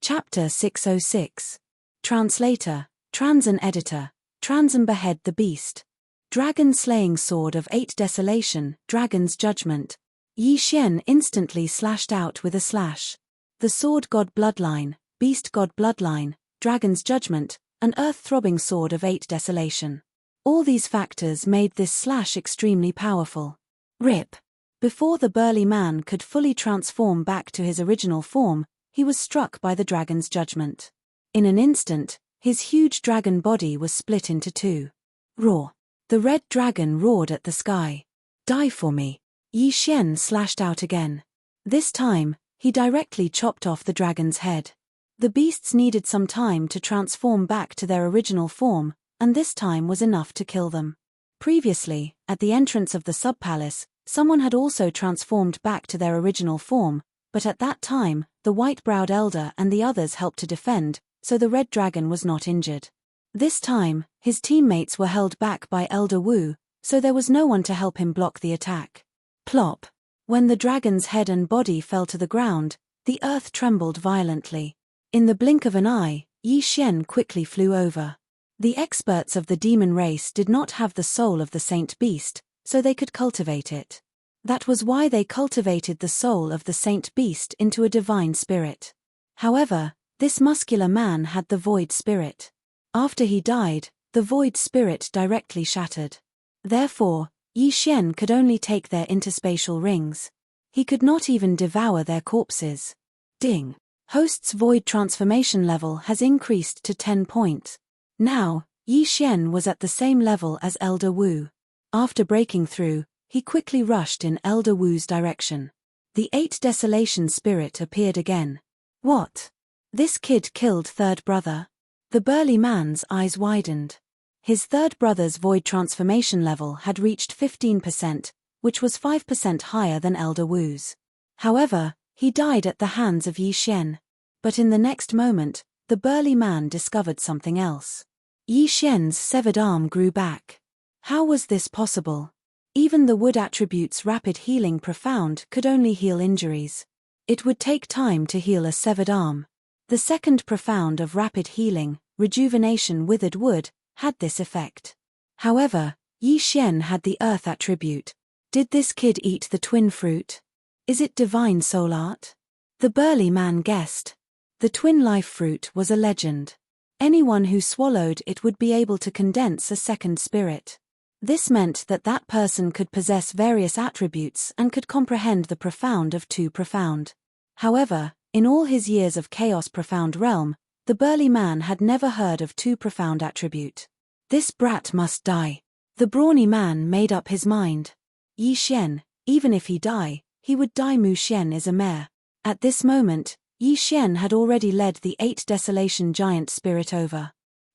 Chapter 606. Translator, Transan Editor, Transan Behead the Beast. Dragon Slaying Sword of 8 Desolation, Dragon's Judgment. Yi Xian instantly slashed out with a slash. The Sword God Bloodline, Beast God Bloodline, Dragon's Judgment, an earth-throbbing sword of 8 Desolation. All these factors made this slash extremely powerful. Rip! Before the burly man could fully transform back to his original form, he was struck by the dragon's judgment. In an instant, his huge dragon body was split into two. Roar! The red dragon roared at the sky. Die for me! Yi Xian slashed out again. This time, he directly chopped off the dragon's head. The beasts needed some time to transform back to their original form, and this time was enough to kill them. Previously, at the entrance of the sub-palace, someone had also transformed back to their original form, but at that time, the white-browed elder and the others helped to defend, so the red dragon was not injured. This time, his teammates were held back by Elder Wu, so there was no one to help him block the attack. Plop! When the dragon's head and body fell to the ground, the earth trembled violently. In the blink of an eye, Yi Xian quickly flew over. The experts of the demon race did not have the soul of the Saint Beast, so they could cultivate it. That was why they cultivated the soul of the Saint Beast into a divine spirit. However, this muscular man had the void spirit. After he died, the void spirit directly shattered. Therefore, Yi Xian could only take their interspatial rings. He could not even devour their corpses. Ding! Host's void transformation level has increased to 10 points. Now, Yi Xian was at the same level as Elder Wu. After breaking through, he quickly rushed in Elder Wu's direction. The 8 Desolation spirit appeared again. What? This kid killed third brother? The burly man's eyes widened. His third brother's void transformation level had reached 15%, which was 5% higher than Elder Wu's. However, he died at the hands of Yi Xian. But in the next moment, the burly man discovered something else. Yi Xian's severed arm grew back. How was this possible? Even the wood attribute's rapid healing profound could only heal injuries. It would take time to heal a severed arm. The second profound of rapid healing, rejuvenation withered wood, had this effect. However, Yi Xian had the earth attribute. Did this kid eat the twin fruit? Is it divine soul art? The burly man guessed. The twin life fruit was a legend. Anyone who swallowed it would be able to condense a second spirit. This meant that that person could possess various attributes and could comprehend the profound of 2 profound. However, in all his years of Chaos Profound Realm, the burly man had never heard of 2 profound attribute. This brat must die. The brawny man made up his mind. Yi Xian, even if he die, he would die. Mu Xian is a mare. At this moment, Yi Xian had already led the 8 Desolation giant spirit over.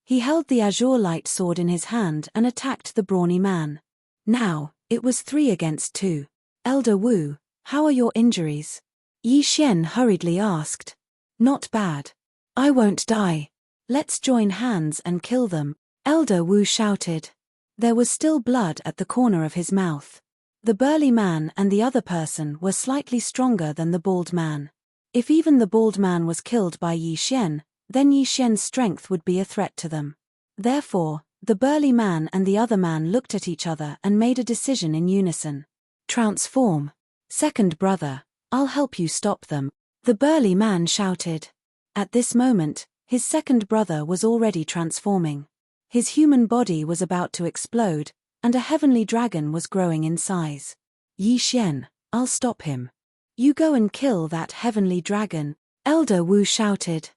He held the azure light sword in his hand and attacked the brawny man. Now, it was 3 against 2. Elder Wu, how are your injuries? Yi Xian hurriedly asked. Not bad. I won't die. Let's join hands and kill them, Elder Wu shouted. There was still blood at the corner of his mouth. The burly man and the other person were slightly stronger than the bald man. If even the bald man was killed by Yi Xian, then Yi Xian's strength would be a threat to them. Therefore, the burly man and the other man looked at each other and made a decision in unison. Transform. Second brother, I'll help you stop them, the burly man shouted. At this moment, his second brother was already transforming. His human body was about to explode, and a heavenly dragon was growing in size. Yi Xian, I'll stop him. You go and kill that heavenly dragon, Elder Wu shouted.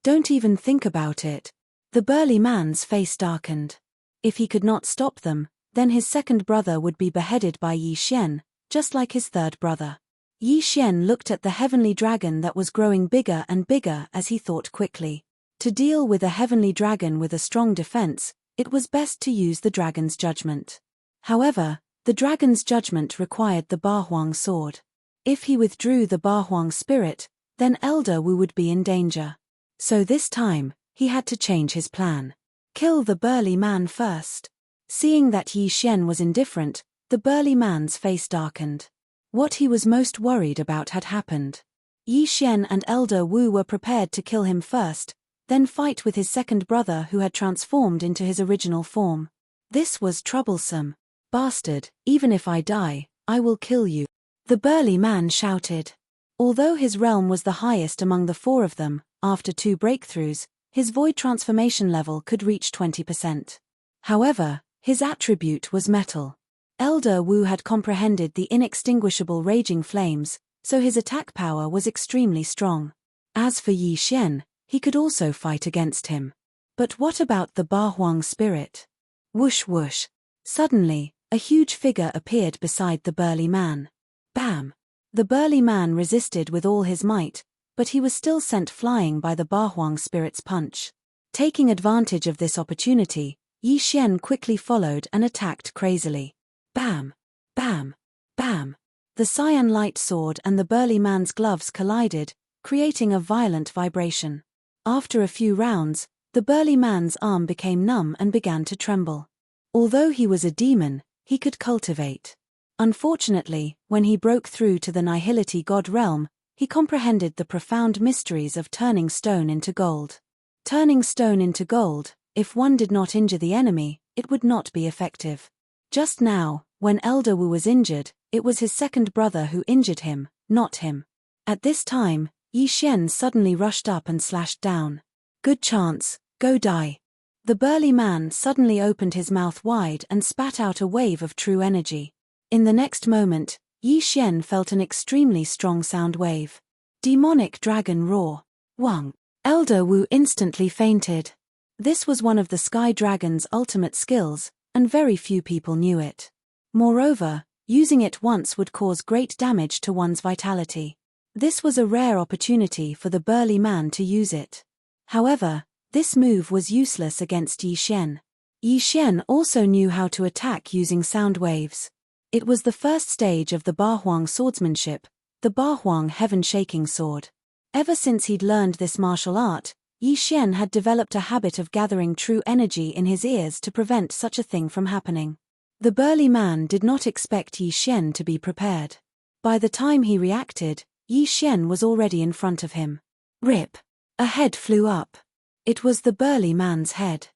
Don't even think about it. The burly man's face darkened. If he could not stop them, then his second brother would be beheaded by Yi Xian, just like his third brother. Yi Xian looked at the heavenly dragon that was growing bigger and bigger as he thought quickly. To deal with a heavenly dragon with a strong defense, it was best to use the dragon's judgment. However, the dragon's judgment required the Bahuang sword. If he withdrew the Bahuang spirit, then Elder Wu would be in danger. So this time, he had to change his plan. Kill the burly man first. Seeing that Yi Xian was indifferent, the burly man's face darkened. What he was most worried about had happened. Yi Xian and Elder Wu were prepared to kill him first, then fight with his second brother who had transformed into his original form. This was troublesome. "Bastard, even if I die, I will kill you," the burly man shouted. Although his realm was the highest among the four of them, after 2 breakthroughs, his void transformation level could reach 20%. However, his attribute was metal. Elder Wu had comprehended the inextinguishable raging flames, so his attack power was extremely strong. As for Yi Xian, he could also fight against him. But what about the Ba Huang spirit? Whoosh whoosh. Suddenly, a huge figure appeared beside the burly man. Bam! The burly man resisted with all his might, but he was still sent flying by the Ba Huang spirit's punch. Taking advantage of this opportunity, Yi Xian quickly followed and attacked crazily. Bam! Bam! Bam! The cyan light sword and the burly man's gloves collided, creating a violent vibration. After a few rounds, the burly man's arm became numb and began to tremble. Although he was a demon, he could cultivate. Unfortunately, when he broke through to the Nihility God realm, he comprehended the profound mysteries of turning stone into gold. Turning stone into gold, if one did not injure the enemy, it would not be effective. Just now, when Elder Wu was injured, it was his second brother who injured him, not him. At this time, Yi Xian suddenly rushed up and slashed down. "Good chance, go die." The burly man suddenly opened his mouth wide and spat out a wave of true energy. In the next moment, Yi Xian felt an extremely strong sound wave. Demonic dragon roar. Wang. Elder Wu instantly fainted. This was one of the Sky Dragon's ultimate skills, and very few people knew it. Moreover, using it once would cause great damage to one's vitality. This was a rare opportunity for the burly man to use it. However, this move was useless against Yi Xian. Yi Xian also knew how to attack using sound waves. It was the first stage of the Ba Huang swordsmanship, the Ba Huang heaven-shaking sword. Ever since he'd learned this martial art, Yi Xian had developed a habit of gathering true energy in his ears to prevent such a thing from happening. The burly man did not expect Yi Xian to be prepared. By the time he reacted, Yi Xian was already in front of him. Rip! A head flew up. It was the burly man's head.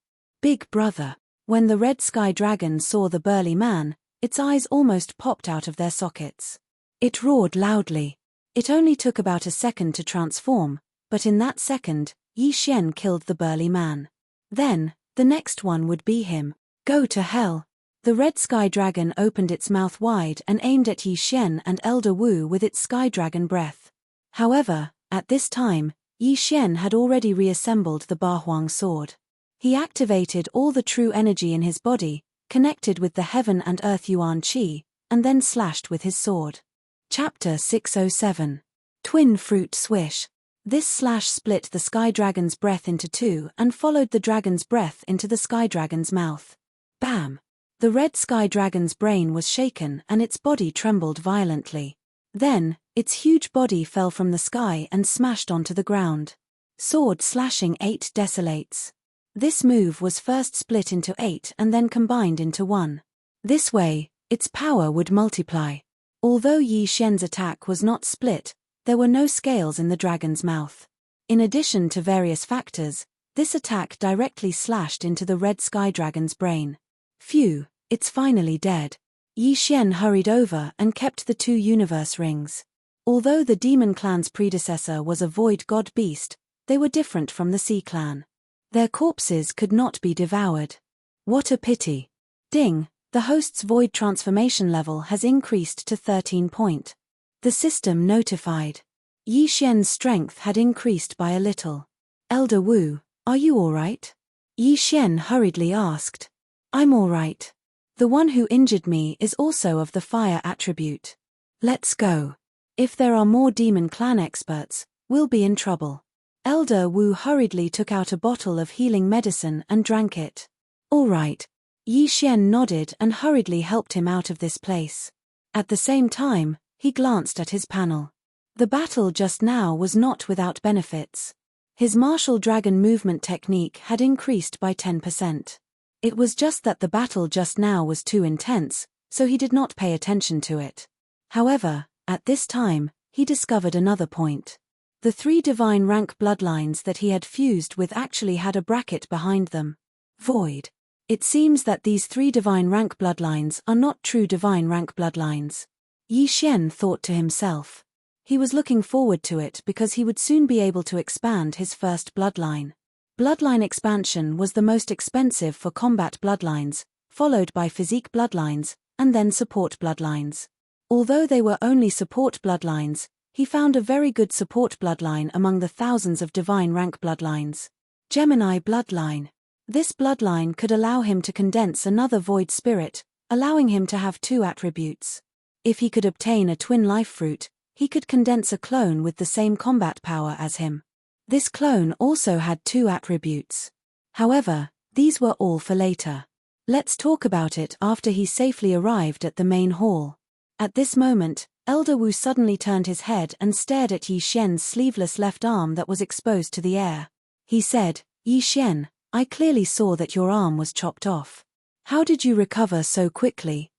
Big brother. When the red sky dragon saw the burly man, its eyes almost popped out of their sockets. It roared loudly. It only took about a second to transform, but in that second, Yi Xian killed the burly man. Then, the next one would be him. Go to hell. The red sky dragon opened its mouth wide and aimed at Yi Xian and Elder Wu with its sky dragon breath. However, at this time, Yi Xian had already reassembled the Ba Huang sword. He activated all the true energy in his body, connected with the heaven and earth Yuan Qi, and then slashed with his sword. Chapter 607. Twin Fruit Swish. This slash split the sky dragon's breath into two and followed the dragon's breath into the sky dragon's mouth. Bam! The red sky dragon's brain was shaken and its body trembled violently. Then, its huge body fell from the sky and smashed onto the ground. Sword slashing 8 desolates. This move was first split into 8 and then combined into 1. This way, its power would multiply. Although Yi Xian's attack was not split, there were no scales in the dragon's mouth. In addition to various factors, this attack directly slashed into the red sky dragon's brain. Phew, it's finally dead. Yi Xian hurried over and kept the 2 universe rings. Although the demon clan's predecessor was a void god beast, they were different from the sea clan. Their corpses could not be devoured. What a pity. Ding, the host's void transformation level has increased to 13 point. The system notified. Yi Xian's strength had increased by a little. Elder Wu, are you alright? Yi Xian hurriedly asked. I'm alright. The one who injured me is also of the fire attribute. Let's go. If there are more demon clan experts, we'll be in trouble. Elder Wu hurriedly took out a bottle of healing medicine and drank it. Alright. Yi Xian nodded and hurriedly helped him out of this place. At the same time, he glanced at his panel. The battle just now was not without benefits. His martial dragon movement technique had increased by 10%. It was just that the battle just now was too intense, so he did not pay attention to it. However, at this time, he discovered another point. The 3 divine rank bloodlines that he had fused with actually had a bracket behind them. Void. It seems that these 3 divine rank bloodlines are not true divine rank bloodlines. Yi Xian thought to himself. He was looking forward to it because he would soon be able to expand his first bloodline. Bloodline expansion was the most expensive for combat bloodlines, followed by physique bloodlines, and then support bloodlines. Although they were only support bloodlines, he found a very good support bloodline among the thousands of divine rank bloodlines. Gemini bloodline. This bloodline could allow him to condense another void spirit, allowing him to have 2 attributes. If he could obtain a twin life fruit, he could condense a clone with the same combat power as him. This clone also had 2 attributes. However, these were all for later. Let's talk about it after he safely arrived at the main hall. At this moment, Elder Wu suddenly turned his head and stared at Yi Xian's sleeveless left arm that was exposed to the air. He said, "Yi Xian, I clearly saw that your arm was chopped off. How did you recover so quickly?"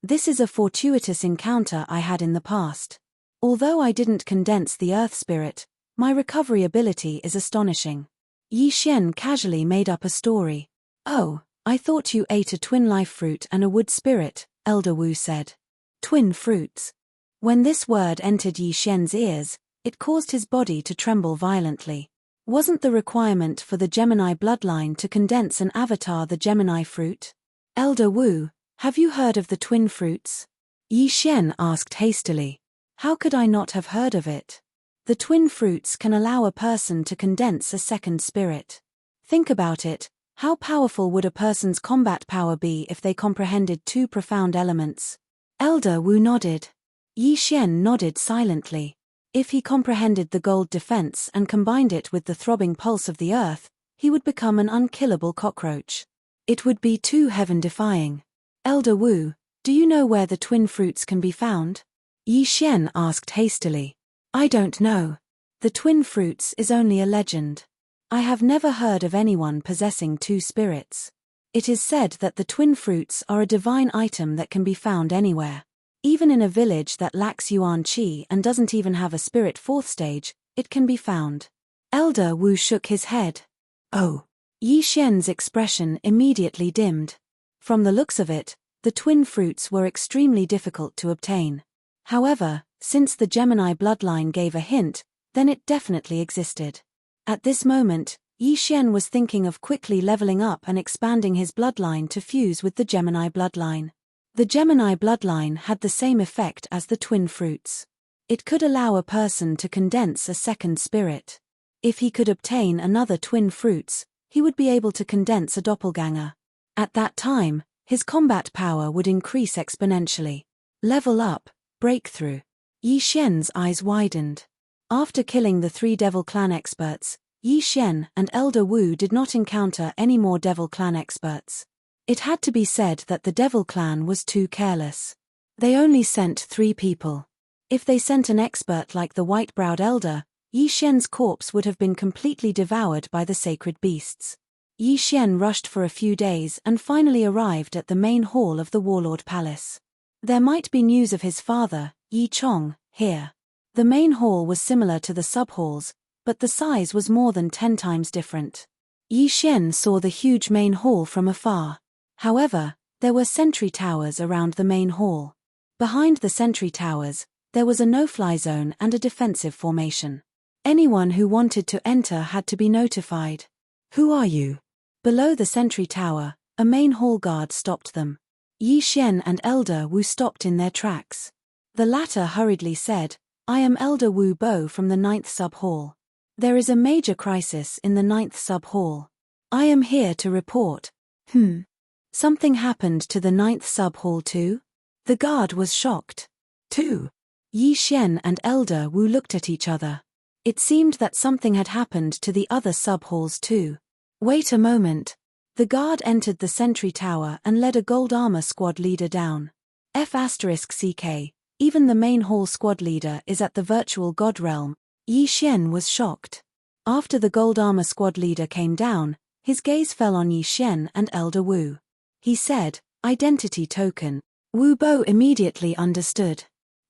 This is a fortuitous encounter I had in the past. Although I didn't condense the earth spirit, my recovery ability is astonishing. Yi Xian casually made up a story. "Oh, I thought you ate a twin life fruit and a wood spirit," Elder Wu said. Twin fruits. When this word entered Yi Xian's ears, it caused his body to tremble violently. Wasn't the requirement for the Gemini bloodline to condense an avatar the Gemini fruit? "Elder Wu, have you heard of the twin fruits?" Yi Xian asked hastily. "How could I not have heard of it?" The twin fruits can allow a person to condense a second spirit. Think about it, how powerful would a person's combat power be if they comprehended 2 profound elements? Elder Wu nodded. Yi Xian nodded silently. If he comprehended the gold defense and combined it with the throbbing pulse of the earth, he would become an unkillable cockroach. It would be too heaven-defying. "Elder Wu, do you know where the twin fruits can be found?" Yi Xian asked hastily. "I don't know. The twin fruits is only a legend. I have never heard of anyone possessing 2 spirits. It is said that the twin fruits are a divine item that can be found anywhere. Even in a village that lacks Yuan Qi and doesn't even have a spirit 4th stage, it can be found." Elder Wu shook his head. "Oh." Yi Xian's expression immediately dimmed. From the looks of it, the twin fruits were extremely difficult to obtain. However, since the Gemini bloodline gave a hint, then it definitely existed. At this moment, Yi Xian was thinking of quickly leveling up and expanding his bloodline to fuse with the Gemini bloodline. The Gemini bloodline had the same effect as the twin fruits. It could allow a person to condense a second spirit. If he could obtain another twin fruits, he would be able to condense a doppelganger. At that time, his combat power would increase exponentially. Level up, breakthrough. Yi Xian's eyes widened. After killing the 3 Devil Clan experts, Yi Xian and Elder Wu did not encounter any more Devil Clan experts. It had to be said that the Devil Clan was too careless. They only sent 3 people. If they sent an expert like the white-browed elder, Yi Xian's corpse would have been completely devoured by the sacred beasts. Yi Xian rushed for a few days and finally arrived at the main hall of the Warlord Palace. There might be news of his father, Yi Chong, here. The main hall was similar to the sub-halls, but the size was more than 10 times different. Yi Xian saw the huge main hall from afar. However, there were sentry towers around the main hall. Behind the sentry towers, there was a no-fly zone and a defensive formation. Anyone who wanted to enter had to be notified. "Who are you?" Below the sentry tower, a main hall guard stopped them. Yi Xian and Elder Wu stopped in their tracks. The latter hurriedly said, "I am Elder Wu Bo from the 9th sub-hall. There is a major crisis in the 9th sub-hall. I am here to report." Something happened to the 9th sub-hall too? The guard was shocked. Too. Yi Xian and Elder Wu looked at each other. It seemed that something had happened to the other sub-halls too. Wait a moment. The guard entered the sentry tower and led a gold armor squad leader down. F***CK, even the main hall squad leader is at the virtual god realm. Yi Xian was shocked. After the gold armor squad leader came down, his gaze fell on Yi Xian and Elder Wu. He said, "Identity token." Wu Bo immediately understood.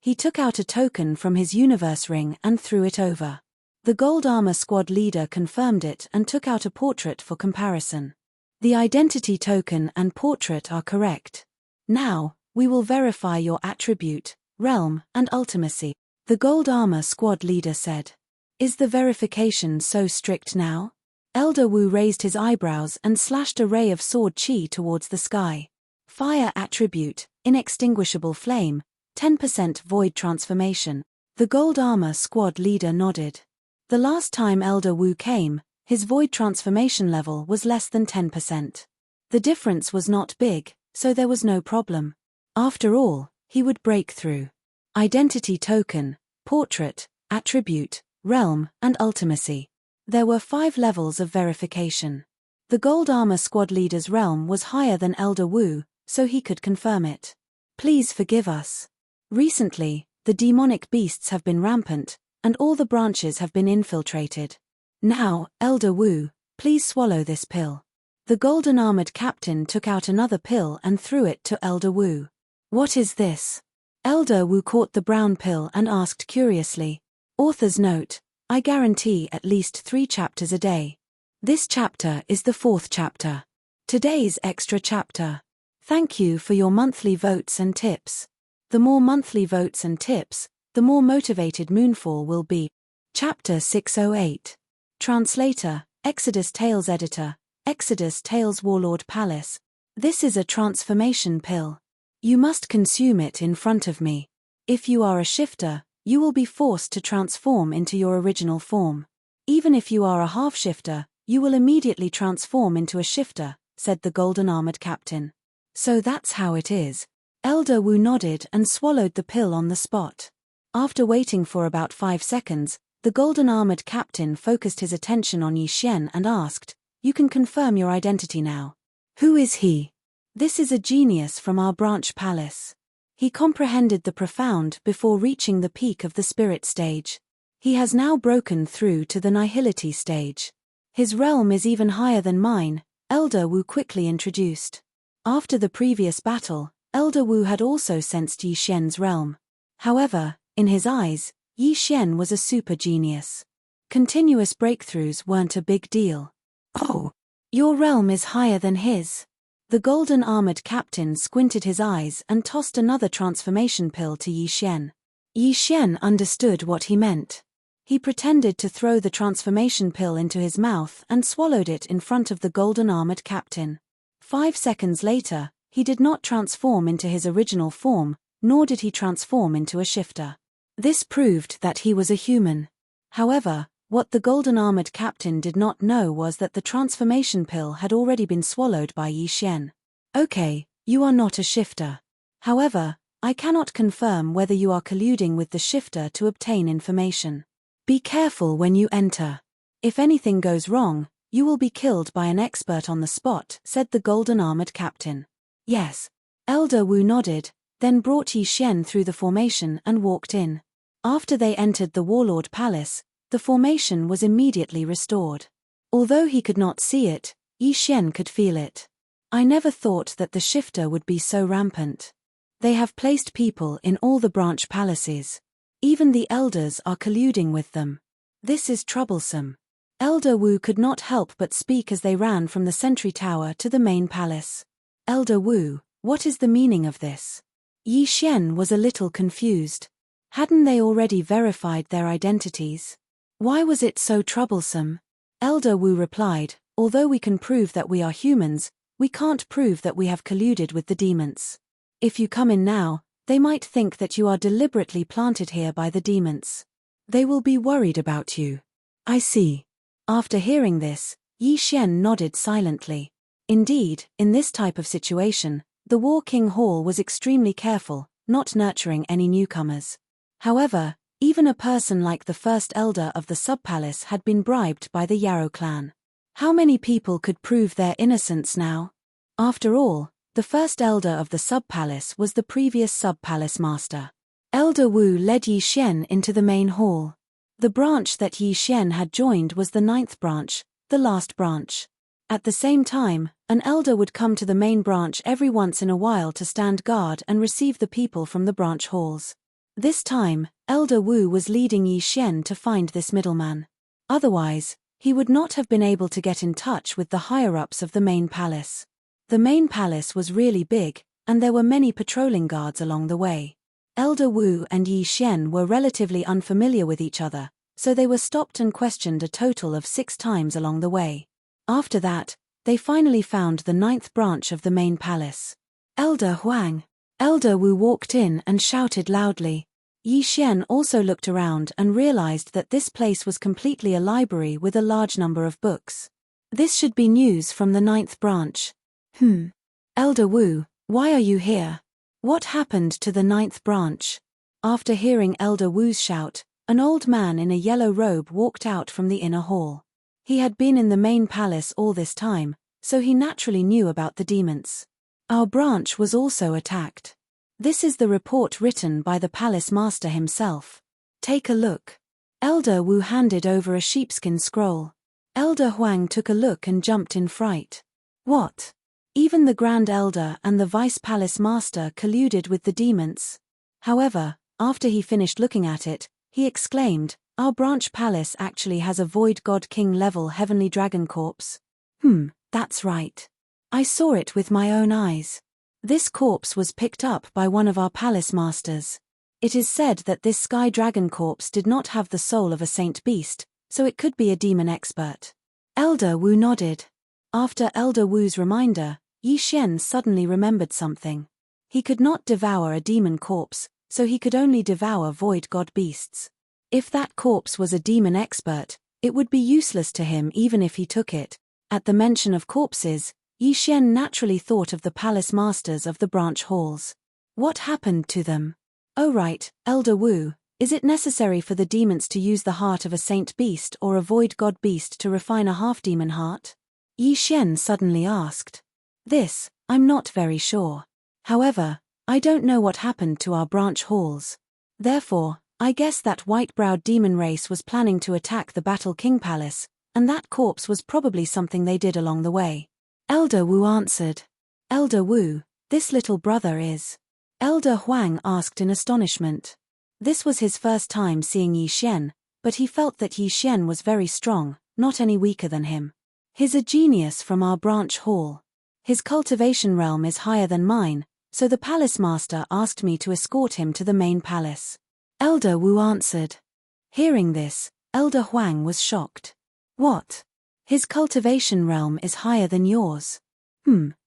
He took out a token from his universe ring and threw it over. The Gold Armor Squad leader confirmed it and took out a portrait for comparison. The identity token and portrait are correct. Now, we will verify your attribute, realm, and ultimacy, the Gold Armor Squad leader said. Is the verification so strict now? Elder Wu raised his eyebrows and slashed a ray of sword chi towards the sky. Fire attribute, inextinguishable flame, 10% void transformation. The Gold Armor Squad leader nodded. The last time Elder Wu came, his void transformation level was less than 10%. The difference was not big, so there was no problem. After all, he would break through. Identity token, portrait, attribute, realm, and ultimacy. There were 5 levels of verification. The Gold Armor Squad leader's realm was higher than Elder Wu, so he could confirm it. Please forgive us. Recently, the demonic beasts have been rampant, and all the branches have been infiltrated. Now, Elder Wu, please swallow this pill. The golden armored captain took out another pill and threw it to Elder Wu. What is this? Elder Wu caught the brown pill and asked curiously. Author's note, I guarantee at least 3 chapters a day. This chapter is the 4th chapter. Today's extra chapter. Thank you for your monthly votes and tips. The more monthly votes and tips, the more motivated Moonfall will be. Chapter 608. Translator, Exodus Tales Editor, Exodus Tales Warlord Palace. This is a transformation pill. You must consume it in front of me. If you are a shifter, you will be forced to transform into your original form. Even if you are a half-shifter, you will immediately transform into a shifter, said the golden armored captain. So that's how it is. Elder Wu nodded and swallowed the pill on the spot. After waiting for about 5 seconds, the golden armored captain focused his attention on Yi Xian and asked, You can confirm your identity now. Who is he? This is a genius from our branch palace. He comprehended the profound before reaching the peak of the spirit stage. He has now broken through to the nihility stage. His realm is even higher than mine, Elder Wu quickly introduced. After the previous battle, Elder Wu had also sensed Yi Xian's realm. However, in his eyes, Yi Xian was a super genius. Continuous breakthroughs weren't a big deal. Oh, your realm is higher than his. The golden armored captain squinted his eyes and tossed another transformation pill to Yi Xian. Yi Xian understood what he meant. He pretended to throw the transformation pill into his mouth and swallowed it in front of the golden armored captain. 5 seconds later, he did not transform into his original form, nor did he transform into a shifter. This proved that he was a human. However, what the golden armored captain did not know was that the transformation pill had already been swallowed by Yi Xian. Okay, you are not a shifter. However, I cannot confirm whether you are colluding with the shifter to obtain information. Be careful when you enter. If anything goes wrong, you will be killed by an expert on the spot, said the golden armored captain. Yes. Elder Wu nodded, then brought Yi Xian through the formation and walked in. After they entered the warlord palace, the formation was immediately restored. Although he could not see it, Yi Xian could feel it. I never thought that the shifter would be so rampant. They have placed people in all the branch palaces. Even the elders are colluding with them. This is troublesome. Elder Wu could not help but speak as they ran from the sentry tower to the main palace. Elder Wu, what is the meaning of this? Yi Xian was a little confused. Hadn't they already verified their identities? Why was it so troublesome? Elder Wu replied, although we can prove that we are humans, we can't prove that we have colluded with the demons. If you come in now, they might think that you are deliberately planted here by the demons. They will be worried about you. I see. After hearing this, Yi Xian nodded silently. Indeed, in this type of situation, the War King Hall was extremely careful, not nurturing any newcomers. However, even a person like the first elder of the sub-palace had been bribed by the Yarrow clan. How many people could prove their innocence now? After all, the first elder of the sub-palace was the previous sub-palace master. Elder Wu led Yi Xian into the main hall. The branch that Yi Xian had joined was the 9th branch, the last branch. At the same time, an elder would come to the main branch every once in a while to stand guard and receive the people from the branch halls. This time, Elder Wu was leading Yi Xian to find this middleman. Otherwise, he would not have been able to get in touch with the higher-ups of the main palace. The main palace was really big, and there were many patrolling guards along the way. Elder Wu and Yi Xian were relatively unfamiliar with each other, so they were stopped and questioned a total of 6 times along the way. After that, they finally found the 9th branch of the main palace. Elder Huang. Elder Wu walked in and shouted loudly. Yi Xian also looked around and realized that this place was completely a library with a large number of books. This should be news from the 9th branch. Elder Wu, why are you here? What happened to the 9th branch? After hearing Elder Wu's shout, an old man in a yellow robe walked out from the inner hall. He had been in the main palace all this time, so he naturally knew about the demons. Our branch was also attacked. This is the report written by the palace master himself. Take a look. Elder Wu handed over a sheepskin scroll. Elder Huang took a look and jumped in fright. What? Even the Grand Elder and the Vice Palace Master colluded with the demons. However, after he finished looking at it, he exclaimed, "Our branch palace actually has a Void God King level Heavenly Dragon corpse." That's right. I saw it with my own eyes. This corpse was picked up by one of our palace masters. It is said that this Sky Dragon corpse did not have the soul of a saint beast, so it could be a demon expert. Elder Wu nodded. After Elder Wu's reminder, Yi Xian suddenly remembered something. He could not devour a demon corpse, so he could only devour void god beasts. If that corpse was a demon expert, it would be useless to him even if he took it. At the mention of corpses, Yi Xian naturally thought of the palace masters of the branch halls. What happened to them? Oh right, Elder Wu, is it necessary for the demons to use the heart of a saint beast or a void god beast to refine a half-demon heart? Yi Xian suddenly asked. This, I'm not very sure. However, I don't know what happened to our branch halls. Therefore, I guess that white-browed demon race was planning to attack the Battle King Palace, and that corpse was probably something they did along the way. Elder Wu answered. Elder Wu, this little brother is. Elder Huang asked in astonishment. This was his first time seeing Yi Xian, but he felt that Yi Xian was very strong, not any weaker than him. He's a genius from our branch hall. His cultivation realm is higher than mine, so the palace master asked me to escort him to the main palace. Elder Wu answered. Hearing this, Elder Huang was shocked. What? His cultivation realm is higher than yours?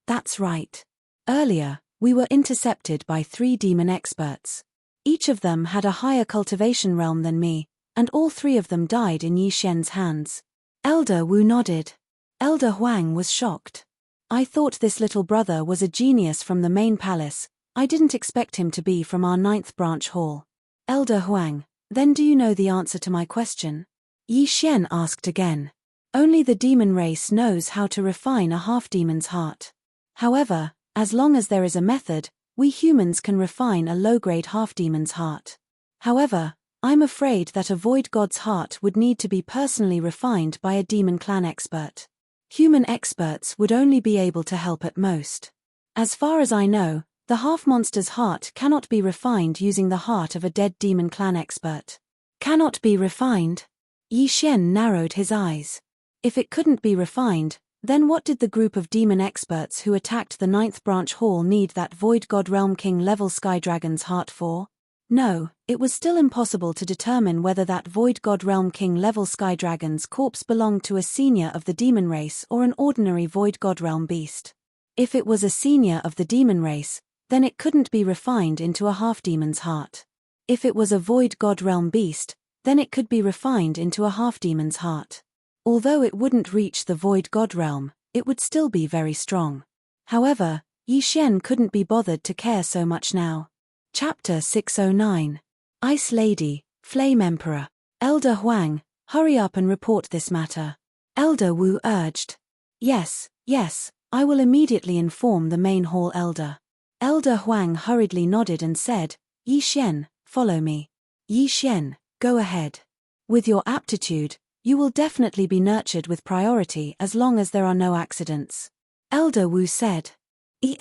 That's right. Earlier, we were intercepted by 3 demon experts. Each of them had a higher cultivation realm than me, and all 3 of them died in Yi Xian's hands. Elder Wu nodded. Elder Huang was shocked. I thought this little brother was a genius from the main palace. I didn't expect him to be from our 9th branch hall. Elder Huang, then do you know the answer to my question? Yi Xian asked again. Only the demon race knows how to refine a half-demon's heart. However, as long as there is a method, we humans can refine a low-grade half-demon's heart. However, I'm afraid that a void god's heart would need to be personally refined by a demon clan expert. Human experts would only be able to help at most. As far as I know, the half-monster's heart cannot be refined using the heart of a dead demon clan expert. Cannot be refined? Yi Xian narrowed his eyes. If it couldn't be refined, then what did the group of demon experts who attacked the 9th branch hall need that Void God Realm King level Sky Dragon's heart for? No, it was still impossible to determine whether that Void God Realm King level Sky Dragon's corpse belonged to a senior of the demon race or an ordinary Void God Realm beast. If it was a senior of the demon race, then it couldn't be refined into a half-demon's heart. If it was a Void God Realm beast, then it could be refined into a half-demon's heart. Although it wouldn't reach the Void God Realm, it would still be very strong. However, Yi Xian couldn't be bothered to care so much now. Chapter 609. Ice Lady, Flame Emperor. Elder Huang, hurry up and report this matter. Elder Wu urged. Yes, I will immediately inform the main hall elder. Elder Huang hurriedly nodded and said, Yi Xian, follow me. Yi Xian, go ahead. With your aptitude, you will definitely be nurtured with priority as long as there are no accidents. Elder Wu said. Yi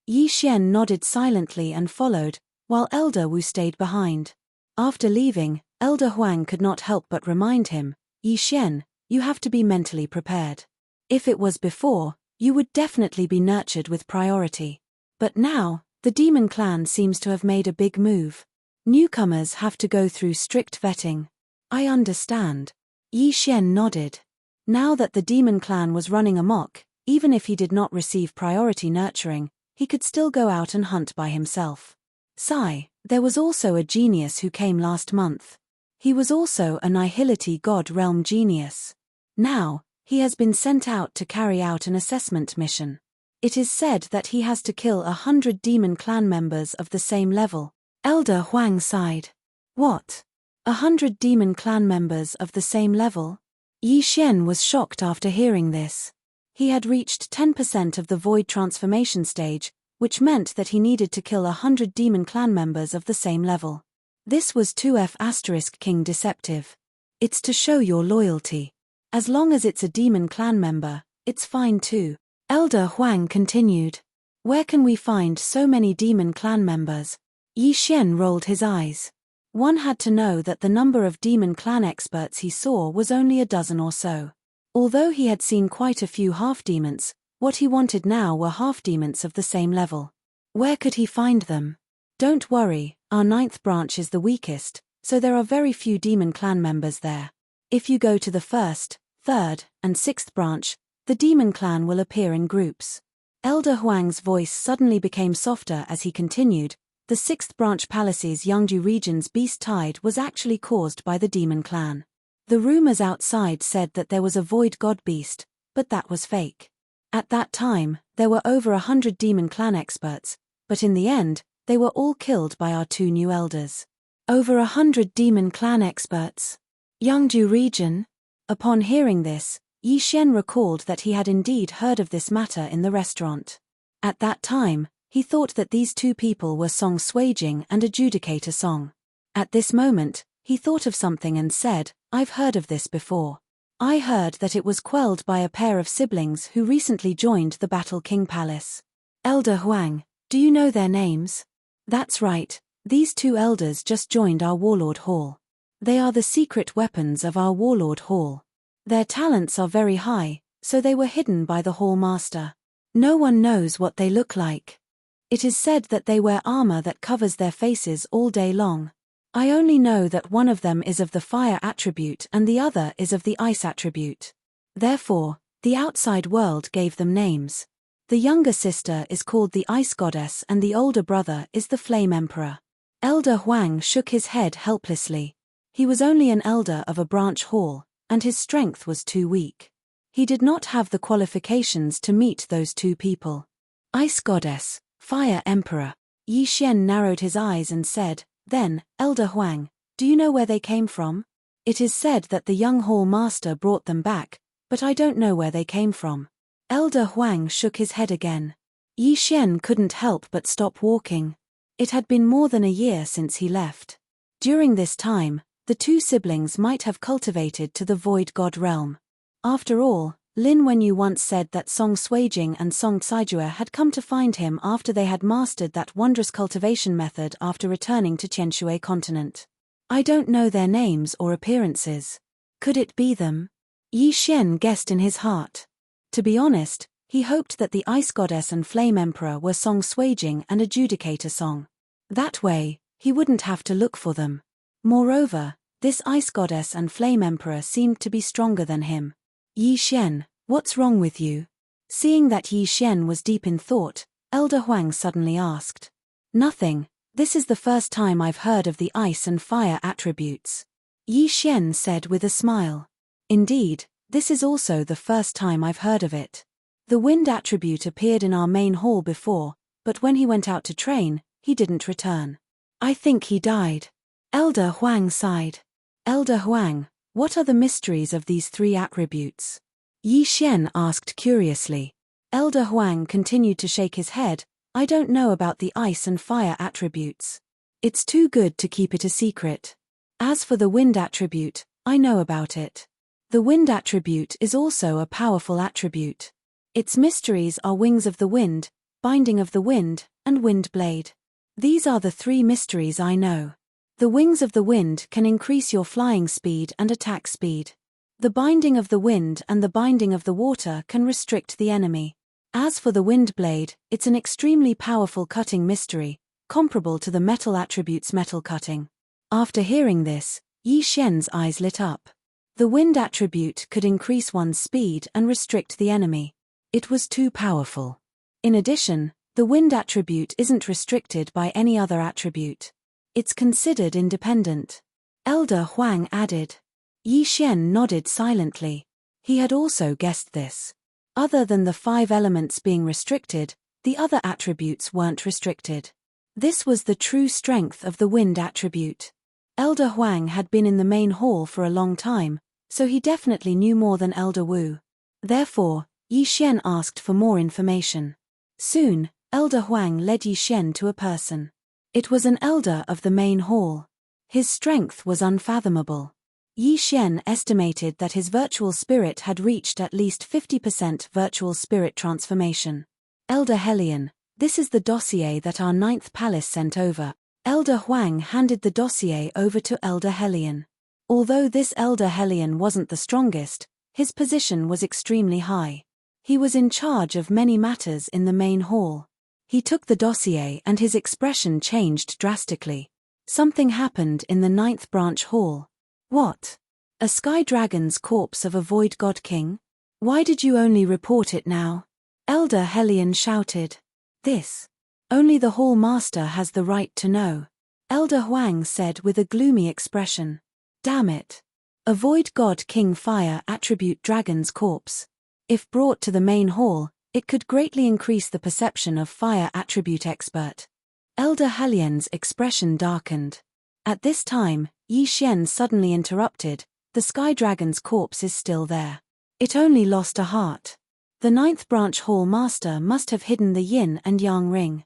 Xian nodded silently and followed, while Elder Wu stayed behind. After leaving, Elder Huang could not help but remind him, Yi Xian, you have to be mentally prepared. If it was before, you would definitely be nurtured with priority. But now, the demon clan seems to have made a big move. Newcomers have to go through strict vetting. I understand. Yi Xian nodded. Now that the demon clan was running amok, even if he did not receive priority nurturing, he could still go out and hunt by himself. Sigh, there was also a genius who came last month. He was also a Nihility God Realm genius. Now, he has been sent out to carry out an assessment mission. It is said that he has to kill 100 demon clan members of the same level. Elder Huang sighed. What? 100 demon clan members of the same level? Yi Xian was shocked after hearing this. He had reached 10% of the void transformation stage, which meant that he needed to kill 100 demon clan members of the same level. This was 2F** King deceptive. It's to show your loyalty. As long as it's a demon clan member, it's fine too. Elder Huang continued. Where can we find so many demon clan members? Yi Xian rolled his eyes. One had to know that the number of demon clan experts he saw was only a dozen or so. Although he had seen quite a few half-demons, what he wanted now were half-demons of the same level. Where could he find them? Don't worry, our 9th branch is the weakest, so there are very few demon clan members there. If you go to the 1st, 3rd, and 6th branch, the demon clan will appear in groups. Elder Huang's voice suddenly became softer as he continued. The 6th branch palace's Yangju region's beast tide was actually caused by the demon clan. The rumors outside said that there was a void god beast, but that was fake. At that time, there were over 100 demon clan experts, but in the end, they were all killed by our 2 new elders. Over 100 demon clan experts. Yangju region? Upon hearing this, Yi Xian recalled that he had indeed heard of this matter in the restaurant. At that time, he thought that these 2 people were Song Suijing and Adjudicator Song. At this moment, he thought of something and said, I've heard of this before. I heard that it was quelled by a pair of siblings who recently joined the Battle King Palace. Elder Huang, do you know their names? That's right, these 2 elders just joined our Warlord Hall. They are the secret weapons of our Warlord Hall. Their talents are very high, so they were hidden by the Hall Master. No one knows what they look like. It is said that they wear armor that covers their faces all day long. I only know that one of them is of the fire attribute and the other is of the ice attribute. Therefore, the outside world gave them names. The younger sister is called the Ice Goddess and the older brother is the Flame Emperor. Elder Huang shook his head helplessly. He was only an elder of a branch hall, and his strength was too weak. He did not have the qualifications to meet those 2 people. Ice Goddess, Fire Emperor. Yi Xian narrowed his eyes and said, Then, Elder Huang, do you know where they came from? It is said that the young Hall Master brought them back, but I don't know where they came from. Elder Huang shook his head again. Yi Xian couldn't help but stop walking. It had been more than a year since he left. During this time, the 2 siblings might have cultivated to the Void God realm. After all, Lin Wenyu once said that Song Suijing and Song Caijue had come to find him after they had mastered that wondrous cultivation method after returning to Qianshui continent. I don't know their names or appearances. Could it be them? Yi Xian guessed in his heart. To be honest, he hoped that the Ice Goddess and Flame Emperor were Song Suijing and Adjudicator Song. That way, he wouldn't have to look for them. Moreover, this Ice Goddess and Flame Emperor seemed to be stronger than him. Yi Xian, what's wrong with you? Seeing that Yi Xian was deep in thought, Elder Huang suddenly asked. Nothing, this is the first time I've heard of the ice and fire attributes. Yi Xian said with a smile. Indeed, this is also the first time I've heard of it. The wind attribute appeared in our main hall before, but when he went out to train, he didn't return. I think he died. Elder Huang sighed. Elder Huang, what are the mysteries of these 3 attributes? Yi Xian asked curiously. Elder Huang continued to shake his head. I don't know about the ice and fire attributes. It's too good to keep it a secret. As for the wind attribute, I know about it. The wind attribute is also a powerful attribute. Its mysteries are Wings of the Wind, Binding of the Wind, and Wind Blade. These are the 3 mysteries I know. The wings of the wind can increase your flying speed and attack speed. The binding of the wind and the binding of the water can restrict the enemy. As for the wind blade, it's an extremely powerful cutting mystery, comparable to the metal attribute's metal cutting. After hearing this, Yi Xian's eyes lit up. The wind attribute could increase one's speed and restrict the enemy. It was too powerful. In addition, the wind attribute isn't restricted by any other attribute. It's considered independent. Elder Huang added. Yi Xian nodded silently. He had also guessed this. Other than the 5 elements being restricted, the other attributes weren't restricted. This was the true strength of the wind attribute. Elder Huang had been in the main hall for a long time, so he definitely knew more than Elder Wu. Therefore, Yi Xian asked for more information. Soon, Elder Huang led Yi Xian to a person. It was an elder of the main hall. His strength was unfathomable. Yi Xian estimated that his virtual spirit had reached at least 50% virtual spirit transformation. Elder Hellion, this is the dossier that our 9th palace sent over. Elder Huang handed the dossier over to Elder Hellion. Although this Elder Hellion wasn't the strongest, his position was extremely high. He was in charge of many matters in the main hall. He took the dossier and his expression changed drastically. Something happened in the 9th branch hall. What? A sky dragon's corpse of a void god king? Why did you only report it now? Elder Hellion shouted. This. Only the hall master has the right to know. Elder Huang said with a gloomy expression. Damn it. A void god king fire attribute dragon's corpse. If brought to the main hall, it could greatly increase the perception of fire attribute expert. Elder Hellion's expression darkened. At this time, Yi Xian suddenly interrupted. The sky dragon's corpse is still there. It only lost a heart. The 9th branch hall master must have hidden the yin and yang ring.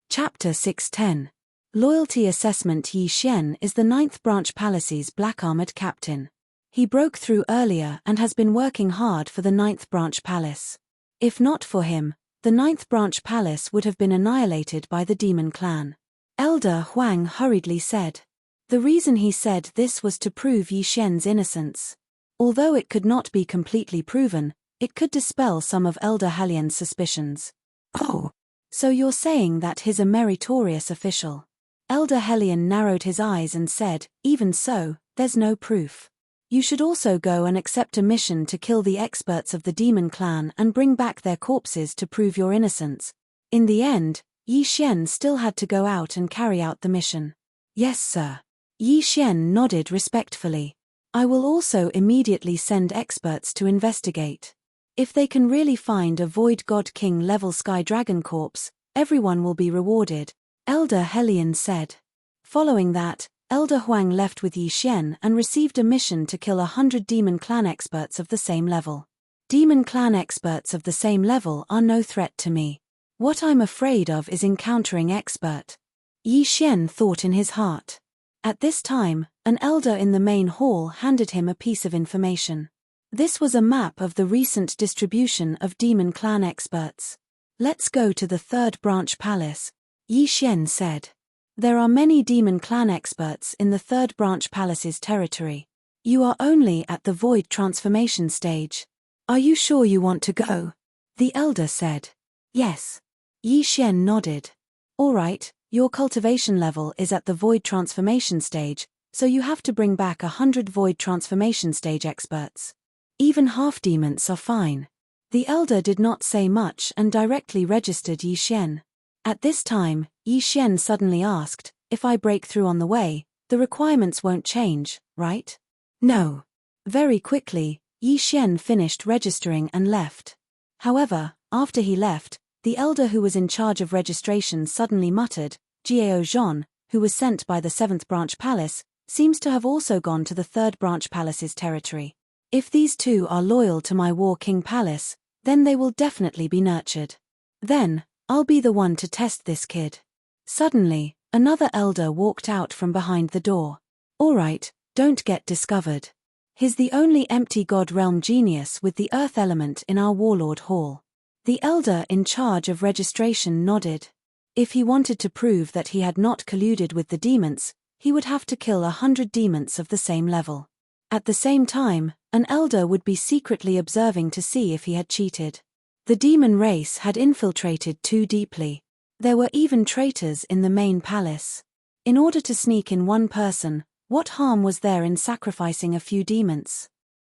Chapter 610. Loyalty Assessment. Yi Xian is the 9th branch palace's black armored captain. He broke through earlier and has been working hard for the 9th branch palace. If not for him, the 9th branch palace would have been annihilated by the demon clan. Elder Huang hurriedly said. The reason he said this was to prove Yi Xian's innocence. Although it could not be completely proven, it could dispel some of Elder Hellion's suspicions. Oh, so you're saying that he's a meritorious official? Elder Hellion narrowed his eyes and said, even so, there's no proof. You should also go and accept a mission to kill the experts of the demon clan and bring back their corpses to prove your innocence. In the end, Yi Xian still had to go out and carry out the mission. Yes, sir. Yi Xian nodded respectfully. I will also immediately send experts to investigate. If they can really find a Void God King level Sky Dragon corpse, everyone will be rewarded, Elder Hellion said. Following that, Elder Huang left with Yi Xian and received a mission to kill 100 Demon Clan experts of the same level. Demon Clan experts of the same level are no threat to me. What I'm afraid of is encountering expert. Yi Xian thought in his heart. At this time, an elder in the main hall handed him a piece of information. This was a map of the recent distribution of Demon Clan experts. Let's go to the 3rd branch palace, Yi Xian said. There are many Demon Clan experts in the 3rd branch palace's territory. You are only at the void transformation stage. Are you sure you want to go? The elder said. Yes. Yi Xian nodded. All right, your cultivation level is at the void transformation stage, so you have to bring back 100 void transformation stage experts. Even half-demons are fine. The elder did not say much and directly registered Yi Xian. At this time, Yi Xian suddenly asked, if I break through on the way, the requirements won't change, right? No. Very quickly, Yi Xian finished registering and left. However, after he left, the elder who was in charge of registration suddenly muttered, Jiao Zhon, who was sent by the 7th branch palace, seems to have also gone to the 3rd branch palace's territory. If these two are loyal to my War King palace, then they will definitely be nurtured. Then, I'll be the one to test this kid. Suddenly, another elder walked out from behind the door. All right, don't get discovered. He's the only empty god realm genius with the earth element in our warlord hall. The elder in charge of registration nodded. If he wanted to prove that he had not colluded with the demons, he would have to kill 100 demons of the same level. At the same time, an elder would be secretly observing to see if he had cheated. The demon race had infiltrated too deeply. There were even traitors in the main palace. In order to sneak in one person, what harm was there in sacrificing a few demons?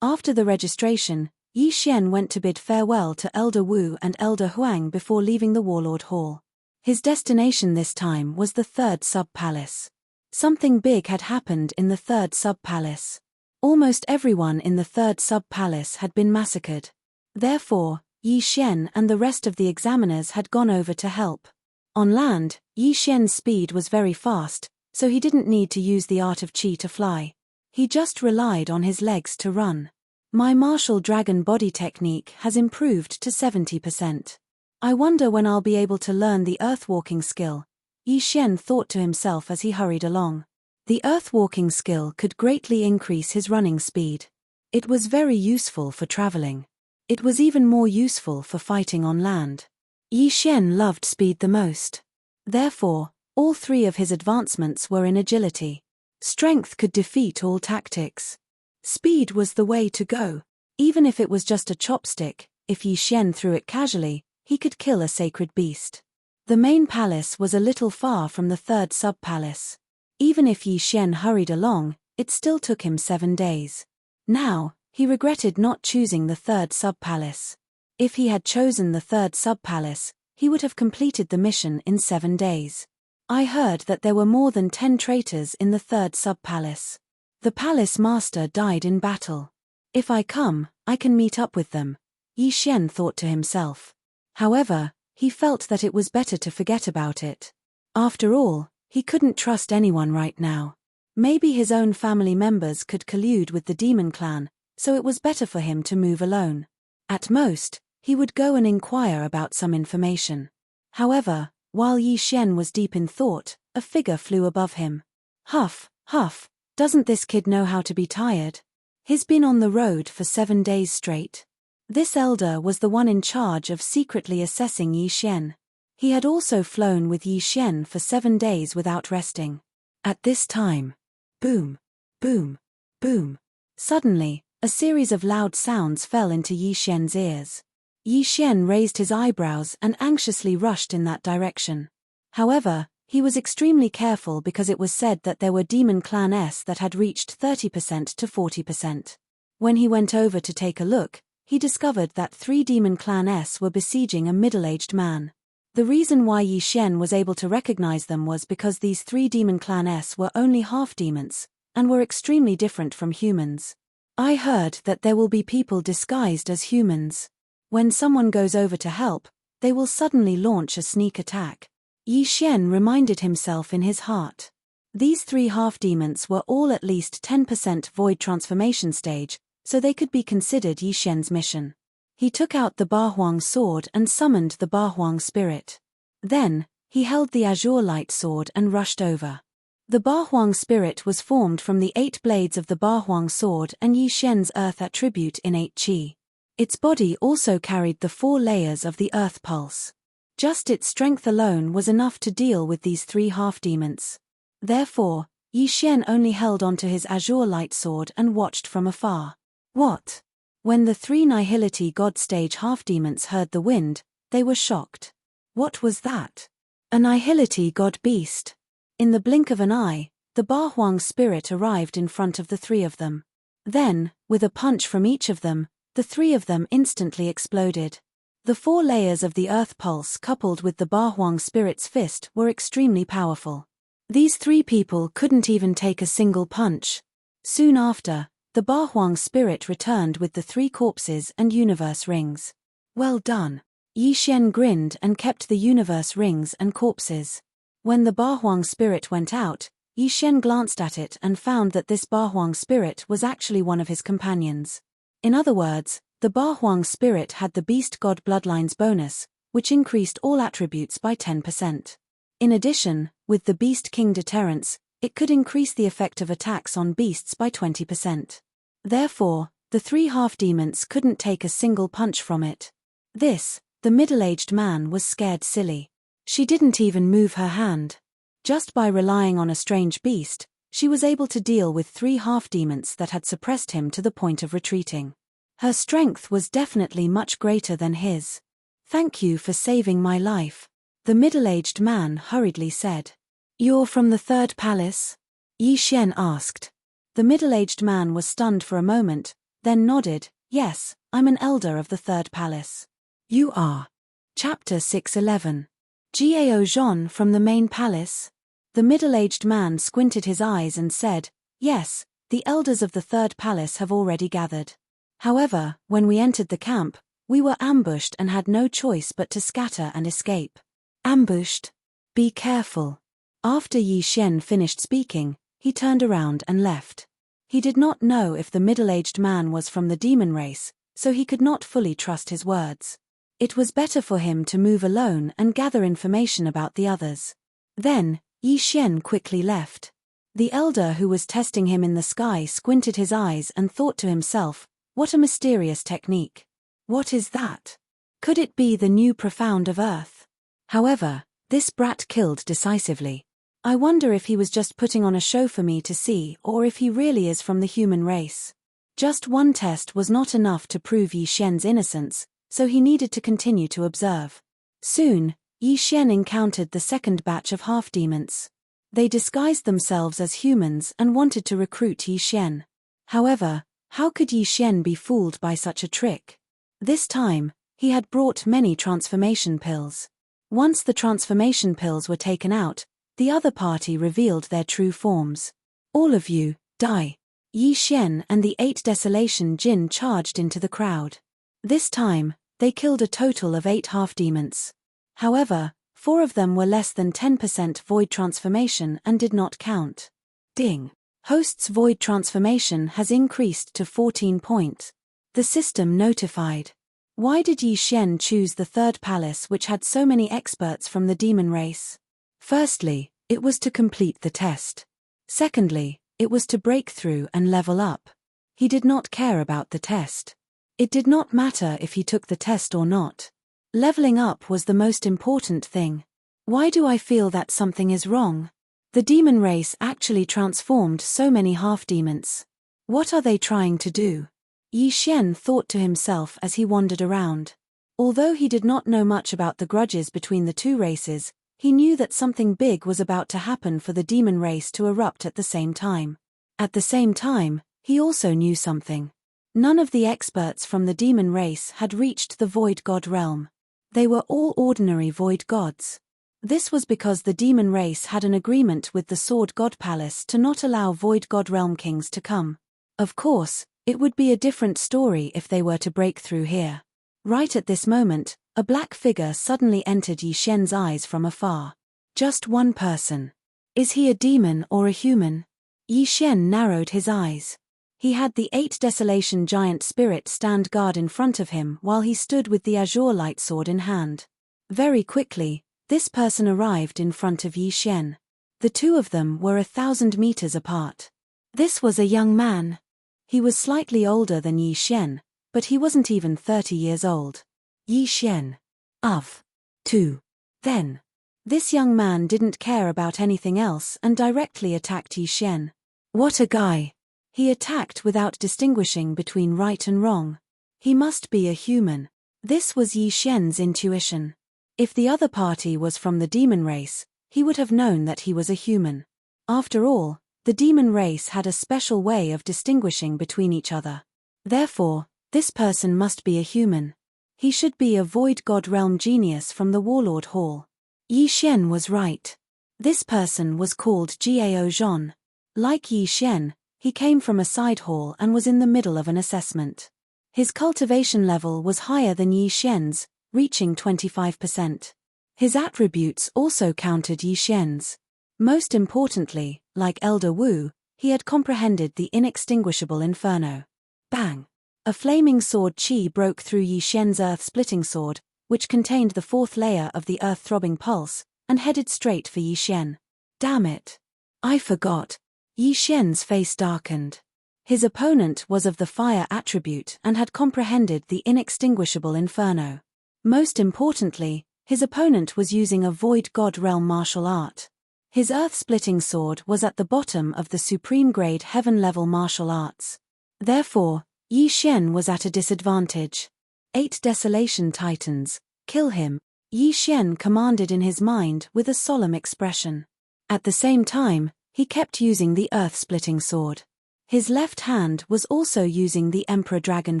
After the registration, Yi Xian went to bid farewell to Elder Wu and Elder Huang before leaving the Warlord Hall. His destination this time was the third sub-palace. Something big had happened in the third sub-palace. Almost everyone in the third sub-palace had been massacred. Therefore, Yi Xian and the rest of the examiners had gone over to help. On land, Yi Xian's speed was very fast, so he didn't need to use the art of qi to fly. He just relied on his legs to run. My martial dragon body technique has improved to 70%. I wonder when I'll be able to learn the earthwalking skill, Yi Xian thought to himself as he hurried along. The earthwalking skill could greatly increase his running speed. It was very useful for traveling. It was even more useful for fighting on land. Yi Xian loved speed the most. Therefore, all three of his advancements were in agility. Strength could defeat all tactics. Speed was the way to go. Even if it was just a chopstick, if Yi Xian threw it casually, he could kill a sacred beast. The main palace was a little far from the third sub-palace. Even if Yi Xian hurried along, it still took him 7 days. Now, he regretted not choosing the third sub-palace. If he had chosen the third sub-palace, he would have completed the mission in 7 days. I heard that there were more than 10 traitors in the third sub-palace. The palace master died in battle. If I come, I can meet up with them, Yi Xian thought to himself. However, he felt that it was better to forget about it. After all, he couldn't trust anyone right now. Maybe his own family members could collude with the demon clan, so it was better for him to move alone. At most, he would go and inquire about some information. However, while Yi Xian was deep in thought, a figure flew above him. Huff, huff, doesn't this kid know how to be tired? He's been on the road for 7 days straight. This elder was the one in charge of secretly assessing Yi Xian. He had also flown with Yi Xian for 7 days without resting. At this time, boom, boom, boom. Suddenly, a series of loud sounds fell into Yi Xian's ears. Yi Xian raised his eyebrows and anxiously rushed in that direction. However, he was extremely careful because it was said that there were demon clan S that had reached 30% to 40%. When he went over to take a look, he discovered that 3 demon clan S were besieging a middle-aged man. The reason why Yi Xian was able to recognize them was because these 3 demon clan S were only half-demons, and were extremely different from humans. I heard that there will be people disguised as humans. When someone goes over to help, they will suddenly launch a sneak attack. Yi Xian reminded himself in his heart. These 3 half-demons were all at least 10% void transformation stage, so they could be considered Yi Xian's mission. He took out the Bahuang sword and summoned the Bahuang spirit. Then, he held the azure light sword and rushed over. The Bahuang spirit was formed from the 8 blades of the Bahuang sword and Yi Xian's earth attribute innate qi. Its body also carried the 4 layers of the earth pulse. Just its strength alone was enough to deal with these 3 half-demons. Therefore, Yi Xian only held onto his azure light sword and watched from afar. What? When the 3 Nihility God stage half-demons heard the wind, they were shocked. What was that? A Nihility God beast. In the blink of an eye, the Bahuang spirit arrived in front of the 3 of them. Then, with a punch from each of them, the 3 of them instantly exploded. The 4 layers of the earth pulse coupled with the Bahuang spirit's fist were extremely powerful. These 3 people couldn't even take a single punch. Soon after, the Bahuang spirit returned with the 3 corpses and universe rings. Well done. Yi Xian grinned and kept the universe rings and corpses. When the Bahuang spirit went out, Yi Xian glanced at it and found that this Bahuang spirit was actually one of his companions. In other words, the Bahuang spirit had the Beast God Bloodlines bonus, which increased all attributes by 10%. In addition, with the Beast King deterrence, it could increase the effect of attacks on beasts by 20%. Therefore, the 3 half-demons couldn't take a single punch from it. The middle-aged man was scared silly. She didn't even move her hand. Just by relying on a strange beast, she was able to deal with 3 half-demons that had suppressed him to the point of retreating. Her strength was definitely much greater than his. "Thank you for saving my life," the middle-aged man hurriedly said. "You're from the third palace?" Yi Xian asked. The middle-aged man was stunned for a moment, then nodded. "Yes, I'm an elder of the third palace." "You are?" Chapter 611. Gao Zhon from the main palace? The middle-aged man squinted his eyes and said, "Yes, the elders of the third palace have already gathered. However, when we entered the camp, we were ambushed and had no choice but to scatter and escape." "Ambushed? Be careful." After Yi Xian finished speaking, he turned around and left. He did not know if the middle-aged man was from the demon race, so he could not fully trust his words. It was better for him to move alone and gather information about the others. Then, Yi Xian quickly left. The elder who was testing him in the sky squinted his eyes and thought to himself, "What a mysterious technique. What is that? Could it be the new profound of Earth?" However, this brat killed decisively. I wonder if he was just putting on a show for me to see or if he really is from the human race. Just one test was not enough to prove Yi Xian's innocence, so he needed to continue to observe. Soon, Yi Xian encountered the second batch of half-demons. They disguised themselves as humans and wanted to recruit Yi Xian. However, how could Yi Xian be fooled by such a trick? This time, he had brought many transformation pills. Once the transformation pills were taken out, the other party revealed their true forms. "All of you, die." Yi Xian and the 8 Desolation Jin charged into the crowd. This time, they killed a total of 8 half-demons. However, 4 of them were less than 10% void transformation and did not count. Ding. Host's void transformation has increased to 14 points. The system notified. Why did Yi Xian choose the third palace which had so many experts from the demon race? Firstly, it was to complete the test. Secondly, it was to break through and level up. He did not care about the test. It did not matter if he took the test or not. Leveling up was the most important thing. Why do I feel that something is wrong? The demon race actually transformed so many half-demons. What are they trying to do? Yi Xian thought to himself as he wandered around. Although he did not know much about the grudges between the two races, he knew that something big was about to happen for the demon race to erupt at the same time. At the same time, he also knew something. None of the experts from the demon race had reached the Void God realm. They were all ordinary Void Gods. This was because the demon race had an agreement with the Sword God Palace to not allow Void God realm kings to come. Of course, it would be a different story if they were to break through here. Right at this moment, a black figure suddenly entered Yi Xian's eyes from afar. Just one person. Is he a demon or a human? Yi Xian narrowed his eyes. He had the 8 Desolation Giant Spirit stand guard in front of him while he stood with the Azure Light Sword in hand. Very quickly, this person arrived in front of Yi Xian. The two of them were 1,000 meters apart. This was a young man. He was slightly older than Yi Xian, but he wasn't even 30 years old. Yi Xian. Of. 2. Then. This young man didn't care about anything else and directly attacked Yi Xian. What a guy. He attacked without distinguishing between right and wrong. He must be a human. This was Yi Xian's intuition. If the other party was from the demon race, he would have known that he was a human. After all, the demon race had a special way of distinguishing between each other. Therefore, this person must be a human. He should be a Void God realm genius from the Warlord Hall. Yi Xian was right. This person was called Gao Zhon. Like Yi Xian, he came from a side hall and was in the middle of an assessment. His cultivation level was higher than Yi Xian's, reaching 25%. His attributes also countered Yi Xian's. Most importantly, like Elder Wu, he had comprehended the inextinguishable inferno. Bang! A flaming sword chi broke through Yi Xian's earth-splitting sword, which contained the 4th layer of the earth-throbbing pulse, and headed straight for Yi Xian. Damn it! I forgot. Yi Xian's face darkened. His opponent was of the fire attribute and had comprehended the inextinguishable inferno. Most importantly, His opponent was using a Void God Realm martial art. His earth-splitting sword was at the bottom of the supreme grade heaven-level martial arts. Therefore, Yi Xian was at a disadvantage. 8 Desolation Titans, kill him, Yi Xian commanded in his mind with a solemn expression. At the same time, he kept using the earth-splitting sword. His left hand was also using the Emperor Dragon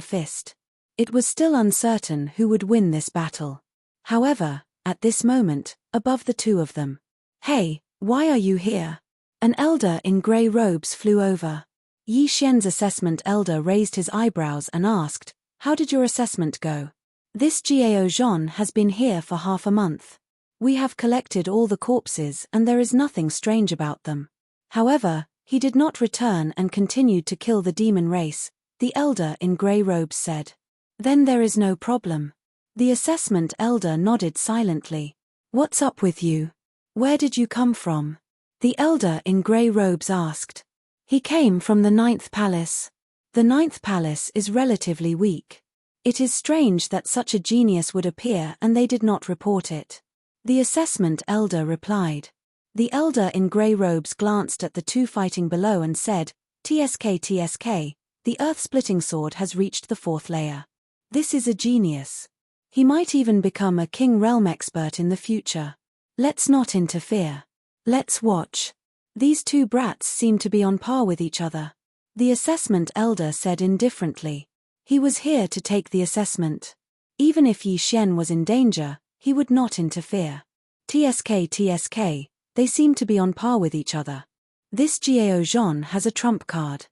Fist. It was still uncertain who would win this battle. However, at this moment, above the two of them. "Hey, why are you here?" An elder in grey robes flew over. Yi Xian's assessment elder raised his eyebrows and asked, "How did your assessment go?" "This Jiao Zhan has been here for half a month. We have collected all the corpses and there is nothing strange about them. However, he did not return and continued to kill the demon race," the elder in grey robes said. "Then there is no problem." The assessment elder nodded silently. "What's up with you? Where did you come from?" the elder in grey robes asked. "He came from the 9th palace. The 9th palace is relatively weak. It is strange that such a genius would appear and they did not report it," the assessment elder replied. The elder in grey robes glanced at the two fighting below and said, TSK, the earth-splitting sword has reached the 4th layer. This is a genius. He might even become a King Realm expert in the future. Let's not interfere. Let's watch. These two brats seem to be on par with each other," the assessment elder said indifferently. He was here to take the assessment. Even if Yi Xian was in danger, he would not interfere. TSK, they seem to be on par with each other. This Jiao Zhan has a trump card.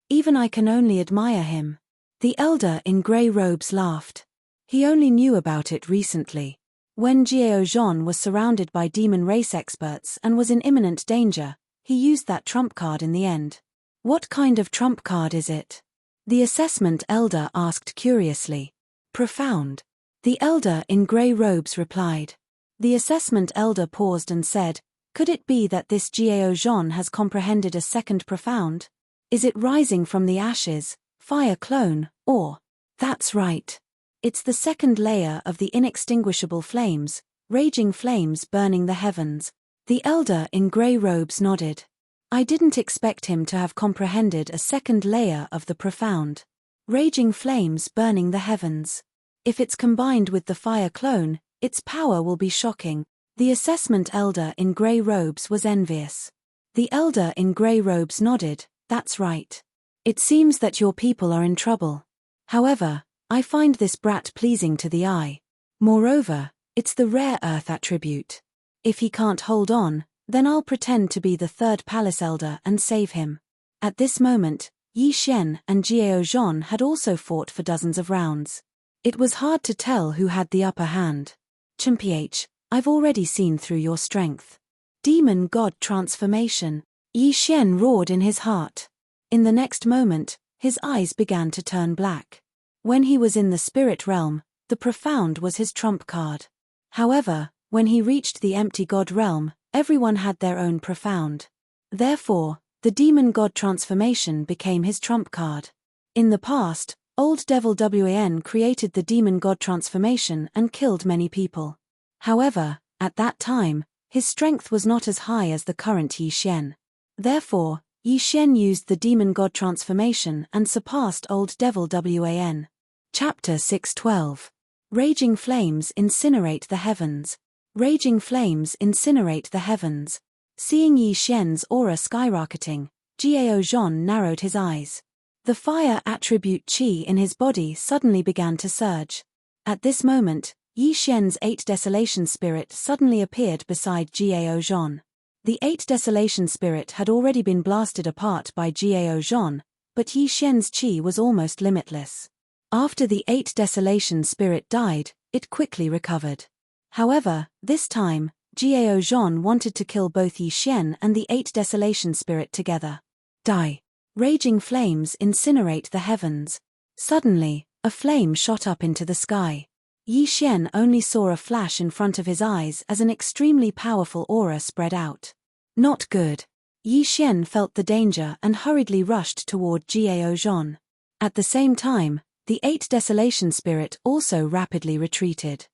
Even I can only admire him. The elder in grey robes laughed. He only knew about it recently. When Jiao Zhan was surrounded by demon race experts and was in imminent danger, he used that trump card in the end. "What kind of trump card is it?" the assessment elder asked curiously. "Profound," the elder in grey robes replied. The assessment elder paused and said, "Could it be that this Jiao Zhan has comprehended a second profound? Is it rising from the ashes, fire clone, or?" "That's right. It's the 2nd layer of the inextinguishable flames, raging flames burning the heavens," the elder in grey robes nodded. "I didn't expect him to have comprehended a 2nd layer of the profound. Raging flames burning the heavens. If it's combined with the fire clone, its power will be shocking." The assessment elder in grey robes was envious. The elder in grey robes nodded, "That's right. It seems that your people are in trouble. However, I find this brat pleasing to the eye. Moreover, it's the rare earth attribute. If he can't hold on, then I'll pretend to be the 3rd palace elder and save him." At this moment, Yi Xian and Jiao Zhan had also fought for dozens of rounds. It was hard to tell who had the upper hand. "Chimph, I've already seen through your strength. Demon God transformation," Yi Xian roared in his heart. In the next moment, his eyes began to turn black. When he was in the spirit realm, the profound was his trump card. However, when he reached the empty God realm, everyone had their own profound. Therefore, the demon God transformation became his trump card. In the past, Old Devil Wan created the demon God transformation and killed many people. However, at that time, his strength was not as high as the current Yi Xian. Therefore, Yi Xian used the demon God transformation and surpassed Old Devil Wan. Chapter 6:12. Raging flames incinerate the heavens. Raging flames incinerate the heavens. Seeing Yi Xian's aura skyrocketing, Jiao Zhan narrowed his eyes. The fire attribute qi in his body suddenly began to surge. At this moment, Yi Xian's 8 Desolation Spirit suddenly appeared beside Jiao Zhan. The 8 Desolation Spirit had already been blasted apart by Jiao Zhan, but Yi Xian's qi was almost limitless. After the 8 Desolation Spirit died, it quickly recovered. However, this time, Jiao Zhan wanted to kill both Yi Xian and the 8 Desolation Spirit together. Die. Raging flames incinerate the heavens. Suddenly, a flame shot up into the sky. Yi Xian only saw a flash in front of his eyes as an extremely powerful aura spread out. Not good. Yi Xian felt the danger and hurriedly rushed toward Jiao Zhan. At the same time, the 8 Desolation Spirit also rapidly retreated.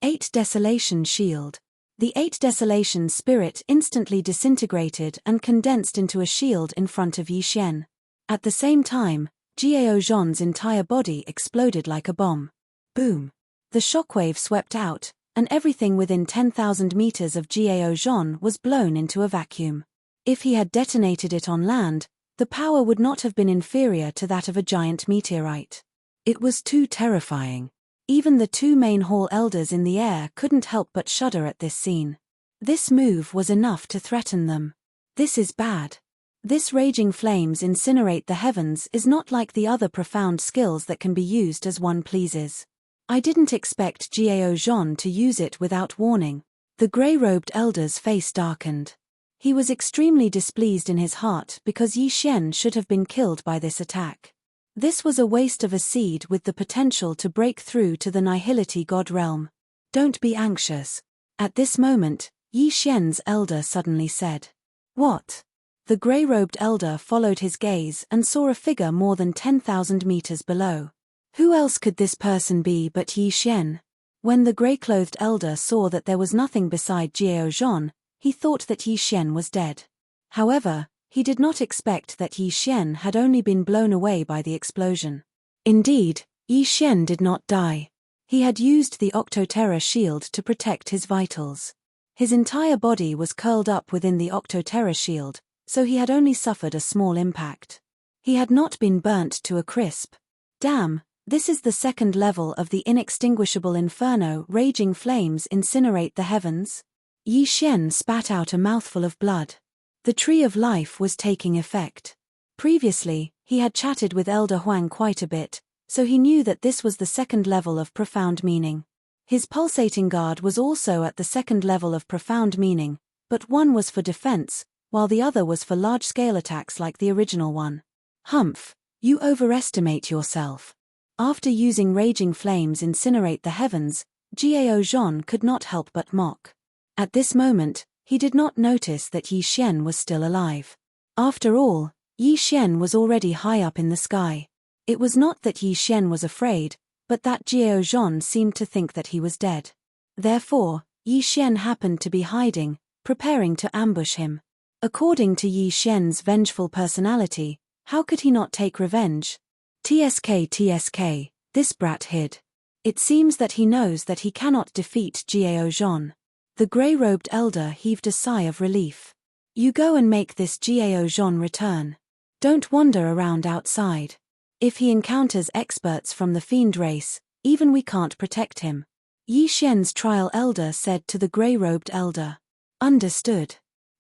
8 Desolation Shield. The 8 Desolation spirit instantly disintegrated and condensed into a shield in front of Yi Xian. At the same time, Jiao Zhan's entire body exploded like a bomb. Boom! The shockwave swept out, and everything within 10,000 meters of Jiao Zhan was blown into a vacuum. If he had detonated it on land, the power would not have been inferior to that of a giant meteorite. It was too terrifying. Even the 2 main hall elders in the air couldn't help but shudder at this scene. This move was enough to threaten them. This is bad. This raging flames incinerate the heavens is not like the other profound skills that can be used as one pleases. I didn't expect Jiao Zhan to use it without warning. The grey-robed elder's face darkened. He was extremely displeased in his heart because Yi Xian should have been killed by this attack. This was a waste of a seed with the potential to break through to the Nihility God realm. Don't be anxious. At this moment, Yi Xian's elder suddenly said. What? The grey-robed elder followed his gaze and saw a figure more than 10,000 meters below. Who else could this person be but Yi Xian? When the grey-clothed elder saw that there was nothing beside Jiao Zhan, he thought that Yi Xian was dead. However, he did not expect that Yi Xian had only been blown away by the explosion. Indeed, Yi Xian did not die. He had used the Octoterra shield to protect his vitals. His entire body was curled up within the Octoterra shield, so he had only suffered a small impact. He had not been burnt to a crisp. Damn, this is the second level of the inextinguishable inferno. Raging flames incinerate the heavens. Yi Xian spat out a mouthful of blood. The tree of life was taking effect. Previously, he had chatted with Elder Huang quite a bit, so he knew that this was the second level of profound meaning. His pulsating guard was also at the second level of profound meaning, but one was for defense, while the other was for large-scale attacks like the original one. Humph, you overestimate yourself. After using raging flames incinerate the heavens, Jiao Zhan could not help but mock. At this moment, he did not notice that Yi Xian was still alive. After all, Yi Xian was already high up in the sky. It was not that Yi Xian was afraid, but that Jiao Zhan seemed to think that he was dead. Therefore, Yi Xian happened to be hiding, preparing to ambush him. According to Yi Xian's vengeful personality, how could he not take revenge? TSK, this brat hid. It seems that he knows that he cannot defeat Jiao Zhan. The grey-robed elder heaved a sigh of relief. You go and make this Jiao Zhan return. Don't wander around outside. If he encounters experts from the fiend race, even we can't protect him. Yi Xian's trial elder said to the grey-robed elder. Understood.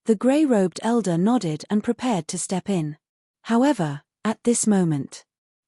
The grey-robed elder nodded and prepared to step in. However, at this moment,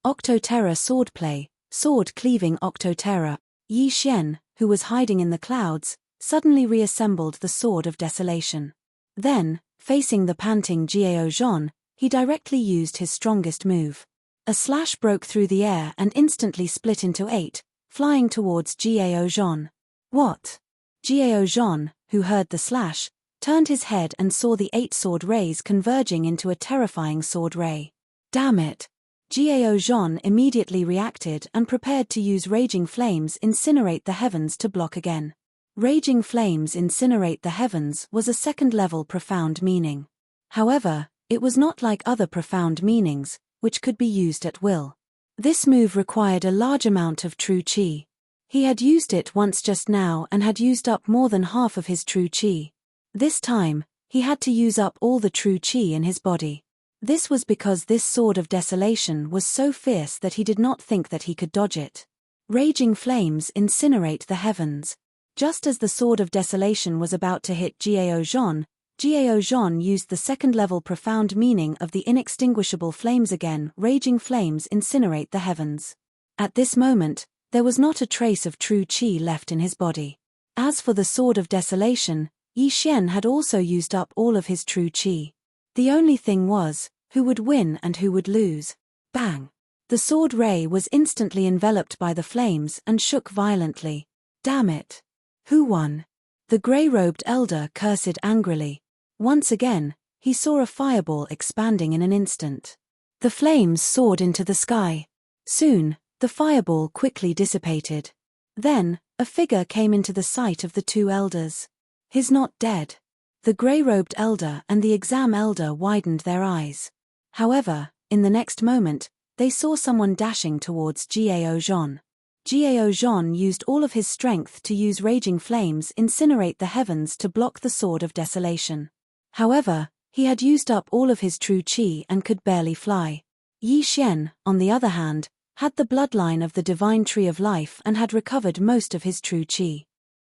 Octoterra swordplay, sword-cleaving Octoterra, Yi Xian, who was hiding in the clouds, suddenly reassembled the Sword of Desolation. Then, facing the panting Jiao Zhan, he directly used his strongest move. A slash broke through the air and instantly split into 8, flying towards Jiao Zhan. What? Jiao Zhan, who heard the slash, turned his head and saw the 8 sword rays converging into a terrifying sword ray. Damn it! Jiao Zhan immediately reacted and prepared to use Raging Flames incinerate the heavens to block again. Raging Flames incinerate the heavens was a second-level profound meaning. However, it was not like other profound meanings, which could be used at will. This move required a large amount of true qi. He had used it once just now and had used up more than half of his true qi. This time, he had to use up all the true qi in his body. This was because this Sword of Desolation was so fierce that he did not think that he could dodge it. Raging Flames incinerate the heavens. Just as the Sword of Desolation was about to hit Jiao Zhan used the second-level profound meaning of the inextinguishable flames again. Raging Flames incinerate the heavens. At this moment, there was not a trace of true qi left in his body. As for the Sword of Desolation, Yi Xian had also used up all of his true qi. The only thing was, who would win and who would lose? Bang! The sword ray was instantly enveloped by the flames and shook violently. Damn it! Who won? The grey-robed elder cursed angrily. Once again, he saw a fireball expanding in an instant. The flames soared into the sky. Soon, the fireball quickly dissipated. Then, A figure came into the sight of the two elders. He's not dead. The grey-robed elder and the exam elder widened their eyes. However, in the next moment, they saw someone dashing towards Gao Zhan. Gao Zhan used all of his strength to use raging flames incinerate the heavens to block the sword of desolation. However, he had used up all of his true qi and could barely fly. Yi Xian, on the other hand, had the bloodline of the divine tree of life and had recovered most of his true qi.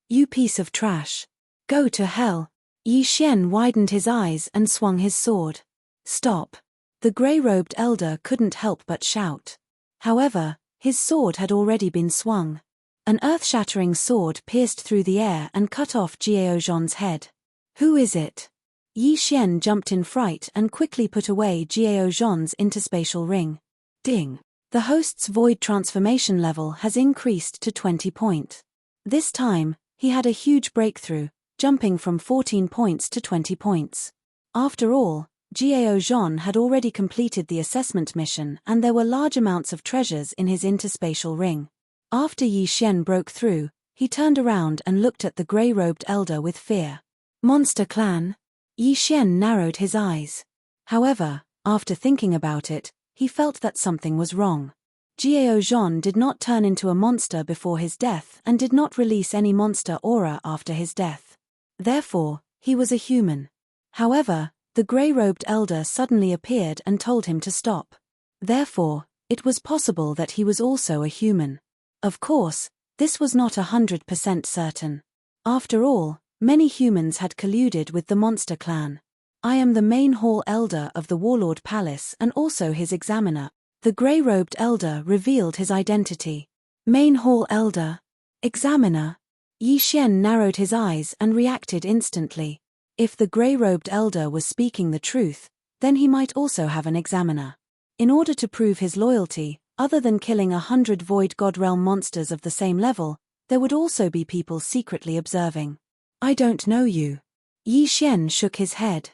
You piece of trash. Go to hell. Yi Xian widened his eyes and swung his sword. Stop. The grey-robed elder couldn't help but shout. However, his sword had already been swung. An earth-shattering sword pierced through the air and cut off Gao Zhan's head. Who is it? Yi Xian jumped in fright and quickly put away Gao Zhan's interspatial ring. Ding. The host's void transformation level has increased to 20 points. This time, he had a huge breakthrough, jumping from 14 points to 20 points. After all, Gao Zhan had already completed the assessment mission and there were large amounts of treasures in his interspatial ring. After Yi Xian broke through, he turned around and looked at the grey-robed elder with fear. Monster clan? Yi Xian narrowed his eyes. However, after thinking about it, he felt that something was wrong. Gao Zhan did not turn into a monster before his death and did not release any monster aura after his death. Therefore, he was a human. However, the grey-robed elder suddenly appeared and told him to stop. Therefore, it was possible that he was also a human. Of course, this was not 100% certain. After all, many humans had colluded with the monster clan. I am the main hall elder of the Warlord Palace and also his examiner. The grey-robed elder revealed his identity. Main hall elder? Examiner? Yi Xian narrowed his eyes and reacted instantly. If the grey-robed elder was speaking the truth, then he might also have an examiner. In order to prove his loyalty, other than killing 100 Void God Realm monsters of the same level, there would also be people secretly observing. I don't know you. Yi Xian shook his head.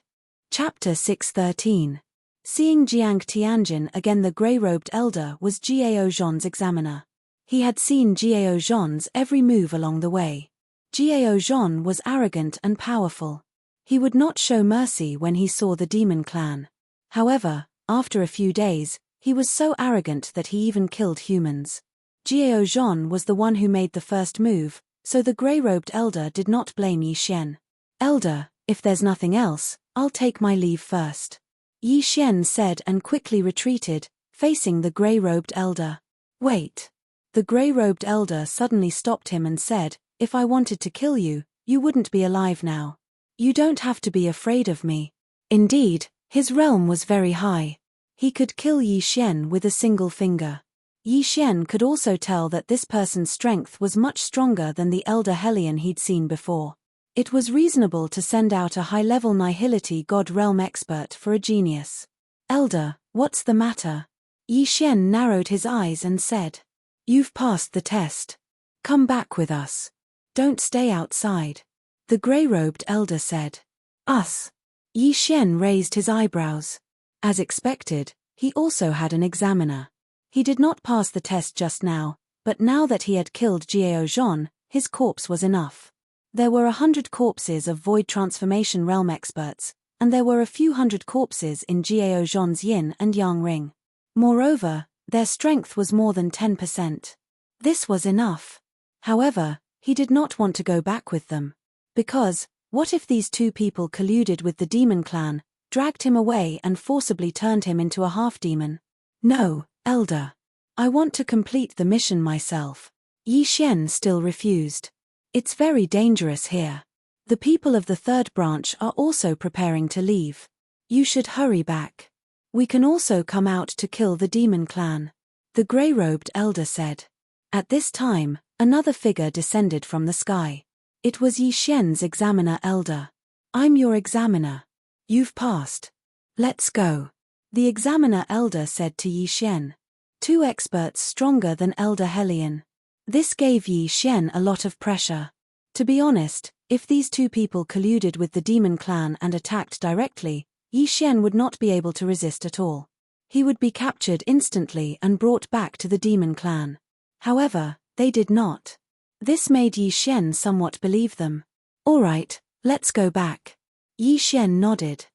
Chapter 613. Seeing Jiang Tianjin again. The grey-robed elder was Gao Zhan's examiner. He had seen Gao Zhan's every move along the way. Gao Zhan was arrogant and powerful. He would not show mercy when he saw the demon clan. However, after a few days, he was so arrogant that he even killed humans. Gao Zhan was the one who made the first move, so the grey-robed elder did not blame Yi Xian. Elder, if there's nothing else, I'll take my leave first. Yi Xian said and quickly retreated, facing the grey-robed elder. Wait. The grey-robed elder suddenly stopped him and said, if I wanted to kill you, you wouldn't be alive now. You don't have to be afraid of me. Indeed, his realm was very high. He could kill Yi Xian with a single finger. Yi Xian could also tell that this person's strength was much stronger than the elder Hellion he'd seen before. It was reasonable to send out a high-level Nihility God Realm expert for a genius. Elder, what's the matter? Yi Xian narrowed his eyes and said. You've passed the test. Come back with us. Don't stay outside. The grey-robed elder said. Us? Yi Xian raised his eyebrows. As expected, he also had an examiner. He did not pass the test just now, but now that he had killed Gao Zhan, his corpse was enough. There were 100 corpses of Void Transformation Realm experts, and there were a few hundred corpses in Gao Zhan's Yin and Yang ring. Moreover, their strength was more than 10%. This was enough. However, he did not want to go back with them. Because, what if these two people colluded with the demon clan, dragged him away and forcibly turned him into a half-demon? No, elder. I want to complete the mission myself. Yi Xian still refused. It's very dangerous here. The people of the third branch are also preparing to leave. You should hurry back. We can also come out to kill the demon clan. The grey-robed elder said. At this time, another figure descended from the sky. It was Yi Xian's examiner elder. I'm your examiner. You've passed. Let's go. The examiner elder said to Yi Xian. Two experts stronger than Elder Hellion. This gave Yi Xian a lot of pressure. To be honest, if these two people colluded with the demon clan and attacked directly, Yi Xian would not be able to resist at all. He would be captured instantly and brought back to the demon clan. However, they did not. This made Yi Xian somewhat believe them. All right, let's go back. Yi Xian nodded.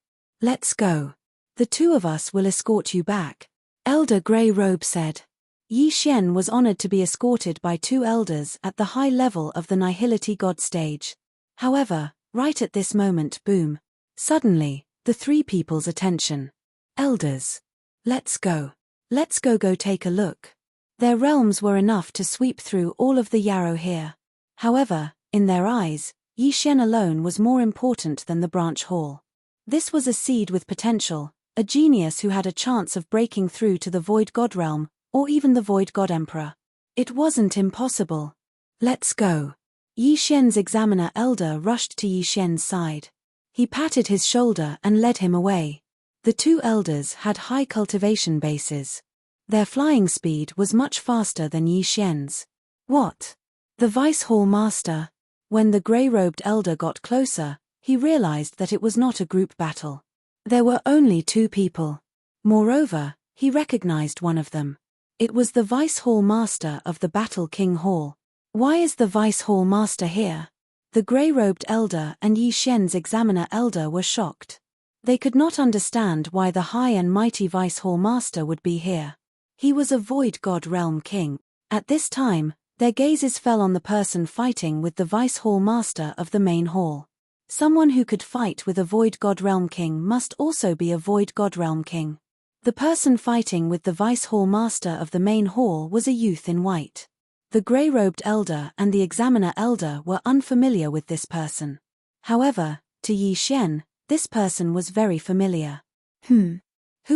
Let's go. The two of us will escort you back. Elder Grey Robe said. Yi Xian was honored to be escorted by two elders at the high level of the Nihility God stage. However, right at this moment, boom. Suddenly, the three people's attention. Elders. Let's go. Let's go take a look. Their realms were enough to sweep through all of the yarrow here. However, in their eyes, Yi Xian alone was more important than the branch hall. This was a seed with potential, a genius who had a chance of breaking through to the Void God realm, or even the Void God Emperor. It wasn't impossible. Let's go. Yi Xian's examiner elder rushed to Yi Xian's side. He patted his shoulder and led him away. The two elders had high cultivation bases. Their flying speed was much faster than Yi Xian's. What? The Vice Hall Master? When the grey-robed elder got closer, he realized that it was not a group battle. There were only two people. Moreover, he recognized one of them. It was the Vice Hall Master of the Battle King Hall. Why is the Vice Hall Master here? The grey-robed elder and Yi Xian's examiner elder were shocked. They could not understand why the high and mighty Vice Hall Master would be here. He was a Void God Realm King. At this time, their gazes fell on the person fighting with the Vice Hall Master of the main hall. Someone who could fight with a Void God Realm King must also be a Void God Realm King. The person fighting with the Vice Hall Master of the main hall was a youth in white. The grey-robed elder and the examiner elder were unfamiliar with this person. However, to Yi Xian, this person was very familiar. Who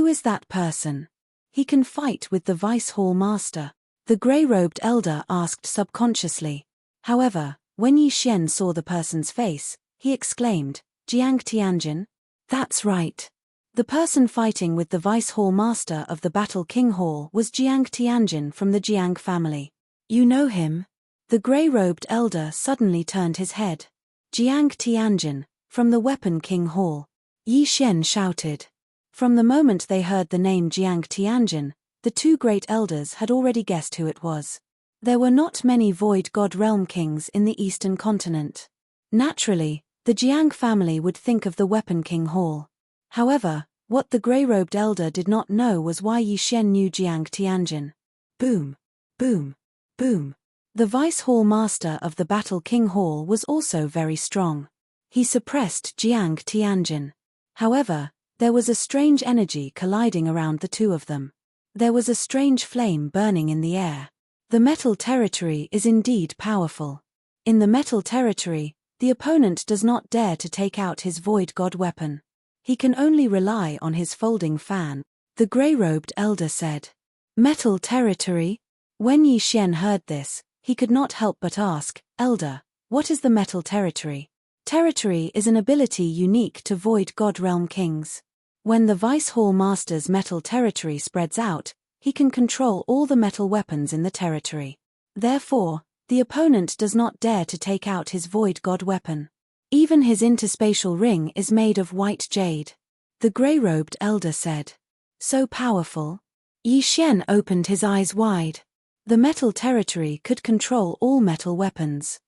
is that person? He can fight with the Vice Hall Master. The grey-robed elder asked subconsciously. However, when Yi Xian saw the person's face, he exclaimed, Jiang Tianjin? That's right. The person fighting with the Vice Hall Master of the Battle King Hall was Jiang Tianjin from the Jiang family. You know him? The grey-robed elder suddenly turned his head. Jiang Tianjin, from the Weapon King Hall. Yi Xian shouted. From the moment they heard the name Jiang Tianjin, the two great elders had already guessed who it was. There were not many Void God Realm Kings in the Eastern continent. Naturally, the Jiang family would think of the Weapon King Hall. However, what the grey-robed elder did not know was why Yi Xian knew Jiang Tianjin. Boom. Boom. Boom. The Vice Hall Master of the Battle King Hall was also very strong. He suppressed Jiang Tianjin. However, there was a strange energy colliding around the two of them. There was a strange flame burning in the air. The metal territory is indeed powerful. In the metal territory, the opponent does not dare to take out his Void God weapon. He can only rely on his folding fan, the grey-robed elder said. Metal territory? When Yi Xian heard this, he could not help but ask, Elder, what is the metal territory? Territory is an ability unique to Void God Realm Kings. When the Vice Hall Master's metal territory spreads out, he can control all the metal weapons in the territory. Therefore, the opponent does not dare to take out his Void God weapon. Even his interspatial ring is made of white jade. The grey-robed elder said. So powerful. Yi Xian opened his eyes wide. The metal territory could control all metal weapons.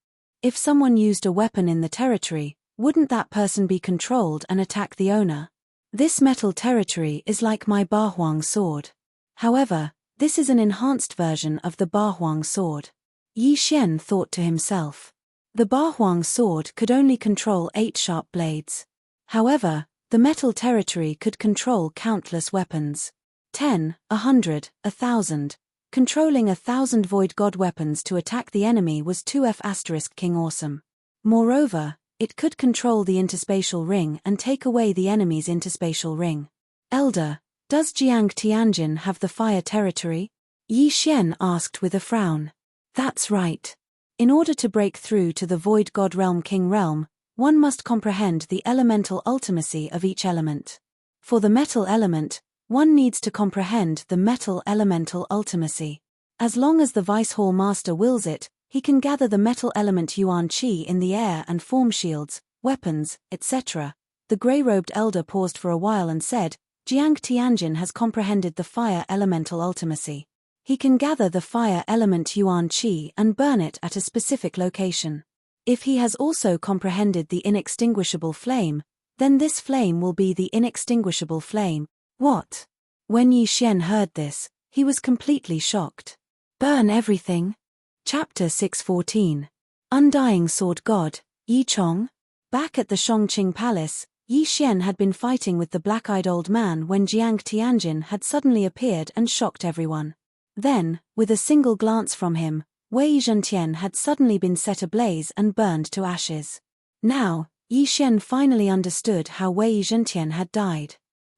If someone used a weapon in the territory, wouldn't that person be controlled and attack the owner? This metal territory is like my Bahuang sword. However, this is an enhanced version of the Bahuang sword. Yi Xian thought to himself. The Bahuang sword could only control 8 sharp blades. However, the metal territory could control countless weapons. 10, 100, 1,000. Controlling 1,000 Void God weapons to attack the enemy was 2F** King awesome. Moreover, it could control the interspatial ring and take away the enemy's interspatial ring. Elder, does Jiang Tianjin have the fire territory? Yi Xian asked with a frown. That's right. In order to break through to the Void God Realm King realm, one must comprehend the elemental ultimacy of each element. For the metal element, one needs to comprehend the metal elemental ultimacy. As long as the Vice Hall Master wills it, he can gather the metal element Yuan Qi in the air and form shields, weapons, etc. The grey-robed elder paused for a while and said, Jiang Tianjin has comprehended the fire elemental ultimacy. He can gather the fire element Yuan Qi and burn it at a specific location. If he has also comprehended the inextinguishable flame, then this flame will be the inextinguishable flame. What? When Yi Xian heard this, he was completely shocked. Burn everything? Chapter 614. Undying Sword God, Yi Chong? Back at the Shongqing Palace, Yi Xian had been fighting with the black-eyed old man when Jiang Tianjin had suddenly appeared and shocked everyone. Then, with a single glance from him, Wei Zhentian had suddenly been set ablaze and burned to ashes. Now, Yi Xian finally understood how Wei Zhentian had died.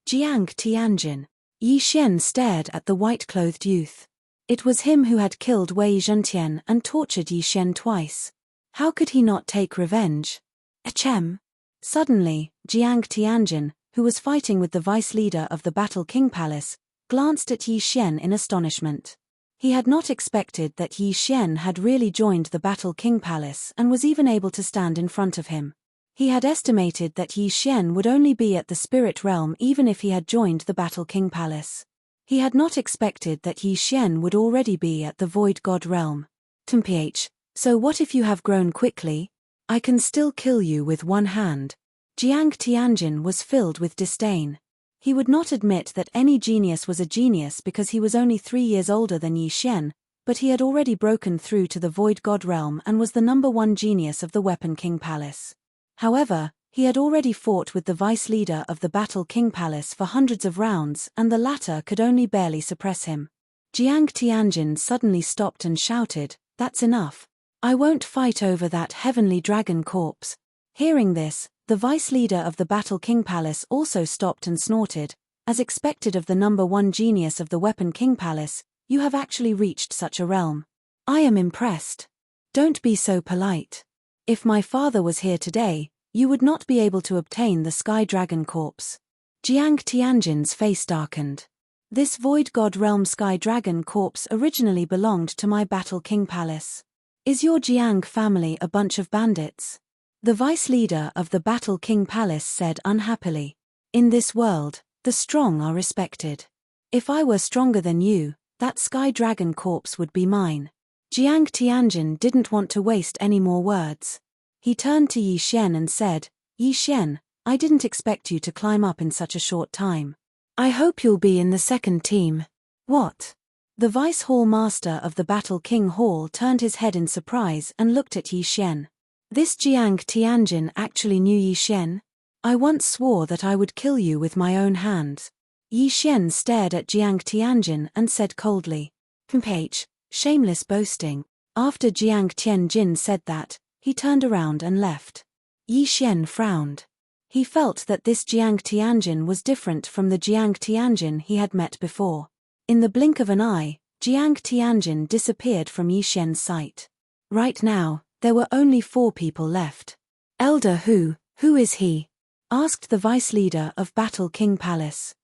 Jiang Tianjin. Yi Xian stared at the white-clothed youth. It was him who had killed Wei Zhentian and tortured Yi Xian twice. How could he not take revenge? Achem. Suddenly, Jiang Tianjin, who was fighting with the vice-leader of the Battle King Palace, glanced at Yi Xian in astonishment. He had not expected that Yi Xian had really joined the Battle King Palace and was even able to stand in front of him. He had estimated that Yi Xian would only be at the spirit realm even if he had joined the Battle King Palace. He had not expected that Yi Xian would already be at the Void God realm. Mph, so what if you have grown quickly? I can still kill you with one hand. Jiang Tianjin was filled with disdain. He would not admit that any genius was a genius because he was only 3 years older than Yi Xian, but he had already broken through to the Void God realm and was the #1 genius of the Weapon King Palace. However, he had already fought with the vice-leader of the Battle King Palace for hundreds of rounds and the latter could only barely suppress him. Jiang Tianjin suddenly stopped and shouted, "That's enough. I won't fight over that heavenly dragon corpse." Hearing this, the vice-leader of the Battle King Palace also stopped and snorted. As expected of the #1 genius of the Weapon King Palace, you have actually reached such a realm. I am impressed. Don't be so polite. If my father was here today, you would not be able to obtain the Sky Dragon Corpse. Jiang Tianjin's face darkened. This Void God Realm Sky Dragon Corpse originally belonged to my Battle King Palace. Is your Jiang family a bunch of bandits? The vice-leader of the Battle King Palace said unhappily. In this world, the strong are respected. If I were stronger than you, that Sky Dragon Corpse would be mine. Jiang Tianjin didn't want to waste any more words. He turned to Yi Xian and said, "Yi Xian, I didn't expect you to climb up in such a short time. I hope you'll be in the second team." What? The Vice Hall Master of the Battle King Hall turned his head in surprise and looked at Yi Xian. This Jiang Tianjin actually knew Yi Xian? I once swore that I would kill you with my own hands. Yi Xian stared at Jiang Tianjin and said coldly, "Mph, shameless boasting." After Jiang Tianjin said that, he turned around and left. Yi Xian frowned. He felt that this Jiang Tianjin was different from the Jiang Tianjin he had met before. In the blink of an eye, Jiang Tianjin disappeared from Yi Xian's sight. Right now, there were only 4 people left. Elder who is he? Asked the vice-leader of Battle King Palace.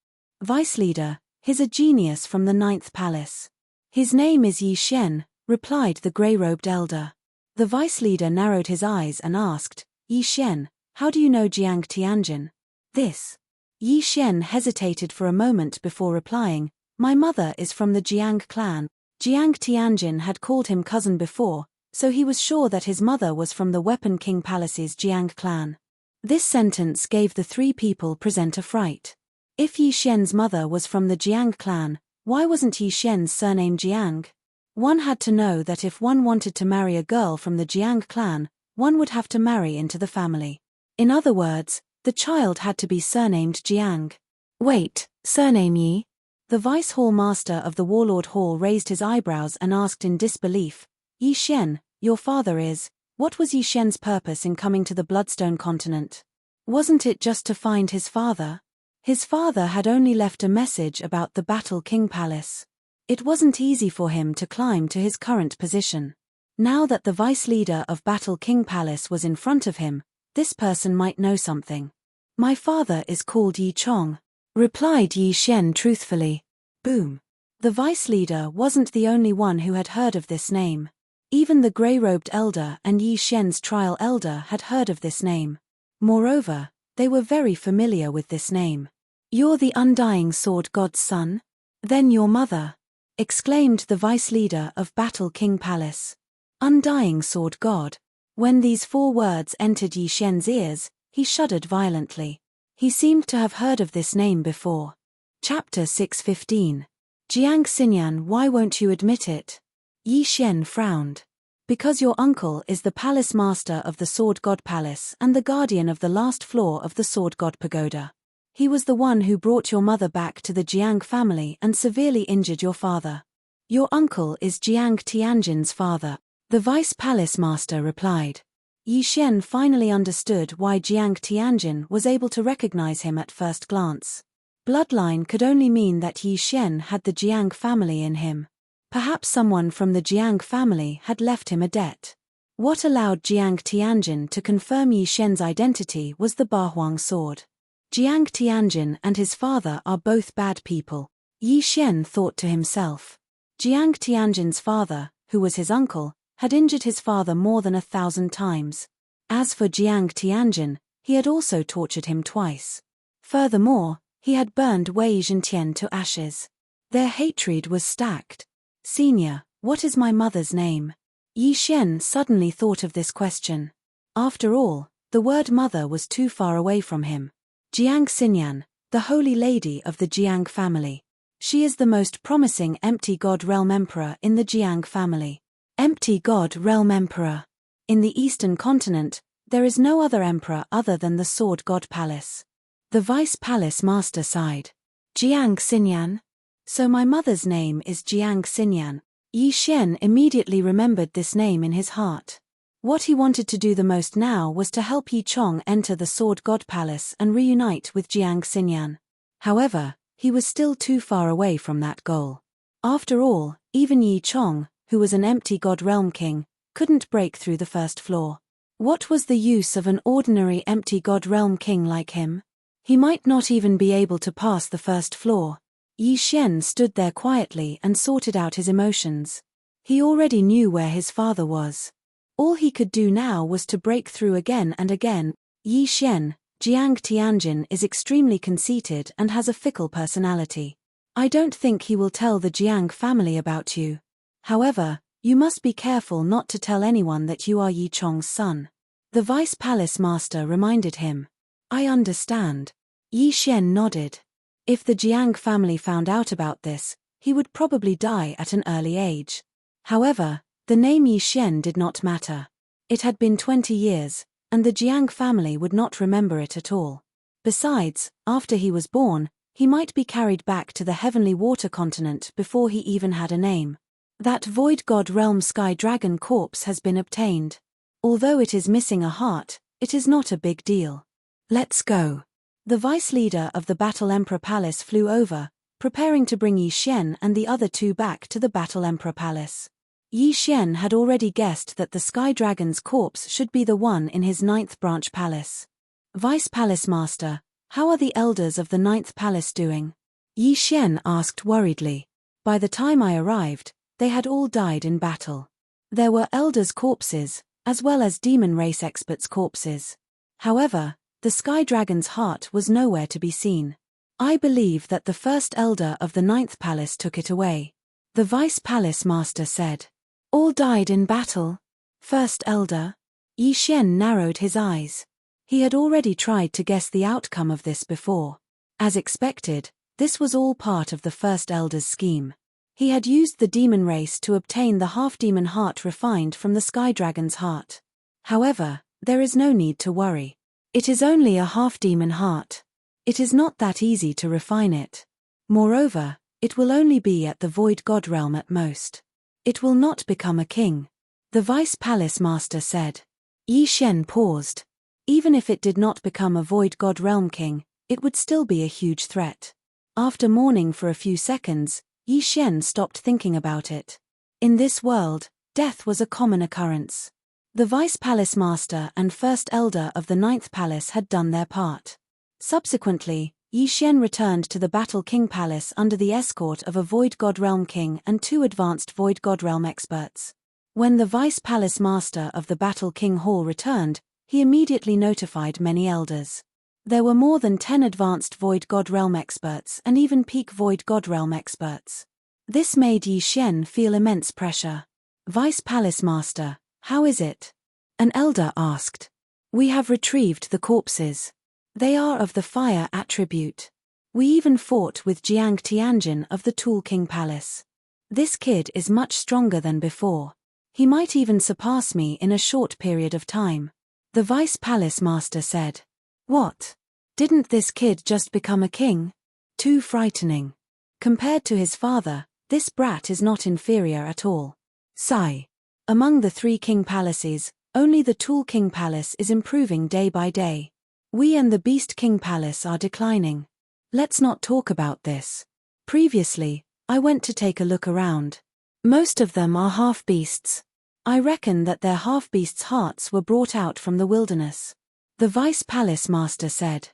Vice-leader, he's a genius from the 9th Palace. His name is Yi Xian, replied the grey-robed elder. The vice-leader narrowed his eyes and asked, Yi Xian, how do you know Jiang Tianjin? This. Yi Xian hesitated for a moment before replying, my mother is from the Jiang clan. Jiang Tianjin had called him cousin before, so he was sure that his mother was from the Weapon King Palace's Jiang clan. This sentence gave the 3 people present a fright. If Yi Xian's mother was from the Jiang clan, why wasn't Yi Xian's surname Jiang? One had to know that if one wanted to marry a girl from the Jiang clan, one would have to marry into the family. In other words, the child had to be surnamed Jiang. Wait, surname Yi? The Vice Hall Master of the Warlord Hall raised his eyebrows and asked in disbelief, Yi Xian, your father is, what was Yi Xian's purpose in coming to the Bloodstone continent? Wasn't it just to find his father? His father had only left a message about the Battle King Palace. It wasn't easy for him to climb to his current position. Now that the vice-leader of Battle King Palace was in front of him, this person might know something. My father is called Yi Chong, replied Yi Xian truthfully. Boom. The vice-leader wasn't the only one who had heard of this name. Even the grey-robed elder and Yi Xian's trial elder had heard of this name. Moreover, they were very familiar with this name. You're the Undying Sword God's son? Then your mother. exclaimed the vice leader of Battle King Palace. Undying Sword God. When these 4 words entered Yi Xian's ears, he shuddered violently. He seemed to have heard of this name before. Chapter 6:15. Jiang Xinyan, why won't you admit it? Yi Xian frowned. Because your uncle is the palace master of the Sword God Palace and the guardian of the last floor of the Sword God Pagoda. He was the one who brought your mother back to the Jiang family and severely injured your father. Your uncle is Jiang Tianjin's father, the vice palace master replied. Yi Xian finally understood why Jiang Tianjin was able to recognize him at first glance. Bloodline could only mean that Yi Xian had the Jiang family in him. Perhaps someone from the Jiang family had left him a debt. What allowed Jiang Tianjin to confirm Yi Xian's identity was the Bahuang sword. Jiang Tianjin and his father are both bad people, Yi Xian thought to himself. Jiang Tianjin's father, who was his uncle, had injured his father more than 1,000 times. As for Jiang Tianjin, he had also tortured him twice. Furthermore, he had burned Wei Zhentian to ashes. Their hatred was stacked. Senior, what is my mother's name? Yi Xian suddenly thought of this question. After all, the word mother was too far away from him. Jiang Xinyan, the holy lady of the Jiang family. She is the most promising empty god realm emperor in the Jiang family. Empty god realm emperor. In the eastern continent, there is no other emperor other than the Sword God Palace. The vice palace master sighed. Jiang Xinyan? So my mother's name is Jiang Xinyan. Yi Xian immediately remembered this name in his heart. What he wanted to do the most now was to help Yi Chong enter the Sword God Palace and reunite with Jiang Xinyan. However, he was still too far away from that goal. After all, even Yi Chong, who was an empty god realm king, couldn't break through the first floor. What was the use of an ordinary empty god realm king like him? He might not even be able to pass the first floor. Yi Xian stood there quietly and sorted out his emotions. He already knew where his father was. All he could do now was to break through again and again. Yi Xian, Jiang Tianjin is extremely conceited and has a fickle personality. I don't think he will tell the Jiang family about you. However, you must be careful not to tell anyone that you are Yi Chong's son. The vice palace master reminded him. I understand. Yi Xian nodded. If the Jiang family found out about this, he would probably die at an early age. However, the name Yi Xian did not matter. It had been 20 years, and the Jiang family would not remember it at all. Besides, after he was born, he might be carried back to the heavenly water continent before he even had a name. That void god realm sky dragon corpse has been obtained. Although it is missing a heart, it is not a big deal. Let's go. The vice leader of the Battle Emperor Palace flew over, preparing to bring Yi Xian and the other 2 back to the Battle Emperor Palace. Yi Xian had already guessed that the Sky Dragon's corpse should be the one in his 9th branch palace. Vice Palace Master, how are the elders of the 9th palace doing? Yi Xian asked worriedly. By the time I arrived, they had all died in battle. There were elders' corpses, as well as demon race experts' corpses. However, the Sky Dragon's heart was nowhere to be seen. I believe that the first elder of the 9th palace took it away. The vice palace master said. All died in battle. First elder? Yi Xian narrowed his eyes. He had already tried to guess the outcome of this before. As expected, this was all part of the first elder's scheme. He had used the demon race to obtain the half-demon heart refined from the Sky Dragon's heart. However, there is no need to worry. It is only a half-demon heart. It is not that easy to refine it. Moreover, it will only be at the void god realm at most. It will not become a king. The vice palace master said. Yi Xian paused. Even if it did not become a void god realm king, it would still be a huge threat. After mourning for a few seconds, Yi Xian stopped thinking about it. In this world, death was a common occurrence. The vice palace master and first elder of the 9th palace had done their part. Subsequently, Yi Xian returned to the Battle King Palace under the escort of a Void God Realm King and 2 advanced Void God Realm experts. When the Vice Palace Master of the Battle King Hall returned, he immediately notified many elders. There were more than 10 advanced Void God Realm experts and even peak Void God Realm experts. This made Yi Xian feel immense pressure. Vice Palace Master, how is it? An elder asked. We have retrieved the corpses. They are of the fire attribute. We even fought with Jiang Tianjin of the Tool King Palace. This kid is much stronger than before. He might even surpass me in a short period of time. The Vice Palace Master said. What? Didn't this kid just become a king? Too frightening. Compared to his father, this brat is not inferior at all. Sigh. Among the 3 king palaces, only the Tool King Palace is improving day by day. We and the Beast King Palace are declining. Let's not talk about this. Previously, I went to take a look around. Most of them are half-beasts. I reckon that their half-beasts' hearts were brought out from the wilderness. The Vice Palace Master said.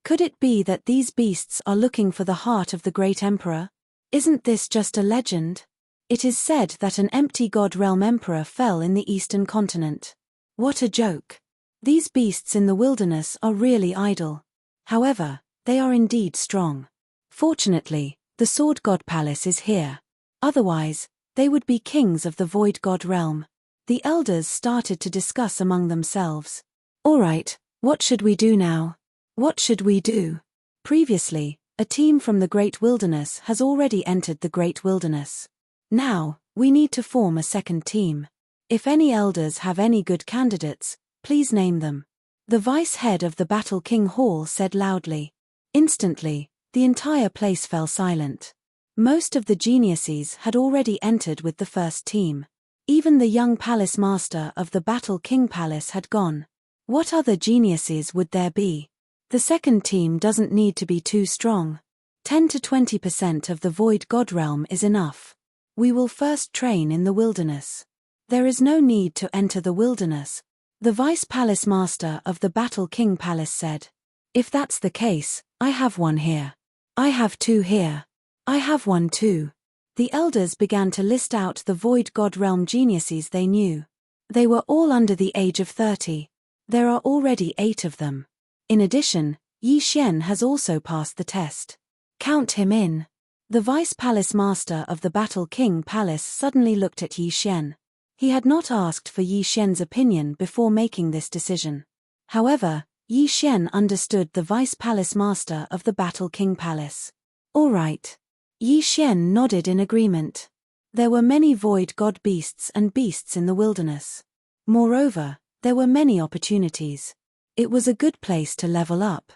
Could it be that these beasts are looking for the heart of the great emperor? Isn't this just a legend? It is said that an empty God Realm emperor fell in the eastern continent. What a joke. These beasts in the wilderness are really idle. However, they are indeed strong. Fortunately, the Sword God Palace is here. Otherwise, they would be kings of the Void God Realm. The elders started to discuss among themselves. All right, what should we do now? What should we do? Previously, a team from the Great Wilderness has already entered the Great Wilderness. Now, we need to form a second team. If any elders have any good candidates, please name them. The vice head of the Battle King Hall said loudly. Instantly, the entire place fell silent. Most of the geniuses had already entered with the first team. Even the young palace master of the Battle King Palace had gone. What other geniuses would there be? The second team doesn't need to be too strong. 10 to 20% of the Void God Realm is enough. We will first train in the wilderness. There is no need to enter the wilderness, the Vice Palace Master of the Battle King Palace said. If that's the case, I have one here. I have 2 here. I have 1 too. The elders began to list out the Void God Realm geniuses they knew. They were all under the age of 30. There are already 8 of them. In addition, Yi Xian has also passed the test. Count him in. The Vice Palace Master of the Battle King Palace suddenly looked at Yi Xian. He had not asked for Yi Xian's opinion before making this decision. However, Yi Xian understood the Vice Palace Master of the Battle King Palace. All right. Yi Xian nodded in agreement. There were many void god beasts and beasts in the wilderness. Moreover, there were many opportunities. It was a good place to level up.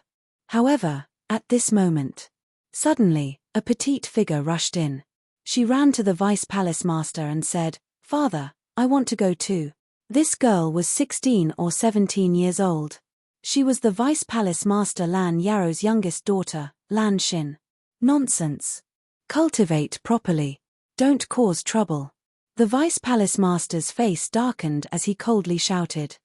However, at this moment, suddenly, a petite figure rushed in. She ran to the Vice Palace Master and said, "Father, I want to go too." This girl was 16 or 17 years old. She was the Vice Palace Master Lan Yaro's youngest daughter, Lan Xin. Nonsense. Cultivate properly. Don't cause trouble. The Vice Palace Master's face darkened as he coldly shouted.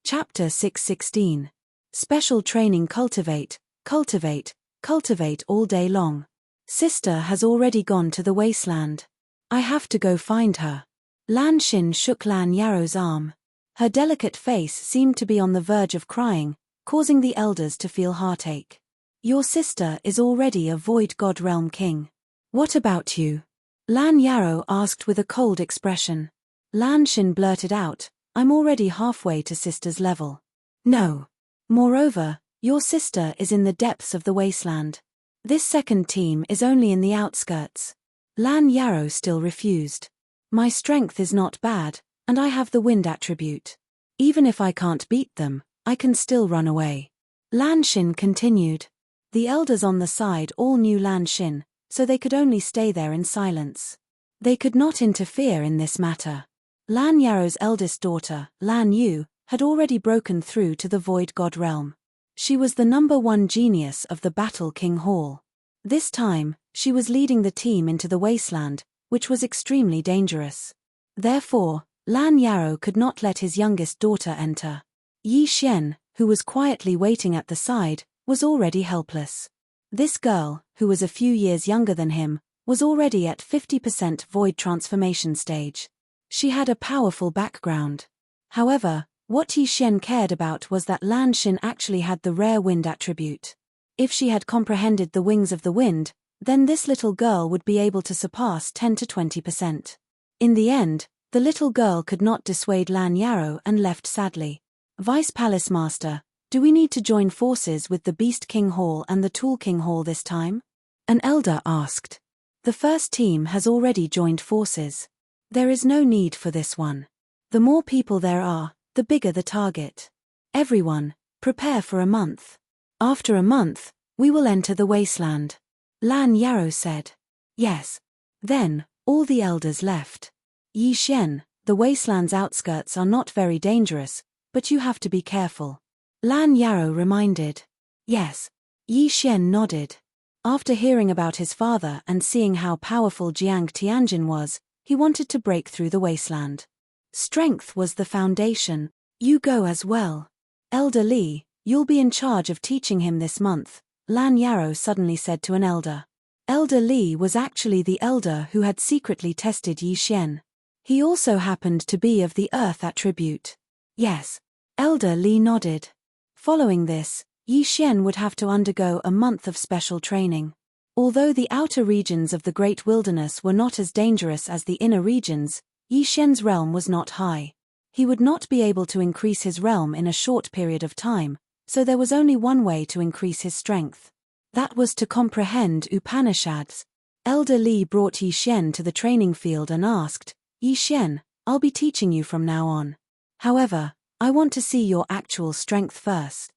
Chapter 616. Special training. Cultivate, cultivate, cultivate all day long. Sister has already gone to the wasteland. I have to go find her. Lan Xin shook Lan Yaro's arm. Her delicate face seemed to be on the verge of crying, causing the elders to feel heartache. Your sister is already a Void God Realm king. What about you? Lan Yaro asked with a cold expression. Lan Xin blurted out, I'm already halfway to sister's level. No. Moreover, your sister is in the depths of the wasteland. This second team is only in the outskirts. Lan Yaro still refused. My strength is not bad, and I have the wind attribute. Even if I can't beat them, I can still run away. Lan Xin continued. The elders on the side all knew Lan Xin, so they could only stay there in silence. They could not interfere in this matter. Lan Yaro's eldest daughter, Lan Yu, had already broken through to the Void God Realm. She was the #1 genius of the Battle King Hall. This time, she was leading the team into the wasteland, which was extremely dangerous. Therefore, Lan Yaro could not let his youngest daughter enter. Yi Xian, who was quietly waiting at the side, was already helpless. This girl, who was a few years younger than him, was already at 50% void transformation stage. She had a powerful background. However, what Yi Xian cared about was that Lan Xin actually had the rare wind attribute. If she had comprehended the wings of the wind, then this little girl would be able to surpass 10 to 20%. In the end, the little girl could not dissuade Lan Yarrow and left sadly. Vice Palace Master, do we need to join forces with the Beast King Hall and the Tool King Hall this time? An elder asked. The first team has already joined forces. There is no need for this one. The more people there are, the bigger the target. Everyone, prepare for a month. After a month, we will enter the wasteland. Lan Yarrow said. Yes. Then, all the elders left. Yi Xian, the wasteland's outskirts are not very dangerous, but you have to be careful. Lan Yarrow reminded. Yes. Yi Xian nodded. After hearing about his father and seeing how powerful Jiang Tianjin was, he wanted to break through the wasteland. Strength was the foundation. You go as well. Elder Li, you'll be in charge of teaching him this month, Lan Yarrow suddenly said to an elder. Elder Li was actually the elder who had secretly tested Yi Xian. He also happened to be of the earth attribute. Yes. Elder Li nodded. Following this, Yi Xian would have to undergo a month of special training. Although the outer regions of the Great Wilderness were not as dangerous as the inner regions, Yi Xian's realm was not high. He would not be able to increase his realm in a short period of time, so there was only one way to increase his strength. That was to comprehend Upanishads. Elder Li brought Yi Xian to the training field and asked, Yi Xian, I'll be teaching you from now on. However, I want to see your actual strength first.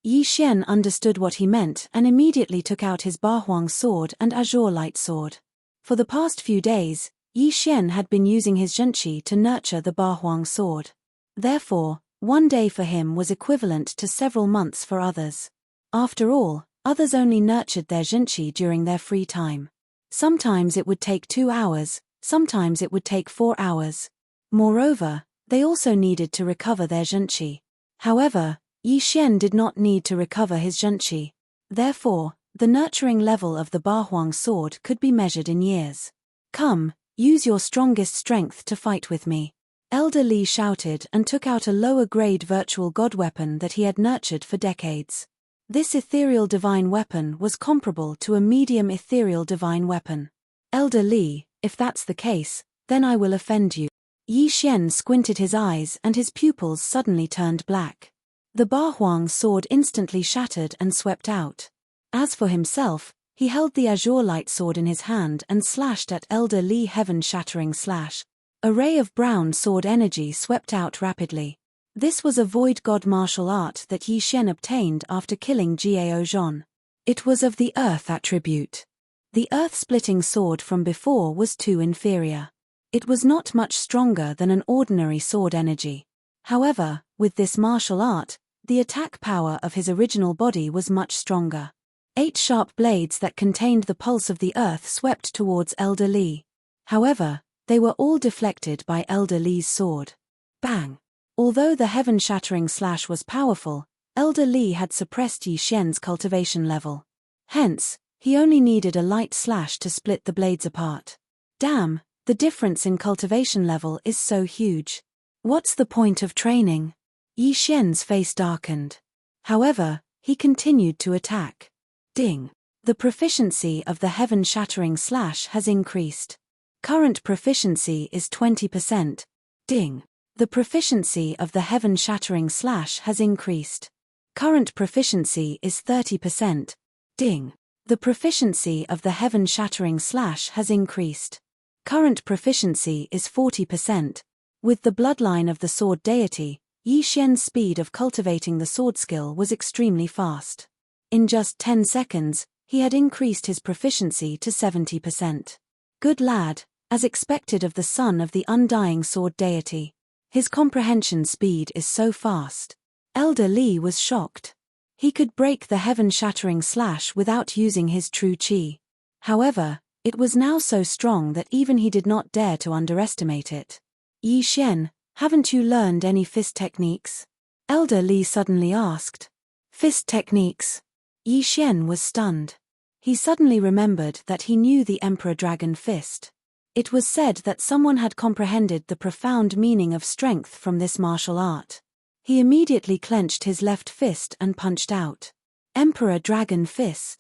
Yi Xian understood what he meant and immediately took out his Bahuang sword and azure light sword. For the past few days, Yi Xian had been using his zhenqi to nurture the Bahuang sword. Therefore, one day for him was equivalent to several months for others. After all, others only nurtured their zhenqi during their free time. Sometimes it would take 2 hours, sometimes it would take 4 hours. Moreover, they also needed to recover their zhenqi. However, Yi Xian did not need to recover his zhenqi. Therefore, the nurturing level of the Bahuang sword could be measured in years. Come, use your strongest strength to fight with me. Elder Li shouted and took out a lower-grade virtual god weapon that he had nurtured for decades. This ethereal divine weapon was comparable to a medium ethereal divine weapon. Elder Li, if that's the case, then I will offend you. Yi Xian squinted his eyes and his pupils suddenly turned black. The Bahuang sword instantly shattered and swept out. As for himself, he held the azure light sword in his hand and slashed at Elder Li heaven-shattering slash. A ray of brown sword energy swept out rapidly. This was a void god martial art that Yi Xian obtained after killing Jiao Zhon. It was of the earth attribute. The earth-splitting sword from before was too inferior. It was not much stronger than an ordinary sword energy. However, with this martial art, the attack power of his original body was much stronger. 8 sharp blades that contained the pulse of the earth swept towards Elder Li. However, they were all deflected by Elder Li's sword. Bang! Although the heaven-shattering slash was powerful, Elder Li had suppressed Yi Xian's cultivation level. Hence, he only needed a light slash to split the blades apart. Damn, the difference in cultivation level is so huge. What's the point of training? Yi Xian's face darkened. However, he continued to attack. Ding! The proficiency of the heaven-shattering slash has increased. Current proficiency is 20%. Ding! The proficiency of the heaven-shattering slash has increased. Current proficiency is 30%. Ding! The proficiency of the heaven-shattering slash has increased. Current proficiency is 40%. With the bloodline of the sword deity, Yi Xian's speed of cultivating the sword skill was extremely fast. In just 10 seconds, he had increased his proficiency to 70%. Good lad, as expected of the son of the undying sword deity. His comprehension speed is so fast. Elder Li was shocked. He could break the heaven-shattering slash without using his true qi. However, it was now so strong that even he did not dare to underestimate it. Yi Xian, haven't you learned any fist techniques? Elder Li suddenly asked. Fist techniques? Yi Xian was stunned. He suddenly remembered that he knew the Emperor Dragon Fist. It was said that someone had comprehended the profound meaning of strength from this martial art. He immediately clenched his left fist and punched out. Emperor Dragon Fist.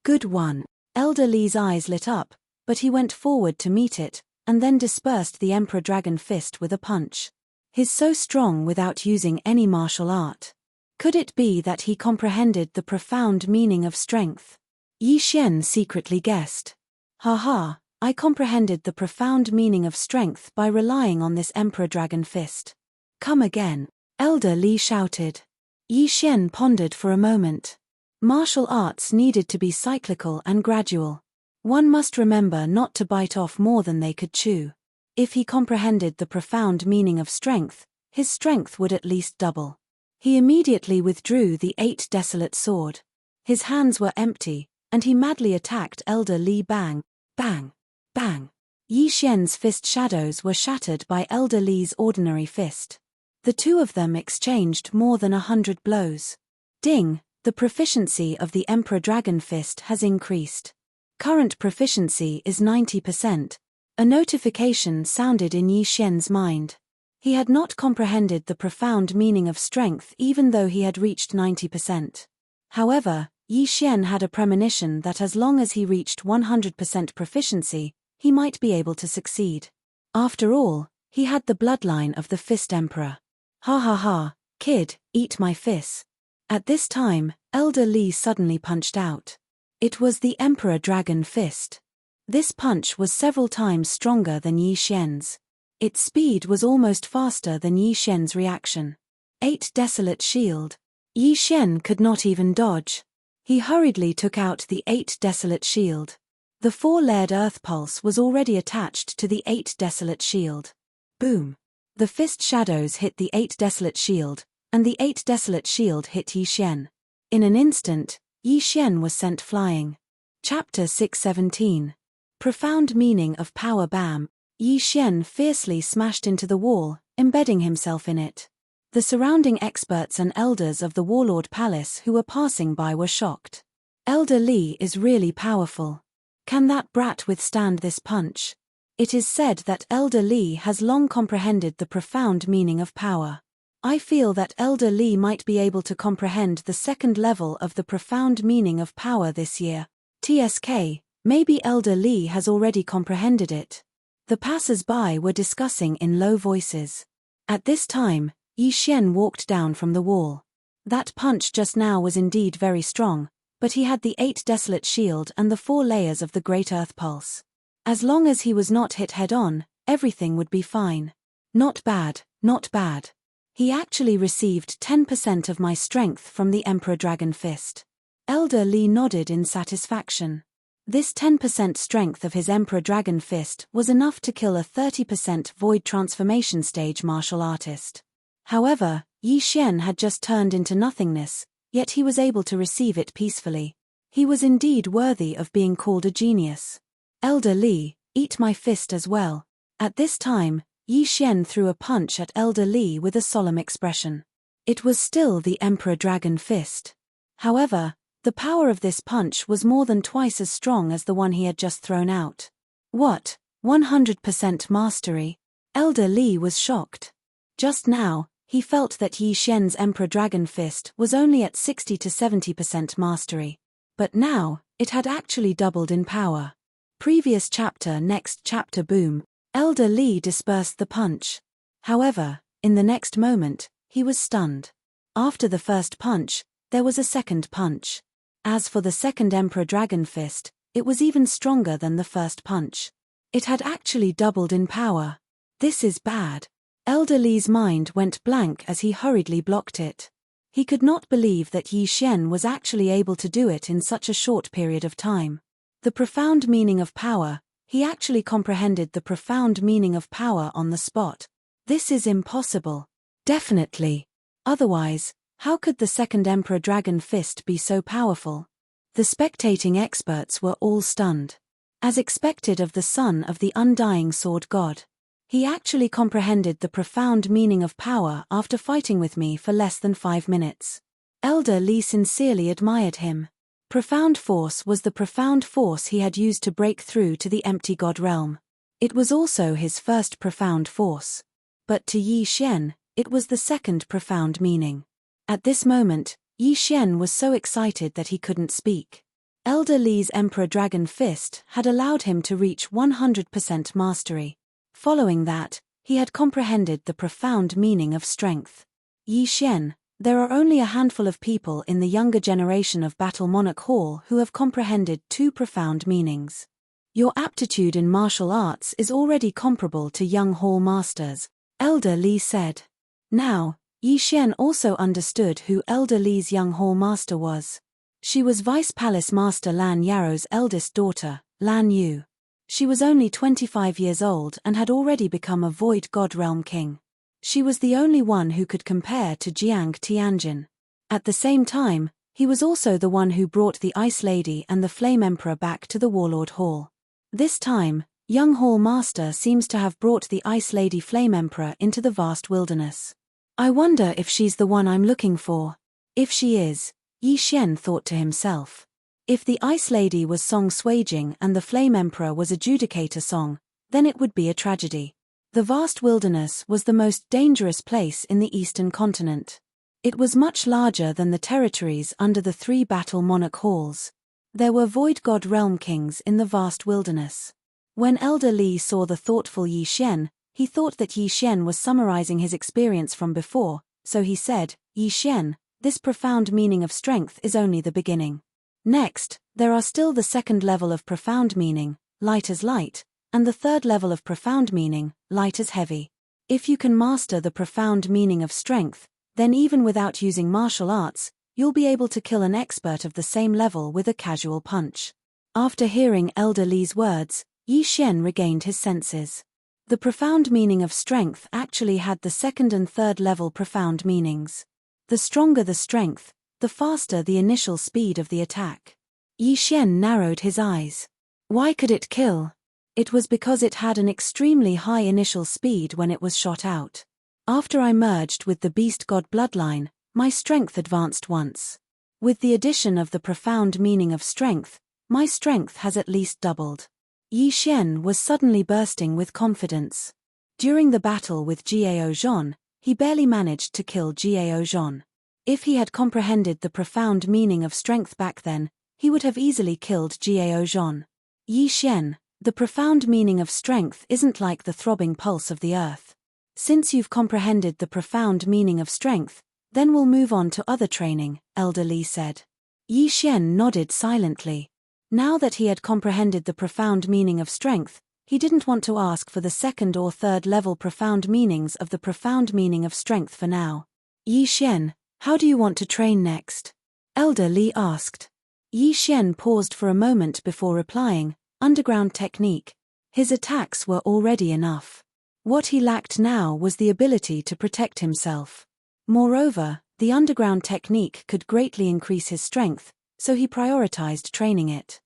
Good one. Elder Li's eyes lit up, but he went forward to meet it, and then dispersed the Emperor Dragon Fist with a punch. He's so strong without using any martial art. Could it be that he comprehended the profound meaning of strength? Yi Xian secretly guessed. Ha, I comprehended the profound meaning of strength by relying on this Emperor Dragon Fist. Come again, Elder Li shouted. Yi Xian pondered for a moment. Martial arts needed to be cyclical and gradual. One must remember not to bite off more than they could chew. If he comprehended the profound meaning of strength, his strength would at least double. He immediately withdrew the 8 desolate sword. His hands were empty, and he madly attacked Elder Li. Bang, bang, bang. Yi Xian's fist shadows were shattered by Elder Li's ordinary fist. The two of them exchanged more than 100 blows. Ding, the proficiency of the Emperor Dragon Fist has increased. Current proficiency is 90%. A notification sounded in Yi Xian's mind. He had not comprehended the profound meaning of strength even though he had reached 90%. However, Yi Xian had a premonition that as long as he reached 100% proficiency, he might be able to succeed. After all, he had the bloodline of the Fist Emperor. Ha, kid, eat my fist. At this time, Elder Li suddenly punched out. It was the Emperor Dragon Fist. This punch was several times stronger than Yi Xian's. Its speed was almost faster than Yi Xian's reaction. 8 desolate shield. Yi Xian could not even dodge. He hurriedly took out the 8 desolate shield. The 4-layered earth pulse was already attached to the 8 desolate shield. Boom. The fist shadows hit the 8 desolate shield, and the 8 desolate shield hit Yi Xian. In an instant, Yi Xian was sent flying. Chapter 617. Profound meaning of power. Bam. Yi Xian fiercely smashed into the wall, embedding himself in it. The surrounding experts and elders of the Warlord Palace who were passing by were shocked. Elder Li is really powerful. Can that brat withstand this punch? It is said that Elder Li has long comprehended the profound meaning of power. I feel that Elder Li might be able to comprehend the second level of the profound meaning of power this year. TSK, maybe Elder Li has already comprehended it. The passers-by were discussing in low voices. At this time, Yi Xian walked down from the wall. That punch just now was indeed very strong, but he had the 8 desolate shield and the 4 layers of the Great Earth Pulse. As long as he was not hit head-on, everything would be fine. Not bad, not bad. He actually received 10% of my strength from the Emperor Dragon Fist. Elder Li nodded in satisfaction. This 10% strength of his Emperor Dragon Fist was enough to kill a 30% Void Transformation stage martial artist. However, Yi Xian had just turned into nothingness, yet he was able to receive it peacefully. He was indeed worthy of being called a genius. Elder Li, eat my fist as well. At this time, Yi Xian threw a punch at Elder Li with a solemn expression. It was still the Emperor Dragon Fist. However, the power of this punch was more than twice as strong as the one he had just thrown out. What? 100% mastery? Elder Li was shocked. Just now, he felt that Yi Xian's Emperor Dragon Fist was only at 60 to 70% mastery. But now, it had actually doubled in power. Previous chapter. Next chapter. Boom. Elder Li dispersed the punch. However, in the next moment, he was stunned. After the first punch, there was a second punch. As for the second Emperor Dragon Fist, it was even stronger than the first punch. It had actually doubled in power. This is bad. Elder Li's mind went blank as he hurriedly blocked it. He could not believe that Yi Xian was actually able to do it in such a short period of time. The profound meaning of power, he actually comprehended the profound meaning of power on the spot. This is impossible. Definitely. Otherwise, how could the second Emperor Dragon Fist be so powerful? The spectating experts were all stunned. As expected of the son of the undying sword god. He actually comprehended the profound meaning of power after fighting with me for less than 5 minutes. Elder Li sincerely admired him. Profound force was the profound force he had used to break through to the empty god realm. It was also his first profound force. But to Yi Xian, it was the second profound meaning. At this moment, Yi Xian was so excited that he couldn't speak. Elder Li's Emperor Dragon Fist had allowed him to reach 100% mastery. Following that, he had comprehended the profound meaning of strength. Yi Xian, there are only a handful of people in the younger generation of Battle Monarch Hall who have comprehended two profound meanings. Your aptitude in martial arts is already comparable to young hall masters, Elder Li said. Now, Yi Xian also understood who Elder Li's young hall master was. She was Vice Palace Master Lan Yaro's eldest daughter, Lan Yu. She was only 25 years old and had already become a Void God Realm King. She was the only one who could compare to Jiang Tianjin. At the same time, he was also the one who brought the Ice Lady and the Flame Emperor back to the Warlord Hall. This time, young Hall Master seems to have brought the Ice Lady Flame Emperor into the vast wilderness. I wonder if she's the one I'm looking for. If she is, Yi Xian thought to himself. If the Ice Lady was Song Suijing and the Flame Emperor was Adjudicator Song, then it would be a tragedy. The vast wilderness was the most dangerous place in the Eastern continent. It was much larger than the territories under the 3 Battle Monarch Halls. There were Void God Realm Kings in the vast wilderness. When Elder Li saw the thoughtful Yi Xian, he thought that Yi Xian was summarizing his experience from before, so he said, Yi Xian, this profound meaning of strength is only the beginning. Next, there are still the second level of profound meaning, light as light, and the third level of profound meaning, light as heavy. If you can master the profound meaning of strength, then even without using martial arts, you'll be able to kill an expert of the same level with a casual punch. After hearing Elder Li's words, Yi Xian regained his senses. The profound meaning of strength actually had the second and third level profound meanings. The stronger the strength, the faster the initial speed of the attack. Yi Xian narrowed his eyes. Why could it kill? It was because it had an extremely high initial speed when it was shot out. After I merged with the Beast God bloodline, my strength advanced once. With the addition of the profound meaning of strength, my strength has at least doubled. Yi Xian was suddenly bursting with confidence. During the battle with Jiao Zhon, he barely managed to kill Jiao Zhon. If he had comprehended the profound meaning of strength back then, he would have easily killed Jiao Zhon. Yi Xian, the profound meaning of strength isn't like the throbbing pulse of the earth. Since you've comprehended the profound meaning of strength, then we'll move on to other training, Elder Li said. Yi Xian nodded silently. Now that he had comprehended the profound meaning of strength, he didn't want to ask for the second or third level profound meanings of the profound meaning of strength for now. Yi Xian, how do you want to train next? Elder Li asked. Yi Xian paused for a moment before replying, underground technique. His attacks were already enough. What he lacked now was the ability to protect himself. Moreover, the underground technique could greatly increase his strength, so he prioritized training it.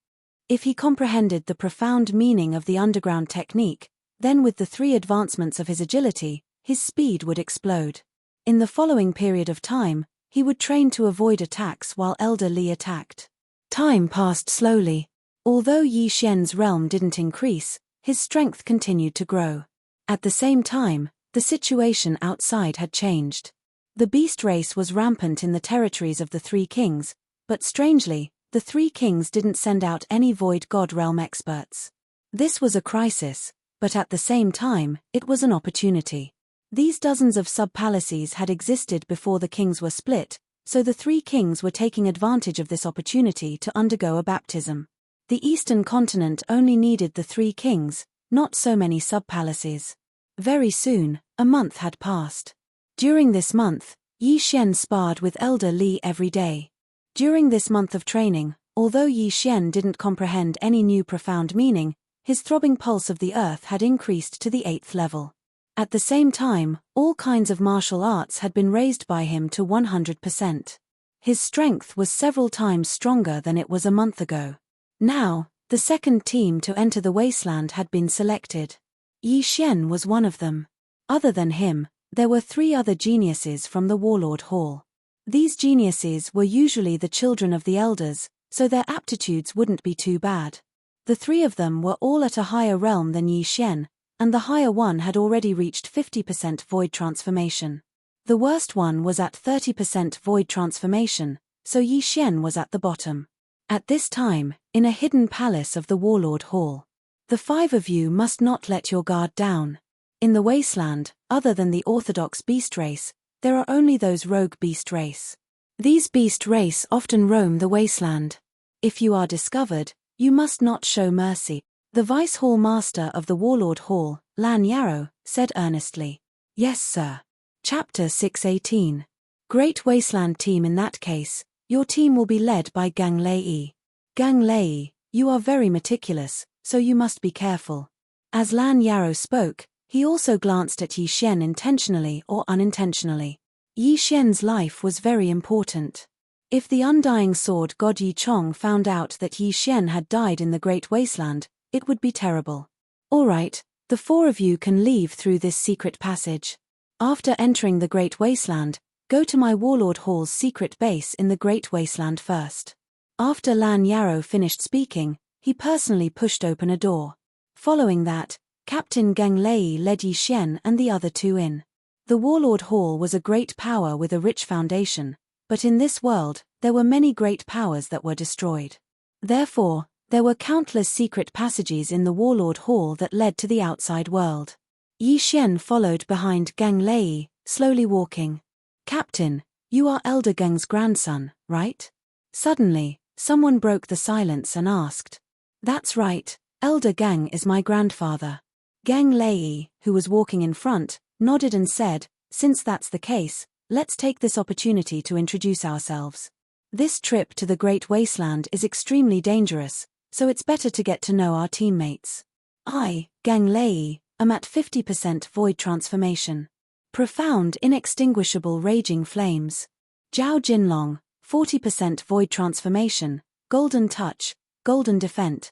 If he comprehended the profound meaning of the underground technique, then with the 3 advancements of his agility, his speed would explode. In the following period of time, he would train to avoid attacks while Elder Li attacked. Time passed slowly. Although Yi Xian's realm didn't increase, his strength continued to grow. At the same time, the situation outside had changed. The beast race was rampant in the territories of the 3 kings, but strangely, the 3 kings didn't send out any Void God Realm experts. This was a crisis, but at the same time, it was an opportunity. These dozens of sub-palaces had existed before the kings were split, so the 3 kings were taking advantage of this opportunity to undergo a baptism. The Eastern continent only needed the 3 kings, not so many sub-palaces. Very soon, a month had passed. During this month, Yi Xian sparred with Elder Li every day. During this month of training, although Yi Xian didn't comprehend any new profound meaning, his throbbing pulse of the earth had increased to the 8th level. At the same time, all kinds of martial arts had been raised by him to 100%. His strength was several times stronger than it was a month ago. Now, the second team to enter the wasteland had been selected. Yi Xian was one of them. Other than him, there were 3 other geniuses from the Warlord Hall. These geniuses were usually the children of the elders, so their aptitudes wouldn't be too bad. The 3 of them were all at a higher realm than Yi Xian, and the higher one had already reached 50% void transformation. The worst one was at 30% void transformation, so Yi Xian was at the bottom. At this time, in a hidden palace of the Warlord Hall. The 5 of you must not let your guard down. In the wasteland, other than the orthodox beast race, there are only those rogue beast race. These beast race often roam the wasteland. If you are discovered, you must not show mercy. The Vice Hall Master of the Warlord Hall, Lan Yarrow, said earnestly. Yes, sir. Chapter 618. Great Wasteland Team. In that case, your team will be led by Gang Lei. Gang Lei, you are very meticulous, so you must be careful. As Lan Yarrow spoke, he also glanced at Yi Xian intentionally or unintentionally. Yi Xian's life was very important. If the undying sword god Yi Chong found out that Yi Xian had died in the Great Wasteland, it would be terrible. All right, the 4 of you can leave through this secret passage. After entering the Great Wasteland, go to my Warlord Hall's secret base in the Great Wasteland first. After Lan Yarrow finished speaking, he personally pushed open a door. Following that, Captain Gang Lei led Yi Xian and the other 2 in. The Warlord Hall was a great power with a rich foundation, but in this world, there were many great powers that were destroyed. Therefore, there were countless secret passages in the Warlord Hall that led to the outside world. Yi Xian followed behind Gang Lei, slowly walking. Captain, you are Elder Gang's grandson, right? Suddenly, someone broke the silence and asked. That's right, Elder Gang is my grandfather. Gang Lei, who was walking in front, nodded and said, since that's the case, let's take this opportunity to introduce ourselves. This trip to the Great Wasteland is extremely dangerous, so it's better to get to know our teammates. I, Gang Lei, am at 50% void transformation. Profound inextinguishable raging flames. Zhao Jinlong, 40% void transformation, golden touch, golden defent.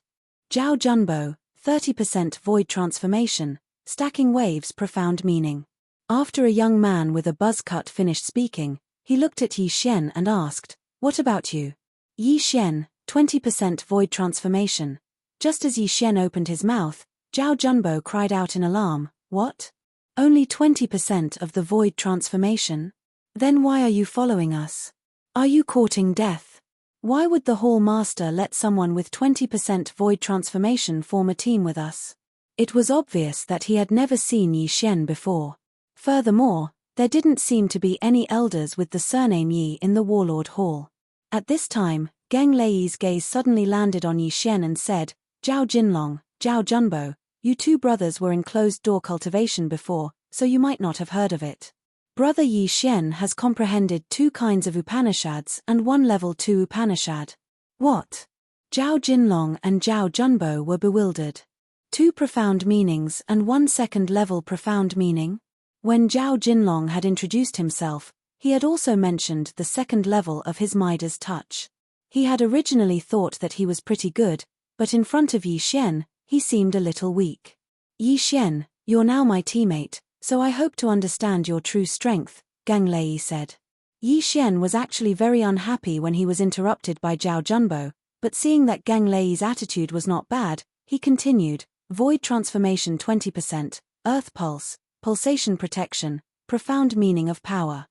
Zhao Junbo, 30% void transformation, stacking waves profound meaning. After a young man with a buzz cut finished speaking, he looked at Yi Xian and asked, what about you? Yi Xian, 20% void transformation. Just as Yi Xian opened his mouth, Zhao Junbo cried out in alarm, what? Only 20% of the void transformation? Then why are you following us? Are you courting death? Why would the Hall Master let someone with 20% void transformation form a team with us? It was obvious that he had never seen Yi Xian before. Furthermore, there didn't seem to be any elders with the surname Yi in the Warlord Hall. At this time, Gang Lei's gaze suddenly landed on Yi Xian and said, Zhao Jinlong, Zhao Junbo, you 2 brothers were in closed-door cultivation before, so you might not have heard of it. Brother Yi Xian has comprehended 2 kinds of Upanishads and 1 level 2 Upanishad. What? Zhao Jinlong and Zhao Junbo were bewildered. 2 profound meanings and 1 second-level profound meaning? When Zhao Jinlong had introduced himself, he had also mentioned the second level of his Midas touch. He had originally thought that he was pretty good, but in front of Yi Xian, he seemed a little weak. Yi Xian, you're now my teammate, so I hope to understand your true strength, Gang Lei said. Yi Xian was actually very unhappy when he was interrupted by Zhao Junbo, but seeing that Gang Lei's attitude was not bad, he continued, Void transformation 20%, Earth pulse, pulsation protection, profound meaning of power.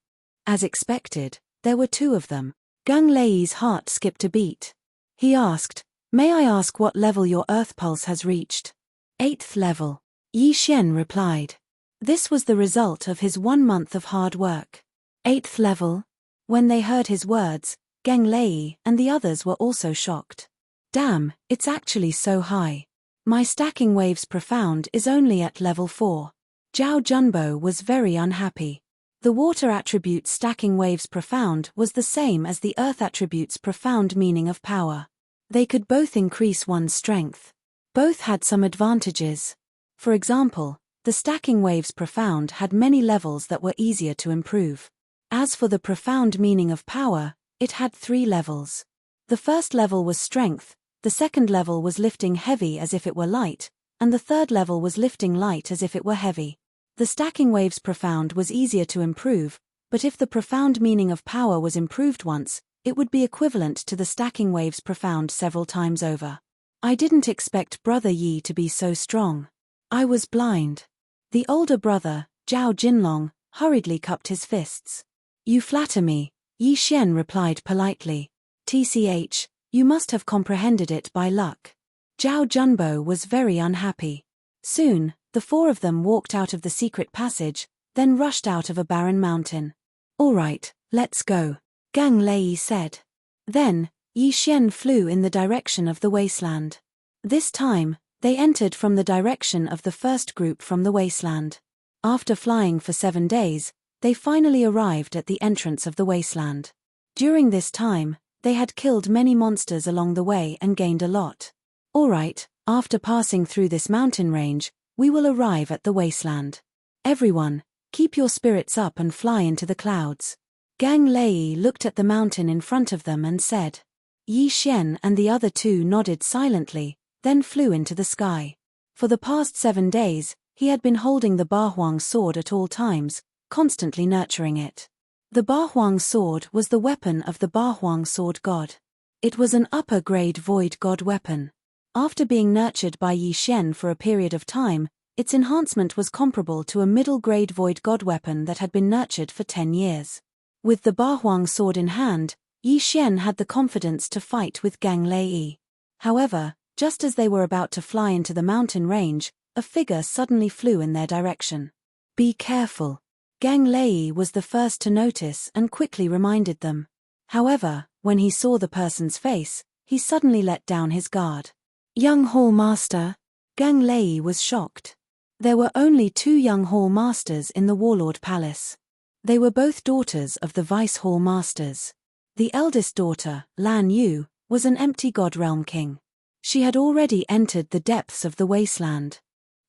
As expected, there were 2 of them. Gang Lei's heart skipped a beat. He asked, may I ask what level your Earth pulse has reached? 8th level. Yi Xian replied. This was the result of his 1 month of hard work. 8th level? When they heard his words, Gang Lei and the others were also shocked. Damn, it's actually so high. My stacking waves profound is only at level 4. Zhao Junbo was very unhappy. The water attribute's stacking waves profound was the same as the earth attribute's profound meaning of power. They could both increase one's strength. Both had some advantages. For example, the stacking waves profound had many levels that were easier to improve. As for the profound meaning of power, it had 3 levels. The first level was strength, the second level was lifting heavy as if it were light, and the third level was lifting light as if it were heavy. The stacking waves profound was easier to improve, but if the profound meaning of power was improved once, it would be equivalent to the stacking waves profound several times over. I didn't expect Brother Yi to be so strong. I was blind. The older brother, Zhao Jinlong, hurriedly cupped his fists. You flatter me, Yi Xian replied politely. TCH, You must have comprehended it by luck. Zhao Junbo was very unhappy. Soon, the four of them walked out of the secret passage, then rushed out of a barren mountain. All right, let's go, Gang Lei said. Then, Yi Xian flew in the direction of the wasteland. This time, they entered from the direction of the first group from the wasteland. After flying for 7 days, they finally arrived at the entrance of the wasteland. During this time, they had killed many monsters along the way and gained a lot. All right, after passing through this mountain range, we will arrive at the wasteland. Everyone, keep your spirits up and fly into the clouds. Gang Lei looked at the mountain in front of them and said. Yi Xian and the other two nodded silently, then flew into the sky. For the past 7 days, he had been holding the Bahuang sword at all times, constantly nurturing it. The Bahuang sword was the weapon of the Bahuang sword god. It was an upper-grade void god weapon. After being nurtured by Yi Xian for a period of time, its enhancement was comparable to a middle-grade void god weapon that had been nurtured for 10 years. With the Bahuang sword in hand, Yi Xian had the confidence to fight with Gang Lei. However, just as they were about to fly into the mountain range, a figure suddenly flew in their direction. Be careful. Gang Lei was the first to notice and quickly reminded them. However, when he saw the person's face, he suddenly let down his guard. Young Hall Master? Gang Lei was shocked. There were only 2 young Hall Masters in the Warlord Palace. They were both daughters of the Vice Hall Masters. The eldest daughter, Lan Yu, was an empty god realm king. She had already entered the depths of the wasteland.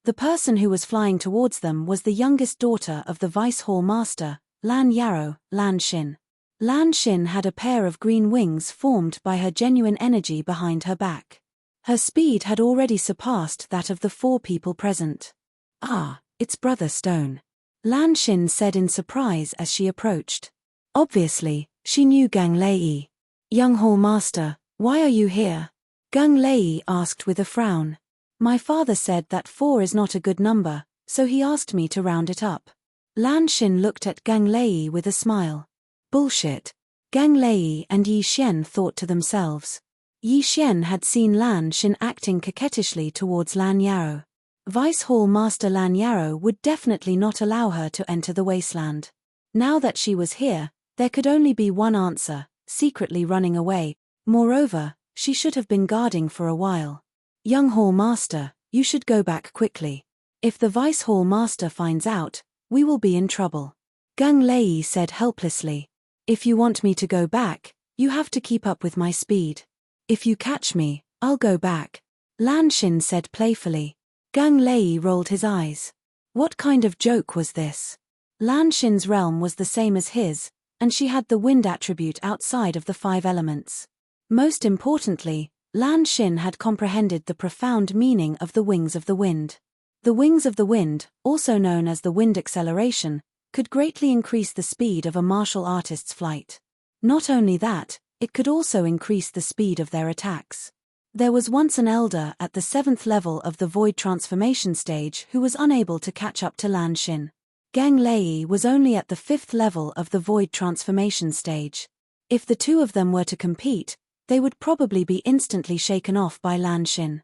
The person who was flying towards them was the youngest daughter of the Vice Hall Master, Lan Yarrow, Lan Xin. Lan Xin had a pair of green wings formed by her genuine energy behind her back. Her speed had already surpassed that of the 4 people present. Ah, it's Brother Stone. Lan Xin said in surprise as she approached. Obviously, she knew Gang Lei. Young Hall Master, why are you here? Gang Lei asked with a frown. My father said that 4 is not a good number, so he asked me to round it up. Lan Xin looked at Gang Lei with a smile. Bullshit. Gang Lei and Yi Xian thought to themselves. Yi Xian had seen Lan Xin acting coquettishly towards Lan Yarrow. Vice Hall Master Lan Yarrow would definitely not allow her to enter the wasteland. Now that she was here, there could only be one answer, secretly running away. Moreover, she should have been guarding for a while. Young Hall Master, you should go back quickly. If the Vice Hall Master finds out, we will be in trouble. Gang Lei said helplessly. If you want me to go back, you have to keep up with my speed. If you catch me, I'll go back. Lan Xin said playfully. Gang Lei rolled his eyes. What kind of joke was this? Lan Xin's realm was the same as his, and she had the wind attribute outside of the 5 elements. Most importantly, Lan Xin had comprehended the profound meaning of the wings of the wind. The wings of the wind, also known as the wind acceleration, could greatly increase the speed of a martial artist's flight. Not only that, it could also increase the speed of their attacks. There was once an elder at the 7th level of the void transformation stage who was unable to catch up to Lan Xin. Gang Lei was only at the 5th level of the void transformation stage. If the 2 of them were to compete, they would probably be instantly shaken off by Lan Xin.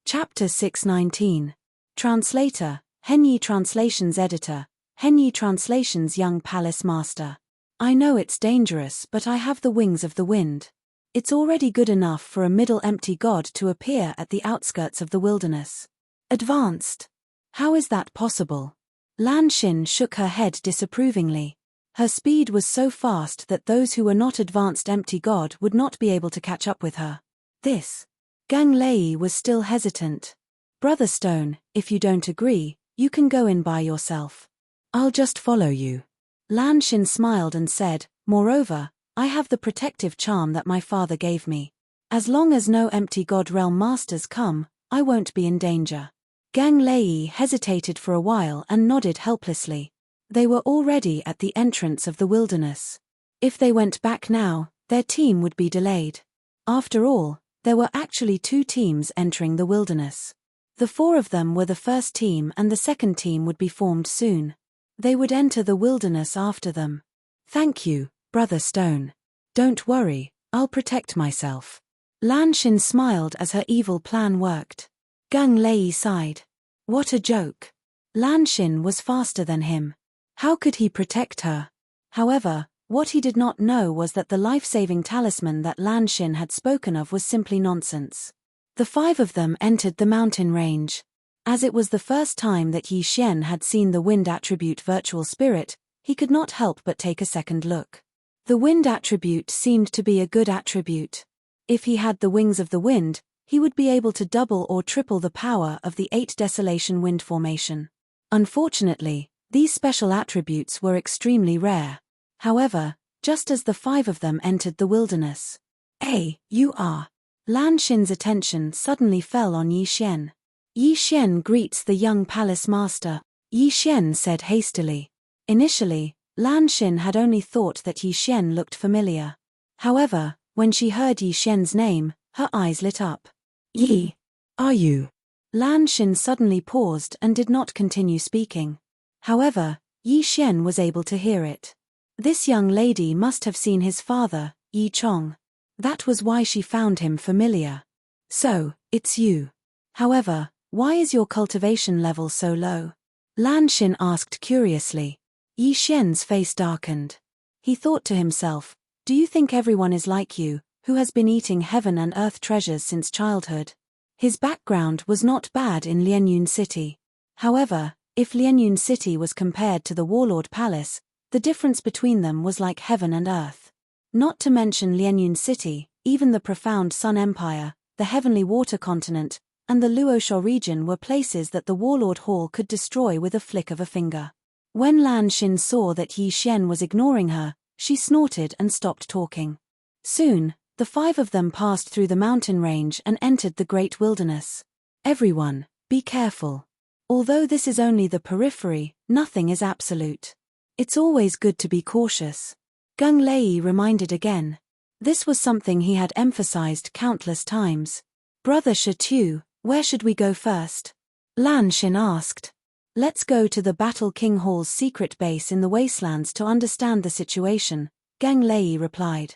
Chapter 619. Translator, Henyi Translations Editor, Henyi Translations Young Palace Master. I know it's dangerous, but I have the wings of the wind. It's already good enough for a middle empty god to appear at the outskirts of the wilderness. Advanced. How is that possible? Lan Xin shook her head disapprovingly. Her speed was so fast that those who were not advanced empty god would not be able to catch up with her. This. Gang Lei was still hesitant. Brother Stone, if you don't agree, you can go in by yourself. I'll just follow you. Lan Xin smiled and said, moreover, I have the protective charm that my father gave me. As long as no empty god realm masters come, I won't be in danger. Gang Lei hesitated for a while and nodded helplessly. They were already at the entrance of the wilderness. If they went back now, their team would be delayed. After all, there were actually 2 teams entering the wilderness. The 4 of them were the first team and the second team would be formed soon. They would enter the wilderness after them. Thank you, Brother Stone. Don't worry, I'll protect myself. Lan Xin smiled as her evil plan worked. Gang Lei sighed. What a joke. Lan Xin was faster than him. How could he protect her? However, what he did not know was that the life-saving talisman that Lan Xin had spoken of was simply nonsense. The five of them entered the mountain range. As it was the first time that Yi Xian had seen the wind attribute virtual spirit, he could not help but take a second look. The wind attribute seemed to be a good attribute. If he had the wings of the wind, he would be able to double or triple the power of the 8 Desolation wind formation. Unfortunately, these special attributes were extremely rare. However, just as the five of them entered the wilderness. Hey, you are. Lan Xin's attention suddenly fell on Yi Xian. Yi Xian greets the young palace master, Yi Xian said hastily. Initially, Lan Xin had only thought that Yi Xian looked familiar. However, when she heard Yi Xian's name, her eyes lit up. Yi, are you? Lan Xin suddenly paused and did not continue speaking. However, Yi Xian was able to hear it. This young lady must have seen his father, Yi Chong. That was why she found him familiar. So, it's you. However, why is your cultivation level so low? Lan Xin asked curiously. Yi Xian's face darkened. He thought to himself, do you think everyone is like you, who has been eating heaven and earth treasures since childhood? His background was not bad in Lianyun City. However, if Lianyun City was compared to the Warlord Palace, the difference between them was like heaven and earth. Not to mention Lianyun City, even the profound Sun Empire, the Heavenly Water Continent, and the Luosha region were places that the Warlord Hall could destroy with a flick of a finger. When Lan Xin saw that Yi Xian was ignoring her, she snorted and stopped talking. Soon, the five of them passed through the mountain range and entered the great wilderness. Everyone, be careful. Although this is only the periphery, nothing is absolute. It's always good to be cautious. Gang Lei reminded again. This was something he had emphasized countless times. Brother Shatu, where should we go first? Lan Xin asked. Let's go to the Battle King Hall's secret base in the wastelands to understand the situation, Gang Lei replied.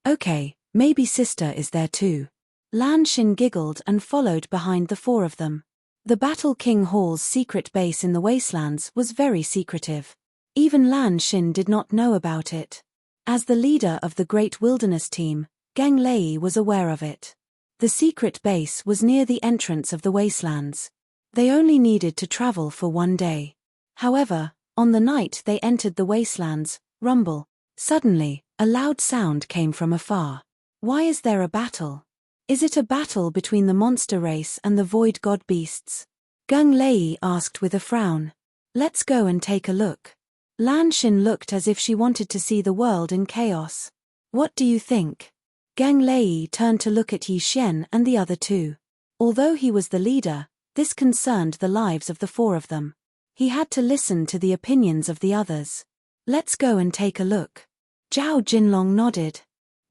Okay, maybe sister is there too. Lan Xin giggled and followed behind the four of them. The Battle King Hall's secret base in the wastelands was very secretive. Even Lan Xin did not know about it. As the leader of the Great Wilderness team, Gang Lei was aware of it. The secret base was near the entrance of the wastelands. They only needed to travel for one day. However, on the night they entered the wastelands, rumble. Suddenly, a loud sound came from afar. Why is there a battle? Is it a battle between the monster race and the void god beasts? Gang Lei asked with a frown. Let's go and take a look. Lan Xin looked as if she wanted to see the world in chaos. What do you think? Gang Lei turned to look at Yi Xian and the other two. Although he was the leader, this concerned the lives of the four of them. He had to listen to the opinions of the others. Let's go and take a look. Zhao Jinlong nodded.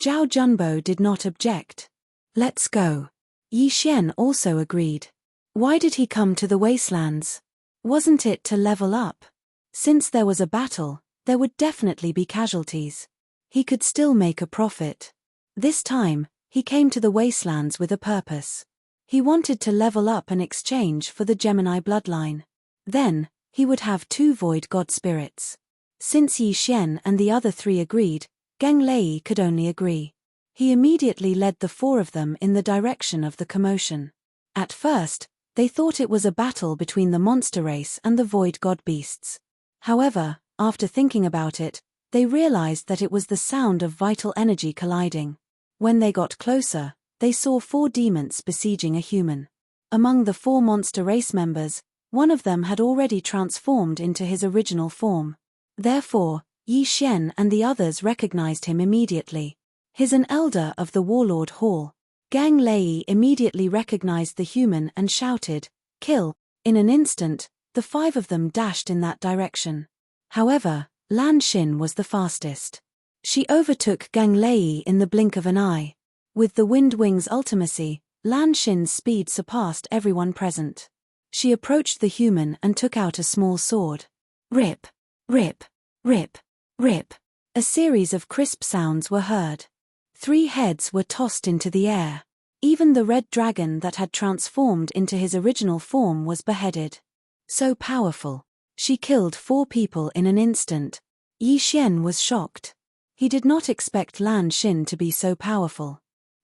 Zhao Junbo did not object. Let's go. Yi Xian also agreed. Why did he come to the wastelands? Wasn't it to level up? Since there was a battle, there would definitely be casualties. He could still make a profit. This time, he came to the wastelands with a purpose. He wanted to level up an exchange for the Gemini bloodline. Then, he would have 2 void god spirits. Since Yi Xian and the other 3 agreed, Gang Lei could only agree. He immediately led the 4 of them in the direction of the commotion. At first, they thought it was a battle between the monster race and the void god beasts. However, after thinking about it, they realized that it was the sound of vital energy colliding. When they got closer, they saw 4 demons besieging a human. Among the 4 monster race members, one of them had already transformed into his original form. Therefore, Yi Xian and the others recognized him immediately. He's an elder of the Warlord Hall. Gang Lei immediately recognized the human and shouted, "Kill!" In an instant, the 5 of them dashed in that direction. However, Lan Xin was the fastest. She overtook Gang Lei in the blink of an eye. With the Wind Wings ultimacy, Lan Xin's speed surpassed everyone present. She approached the human and took out a small sword. Rip, rip, rip, rip. A series of crisp sounds were heard. 3 heads were tossed into the air. Even the red dragon that had transformed into his original form was beheaded. So powerful. She killed 4 people in an instant. Yi Xian was shocked. He did not expect Lan Xin to be so powerful.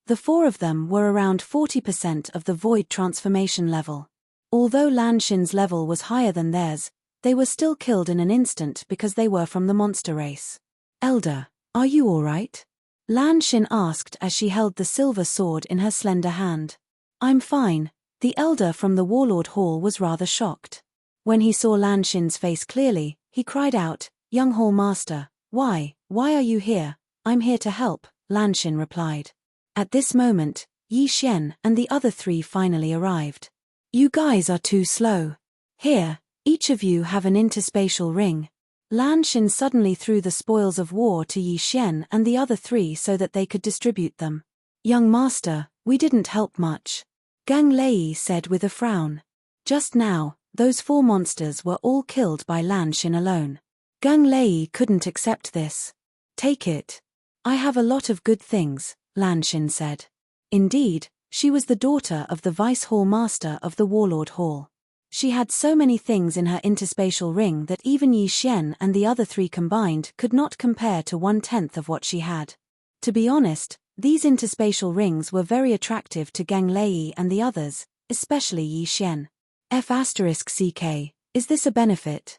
The 4 of them were around 40% of the void transformation level. Although Lan Xin's level was higher than theirs, they were still killed in an instant because they were from the monster race. Elder, are you all right? Lan Xin asked as she held the silver sword in her slender hand. I'm fine. The elder from the Warlord Hall was rather shocked. When he saw Lan Xin's face clearly, he cried out, Young Hall Master, why are you here? I'm here to help, Lan Xin replied. At this moment, Yi Xian and the other 3 finally arrived. You guys are too slow. Here, each of you have an interspatial ring. Lan Xin suddenly threw the spoils of war to Yi Xian and the other 3 so that they could distribute them. Young Master, we didn't help much. Gang Lei said with a frown. Just now, those 4 monsters were all killed by Lan Xin alone. Gang Lei couldn't accept this. Take it. I have a lot of good things, Lan Xin said. Indeed, she was the daughter of the Vice Hall Master of the Warlord Hall. She had so many things in her interspatial ring that even Yi Xian and the other 3 combined could not compare to 1/10 of what she had. To be honest, these interspatial rings were very attractive to Gang Lei and the others, especially Yi Xian. F***CK, is this a benefit?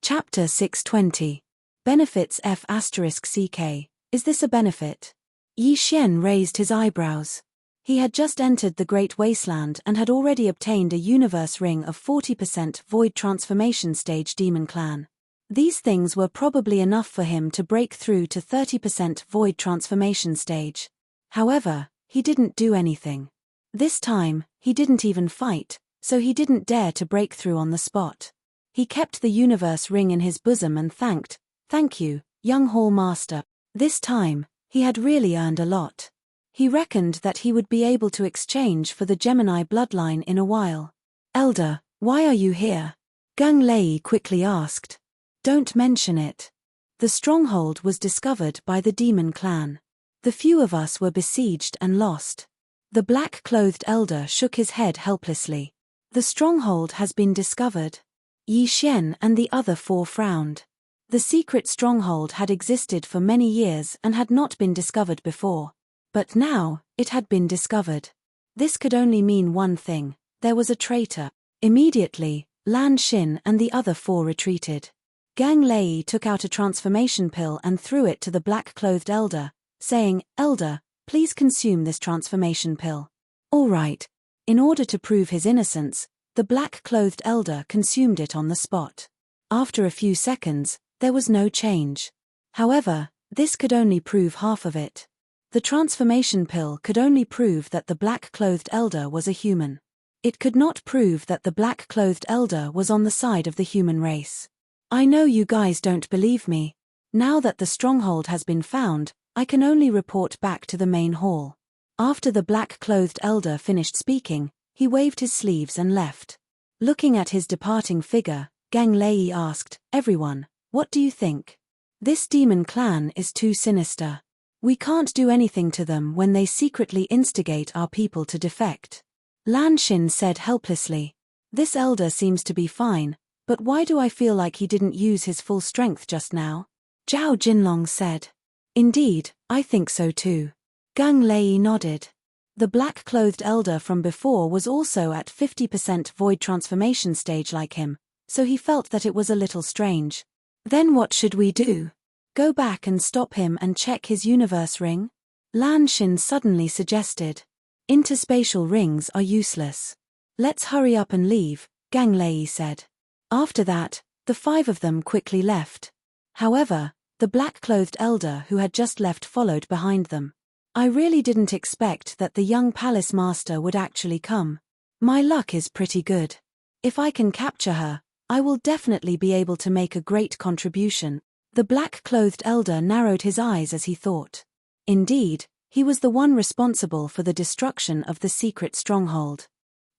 Chapter 620. Benefits F***CK, is this a benefit? Yi Xian raised his eyebrows. He had just entered the Great Wasteland and had already obtained a universe ring of 40% void transformation stage demon clan. These things were probably enough for him to break through to 30% void transformation stage. However, he didn't do anything. This time, he didn't even fight, so he didn't dare to break through on the spot. He kept the universe ring in his bosom and thank you, young Hall Master. This time, he had really earned a lot. He reckoned that he would be able to exchange for the Gemini bloodline in a while. Elder, why are you here? Gang Lei quickly asked. Don't mention it. The stronghold was discovered by the demon clan. The few of us were besieged and lost. The black-clothed elder shook his head helplessly. The stronghold has been discovered. Yi Xian and the other 4 frowned. The secret stronghold had existed for many years and had not been discovered before. But now, it had been discovered. This could only mean one thing: there was a traitor. Immediately, Lan Xin and the other 4 retreated. Gang Lei took out a transformation pill and threw it to the black-clothed elder, saying, Elder, please consume this transformation pill. All right. In order to prove his innocence, the black-clothed elder consumed it on the spot. After a few seconds, there was no change. However, this could only prove half of it. The transformation pill could only prove that the black-clothed elder was a human. It could not prove that the black-clothed elder was on the side of the human race. I know you guys don't believe me. Now that the stronghold has been found, I can only report back to the main hall. After the black-clothed elder finished speaking, he waved his sleeves and left. Looking at his departing figure, Gang Lei asked, Everyone, what do you think? This demon clan is too sinister. We can't do anything to them when they secretly instigate our people to defect. Lan Xin said helplessly. This elder seems to be fine, but why do I feel like he didn't use his full strength just now? Zhao Jinlong said. Indeed, I think so too. Gang Lei nodded. The black-clothed elder from before was also at 50% void transformation stage like him, so he felt that it was a little strange. Then what should we do? Go back and stop him and check his universe ring? Lan Xin suddenly suggested. Interspatial rings are useless. Let's hurry up and leave, Gang Lei said. After that, the 5 of them quickly left. However, the black-clothed elder who had just left followed behind them. I really didn't expect that the young palace master would actually come. My luck is pretty good. If I can capture her, I will definitely be able to make a great contribution. The black-clothed elder narrowed his eyes as he thought. Indeed, he was the one responsible for the destruction of the secret stronghold.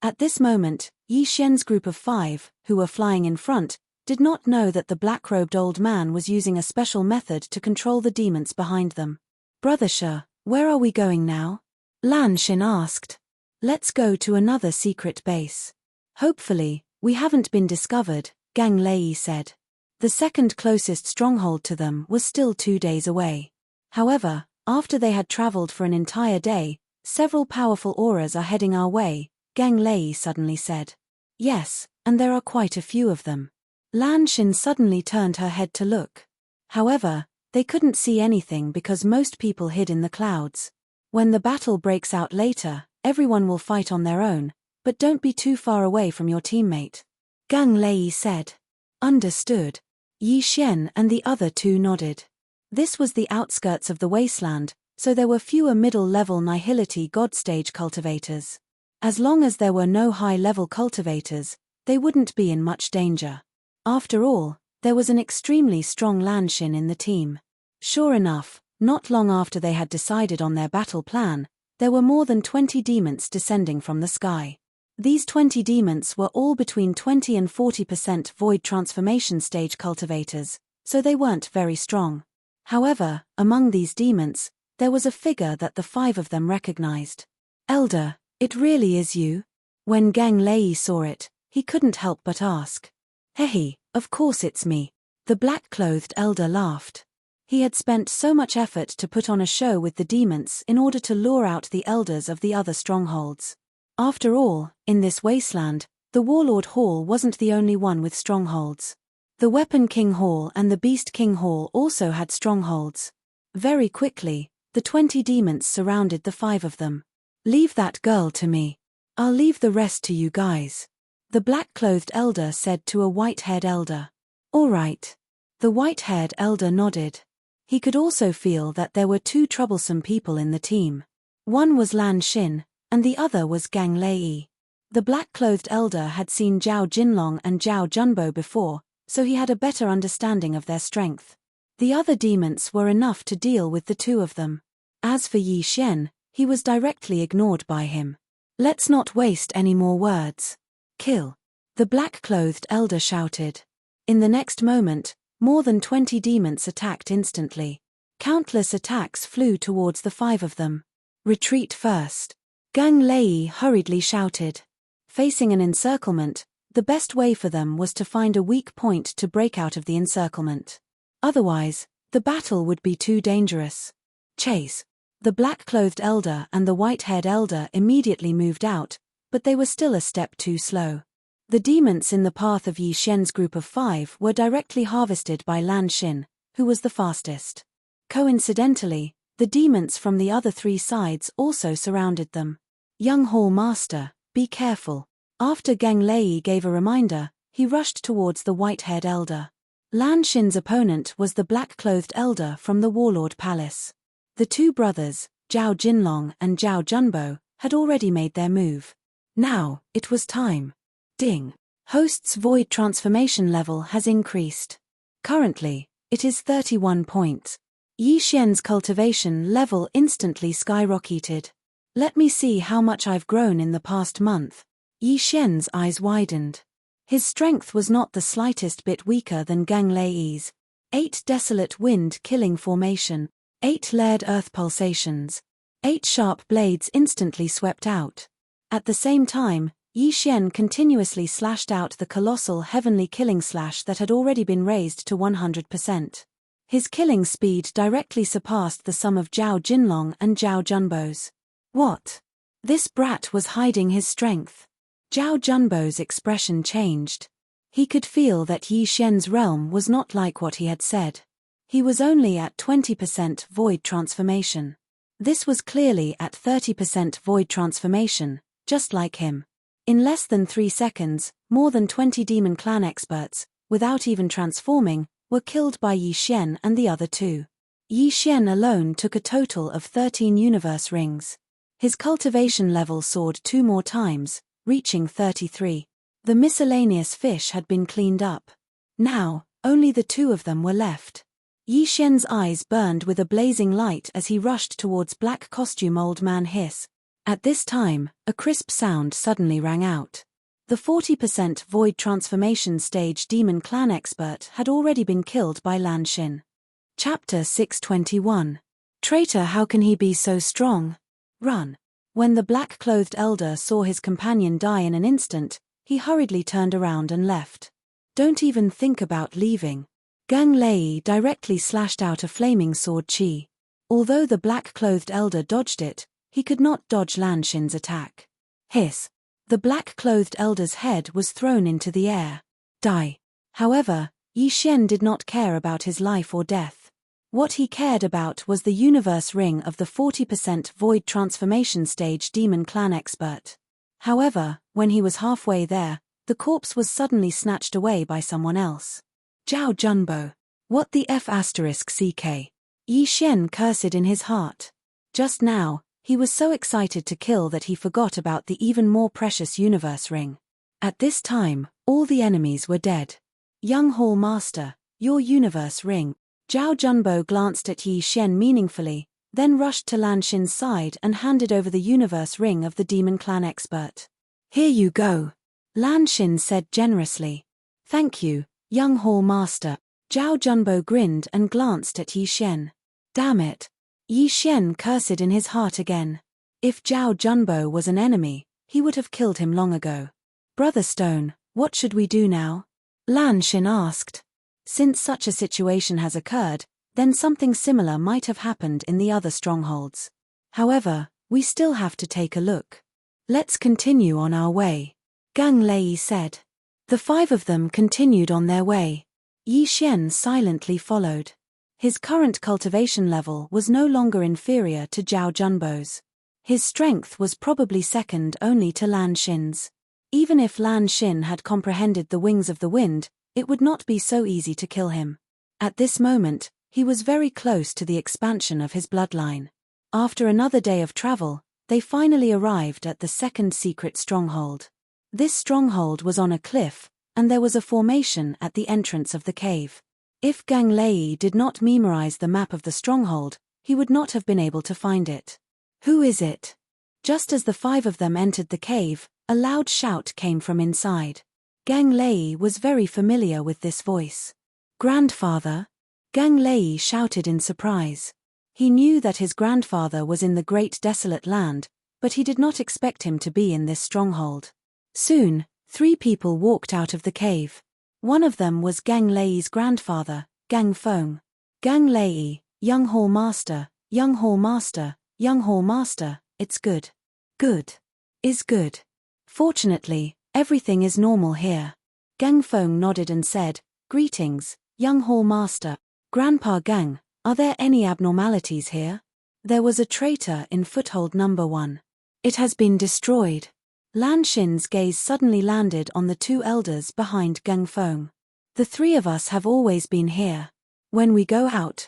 At this moment, Yi Xian's group of 5, who were flying in front, did not know that the black-robed old man was using a special method to control the demons behind them. Brother Shi, where are we going now? Lan Xin asked. Let's go to another secret base. Hopefully, we haven't been discovered, Gang Lei said. The second closest stronghold to them was still 2 days away. However, after they had traveled for an entire day, several powerful auras are heading our way, Gang Lei suddenly said. Yes, and there are quite a few of them. Lan Xin suddenly turned her head to look. However, they couldn't see anything because most people hid in the clouds. When the battle breaks out later, everyone will fight on their own, but don't be too far away from your teammate. Gang Lei said. Understood. Yi Xian and the other two nodded. This was the outskirts of the wasteland, so there were fewer middle-level nihility god stage cultivators. As long as there were no high-level cultivators, they wouldn't be in much danger. After all, there was an extremely strong Lan Xin in the team. Sure enough, not long after they had decided on their battle plan, there were more than 20 demons descending from the sky. These 20 demons were all between 20 and 40% void transformation stage cultivators, so they weren't very strong. However, among these demons, there was a figure that the 5 of them recognized. Elder, it really is you? When Gang Lei saw it, he couldn't help but ask. Hey, of course it's me. The black-clothed elder laughed. He had spent so much effort to put on a show with the demons in order to lure out the elders of the other strongholds. After all, in this wasteland, the Warlord Hall wasn't the only one with strongholds. The Weapon King Hall and the Beast King Hall also had strongholds. Very quickly, the 20 demons surrounded the 5 of them. Leave that girl to me. I'll leave the rest to you guys. The black-clothed elder said to a white-haired elder. All right. The white-haired elder nodded. He could also feel that there were 2 troublesome people in the team. One was Lan Xin, and the other was Gang Lei. The black-clothed elder had seen Zhao Jinlong and Zhao Junbo before, so he had a better understanding of their strength. The other demons were enough to deal with the 2 of them. As for Yi Xian, he was directly ignored by him. Let's not waste any more words. Kill. The black-clothed elder shouted. In the next moment, more than 20 demons attacked instantly. Countless attacks flew towards the 5 of them. Retreat first. Gang Lei hurriedly shouted. Facing an encirclement, the best way for them was to find a weak point to break out of the encirclement. Otherwise, the battle would be too dangerous. Chase. The black-clothed elder and the white-haired elder immediately moved out, but they were still a step too slow. The demons in the path of Yi Xian's group of 5 were directly harvested by Lan Xin, who was the fastest. Coincidentally, the demons from the other 3 sides also surrounded them. Young Hall Master, be careful. After Gang Lei gave a reminder, he rushed towards the white-haired elder. Lan Xin's opponent was the black-clothed elder from the Warlord Palace. The 2 brothers, Zhao Jinlong and Zhao Junbo, had already made their move. Now, it was time. Ding. Host's void transformation level has increased. Currently, it is 31 points. Yi Xian's cultivation level instantly skyrocketed. Let me see how much I've grown in the past month. Yi Xian's eyes widened. His strength was not the slightest bit weaker than Gang Lei's. 8 desolate wind-killing formation, 8 layered earth pulsations. 8 sharp blades instantly swept out. At the same time, Yi Xian continuously slashed out the colossal heavenly killing slash that had already been raised to 100%. His killing speed directly surpassed the sum of Zhao Jinlong and Zhao Junbo's. What? This brat was hiding his strength. Zhao Junbo's expression changed. He could feel that Yi Xian's realm was not like what he had said. He was only at 20% void transformation. This was clearly at 30% void transformation, just like him. In less than 3 seconds, more than 20 Demon Clan experts, without even transforming, were killed by Yi Xian and the other 2. Yi Xian alone took a total of 13 universe rings. His cultivation level soared 2 more times, reaching 33. The miscellaneous fish had been cleaned up. Now, only the 2 of them were left. Yi Xian's eyes burned with a blazing light as he rushed towards Black Costume Old Man Hiss. At this time, a crisp sound suddenly rang out. The 40% void transformation stage Demon Clan expert had already been killed by Lan Xin. Chapter 621. Traitor, how can he be so strong? Run. When the black-clothed elder saw his companion die in an instant, he hurriedly turned around and left. Don't even think about leaving. Gang Lei directly slashed out a flaming sword chi. Although the black-clothed elder dodged it, he could not dodge Lan Xin's attack. Hiss! The black-clothed elder's head was thrown into the air. Die! However, Yi Xian did not care about his life or death. What he cared about was the universe ring of the 40% void transformation stage demon clan expert. However, when he was halfway there, the corpse was suddenly snatched away by someone else. Zhao Junbo. What the F***ck? Yi Xian cursed in his heart. Just now, he was so excited to kill that he forgot about the even more precious universe ring. At this time, all the enemies were dead. Young Hall Master, your universe ring. Zhao Junbo glanced at Yi Xian meaningfully, then rushed to Lan Xin's side and handed over the universe ring of the demon clan expert. Here you go. Lan Xin said generously. Thank you, young Hall Master. Zhao Junbo grinned and glanced at Yi Xian. Damn it. Yi Xian cursed in his heart again. If Zhao Junbo was an enemy, he would have killed him long ago. Brother Stone, what should we do now? Lan Xin asked. Since such a situation has occurred, then something similar might have happened in the other strongholds. However, we still have to take a look. Let's continue on our way. Gang Lei said. The five of them continued on their way. Yi Xian silently followed. His current cultivation level was no longer inferior to Zhao Junbo's. His strength was probably second only to Lan Xin's. Even if Lan Xin had comprehended the wings of the wind, it would not be so easy to kill him. At this moment, he was very close to the expansion of his bloodline. After another day of travel, they finally arrived at the second secret stronghold. This stronghold was on a cliff, and there was a formation at the entrance of the cave. If Gang Lei did not memorize the map of the stronghold, he would not have been able to find it. Who is it? Just as the five of them entered the cave, a loud shout came from inside. Gang Lei was very familiar with this voice. Grandfather? Gang Lei shouted in surprise. He knew that his grandfather was in the great desolate land, but he did not expect him to be in this stronghold. Soon, three people walked out of the cave. One of them was Gang Lei's grandfather, Gang Feng. Gang Lei, young Hall Master, young Hall Master, young Hall Master, it's good. Good. Is good. Fortunately, everything is normal here. Gang Feng nodded and said, Greetings, young Hall Master. Grandpa Gang, are there any abnormalities here? There was a traitor in foothold number 1. It has been destroyed. Lan Xin's gaze suddenly landed on the two elders behind Gang Feng. The three of us have always been here. When we go out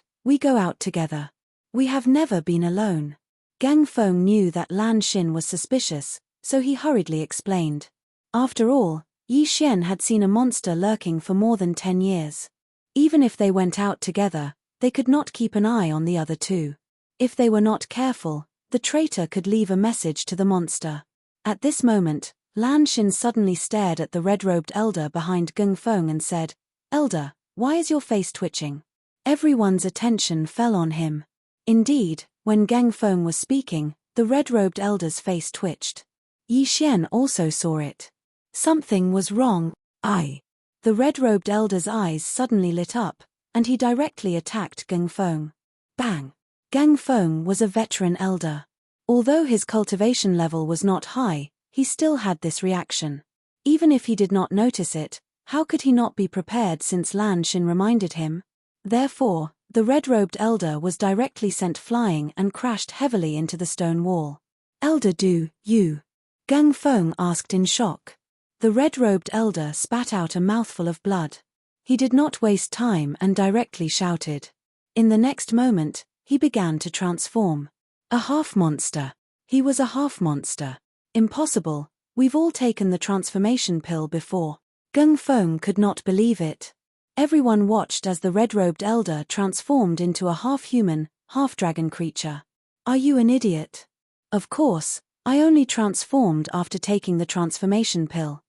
together. We have never been alone. Gang Feng knew that Lan Xin was suspicious, so he hurriedly explained. After all, Yi Xian had seen a monster lurking for more than 10 years. Even if they went out together, they could not keep an eye on the other two. If they were not careful, the traitor could leave a message to the monster. At this moment, Lan Xin suddenly stared at the red-robed elder behind Gang Feng and said, Elder, why is your face twitching? Everyone's attention fell on him. Indeed, when Gang Feng was speaking, the red-robed elder's face twitched. Yi Xian also saw it. Something was wrong. The red-robed elder's eyes suddenly lit up, and he directly attacked Gang Feng. Bang! Gang Feng was a veteran elder. Although his cultivation level was not high, he still had this reaction. Even if he did not notice it, how could he not be prepared since Lan Xin reminded him? Therefore, the red-robed elder was directly sent flying and crashed heavily into the stone wall. Elder do you? Gang Feng asked in shock. The red-robed elder spat out a mouthful of blood. He did not waste time and directly shouted. In the next moment, he began to transform. A half-monster. He was a half-monster. Impossible, we've all taken the transformation pill before. Gang Feng could not believe it. Everyone watched as the red-robed elder transformed into a half-human, half-dragon creature. Are you an idiot? Of course, I only transformed after taking the transformation pill.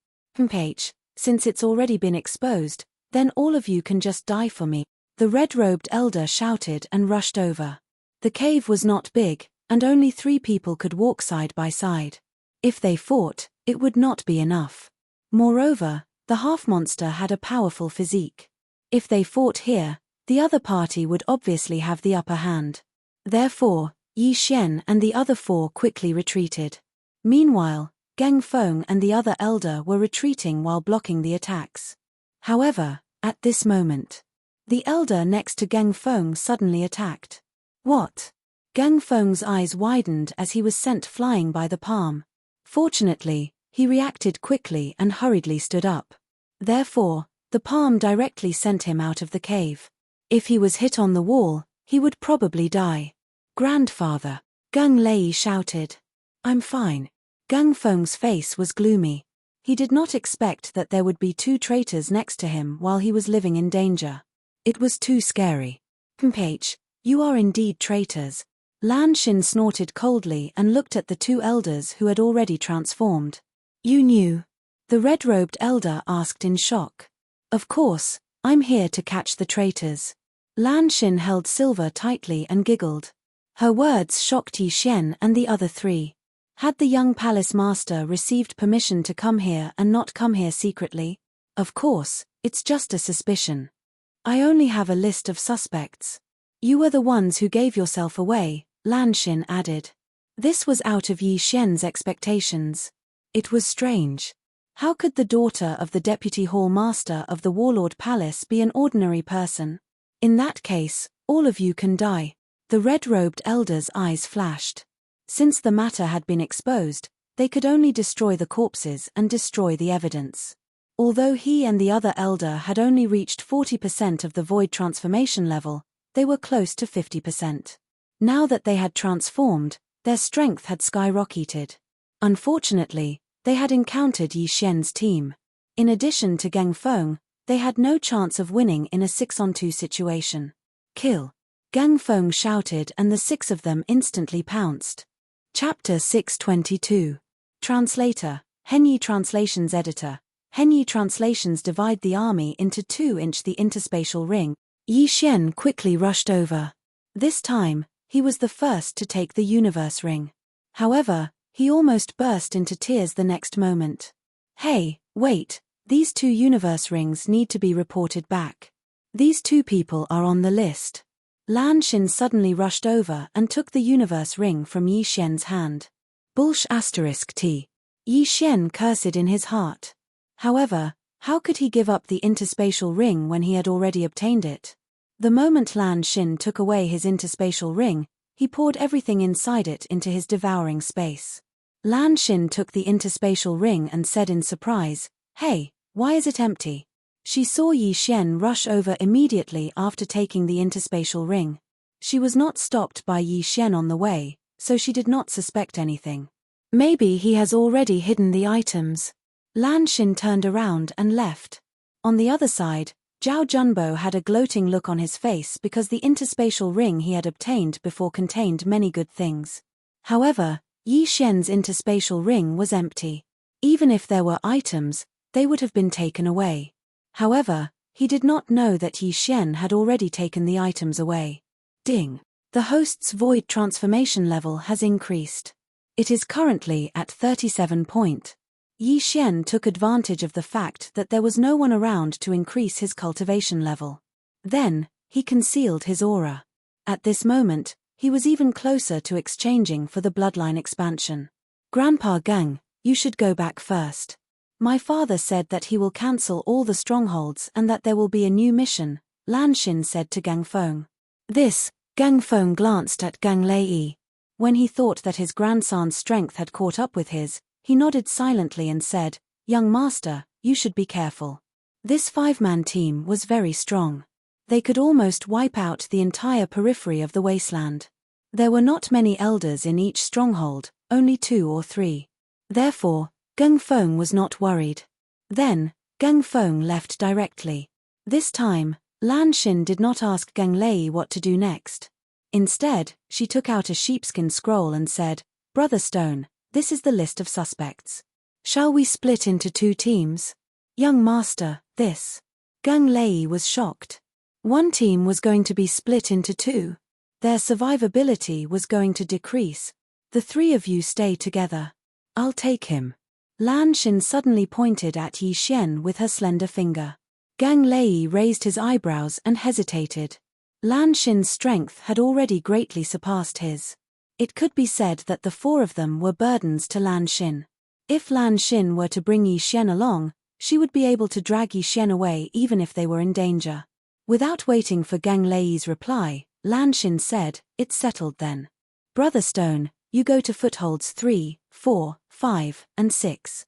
Since it's already been exposed, then all of you can just die for me. The red-robed elder shouted and rushed over. The cave was not big, and only 3 people could walk side by side. If they fought, it would not be enough. Moreover, the half-monster had a powerful physique. If they fought here, the other party would obviously have the upper hand. Therefore, Yi Xian and the other 4 quickly retreated. Meanwhile, Geng Feng and the other elder were retreating while blocking the attacks. However, at this moment, the elder next to Geng Feng suddenly attacked. What? Geng Feng's eyes widened as he was sent flying by the palm. Fortunately, he reacted quickly and hurriedly stood up. Therefore, the palm directly sent him out of the cave. If he was hit on the wall, he would probably die. Grandfather, Geng Lei shouted. I'm fine. Geng Feng's face was gloomy. He did not expect that there would be 2 traitors next to him while he was living in danger. It was too scary. Page, you are indeed traitors. Lan Xin snorted coldly and looked at the 2 elders who had already transformed. You knew? The red-robed elder asked in shock. Of course, I'm here to catch the traitors. Lan Xin held Silver tightly and giggled. Her words shocked Yi Xian and the other 3. Had the young palace master received permission to come here and not come here secretly? Of course, it's just a suspicion. I only have a list of suspects. You were the ones who gave yourself away, Lan Xin added. This was out of Yi Xian's expectations. It was strange. How could the daughter of the deputy hall master of the warlord palace be an ordinary person? In that case, all of you can die. The red-robed elder's eyes flashed. Since the matter had been exposed, they could only destroy the corpses and destroy the evidence. Although he and the other elder had only reached 40% of the void transformation level, they were close to 50%. Now that they had transformed, their strength had skyrocketed. Unfortunately, they had encountered Yi Xian's team. In addition to Geng Feng, they had no chance of winning in a 6-on-2 situation. Kill! Geng Feng shouted and the 6 of them instantly pounced. Chapter 622. Translator, Henyi Translations Editor. Henyi Translations divide the army into 2-inch the interspatial ring. Yi Xian quickly rushed over. This time, he was the first to take the universe ring. However, he almost burst into tears the next moment. Hey, wait, these 2 universe rings need to be reported back. These 2 people are on the list. Lan Xin suddenly rushed over and took the universe ring from Yi Xian's hand. Bullsh *T. Yi Xian cursed in his heart. However, how could he give up the interspatial ring when he had already obtained it? The moment Lan Xin took away his interspatial ring, he poured everything inside it into his devouring space. Lan Xin took the interspatial ring and said in surprise, Hey, why is it empty? She saw Yi Xian rush over immediately after taking the interspatial ring. She was not stopped by Yi Xian on the way, so she did not suspect anything. Maybe he has already hidden the items. Lan Xin turned around and left. On the other side, Zhao Junbo had a gloating look on his face because the interspatial ring he had obtained before contained many good things. However, Yi Xian's interspatial ring was empty. Even if there were items, they would have been taken away. However, he did not know that Yi Xian had already taken the items away. Ding! The host's void transformation level has increased. It is currently at 37 point. Yi Xian took advantage of the fact that there was no one around to increase his cultivation level. Then, he concealed his aura. At this moment, he was even closer to exchanging for the bloodline expansion. Grandpa Geng, you should go back first. My father said that he will cancel all the strongholds and that there will be a new mission, Lan Xin said to Geng Feng. Geng Feng glanced at Geng Lei. When he thought that his grandson's strength had caught up with his, he nodded silently and said, Young master, you should be careful. This 5-man team was very strong. They could almost wipe out the entire periphery of the wasteland. There were not many elders in each stronghold, only 2 or 3. Therefore, Geng Feng was not worried. Then, Geng Feng left directly. This time, Lan Xin did not ask Geng Lei what to do next. Instead, she took out a sheepskin scroll and said, Brother Stone, this is the list of suspects. Shall we split into 2 teams? Young master, this. Geng Lei was shocked. One team was going to be split into 2. Their survivability was going to decrease. The three of you stay together. I'll take him. Lan Xin suddenly pointed at Yi Xian with her slender finger. Gang Lei raised his eyebrows and hesitated. Lan Xin's strength had already greatly surpassed his. It could be said that the four of them were burdens to Lan Xin. If Lan Xin were to bring Yi Xian along, she would be able to drag Yi Xian away even if they were in danger. Without waiting for Gang Lei's reply, Lan Xin said, "It's settled then. Brother Stone, you go to footholds 3, 4, 5, and 6.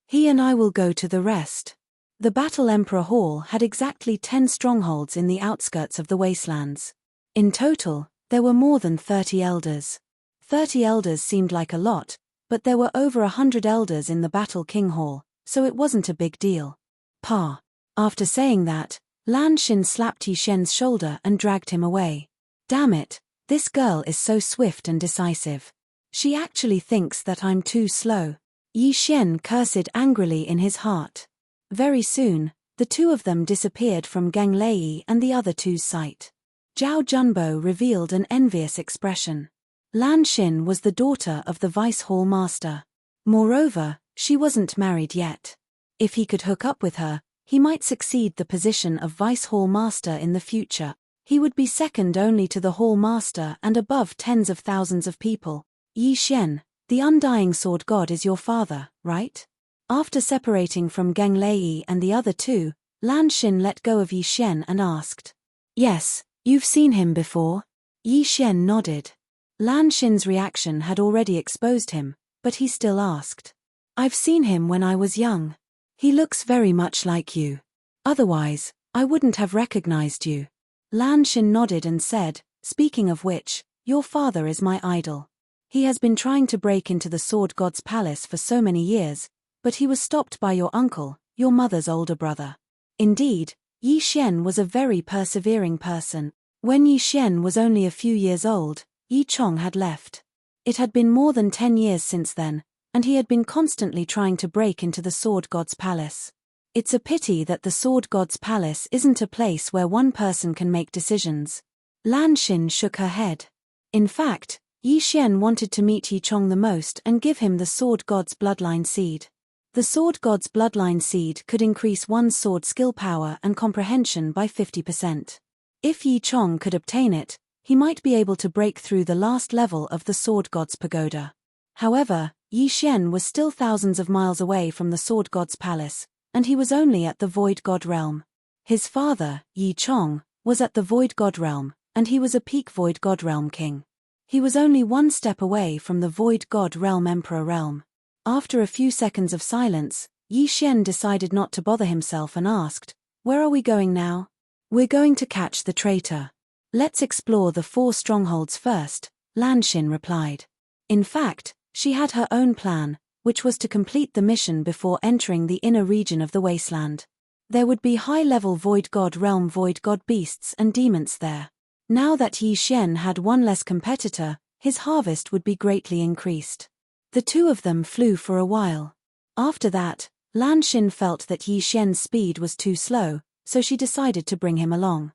He and I will go to the rest." The Battle Emperor Hall had exactly 10 strongholds in the outskirts of the wastelands. In total, there were more than 30 elders. 30 elders seemed like a lot, but there were over 100 elders in the Battle King Hall, so it wasn't a big deal. Pa. After saying that, Lan Xin slapped Yi Xian's shoulder and dragged him away. Damn it, this girl is so swift and decisive. She actually thinks that I'm too slow. Yi Xian cursed angrily in his heart. Very soon, the two of them disappeared from Gang Lei and the other two's sight. Zhao Junbo revealed an envious expression. Lan Xin was the daughter of the Vice Hall Master. Moreover, she wasn't married yet. If he could hook up with her, he might succeed the position of Vice Hall Master in the future. He would be second only to the Hall Master and above tens of thousands of people. Yi Xian, the undying sword god is your father, right? After separating from Gang Lei and the other two, Lan Xin let go of Yi Xian and asked. Yes, you've seen him before? Yi Xian nodded. Lan Xin's reaction had already exposed him, but he still asked. I've seen him when I was young. He looks very much like you. Otherwise, I wouldn't have recognized you. Lan Xin nodded and said, speaking of which, your father is my idol. He has been trying to break into the Sword God's palace for so many years, but he was stopped by your uncle, your mother's older brother. Indeed, Yi Xian was a very persevering person. When Yi Xian was only a few years old, Yi Chong had left. It had been more than 10 years since then, and he had been constantly trying to break into the Sword God's palace. It's a pity that the Sword God's palace isn't a place where one person can make decisions. Lan Xin shook her head. In fact, Yi Xian wanted to meet Yi Chong the most and give him the Sword God's bloodline seed. The Sword God's bloodline seed could increase one's sword skill power and comprehension by 50%. If Yi Chong could obtain it, he might be able to break through the last level of the Sword God's pagoda. However, Yi Xian was still thousands of miles away from the Sword God's palace, and he was only at the Void God realm. His father, Yi Chong, was at the Void God realm, and he was a peak Void God realm king. He was only one step away from the Void God realm Emperor realm. After a few seconds of silence, Yi Xian decided not to bother himself and asked, "Where are we going now?" "We're going to catch the traitor. Let's explore the 4 strongholds first," Lan Xin replied. In fact, she had her own plan, which was to complete the mission before entering the inner region of the wasteland. There would be high-level Void God realm Void God beasts and demons there. Now that Yi Xian had one less competitor, his harvest would be greatly increased. The two of them flew for a while. After that, Lan Xin felt that Yi Xian's speed was too slow, so she decided to bring him along.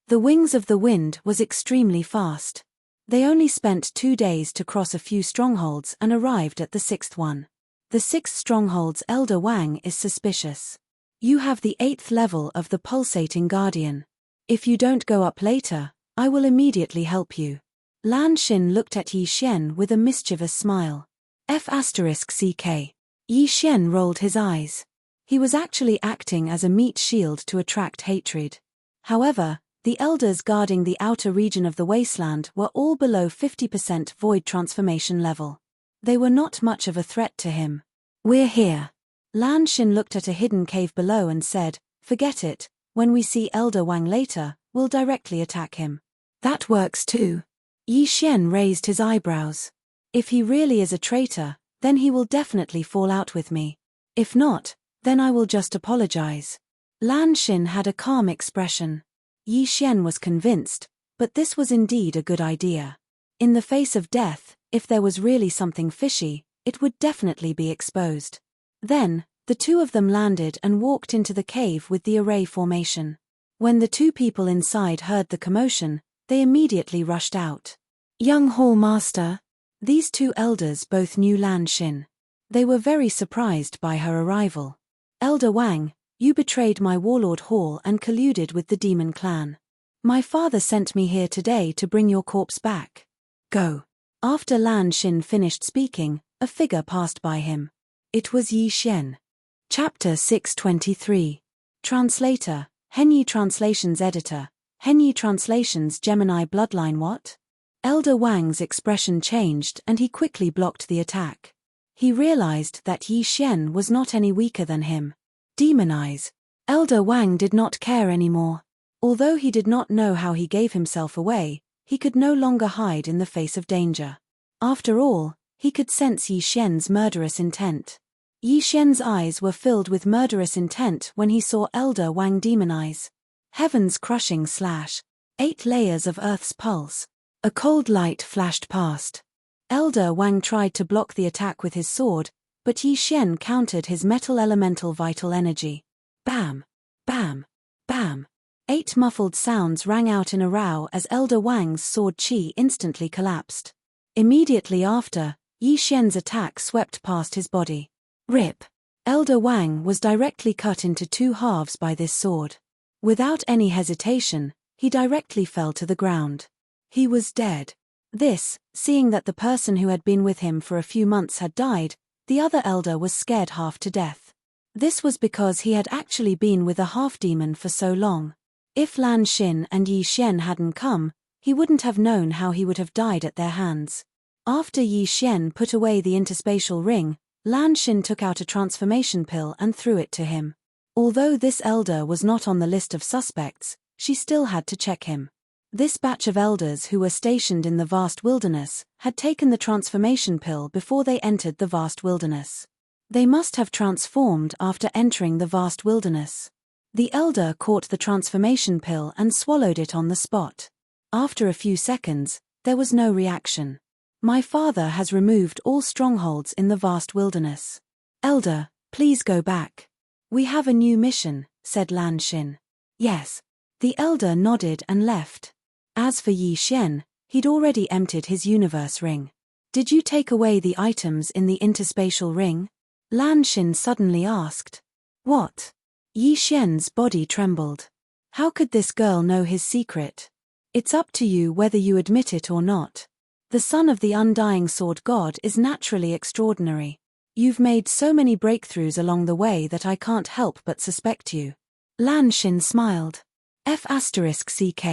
The Wings of the Wind was extremely fast. They only spent 2 days to cross a few strongholds and arrived at the 6th one. The 6th stronghold's Elder Wang is suspicious. You have the 8th level of the Pulsating Guardian. If you don't go up later, I will immediately help you. Lan Xin looked at Yi Xian with a mischievous smile. F***CK. Yi Xian rolled his eyes. He was actually acting as a meat shield to attract hatred. However, the elders guarding the outer region of the wasteland were all below 50% void transformation level. They were not much of a threat to him. We're here. Lan Xin looked at a hidden cave below and said, forget it, when we see Elder Wang later, we'll directly attack him. That works too. Yi Xian raised his eyebrows. If he really is a traitor, then he will definitely fall out with me. If not, then I will just apologize. Lan Xin had a calm expression. Yi Xian was convinced, but this was indeed a good idea. In the face of death, if there was really something fishy, it would definitely be exposed. Then, the two of them landed and walked into the cave with the array formation. When the two people inside heard the commotion, They immediately rushed out. Young Hall Master. These two elders both knew Lan Xin. They were very surprised by her arrival. Elder Wang, you betrayed my warlord Hall and colluded with the demon clan. My father sent me here today to bring your corpse back. Go. After Lan Xin finished speaking, a figure passed by him. It was Yi Xian. Chapter 623. Translator, Henyi Translations Editor, Henyi Translations Gemini Bloodline. What? Elder Wang's expression changed and he quickly blocked the attack. He realized that Yi Xian was not any weaker than him. Demon eyes. Elder Wang did not care anymore. Although he did not know how he gave himself away, he could no longer hide in the face of danger. After all, he could sense Yi Xian's murderous intent. Yi Xian's eyes were filled with murderous intent when he saw Elder Wang demonize. Heaven's crushing slash. 8 layers of Earth's pulse. A cold light flashed past. Elder Wang tried to block the attack with his sword, but Yi Xian countered his metal elemental vital energy. Bam! Bam! Bam! 8 muffled sounds rang out in a row as Elder Wang's sword chi instantly collapsed. Immediately after, Yi Xian's attack swept past his body. Rip! Elder Wang was directly cut into 2 halves by this sword. Without any hesitation, he directly fell to the ground. He was dead. This, seeing that the person who had been with him for a few months had died, the other elder was scared half to death. This was because he had actually been with a half-demon for so long. If Lan Xin and Yi Xian hadn't come, he wouldn't have known how he would have died at their hands. After Yi Xian put away the interspatial ring, Lan Xin took out a transformation pill and threw it to him. Although this elder was not on the list of suspects, she still had to check him. This batch of elders who were stationed in the vast wilderness had taken the transformation pill before they entered the vast wilderness. They must have transformed after entering the vast wilderness. The elder caught the transformation pill and swallowed it on the spot. After a few seconds, there was no reaction. My father has removed all strongholds in the vast wilderness. Elder, please go back. We have a new mission, said Lan Xin. Yes. The elder nodded and left. As for Yi Xian, he'd already emptied his universe ring. Did you take away the items in the interspatial ring? Lan Xin suddenly asked. What? Yi Xian's body trembled. How could this girl know his secret? It's up to you whether you admit it or not. The son of the undying sword god is naturally extraordinary. You've made so many breakthroughs along the way that I can't help but suspect you. Lan Xin smiled. F***ck.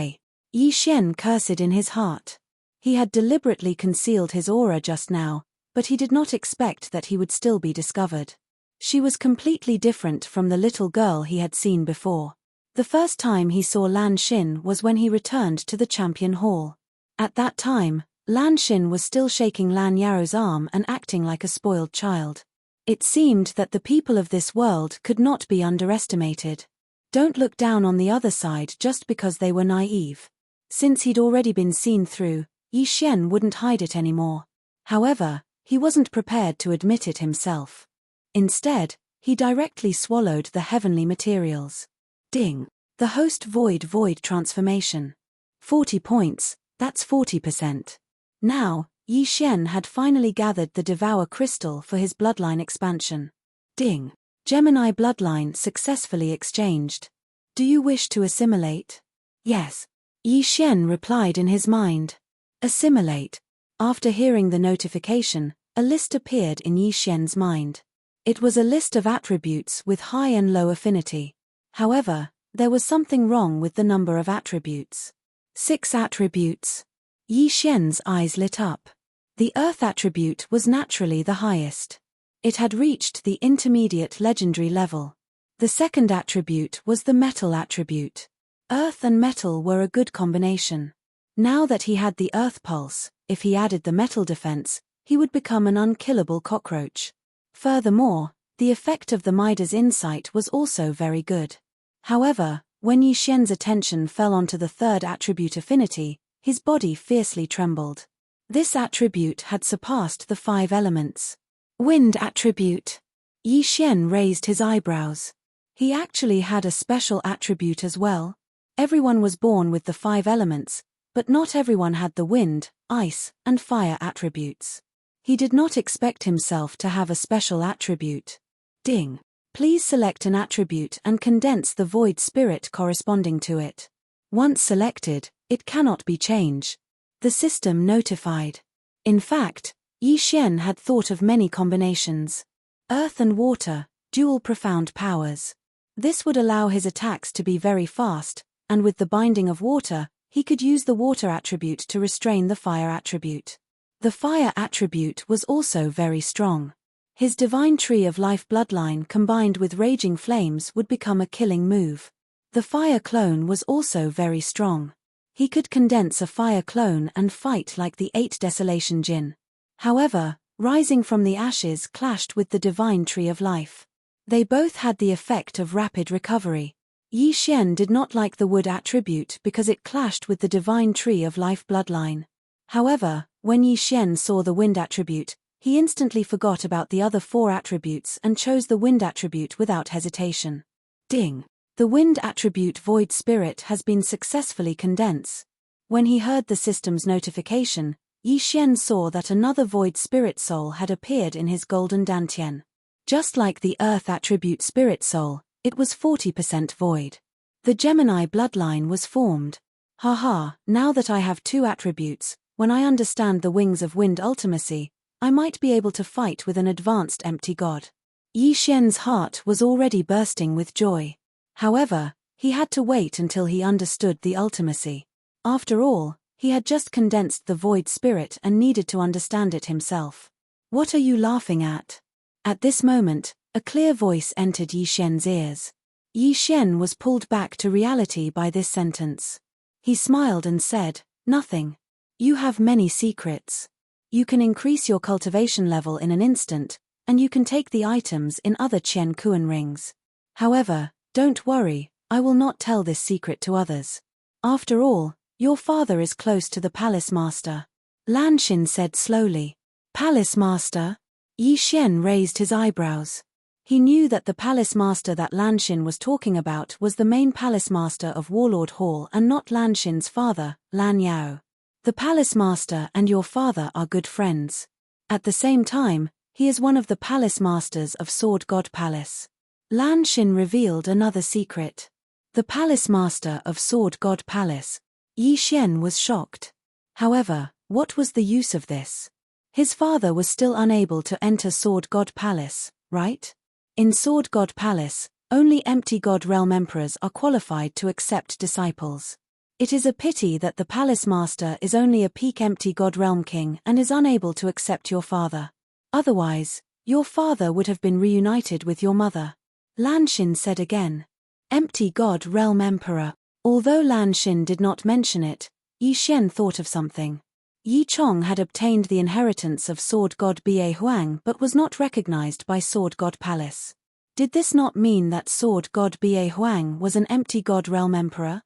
Yi Xian cursed in his heart. He had deliberately concealed his aura just now, but he did not expect that he would still be discovered. She was completely different from the little girl he had seen before. The first time he saw Lan Xin was when he returned to the Champion Hall. At that time, Lan Xin was still shaking Lan Yao's arm and acting like a spoiled child. It seemed that the people of this world could not be underestimated. Don't look down on the other side just because they were naive. Since he'd already been seen through, Yi Xian wouldn't hide it anymore. However, he wasn't prepared to admit it himself. Instead, he directly swallowed the heavenly materials. Ding! The host void transformation. 40 points, that's 40%. Now, Yi Xian had finally gathered the Devour crystal for his bloodline expansion. Ding! Gemini bloodline successfully exchanged. Do you wish to assimilate? Yes. Yi Xian replied in his mind. Assimilate. After hearing the notification, a list appeared in Yi Xian's mind. It was a list of attributes with high and low affinity. However, there was something wrong with the number of attributes. 6 attributes. Yi Xian's eyes lit up. The Earth attribute was naturally the highest. It had reached the intermediate legendary level. The second attribute was the Metal attribute. Earth and metal were a good combination. Now that he had the Earth pulse, if he added the Metal defense, he would become an unkillable cockroach. Furthermore, the effect of the Midas insight was also very good. However, when Yi Xian's attention fell onto the third attribute affinity, his body fiercely trembled. This attribute had surpassed the 5 elements. Wind attribute. Yi Xian raised his eyebrows. He actually had a special attribute as well. Everyone was born with the 5 elements, But not everyone had the wind, ice, and fire attributes. He did not expect himself to have a special attribute. Ding. Please select an attribute and condense the void spirit corresponding to it. Once selected, it cannot be changed. The system notified. In fact, Yi Xian had thought of many combinations. Earth and water, dual profound powers. This would allow his attacks to be very fast, and with the binding of water, he could use the water attribute to restrain the fire attribute. The fire attribute was also very strong. His divine tree of life bloodline combined with raging flames would become a killing move. The fire clone was also very strong. He could condense a fire clone and fight like the 8 Desolation Jinn. However, rising from the ashes clashed with the divine tree of life. They both had the effect of rapid recovery. Yi Xian did not like the wood attribute because it clashed with the divine tree of life bloodline. However, when Yi Xian saw the wind attribute, he instantly forgot about the other 4 attributes and chose the wind attribute without hesitation. Ding. The wind attribute void spirit has been successfully condensed. When he heard the system's notification, Yi Xian saw that another void spirit soul had appeared in his golden dantian. Just like the earth attribute spirit soul, it was 40% void. The Gemini bloodline was formed. Haha, now that I have 2 attributes, when I understand the wings of wind ultimacy, I might be able to fight with an advanced empty god. Yi Xian's heart was already bursting with joy. However, he had to wait until he understood the ultimacy. After all, he had just condensed the void spirit and needed to understand it himself. What are you laughing at? At this moment, a clear voice entered Yi Xian's ears. Yi Xian was pulled back to reality by this sentence. He smiled and said, "Nothing. You have many secrets. You can increase your cultivation level in an instant, and you can take the items in other Qian Kuan rings. However, don't worry, I will not tell this secret to others. After all, your father is close to the palace master." Lan Xin said slowly. "Palace master?" Yi Xian raised his eyebrows. He knew that the palace master that Lan Xin was talking about was the main palace master of Warlord Hall and not Lan Xin's father, Lan Yao. The palace master and your father are good friends. At the same time, he is one of the palace masters of Sword God Palace. Lan Xin revealed another secret. The palace master of Sword God Palace. Yi Xian was shocked. However, what was the use of this? His father was still unable to enter Sword God Palace, right? In Sword God Palace, only empty God Realm Emperors are qualified to accept disciples. It is a pity that the palace master is only a peak empty God Realm King and is unable to accept your father. Otherwise, your father would have been reunited with your mother. Lan Xin said again. Empty God Realm Emperor. Although Lan Xin did not mention it, Yi Xian thought of something. Yi Chong had obtained the inheritance of Sword God Ba Huang but was not recognized by Sword God Palace. Did this not mean that Sword God Ba Huang was an empty God Realm Emperor?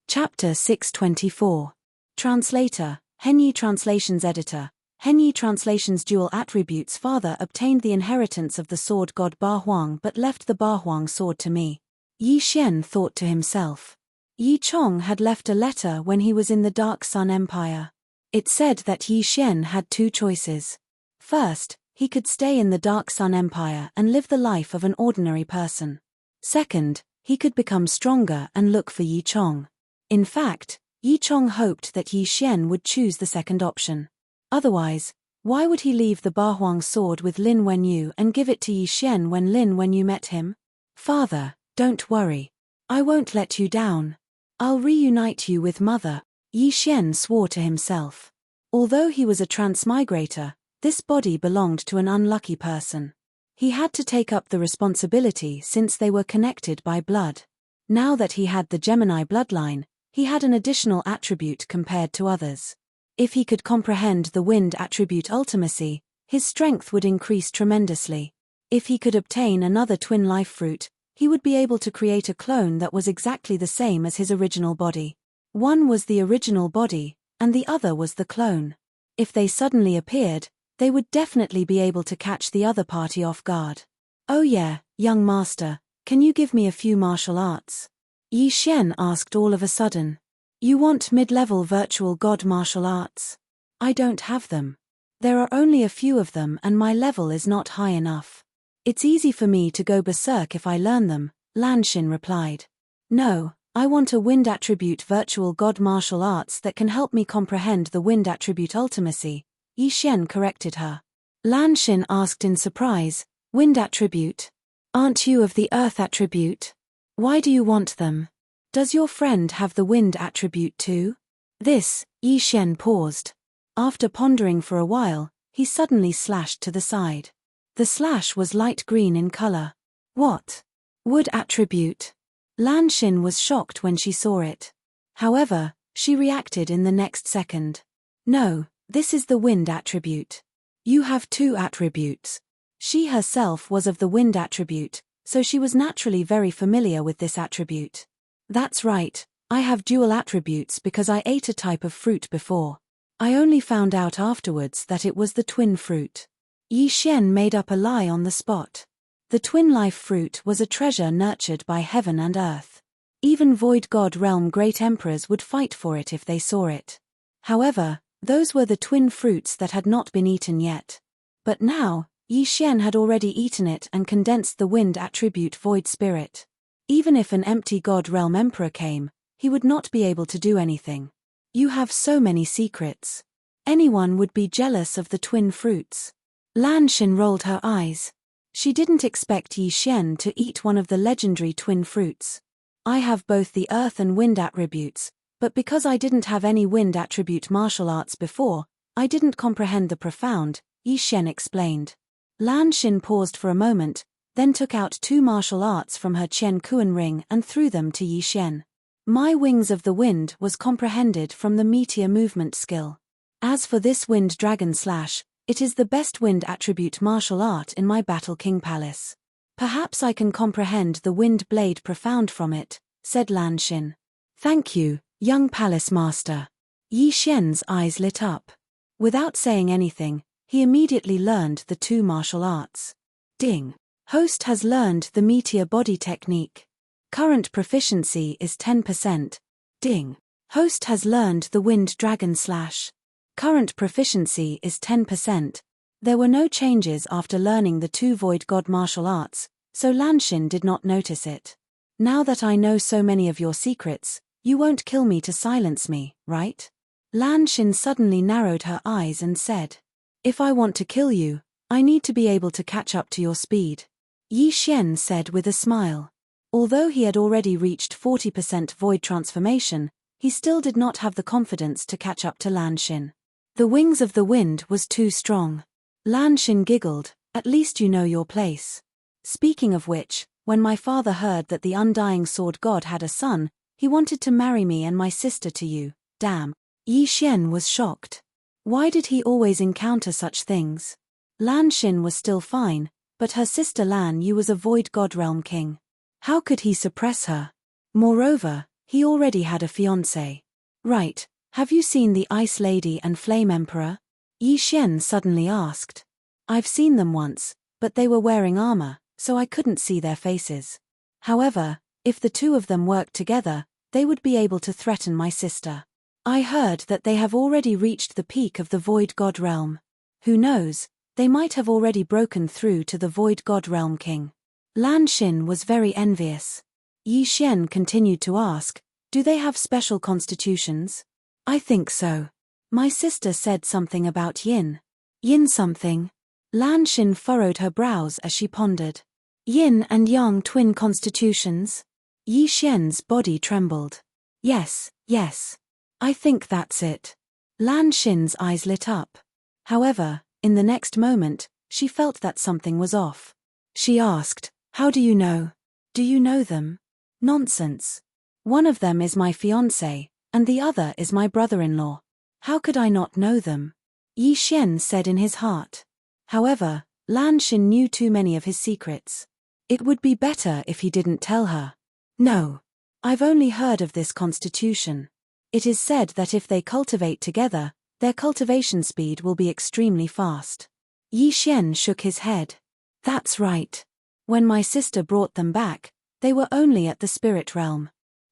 Chapter 624. Translator, Henyi Translations Editor. Henyi Translations dual attributes father obtained the inheritance of the sword god Ba Huang but left the Ba Huang sword to me. Yi Xian thought to himself. Yi Chong had left a letter when he was in the Dark Sun Empire. It said that Yi Xian had 2 choices. First, he could stay in the Dark Sun Empire and live the life of an ordinary person. Second, he could become stronger and look for Yi Chong. In fact, Yi Chong hoped that Yi Xian would choose the second option. Otherwise, why would he leave the Ba Huang sword with Lin Wenyu and give it to Yi Xian when Lin Wenyu met him? Father, don't worry. I won't let you down. I'll reunite you with mother, Yi Xian swore to himself. Although he was a transmigrator, this body belonged to an unlucky person. He had to take up the responsibility since they were connected by blood. Now that he had the Gemini bloodline, he had an additional attribute compared to others. If he could comprehend the wind attribute ultimacy, his strength would increase tremendously. If he could obtain another twin life fruit, he would be able to create a clone that was exactly the same as his original body. One was the original body, and the other was the clone. If they suddenly appeared, they would definitely be able to catch the other party off guard. Oh yeah, young master, can you give me a few martial arts? Yi Xian asked all of a sudden. You want mid-level virtual god martial arts? I don't have them. There are only a few of them and my level is not high enough. It's easy for me to go berserk if I learn them, Lanshin replied. No, I want a wind attribute virtual god martial arts that can help me comprehend the wind attribute ultimacy, Yi Xian corrected her. Lanshin asked in surprise, wind attribute? Aren't you of the earth attribute? Why do you want them? Does your friend have the wind attribute too? This, Yi Xian paused. After pondering for a while, he suddenly slashed to the side. The slash was light green in color. What? Wood attribute? Lanshin was shocked when she saw it. However, she reacted in the next second. No, this is the wind attribute. You have two attributes. She herself was of the wind attribute, so she was naturally very familiar with this attribute. That's right, I have dual attributes because I ate a type of fruit before. I only found out afterwards that it was the twin fruit. Yi Xian made up a lie on the spot. The twin life fruit was a treasure nurtured by heaven and earth. Even Void God Realm great emperors would fight for it if they saw it. However, those were the twin fruits that had not been eaten yet. But now, Yi Xian had already eaten it and condensed the wind attribute Void Spirit. Even if an empty God Realm emperor came, he would not be able to do anything. You have so many secrets. Anyone would be jealous of the twin fruits. Lanshin rolled her eyes. She didn't expect Yi Xian to eat one of the legendary twin fruits. I have both the earth and wind attributes, but because I didn't have any wind attribute martial arts before, I didn't comprehend the profound, Yi Xian explained. Lanshin paused for a moment, then took out two martial arts from her Qian Kuan ring and threw them to Yi Xian. My wings of the wind was comprehended from the meteor movement skill. As for this wind dragon slash, it is the best wind attribute martial art in my Battle King Palace. Perhaps I can comprehend the wind blade profound from it, said Lanshin. Thank you, young palace master. Yi Xian's eyes lit up. Without saying anything, he immediately learned the two martial arts. Ding. Host has learned the meteor body technique. Current proficiency is 10%. Ding. Host has learned the wind dragon slash. Current proficiency is 10%. There were no changes after learning the two Void God martial arts, so Lanshin did not notice it. Now that I know so many of your secrets, you won't kill me to silence me, right? Lanshin suddenly narrowed her eyes and said. If I want to kill you, I need to be able to catch up to your speed. Yi Xian said with a smile. Although he had already reached 40% void transformation, he still did not have the confidence to catch up to Lanshin. The wings of the wind was too strong. Lanshin giggled, at least you know your place. Speaking of which, when my father heard that the undying sword god had a son, he wanted to marry me and my sister to you, damn. Yi Xian was shocked. Why did he always encounter such things? Lanshin was still fine, but her sister Lan Yu was a void god realm king. How could he suppress her? Moreover, he already had a fiancé. Right. Have you seen the Ice Lady and Flame Emperor? Yi Xian suddenly asked. I've seen them once, but they were wearing armor, so I couldn't see their faces. However, if the two of them worked together, they would be able to threaten my sister. I heard that they have already reached the peak of the Void God Realm. Who knows, they might have already broken through to the Void God Realm King. Lanshin was very envious. Yi Xian continued to ask, do they have special constitutions? I think so. My sister said something about yin. Yin something. Lanshin furrowed her brows as she pondered. Yin and yang twin constitutions? Yi Xian's body trembled. Yes, yes. I think that's it. Lanshin's eyes lit up. However, in the next moment, she felt that something was off. She asked, how do you know? Do you know them? Nonsense. One of them is my fiancé, and the other is my brother-in-law. How could I not know them? Yi Xian said in his heart. However, Lanshin knew too many of his secrets. It would be better if he didn't tell her. No. I've only heard of this constitution. It is said that if they cultivate together, their cultivation speed will be extremely fast. Yi Xian shook his head. That's right. When my sister brought them back, they were only at the spirit realm.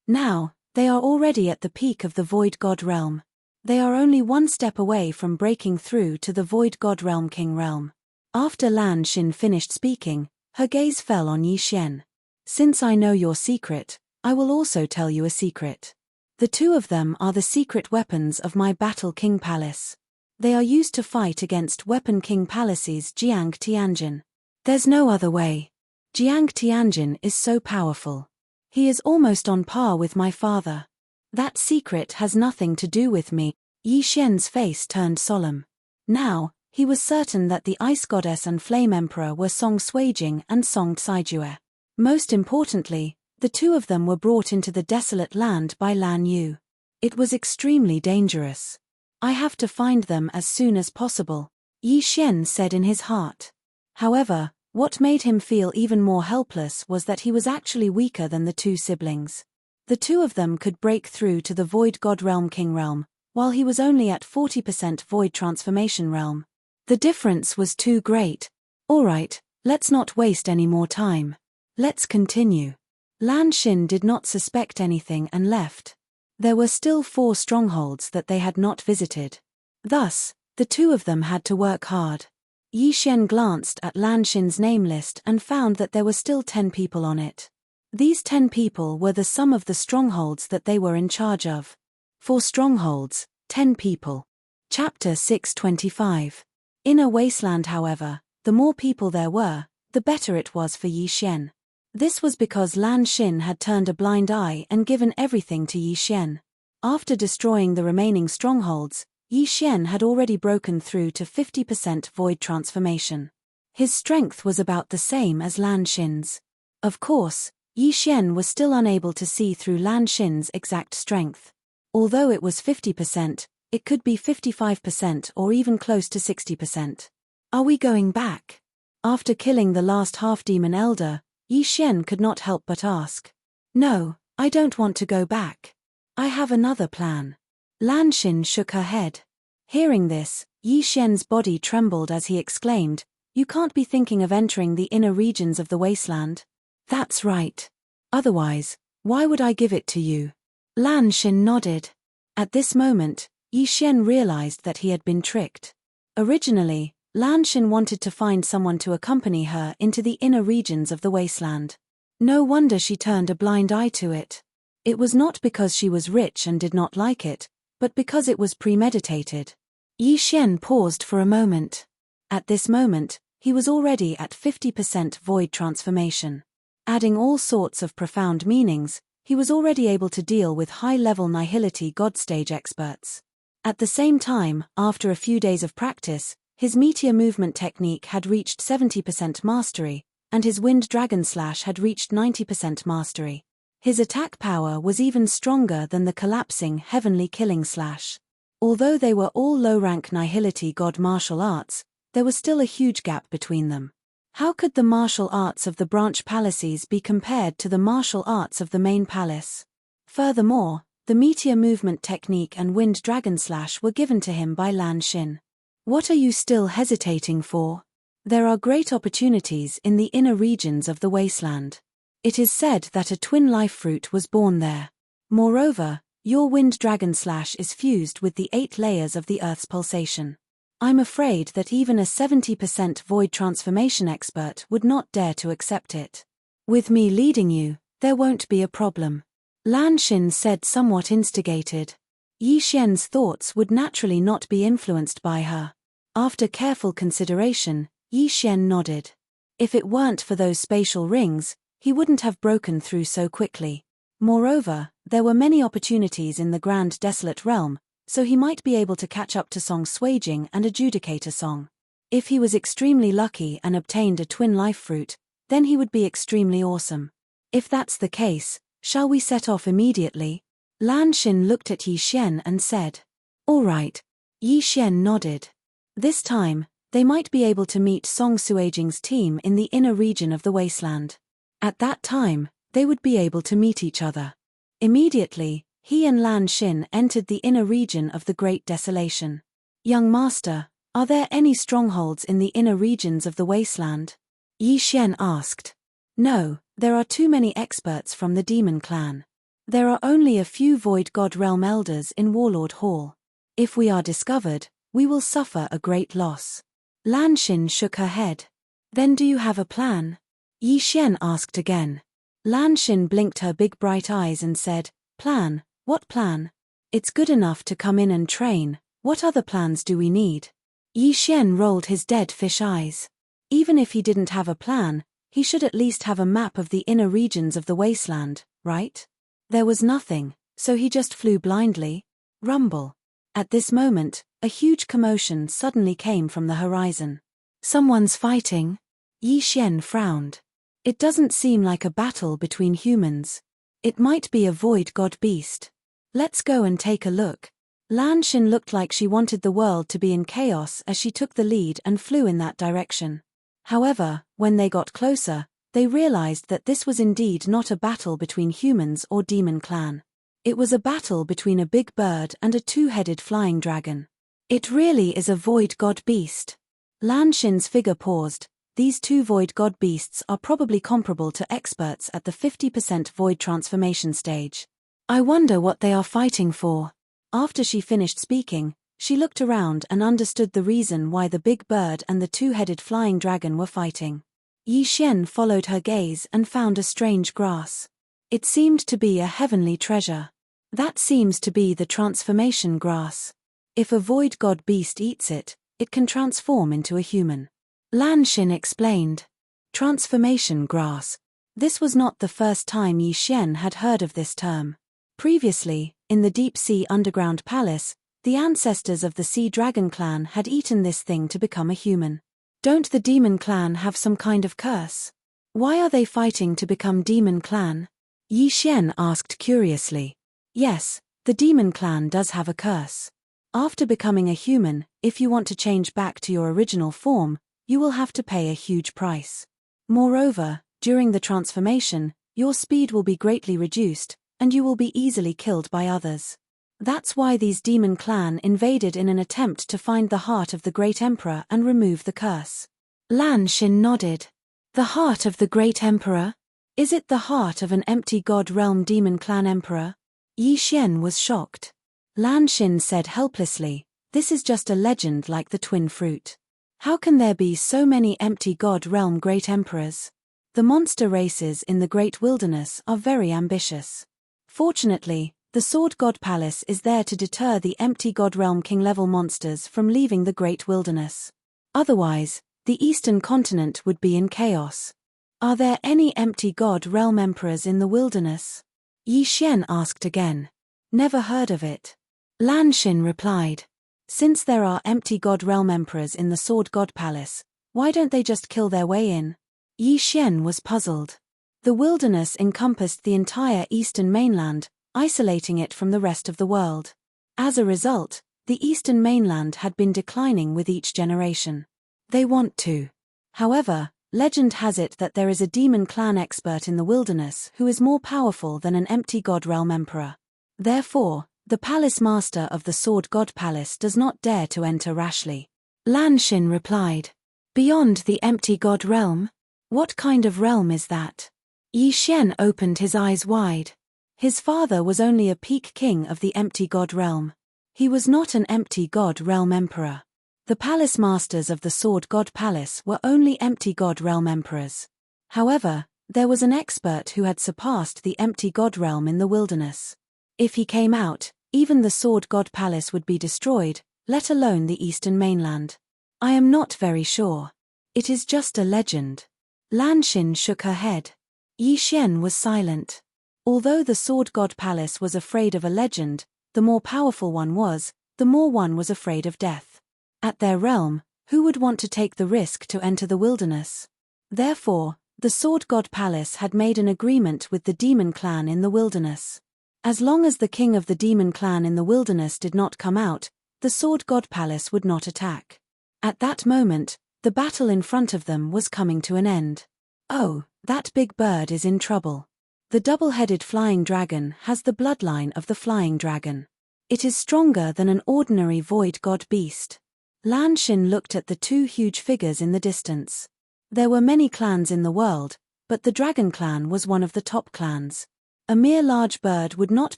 Now, They are already at the peak of the Void God realm. They are only one step away from breaking through to the Void God realm King realm. After Lan Xin finished speaking, her gaze fell on Yi Xian. Since I know your secret, I will also tell you a secret. The two of them are the secret weapons of my Battle King Palace. They are used to fight against Weapon King Palace's Jiang Tianjin. There's no other way. Jiang Tianjin is so powerful. He is almost on par with my father. That secret has nothing to do with me. Yi Xian's face turned solemn. Now, he was certain that the Ice Goddess and Flame Emperor were Song Suijing and Song Caijue. Most importantly, the two of them were brought into the desolate land by Lan Yu. It was extremely dangerous. I have to find them as soon as possible, Yi Xian said in his heart. However, what made him feel even more helpless was that he was actually weaker than the two siblings. The two of them could break through to the Void God Realm King Realm, while he was only at 40% Void Transformation Realm. The difference was too great. Alright, let's not waste any more time. Let's continue. Lan Xin did not suspect anything and left. There were still 4 strongholds that they had not visited. Thus, the two of them had to work hard. Yi Xian glanced at Lan Xin's name list and found that there were still 10 people on it. These 10 people were the sum of the strongholds that they were in charge of. 4 strongholds, 10 people. Chapter 625. In a wasteland, however, the more people there were, the better it was for Yi Xian. This was because Lan Xin had turned a blind eye and given everything to Yi Xian. After destroying the remaining strongholds, Yi Xian had already broken through to 50% void transformation. His strength was about the same as Lan Xin's. Of course, Yi Xian was still unable to see through Lan Xin's exact strength. Although it was 50%, it could be 55% or even close to 60%. Are we going back? After killing the last half-demon elder, Yi Xian could not help but ask. No, I don't want to go back. I have another plan. Lan Xin shook her head. Hearing this, Yi Xian's body trembled as he exclaimed, "You can't be thinking of entering the inner regions of the wasteland?" "That's right. Otherwise, why would I give it to you?" Lan Xin nodded. At this moment, Yi Xian realized that he had been tricked. Originally, Lan Xin wanted to find someone to accompany her into the inner regions of the wasteland. No wonder she turned a blind eye to it. It was not because she was rich and did not like it, but because it was premeditated. Yi Xian paused for a moment. At this moment, he was already at 50% void transformation. Adding all sorts of profound meanings, he was already able to deal with high-level nihility god stage experts. At the same time, after a few days of practice, his meteor movement technique had reached 70% mastery, and his wind dragon slash had reached 90% mastery. His attack power was even stronger than the collapsing heavenly killing slash. Although they were all low-rank nihility god martial arts, there was still a huge gap between them. How could the martial arts of the branch palaces be compared to the martial arts of the main palace? Furthermore, the meteor movement technique and wind dragon slash were given to him by Lan Xin. What are you still hesitating for? There are great opportunities in the inner regions of the wasteland. It is said that a twin life fruit was born there. Moreover, your wind dragon slash is fused with the 8 layers of the Earth's pulsation. I'm afraid that even a 70% void transformation expert would not dare to accept it. With me leading you, there won't be a problem. Lan Xin said, somewhat instigated. Yi Xian's thoughts would naturally not be influenced by her. After careful consideration, Yi Xian nodded. If it weren't for those spatial rings, he wouldn't have broken through so quickly. Moreover, there were many opportunities in the Grand Desolate Realm, so he might be able to catch up to Song Suijing and adjudicate a song. If he was extremely lucky and obtained a twin life fruit, then he would be extremely awesome. If that's the case, shall we set off immediately? Lan Xin looked at Yi Xian and said. All right. Yi Xian nodded. This time, they might be able to meet Song Suijing's team in the inner region of the wasteland. At that time, they would be able to meet each other. Immediately, he and Lan Xin entered the inner region of the Great Desolation. Young master, are there any strongholds in the inner regions of the wasteland? Yi Xian asked. No, there are too many experts from the demon clan. There are only a few Void God Realm elders in Warlord Hall. If we are discovered, we will suffer a great loss. Lan Xin shook her head. Then do you have a plan? Yi Xian asked again. Lan Xin blinked her big bright eyes and said, Plan? What plan? It's good enough to come in and train, what other plans do we need? Yi Xian rolled his dead fish eyes. Even if he didn't have a plan, he should at least have a map of the inner regions of the wasteland, right? There was nothing, so he just flew blindly. Rumble. At this moment, a huge commotion suddenly came from the horizon. Someone's fighting? Yi Xian frowned. It doesn't seem like a battle between humans. It might be a void god beast. Let's go and take a look. Lan Xin looked like she wanted the world to be in chaos as she took the lead and flew in that direction. However, when they got closer, they realized that this was indeed not a battle between humans or demon clan. It was a battle between a big bird and a two-headed flying dragon. It really is a void god beast. Lan Xin's figure paused. These two void god beasts are probably comparable to experts at the 50% void transformation stage. I wonder what they are fighting for. After she finished speaking, she looked around and understood the reason why the big bird and the two-headed flying dragon were fighting. Yi Xian followed her gaze and found a strange grass. It seemed to be a heavenly treasure. That seems to be the transformation grass. If a void god beast eats it, it can transform into a human. Lan Xin explained. Transformation grass. This was not the first time Yi Xian had heard of this term. Previously, in the deep-sea underground palace, the ancestors of the Sea Dragon clan had eaten this thing to become a human. Don't the demon clan have some kind of curse? Why are they fighting to become demon clan? Yi Xian asked curiously. Yes, the demon clan does have a curse. After becoming a human, if you want to change back to your original form, you will have to pay a huge price. Moreover, during the transformation, your speed will be greatly reduced, and you will be easily killed by others. That's why these demon clan invaded in an attempt to find the heart of the great emperor and remove the curse. Lan Xin nodded. The heart of the great emperor? Is it the heart of an empty god realm demon clan emperor? Yi Xian was shocked. Lan Xin said helplessly, this is just a legend like the twin fruit. How can there be so many empty god realm great emperors? The monster races in the great wilderness are very ambitious. Fortunately, the Sword God Palace is there to deter the empty God Realm King-level monsters from leaving the Great Wilderness. Otherwise, the Eastern continent would be in chaos. Are there any empty God Realm Emperors in the wilderness? Yi Xian asked again. Never heard of it. Lan Xin replied. Since there are empty God Realm Emperors in the Sword God Palace, why don't they just kill their way in? Yi Xian was puzzled. The wilderness encompassed the entire eastern mainland, isolating it from the rest of the world. As a result, the eastern mainland had been declining with each generation. They want to. However, legend has it that there is a demon clan expert in the wilderness who is more powerful than an empty god realm emperor. Therefore, the palace master of the Sword God Palace does not dare to enter rashly. Lan Xin replied. Beyond the empty god realm? What kind of realm is that? Yi Xian opened his eyes wide. His father was only a peak king of the empty god realm. He was not an empty god realm emperor. The palace masters of the Sword God Palace were only empty god realm emperors. However, there was an expert who had surpassed the empty god realm in the wilderness. If he came out, even the Sword God Palace would be destroyed, let alone the eastern mainland. I am not very sure. It is just a legend. Lan Xin shook her head. Yi Xian was silent. Although the Sword God Palace was afraid of a legend, the more powerful one was, the more one was afraid of death. At their realm, who would want to take the risk to enter the wilderness? Therefore, the Sword God Palace had made an agreement with the demon clan in the wilderness. As long as the king of the demon clan in the wilderness did not come out, the Sword God Palace would not attack. At that moment, the battle in front of them was coming to an end. Oh, that big bird is in trouble. The double-headed flying dragon has the bloodline of the flying dragon. It is stronger than an ordinary void god beast. Lan Xin looked at the two huge figures in the distance. There were many clans in the world, but the dragon clan was one of the top clans. A mere large bird would not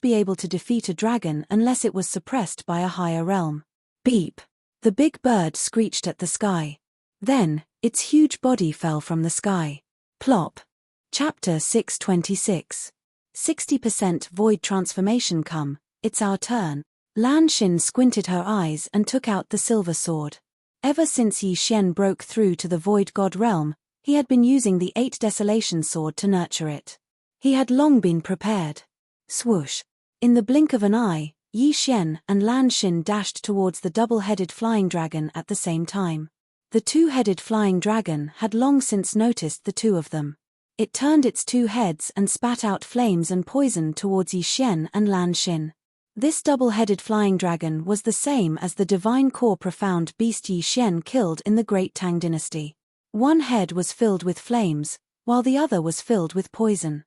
be able to defeat a dragon unless it was suppressed by a higher realm. Beep! The big bird screeched at the sky. Then, its huge body fell from the sky. Plop! Chapter 626. 60% Void Transformation. Come, it's our turn. Lan Xin squinted her eyes and took out the silver sword. Ever since Yi Xian broke through to the Void God realm, he had been using the 8 Desolation sword to nurture it. He had long been prepared. Swoosh! In the blink of an eye, Yi Xian and Lan Xin dashed towards the double-headed flying dragon at the same time. The two-headed flying dragon had long since noticed the two of them. It turned its 2 heads and spat out flames and poison towards Yi Xian and Lan Xin. This double-headed flying dragon was the same as the divine core profound beast Yi Xian killed in the Great Tang dynasty. One head was filled with flames, while the other was filled with poison.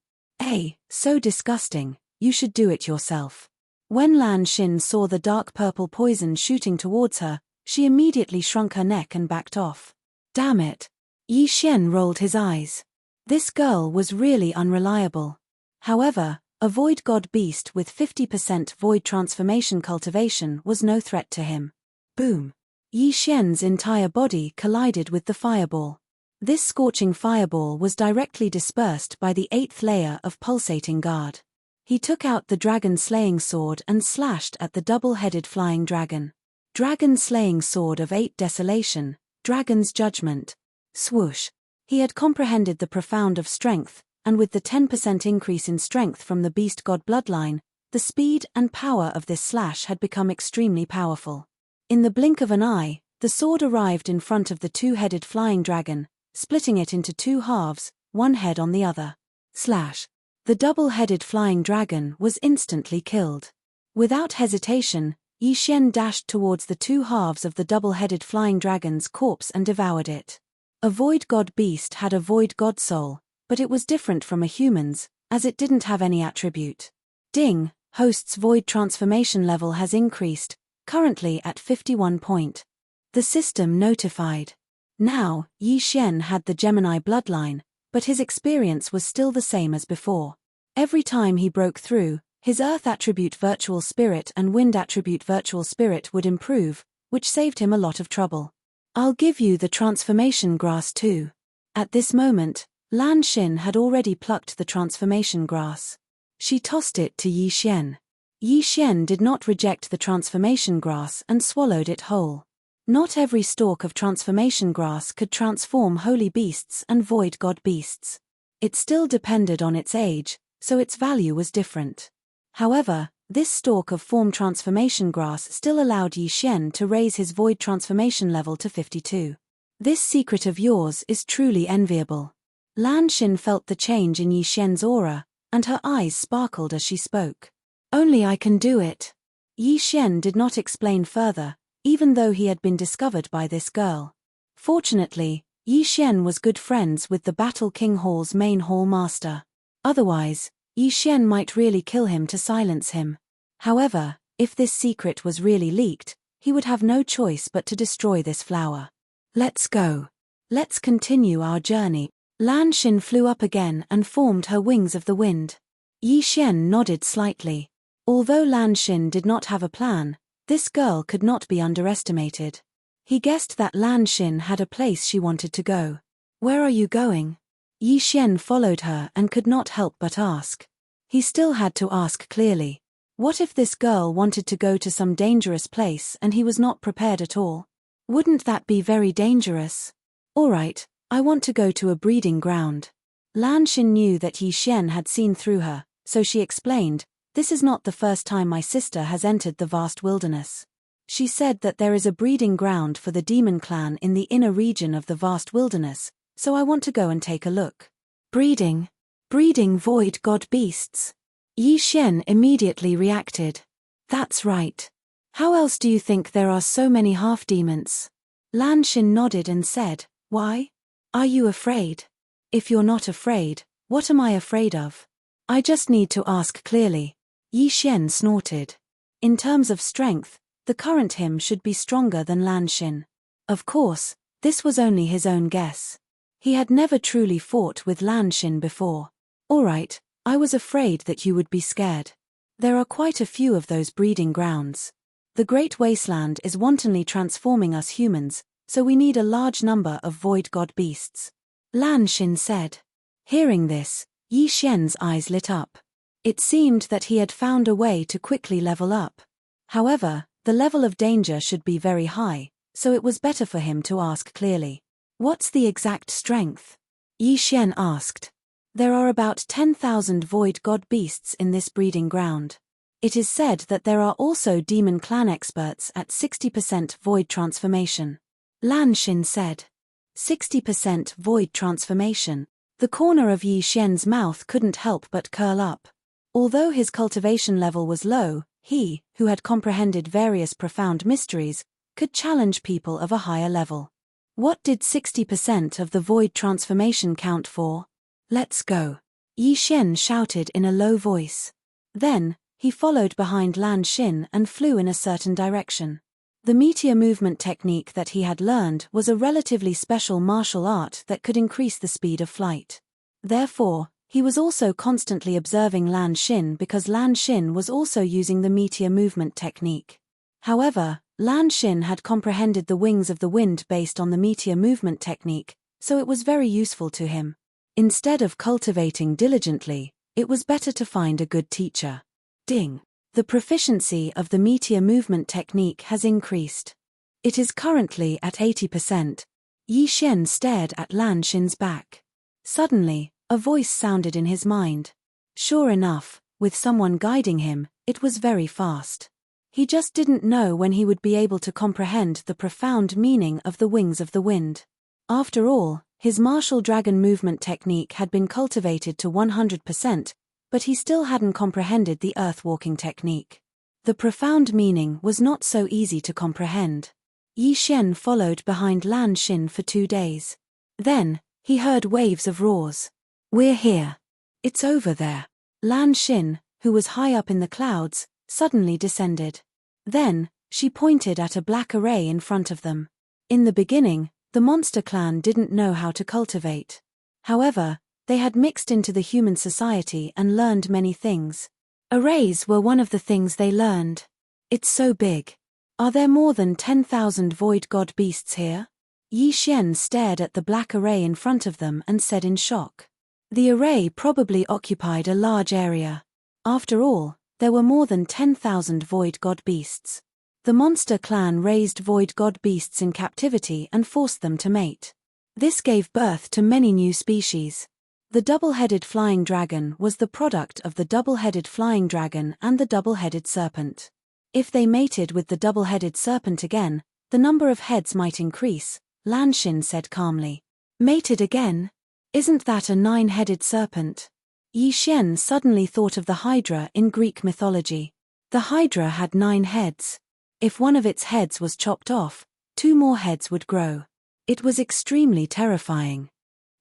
So disgusting, you should do it yourself. When Lan Xin saw the dark purple poison shooting towards her, she immediately shrunk her neck and backed off. Damn it! Yi Xian rolled his eyes. This girl was really unreliable. However, a void god beast with 50% void transformation cultivation was no threat to him. Boom! Yi Xian's entire body collided with the fireball. This scorching fireball was directly dispersed by the 8th layer of pulsating guard. He took out the dragon-slaying sword and slashed at the double-headed flying dragon. Dragon-slaying sword of 8 desolation, dragon's judgment. Swoosh! He had comprehended the profound of strength, and with the 10% increase in strength from the beast god bloodline, the speed and power of this slash had become extremely powerful. In the blink of an eye, the sword arrived in front of the 2-headed flying dragon, splitting it into 2 halves, one head on the other. Slash! The double-headed flying dragon was instantly killed. Without hesitation, Yi Xian dashed towards the 2 halves of the double-headed flying dragon's corpse and devoured it. A void god beast had a void god soul, but it was different from a human's, as it didn't have any attribute. Ding! Host's void transformation level has increased, currently at 51 point. The system notified. Now, Yi Xian had the Gemini bloodline, but his experience was still the same as before. Every time he broke through, his Earth attribute virtual spirit and Wind attribute virtual spirit would improve, which saved him a lot of trouble. I'll give you the transformation grass too. At this moment, Lan Xin had already plucked the transformation grass. She tossed it to Yi Xian. Yi Xian did not reject the transformation grass and swallowed it whole. Not every stalk of transformation grass could transform holy beasts and void god beasts. It still depended on its age, so its value was different. However, this stalk of form transformation grass still allowed Yi Xian to raise his void transformation level to 52. This secret of yours is truly enviable. Lan Xin felt the change in Yi Xian's aura, and her eyes sparkled as she spoke. Only I can do it. Yi Xian did not explain further, even though he had been discovered by this girl. Fortunately, Yi Xian was good friends with the Battle King Hall's main hall master. Otherwise, Yi Xian might really kill him to silence him. However, if this secret was really leaked, he would have no choice but to destroy this flower. Let's go. Let's continue our journey. Lan Xin flew up again and formed her wings of the wind. Yi Xian nodded slightly. Although Lan Xin did not have a plan, this girl could not be underestimated. He guessed that Lan Xin had a place she wanted to go. Where are you going? Yi Xian followed her and could not help but ask. He still had to ask clearly. What if this girl wanted to go to some dangerous place and he was not prepared at all? Wouldn't that be very dangerous? All right, I want to go to a breeding ground. Lan Xin knew that Yi Xian had seen through her, so she explained, this is not the first time my sister has entered the vast wilderness. She said that there is a breeding ground for the demon clan in the inner region of the vast wilderness, so I want to go and take a look. Breeding void god beasts. Yi Xian immediately reacted. That's right. How else do you think there are so many half-demons? Lan Xin nodded and said, why? Are you afraid? If you're not afraid, what am I afraid of? I just need to ask clearly. Yi Xian snorted. In terms of strength, the current him should be stronger than Lan Xin. Of course, this was only his own guess. He had never truly fought with Lan Xin before. All right, I was afraid that you would be scared. There are quite a few of those breeding grounds. The Great Wasteland is wantonly transforming us humans, so we need a large number of void god beasts. Lan Xin said. Hearing this, Yi Xian's eyes lit up. It seemed that he had found a way to quickly level up. However, the level of danger should be very high, so it was better for him to ask clearly. What's the exact strength? Yi Xian asked. There are about 10,000 void god beasts in this breeding ground. It is said that there are also demon clan experts at 60% void transformation. Lan Xin said. 60% void transformation. The corner of Yi Xian's mouth couldn't help but curl up. Although his cultivation level was low, he, who had comprehended various profound mysteries, could challenge people of a higher level. What did 60% of the void transformation count for? Let's go. Yi Xian shouted in a low voice. Then, he followed behind Lan Xin and flew in a certain direction. The meteor movement technique that he had learned was a relatively special martial art that could increase the speed of flight. Therefore, he was also constantly observing Lan Xin because Lan Xin was also using the meteor movement technique. However, Lan Xin had comprehended the wings of the wind based on the meteor movement technique, so it was very useful to him. Instead of cultivating diligently, it was better to find a good teacher. Ding! The proficiency of the meteor movement technique has increased. It is currently at 80%. Yi Xian stared at Lan Xin's back. Suddenly, a voice sounded in his mind. Sure enough, with someone guiding him, it was very fast. He just didn't know when he would be able to comprehend the profound meaning of the wings of the wind. After all, his martial dragon movement technique had been cultivated to 100%, but he still hadn't comprehended the earth-walking technique. The profound meaning was not so easy to comprehend. Yi Xian followed behind Lan Xin for 2 days. Then, he heard waves of roars. We're here. It's over there. Lan Xin, who was high up in the clouds, suddenly descended. Then, she pointed at a black array in front of them. In the beginning, the monster clan didn't know how to cultivate. However, they had mixed into the human society and learned many things. Arrays were one of the things they learned. It's so big. Are there more than 10,000 void god beasts here? Yi Xian stared at the black array in front of them and said in shock. The array probably occupied a large area. After all, there were more than 10,000 void god beasts. The monster clan raised void god beasts in captivity and forced them to mate. This gave birth to many new species. The double-headed flying dragon was the product of the double-headed flying dragon and the double-headed serpent. If they mated with the double-headed serpent again, the number of heads might increase, Lan Xin said calmly. Mated again? Isn't that a 9-headed serpent? Yi Xian suddenly thought of the Hydra in Greek mythology. The Hydra had 9 heads. If one of its heads was chopped off, 2 more heads would grow. It was extremely terrifying.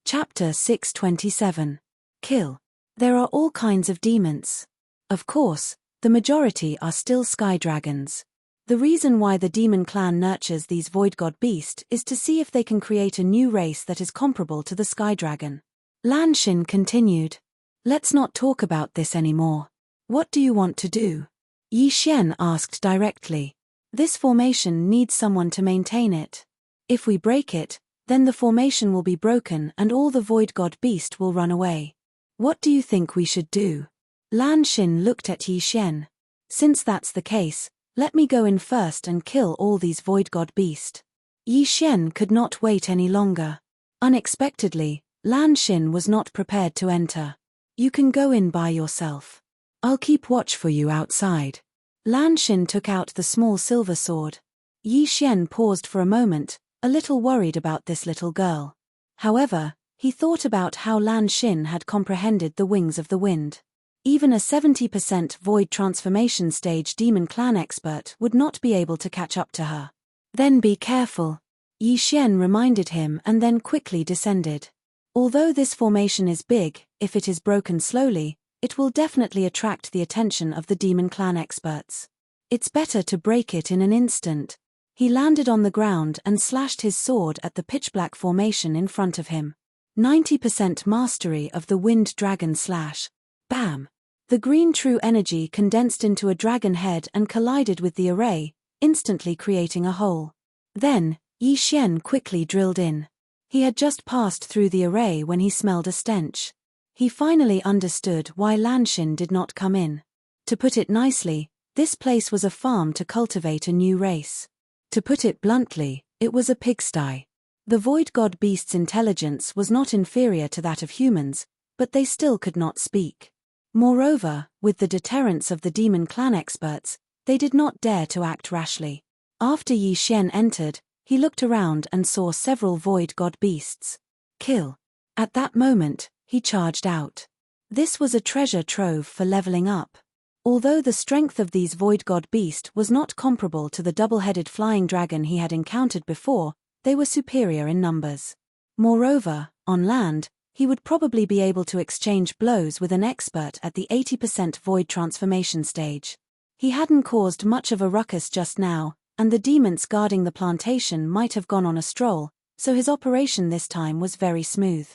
Chapter 627. Kill. There are all kinds of demons. Of course, the majority are still sky dragons. The reason why the demon clan nurtures these void god beasts is to see if they can create a new race that is comparable to the sky dragon. Lan Xin continued. Let's not talk about this anymore. What do you want to do? Yi Xian asked directly. This formation needs someone to maintain it. If we break it, then the formation will be broken and all the void god beast will run away. What do you think we should do? Lan Xin looked at Yi Xian. Since that's the case, let me go in first and kill all these void god beast. Yi Xian could not wait any longer. Unexpectedly, Lan Xin was not prepared to enter. You can go in by yourself. I'll keep watch for you outside. Lan Xin took out the small silver sword. Yi Xian paused for a moment, a little worried about this little girl. However, he thought about how Lan Xin had comprehended the wings of the wind. Even a 70% void transformation stage demon clan expert would not be able to catch up to her. Then be careful. Yi Xian reminded him and then quickly descended. Although this formation is big, if it is broken slowly, it will definitely attract the attention of the demon clan experts. It's better to break it in an instant. He landed on the ground and slashed his sword at the pitch-black formation in front of him. 90% mastery of the wind dragon slash. Bam! The green true energy condensed into a dragon head and collided with the array, instantly creating a hole. Then, Yi Xian quickly drilled in. He had just passed through the array when he smelled a stench. He finally understood why Lanxin did not come in. To put it nicely, this place was a farm to cultivate a new race. To put it bluntly, it was a pigsty. The void god beast's intelligence was not inferior to that of humans, but they still could not speak. Moreover, with the deterrence of the demon clan experts, they did not dare to act rashly. After Yi Xian entered, he looked around and saw several void god beasts. Kill. At that moment, he charged out. This was a treasure trove for leveling up. Although the strength of these void god beast was not comparable to the double-headed flying dragon he had encountered before, they were superior in numbers. Moreover, on land, he would probably be able to exchange blows with an expert at the 80% void transformation stage. He hadn't caused much of a ruckus just now, and the demons guarding the plantation might have gone on a stroll, so his operation this time was very smooth.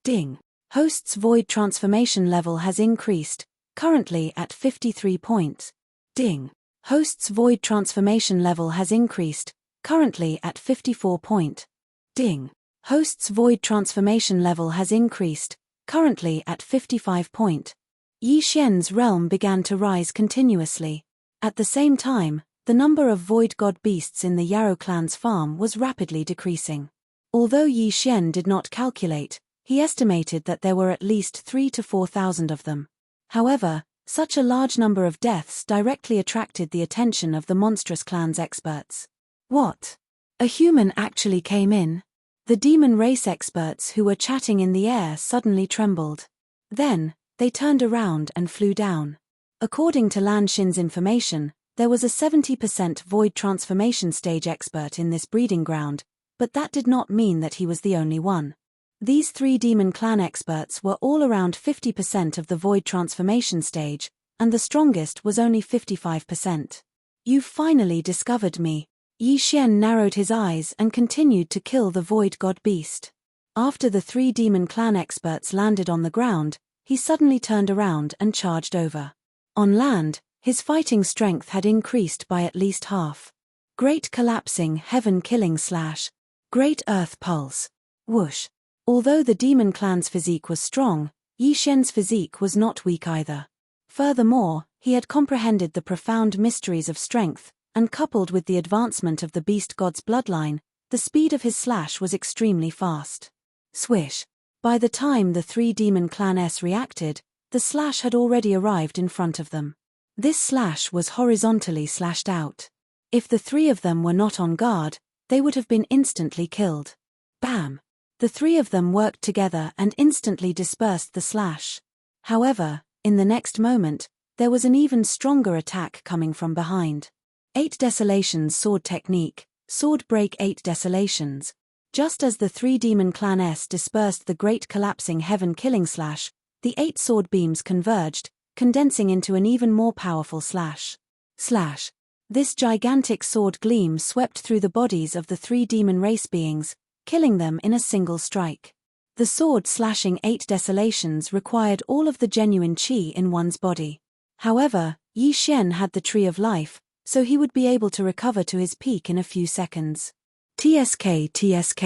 Ding. Host's void transformation level has increased, currently at 53 points. Ding. Host's void transformation level has increased, currently at 54 point. Ding. Host's void transformation level has increased, currently at 55 point. Yi Xian's realm began to rise continuously. At the same time, the number of void god beasts in the Yarrow clan's farm was rapidly decreasing. Although Yi Xian did not calculate, he estimated that there were at least 3,000 to 4,000 of them. However, such a large number of deaths directly attracted the attention of the monstrous clan's experts. What? A human actually came in? The demon race experts who were chatting in the air suddenly trembled. Then, they turned around and flew down. According to Lanxin's information, there was a 70% void transformation stage expert in this breeding ground, but that did not mean that he was the only one. These 3 demon clan experts were all around 50% of the void transformation stage, and the strongest was only 55%. "You've finally discovered me." Yi Xian narrowed his eyes and continued to kill the void god beast. After the 3 demon clan experts landed on the ground, he suddenly turned around and charged over. On land, his fighting strength had increased by at least half. Great collapsing heaven killing slash. Great earth pulse. Whoosh. Although the demon clan's physique was strong, Yi Xian's physique was not weak either. Furthermore, he had comprehended the profound mysteries of strength, and coupled with the advancement of the beast god's bloodline, the speed of his slash was extremely fast. Swish. By the time the 3 demon clans reacted, the slash had already arrived in front of them. This slash was horizontally slashed out. If the 3 of them were not on guard, they would have been instantly killed. Bam! The 3 of them worked together and instantly dispersed the slash. However, in the next moment, there was an even stronger attack coming from behind. 8 Desolations sword technique, sword break 8 Desolations. Just as the 3 demon clans dispersed the great collapsing heaven killing slash, the 8 sword beams converged, condensing into an even more powerful slash. Slash. This gigantic sword gleam swept through the bodies of the 3 demon race beings, killing them in a single strike. The sword slashing 8 Desolations required all of the genuine qi in one's body. However, Yi Xian had the Tree of Life, so he would be able to recover to his peak in a few seconds. TSK TSK.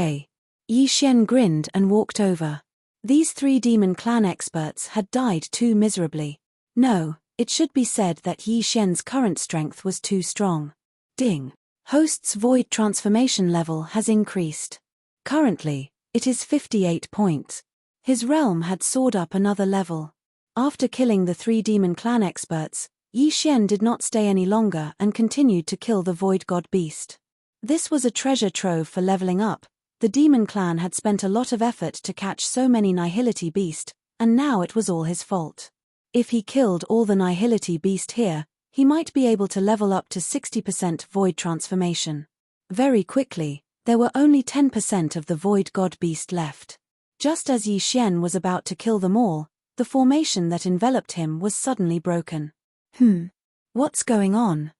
Yi Xian grinned and walked over. These 3 demon clan experts had died too miserably. No, it should be said that Yi Xian's current strength was too strong. Ding. Host's void transformation level has increased. Currently, it is 58 points. His realm had soared up another level. After killing the 3 demon clan experts, Yi Xian did not stay any longer and continued to kill the void god beast. This was a treasure trove for leveling up. The demon clan had spent a lot of effort to catch so many nihility beast, and now it was all his fault. If he killed all the nihility beast here, he might be able to level up to 60% void transformation. Very quickly, there were only 10% of the void god beast left. Just as Yi Xian was about to kill them all, the formation that enveloped him was suddenly broken. What's going on?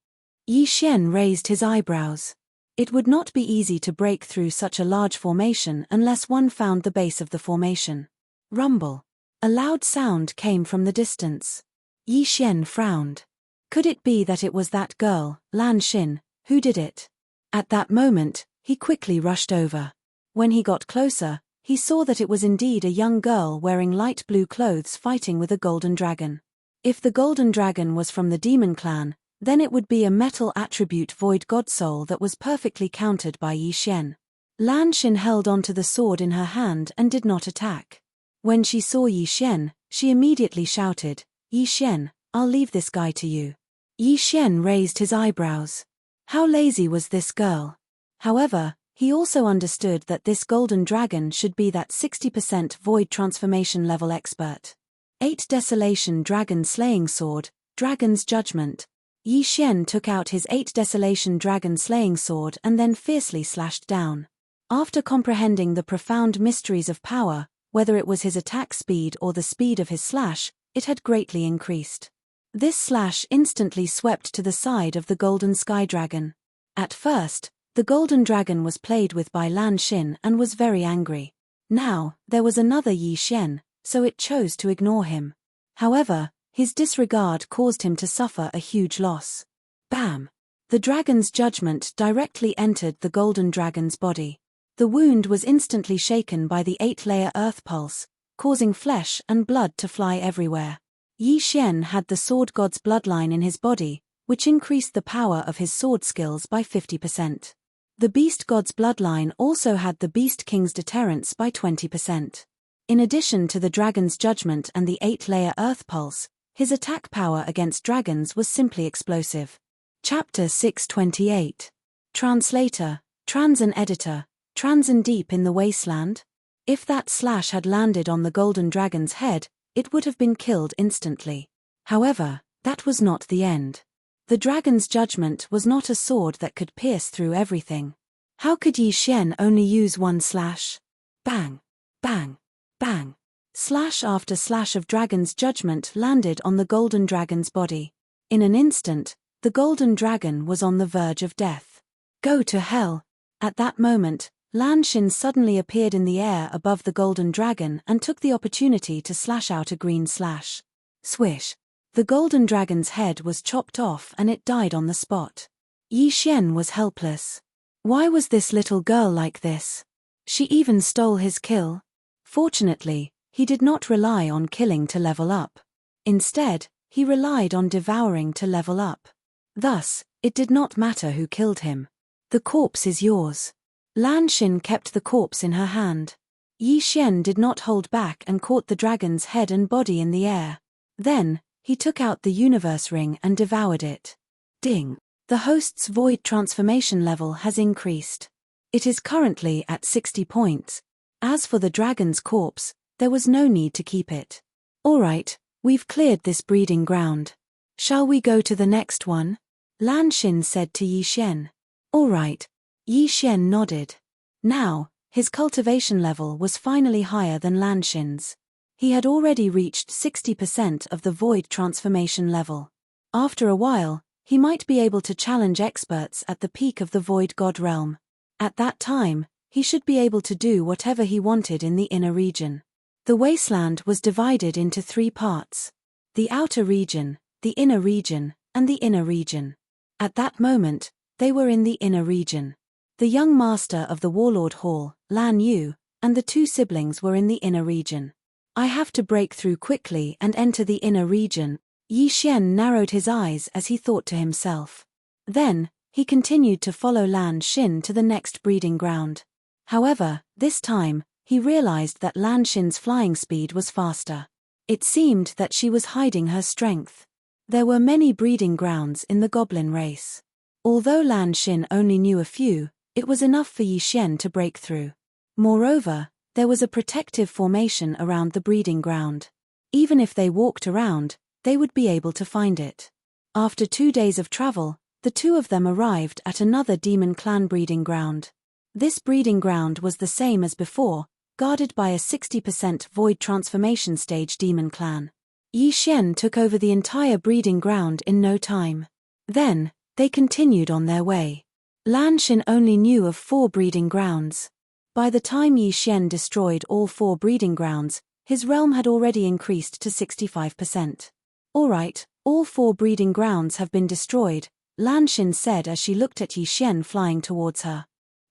Yi Xian raised his eyebrows. It would not be easy to break through such a large formation unless one found the base of the formation. Rumble. A loud sound came from the distance. Yi Xian frowned. Could it be that it was that girl, Lan Xin, who did it? At that moment, he quickly rushed over. When he got closer, he saw that it was indeed a young girl wearing light blue clothes fighting with a golden dragon. If the golden dragon was from the demon clan, then it would be a metal attribute void god soul that was perfectly countered by Yi Xian. Lan Xin held onto the sword in her hand and did not attack. When she saw Yi Xian, she immediately shouted, "Yi Xian, I'll leave this guy to you." Yi Xian raised his eyebrows. How lazy was this girl? However, he also understood that this golden dragon should be that 60% void transformation level expert. 8 Desolation Dragon Slaying Sword, Dragon's Judgment. Yi Xian took out his 8 Desolation Dragon Slaying Sword and then fiercely slashed down. After comprehending the profound mysteries of power, whether it was his attack speed or the speed of his slash, it had greatly increased. This slash instantly swept to the side of the golden sky dragon. At first, the golden dragon was played with by Lan Xin and was very angry. Now, there was another Yi Xian, so it chose to ignore him. However, his disregard caused him to suffer a huge loss. Bam! The dragon's judgment directly entered the golden dragon's body. The wound was instantly shaken by the 8-layer earth pulse, causing flesh and blood to fly everywhere. Yi Xian had the sword god's bloodline in his body, which increased the power of his sword skills by 50%. The beast god's bloodline also had the beast king's deterrence by 20%. In addition to the dragon's judgment and the 8-layer earth pulse, his attack power against dragons was simply explosive. Chapter 628. Translator, Transan Editor, Transan Deep in the Wasteland? If that slash had landed on the golden dragon's head, it would have been killed instantly. However, that was not the end. The dragon's judgment was not a sword that could pierce through everything. How could Yi Xian only use one slash? Bang! Bang! Bang! Slash after slash of dragon's judgment landed on the golden dragon's body. In an instant, the golden dragon was on the verge of death. Go to hell! At that moment, Lan Xin suddenly appeared in the air above the golden dragon and took the opportunity to slash out a green slash. Swish! The golden dragon's head was chopped off and it died on the spot. Yi Xian was helpless. Why was this little girl like this? She even stole his kill. Fortunately, he did not rely on killing to level up. Instead, he relied on devouring to level up. Thus, it did not matter who killed him. The corpse is yours. Lan Xin kept the corpse in her hand. Yi Xian did not hold back and caught the dragon's head and body in the air. Then, he took out the universe ring and devoured it. Ding! The host's void transformation level has increased. It is currently at 60 points. As for the dragon's corpse, there was no need to keep it. Alright, we've cleared this breeding ground. Shall we go to the next one? Lan Xin said to Yi Xian. Alright. Yi Xian nodded. Now, his cultivation level was finally higher than Lan Xin's. He had already reached 60% of the void transformation level. After a while, he might be able to challenge experts at the peak of the void god realm. At that time, he should be able to do whatever he wanted in the inner region. The wasteland was divided into 3 parts. The outer region, the inner region, and the inner region. At that moment, they were in the inner region. The young master of the Warlord Hall, Lan Yu, and the 2 siblings were in the inner region. I have to break through quickly and enter the inner region. Yi Xian narrowed his eyes as he thought to himself. Then, he continued to follow Lan Xin to the next breeding ground. However, this time, he realized that Lan Xin's flying speed was faster. It seemed that she was hiding her strength. There were many breeding grounds in the goblin race. Although Lan Xin only knew a few, it was enough for Yi Xian to break through. Moreover, there was a protective formation around the breeding ground. Even if they walked around, they would be able to find it. After 2 days of travel, the 2 of them arrived at another demon clan breeding ground. This breeding ground was the same as before, guarded by a 60% void transformation stage demon clan. Yi Xian took over the entire breeding ground in no time. Then, they continued on their way. Lan Xin only knew of 4 breeding grounds. By the time Yi Xian destroyed all 4 breeding grounds, His realm had already increased to 65%. Alright, all 4 breeding grounds have been destroyed, Lan Xin said as she looked at Yi Xian flying towards her.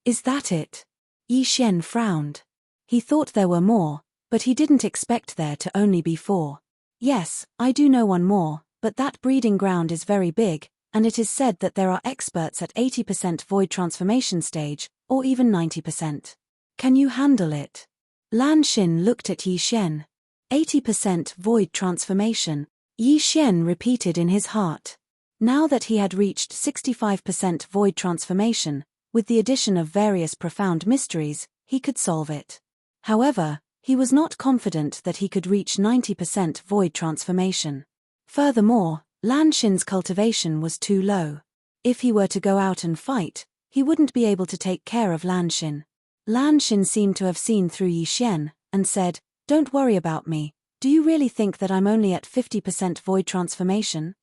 Is that it? Yi Xian frowned. He thought there were more, but he didn't expect there to only be 4. Yes, I do know one more, but that breeding ground is very big, and it is said that there are experts at 80% void transformation stage, or even 90%. Can you handle it? Lan Xin looked at Yi Xian. 80% void transformation, Yi Xian repeated in his heart. Now that he had reached 65% void transformation, with the addition of various profound mysteries, he could solve it. However, he was not confident that he could reach 90% void transformation. Furthermore, Lan Xin's cultivation was too low. If he were to go out and fight, he wouldn't be able to take care of Lan Xin. Lan Xin seemed to have seen through Yi Xian, and said, "Don't worry about me, do you really think that I'm only at 50% void transformation?"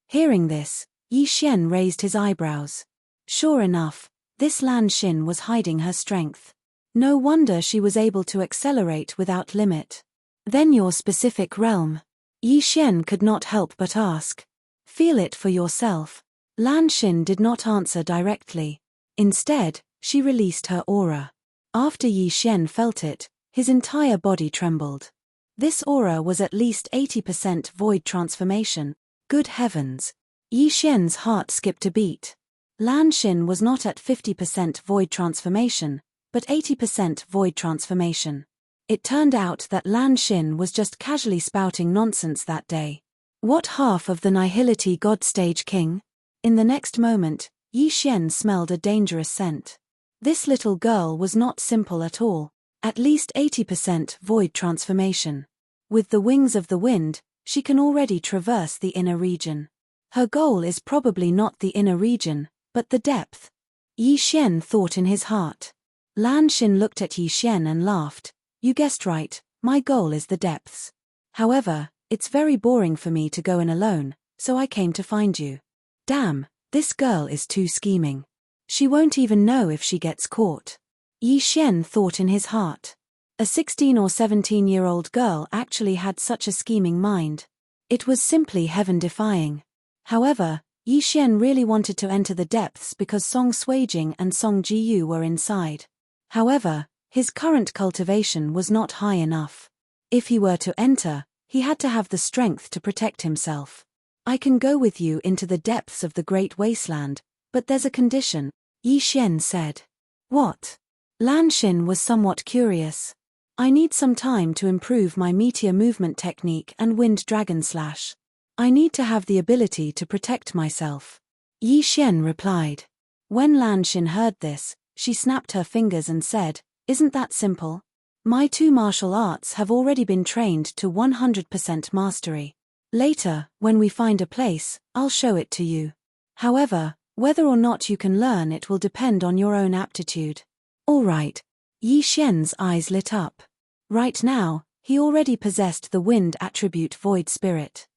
Hearing this, Yi Xian raised his eyebrows. Sure enough, this Lan Xin was hiding her strength. No wonder she was able to accelerate without limit. Then your specific realm? Yi Xian could not help but ask. Feel it for yourself. Lan Xin did not answer directly. Instead, she released her aura. After Yi Xian felt it, his entire body trembled. This aura was at least 80% void transformation. Good heavens! Yi Xian's heart skipped a beat. Lan Xin was not at 50% void transformation, but 80% void transformation. It turned out that Lan Xin was just casually spouting nonsense that day. What half of the Nihility God Stage King? In the next moment, Yi Xian smelled a dangerous scent. This little girl was not simple at all. At least 80% void transformation. With the wings of the wind, she can already traverse the inner region. Her goal is probably not the inner region, but the depth. Yi Xian thought in his heart. Lan Xin looked at Yi Xian and laughed. You guessed right, my goal is the depths. However, it's very boring for me to go in alone, so I came to find you. Damn, this girl is too scheming. She won't even know if she gets caught. Yi Xian thought in his heart. A 16 or 17-year-old girl actually had such a scheming mind. It was simply heaven-defying. However, Yi Xian really wanted to enter the depths because Song Suijing and Song Jiyu were inside. However, his current cultivation was not high enough. If he were to enter, he had to have the strength to protect himself. I can go with you into the depths of the Great Wasteland, but there's a condition, Yi Xian said. What? Lan Xin was somewhat curious. I need some time to improve my meteor movement technique and wind dragon slash. I need to have the ability to protect myself. Yi Xian replied. When Lan Xin heard this, she snapped her fingers and said, Isn't that simple? My 2 martial arts have already been trained to 100% mastery. Later, when we find a place, I'll show it to you. However, whether or not you can learn it will depend on your own aptitude. All right. Yi Xian's eyes lit up. Right now, he already possessed the wind attribute Void Spirit.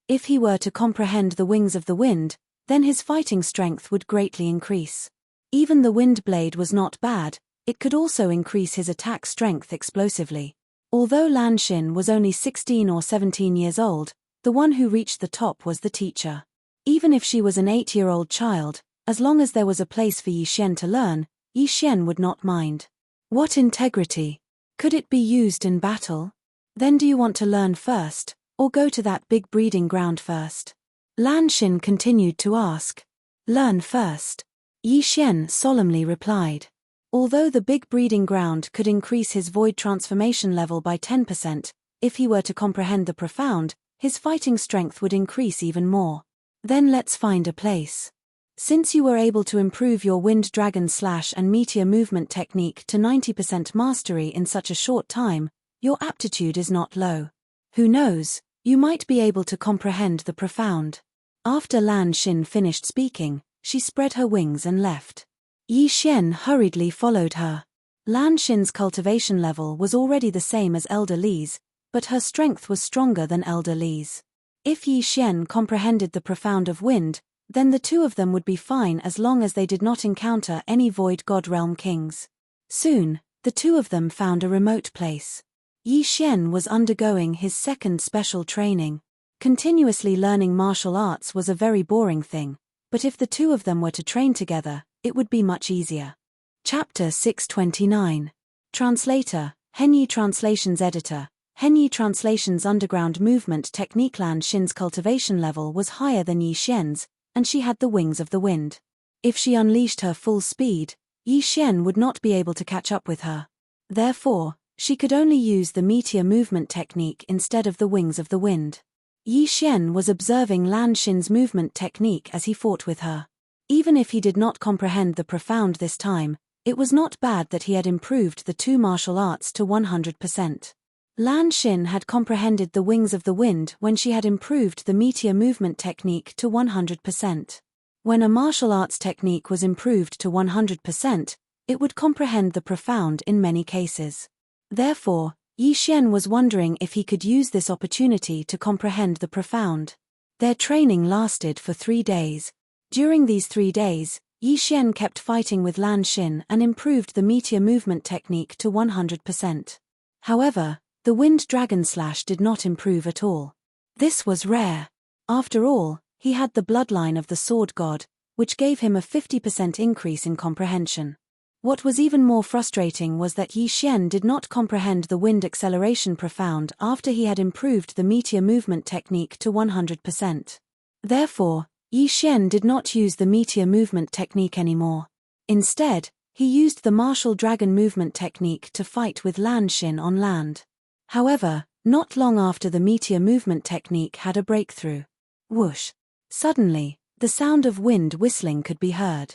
If he were to comprehend the wings of the wind, then his fighting strength would greatly increase. Even the wind blade was not bad, it could also increase his attack strength explosively. Although Lan Xin was only 16 or 17 years old, the one who reached the top was the teacher. Even if she was an 8-year-old child, as long as there was a place for Yi Xian to learn, Yi Xian would not mind. What integrity? Could it be used in battle? Then do you want to learn first, or go to that big breeding ground first? Lan Xin continued to ask. Learn first. Yi Xian solemnly replied. Although the big breeding ground could increase his void transformation level by 10%, if he were to comprehend the profound, his fighting strength would increase even more. Then let's find a place. Since you were able to improve your wind dragon slash and meteor movement technique to 90% mastery in such a short time, your aptitude is not low. Who knows, you might be able to comprehend the profound. After Lan Xin finished speaking, she spread her wings and left. Yi Xian hurriedly followed her. Lan Xin's cultivation level was already the same as Elder Li's, but her strength was stronger than Elder Li's. If Yi Xian comprehended the profound of wind, then the 2 of them would be fine as long as they did not encounter any Void God Realm kings. Soon, the 2 of them found a remote place. Yi Xian was undergoing his second special training. Continuously learning martial arts was a very boring thing, but if the two of them were to train together, it would be much easier. Chapter 629. Translator, Henyi Translations Editor. Henyi Translations' underground movement technique. Lan Xin's cultivation level was higher than Yi Xian's, and she had the wings of the wind. If she unleashed her full speed, Yi Xian would not be able to catch up with her. Therefore, she could only use the meteor movement technique instead of the wings of the wind. Yi Xian was observing Lan Xin's movement technique as he fought with her. Even if he did not comprehend the profound this time, it was not bad that he had improved the two martial arts to 100%. Lan Xin had comprehended the wings of the wind when she had improved the meteor movement technique to 100%. When a martial arts technique was improved to 100%, it would comprehend the profound in many cases. Therefore, Yi Xian was wondering if he could use this opportunity to comprehend the profound. Their training lasted for 3 days. During these 3 days, Yi Xian kept fighting with Lan Xin and improved the meteor movement technique to 100%. However, the wind dragon slash did not improve at all. This was rare. After all, he had the bloodline of the sword god, which gave him a 50% increase in comprehension. What was even more frustrating was that Yi Xian did not comprehend the wind acceleration profound after he had improved the meteor movement technique to 100%. Therefore, Yi Xian did not use the meteor movement technique anymore. Instead, he used the martial dragon movement technique to fight with Lan Xin on land. However, not long after the meteor movement technique had a breakthrough. Whoosh! Suddenly, the sound of wind whistling could be heard.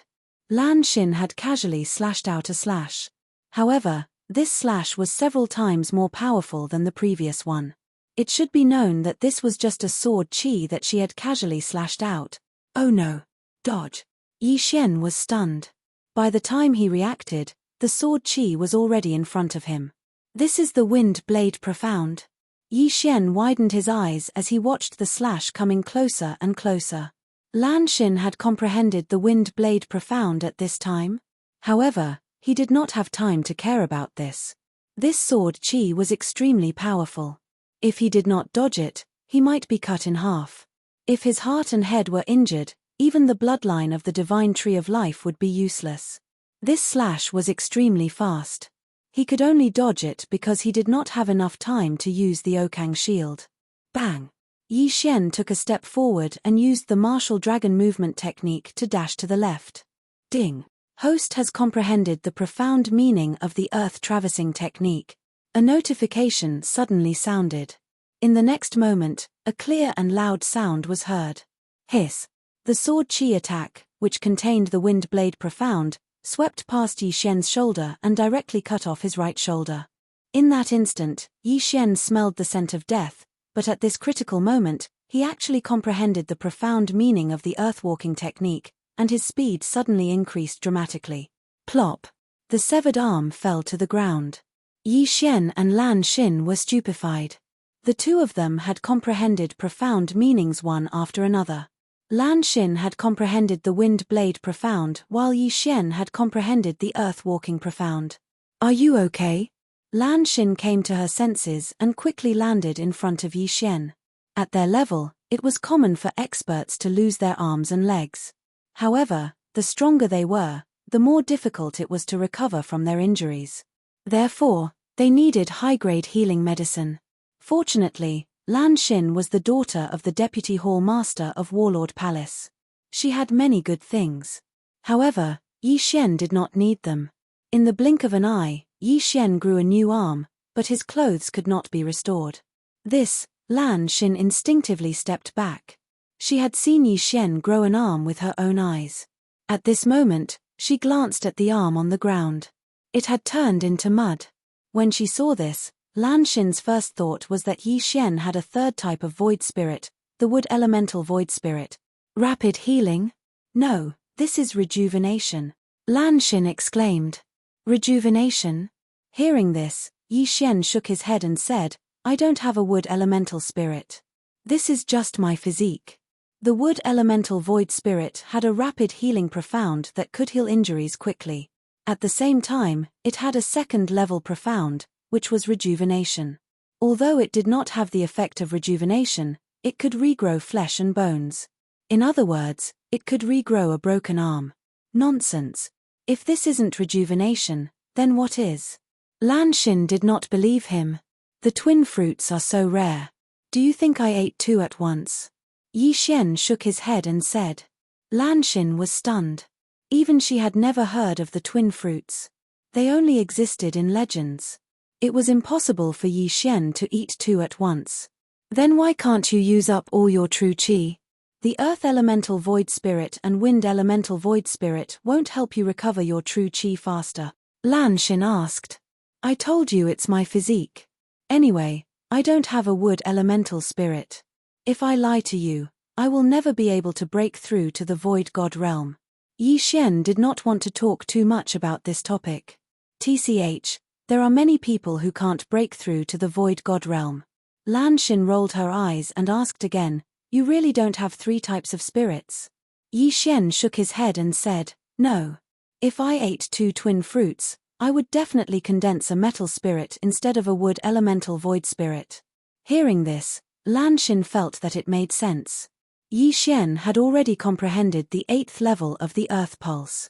Lan Xin had casually slashed out a slash. However, this slash was several times more powerful than the previous one. It should be known that this was just a sword chi that she had casually slashed out. Oh no! Dodge! Yi Xian was stunned. By the time he reacted, the sword chi was already in front of him. This is the wind blade profound. Yi Xian widened his eyes as he watched the slash coming closer and closer. Lan Xin had comprehended the wind blade profound at this time. However, he did not have time to care about this. This sword chi was extremely powerful. If he did not dodge it, he might be cut in half. If his heart and head were injured, even the bloodline of the divine tree of life would be useless. This slash was extremely fast. He could only dodge it because he did not have enough time to use the Okang shield. Bang! Yi Xian took a step forward and used the martial dragon movement technique to dash to the left. Ding! Host has comprehended the profound meaning of the earth traversing technique. A notification suddenly sounded. In the next moment, a clear and loud sound was heard. Hiss! The sword chi attack, which contained the wind blade profound, swept past Yi Xian's shoulder and directly cut off his right shoulder. In that instant, Yi Xian smelled the scent of death, but at this critical moment, he actually comprehended the profound meaning of the earthwalking technique, and his speed suddenly increased dramatically. Plop! The severed arm fell to the ground. Yi Xian and Lan Xin were stupefied. The two of them had comprehended profound meanings one after another. Lan Xin had comprehended the wind blade profound while Yi Xian had comprehended the earth-walking profound. Are you okay? Lan Xin came to her senses and quickly landed in front of Yi Xian. At their level, it was common for experts to lose their arms and legs. However, the stronger they were, the more difficult it was to recover from their injuries. Therefore, they needed high-grade healing medicine. Fortunately, Lan Xin was the daughter of the Deputy Hall Master of Warlord Palace. She had many good things. However, Yi Xian did not need them. In the blink of an eye, Yi Xian grew a new arm, but his clothes could not be restored. Lan Xin instinctively stepped back. She had seen Yi Xian grow an arm with her own eyes. At this moment, she glanced at the arm on the ground. It had turned into mud. When she saw this, Lan Xin's first thought was that Yi Xian had a third type of void spirit, the wood elemental void spirit. Rapid healing? No, this is rejuvenation. Lan Xin exclaimed. Rejuvenation? Hearing this, Yi Xian shook his head and said, I don't have a wood elemental spirit. This is just my physique. The wood elemental void spirit had a rapid healing profound that could heal injuries quickly. At the same time, it had a second level profound, which was rejuvenation. Although it did not have the effect of rejuvenation, it could regrow flesh and bones. In other words, it could regrow a broken arm. Nonsense. If this isn't rejuvenation, then what is? Lan Xin did not believe him. The twin fruits are so rare. Do you think I ate two at once? Yi Xian shook his head and said. Lan Xin was stunned. Even she had never heard of the twin fruits. They only existed in legends. It was impossible for Yi Xian to eat two at once. Then why can't you use up all your true qi? The Earth Elemental Void Spirit and Wind Elemental Void Spirit won't help you recover your true qi faster, Lan Xin asked. I told you it's my physique. Anyway, I don't have a Wood Elemental Spirit. If I lie to you, I will never be able to break through to the Void God realm. Yi Xian did not want to talk too much about this topic. TCH, there are many people who can't break through to the Void God realm. Lan Xin rolled her eyes and asked again, you really don't have three types of spirits? Yi Xian shook his head and said, no. If I ate two twin fruits, I would definitely condense a metal spirit instead of a wood elemental void spirit. Hearing this, Lan Xin felt that it made sense. Yi Xian had already comprehended the 8th level of the Earth Pulse.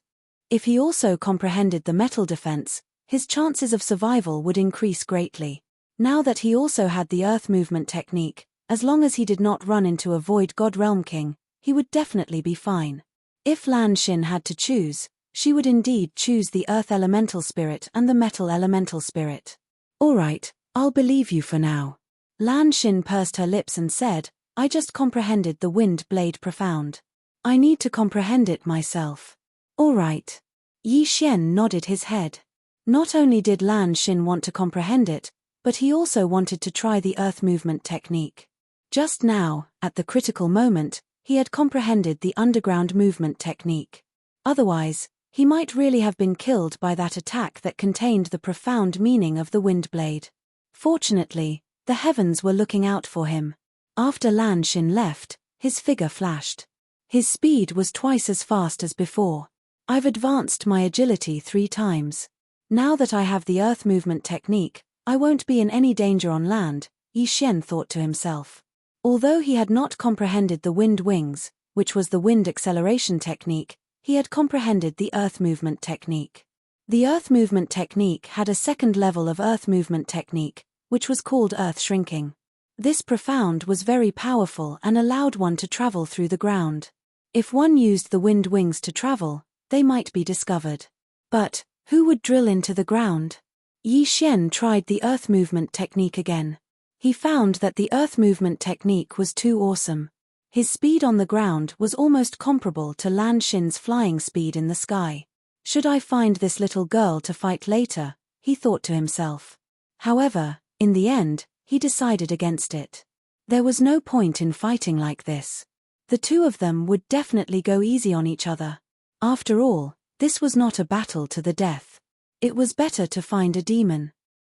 If he also comprehended the metal defense, his chances of survival would increase greatly. Now that he also had the Earth Movement technique, as long as he did not run into a Void God Realm King, he would definitely be fine. If Lan Xin had to choose, she would indeed choose the Earth Elemental Spirit and the Metal Elemental Spirit. Alright, I'll believe you for now. Lan Xin pursed her lips and said, I just comprehended the Wind Blade Profound. I need to comprehend it myself. Alright. Yi Xian nodded his head. Not only did Lan Xin want to comprehend it, but he also wanted to try the Earth Movement technique. Just now, at the critical moment, he had comprehended the Underground Movement technique. Otherwise, he might really have been killed by that attack that contained the profound meaning of the Wind Blade. Fortunately, the heavens were looking out for him. After Lan Xin left, his figure flashed. His speed was twice as fast as before. I've advanced my agility 3 times. Now that I have the Earth Movement technique, I won't be in any danger on land, Yi Xian thought to himself. Although he had not comprehended the Wind Wings, which was the wind acceleration technique, he had comprehended the Earth Movement technique. The Earth Movement technique had a second level of Earth Movement technique, which was called Earth Shrinking. This profound was very powerful and allowed one to travel through the ground. If one used the wind wings to travel, they might be discovered. But, who would drill into the ground? Yi Xian tried the Earth Movement technique again. He found that the Earth Movement technique was too awesome. His speed on the ground was almost comparable to Lan Xin's flying speed in the sky. Should I find this little girl to fight later? He thought to himself. However, in the end, he decided against it. There was no point in fighting like this. The two of them would definitely go easy on each other. After all, this was not a battle to the death. It was better to find a demon.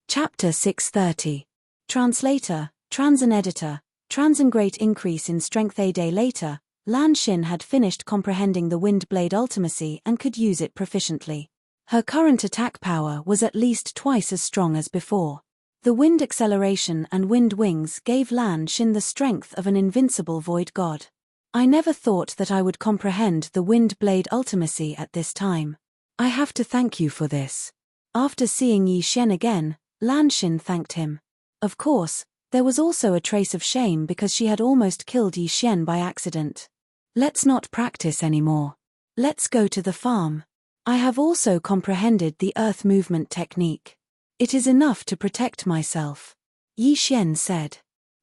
Chapter 630. Translator, Transan Editor, Transan. Great increase in strength. A day later, Lan Xin had finished comprehending the Wind Blade Ultimacy and could use it proficiently. Her current attack power was at least twice as strong as before. The wind acceleration and wind wings gave Lan Xin the strength of an invincible void god. I never thought that I would comprehend the Wind Blade Ultimacy at this time. I have to thank you for this. After seeing Yi Xian again, Lan Xin thanked him. Of course, there was also a trace of shame because she had almost killed Yi Xian by accident. Let's not practice anymore. Let's go to the farm. I have also comprehended the Earth Movement technique. It is enough to protect myself. Yi Xian said.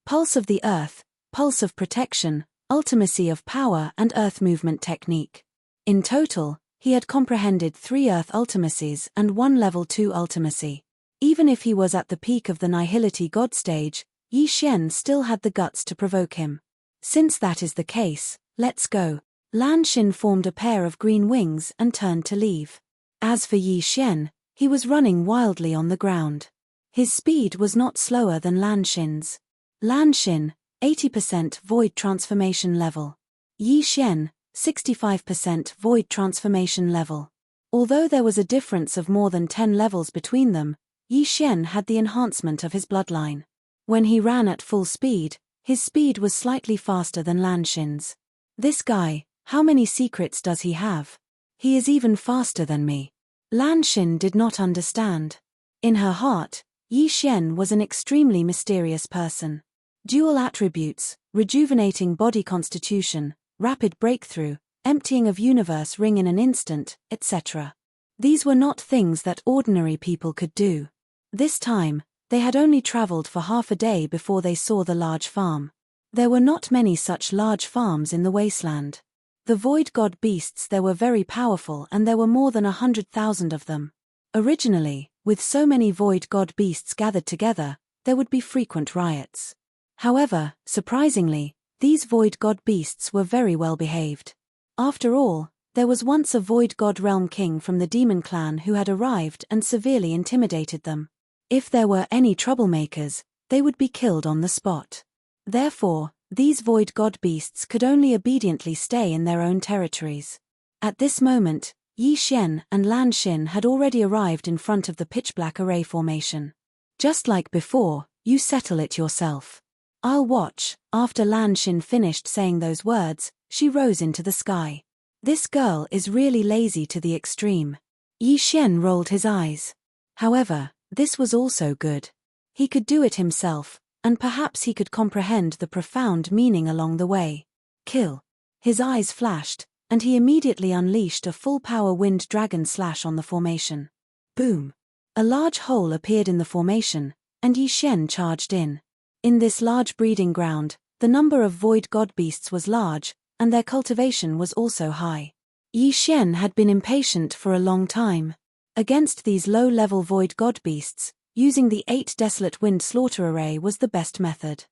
Pulse of the Earth, Pulse of Protection, Ultimacy of Power and Earth Movement technique. In total, he had comprehended 3 Earth Ultimacies and 1 Level 2 Ultimacy. Even if he was at the peak of the Nihility God stage, Yi Xian still had the guts to provoke him. Since that is the case, let's go. Lan Xin formed a pair of green wings and turned to leave. As for Yi Xian, he was running wildly on the ground. His speed was not slower than Lan Xin's. Lan Xin, 80% Void Transformation level. Yi Xian, 65% Void Transformation level. Although there was a difference of more than 10 levels between them, Yi Xian had the enhancement of his bloodline. When he ran at full speed, his speed was slightly faster than Lan Xin's. This guy, how many secrets does he have? He is even faster than me. Lan Xin did not understand. In her heart, Yi Xian was an extremely mysterious person. Dual attributes, rejuvenating body constitution, rapid breakthrough, emptying of universe ring in an instant, etc. These were not things that ordinary people could do. This time, they had only traveled for half a day before they saw the large farm. There were not many such large farms in the wasteland. The void god beasts there were very powerful, and there were more than 100,000 of them. Originally, with so many void god beasts gathered together, there would be frequent riots. However, surprisingly, these void god beasts were very well behaved. After all, there was once a void god realm king from the demon clan who had arrived and severely intimidated them. If there were any troublemakers, they would be killed on the spot. Therefore, these void god beasts could only obediently stay in their own territories. At this moment, Yi Xian and Lan Xin had already arrived in front of the pitch-black array formation. Just like before, you settle it yourself. I'll watch. After Lan Xin finished saying those words, she rose into the sky. This girl is really lazy to the extreme. Yi Xian rolled his eyes. However, this was also good. He could do it himself, and perhaps he could comprehend the profound meaning along the way. Kill. His eyes flashed, and he immediately unleashed a full-power wind dragon slash on the formation. Boom. A large hole appeared in the formation, and Yi Xian charged in. In this large breeding ground, the number of void god beasts was large, and their cultivation was also high. Yi Xian had been impatient for a long time. Against these low-level void god beasts, using the 8 desolate wind slaughter array was the best method.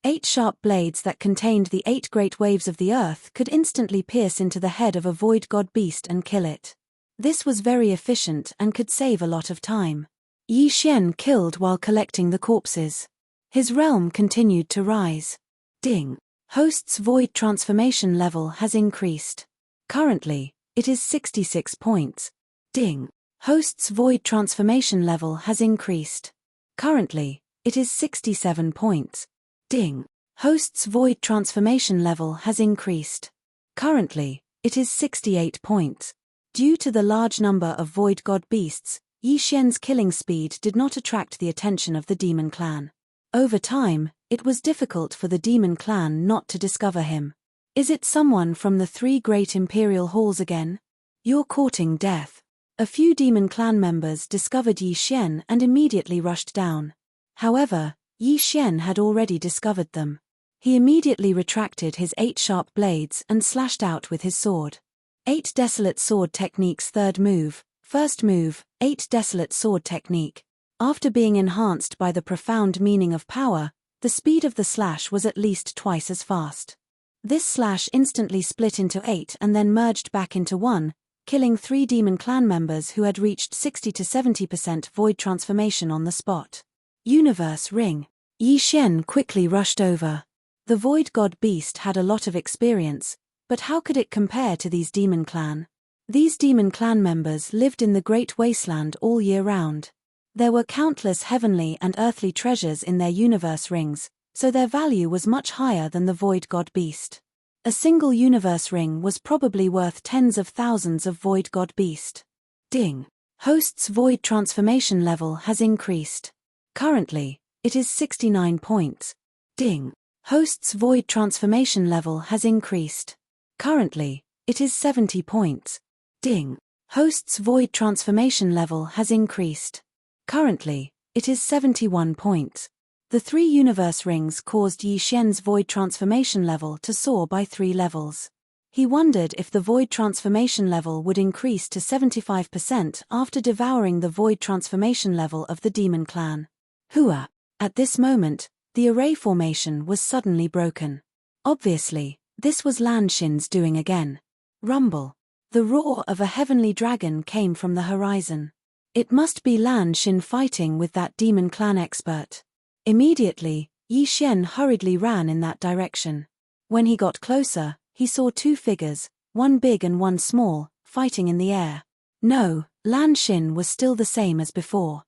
8 sharp blades that contained the 8 great waves of the earth could instantly pierce into the head of a void god beast and kill it. This was very efficient and could save a lot of time. Yi Xian killed while collecting the corpses. His realm continued to rise. Ding. Host's void transformation level has increased. Currently, it is 66 points. Ding. Host's void transformation level has increased. Currently, it is 67 points. Ding. Host's void transformation level has increased. Currently, it is 68 points. Due to the large number of void god beasts, Yi Xian's killing speed did not attract the attention of the demon clan. Over time, it was difficult for the demon clan not to discover him. Is it someone from the 3 great imperial halls again? You're courting death. A few demon clan members discovered Yi Xian and immediately rushed down. However, Yi Xian had already discovered them. He immediately retracted his 8 sharp blades and slashed out with his sword. 8 Desolate Sword Technique's third move, first move, 8 Desolate Sword Technique. After being enhanced by the profound meaning of power, the speed of the slash was at least twice as fast. This slash instantly split into 8 and then merged back into 1, killing 3 demon clan members who had reached 60 to 70% void transformation on the spot. Universe Ring. Yi Xian quickly rushed over. The void god beast had a lot of experience, but how could it compare to these demon clan? These demon clan members lived in the great wasteland all year round. There were countless heavenly and earthly treasures in their universe rings, so their value was much higher than the void god beast. A single universe ring was probably worth tens of thousands of void god beast. Ding. Host's void transformation level has increased. Currently, it is 69 points. Ding. Host's void transformation level has increased. Currently, it is 70 points. Ding. Host's void transformation level has increased. Currently, it is 71 points. The 3 universe rings caused Yi Xian's void transformation level to soar by 3 levels. He wondered if the void transformation level would increase to 75% after devouring the void transformation level of the demon clan. Hua. At this moment, the array formation was suddenly broken. Obviously, this was Lan Xin's doing again. Rumble. The roar of a heavenly dragon came from the horizon. It must be Lan Xin fighting with that demon clan expert. Immediately, Yi Xian hurriedly ran in that direction. When he got closer, he saw 2 figures, one big and one small, fighting in the air. No, Lan Xin was still the same as before.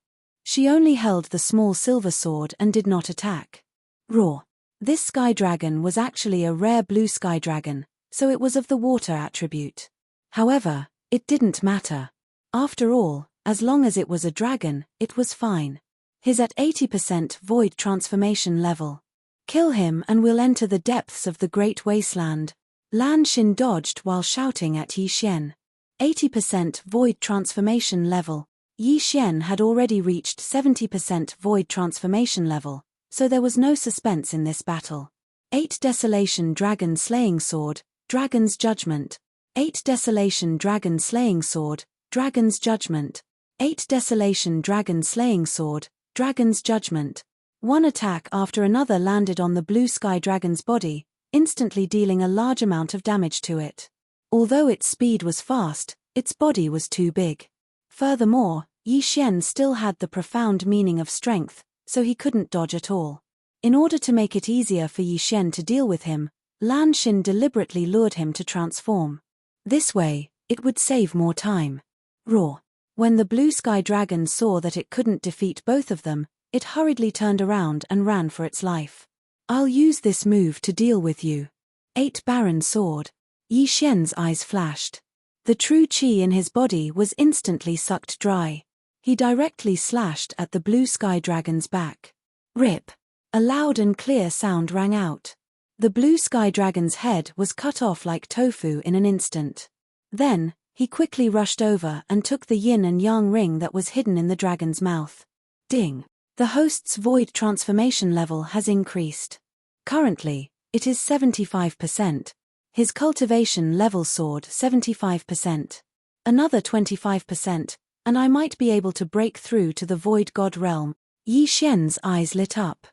She only held the small silver sword and did not attack. Roar. This sky dragon was actually a rare blue sky dragon, so it was of the water attribute. However, it didn't matter. After all, as long as it was a dragon, it was fine. He's at 80% void transformation level. Kill him and we'll enter the depths of the great wasteland. Lan Xin dodged while shouting at Yi Xian. 80% void transformation level. Yi Xian had already reached 70% void transformation level, so there was no suspense in this battle. 8 Desolation Dragon Slaying Sword, Dragon's Judgment. 8 Desolation Dragon Slaying Sword, Dragon's Judgment. 8 Desolation Dragon Slaying Sword, Dragon's Judgment. One attack after another landed on the blue sky dragon's body, instantly dealing a large amount of damage to it. Although its speed was fast, its body was too big. Furthermore, Yi Xian still had the profound meaning of strength, so he couldn't dodge at all. In order to make it easier for Yi Xian to deal with him, Lan Xin deliberately lured him to transform. This way, it would save more time. Roar. When the blue sky dragon saw that it couldn't defeat both of them, it hurriedly turned around and ran for its life. I'll use this move to deal with you. 8 Baron Sword. Yi Xian's eyes flashed. The true qi in his body was instantly sucked dry. He directly slashed at the blue sky dragon's back. Rip. A loud and clear sound rang out. The blue sky dragon's head was cut off like tofu in an instant. Then, he quickly rushed over and took the yin and yang ring that was hidden in the dragon's mouth. Ding. The host's void transformation level has increased. Currently, it is 75%. His cultivation level sword 75%. Another 25%, and I might be able to break through to the void god realm. Yi Xian's eyes lit up.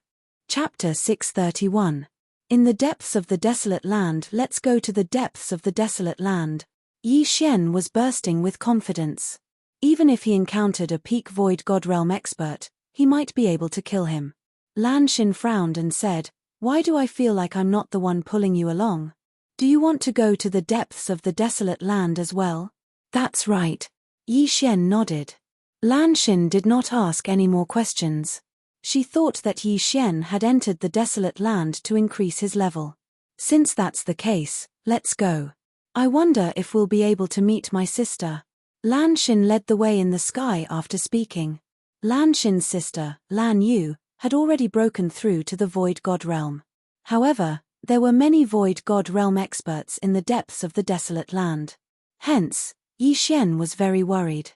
Chapter 631. In the depths of the desolate land. Let's go to the depths of the desolate land. Yi Xian was bursting with confidence. Even if he encountered a peak void god realm expert, he might be able to kill him. Lan Xin frowned and said, "Why do I feel like I'm not the one pulling you along? Do you want to go to the depths of the desolate land as well?" "That's right." Yi Xian nodded. Lan Xin did not ask any more questions. She thought that Yi Xian had entered the desolate land to increase his level. Since that's the case, let's go. I wonder if we'll be able to meet my sister. Lan Xin led the way in the sky after speaking. Lan Xin's sister, Lan Yu, had already broken through to the void god realm. However, there were many void god realm experts in the depths of the desolate land. Hence, Yi Xian was very worried.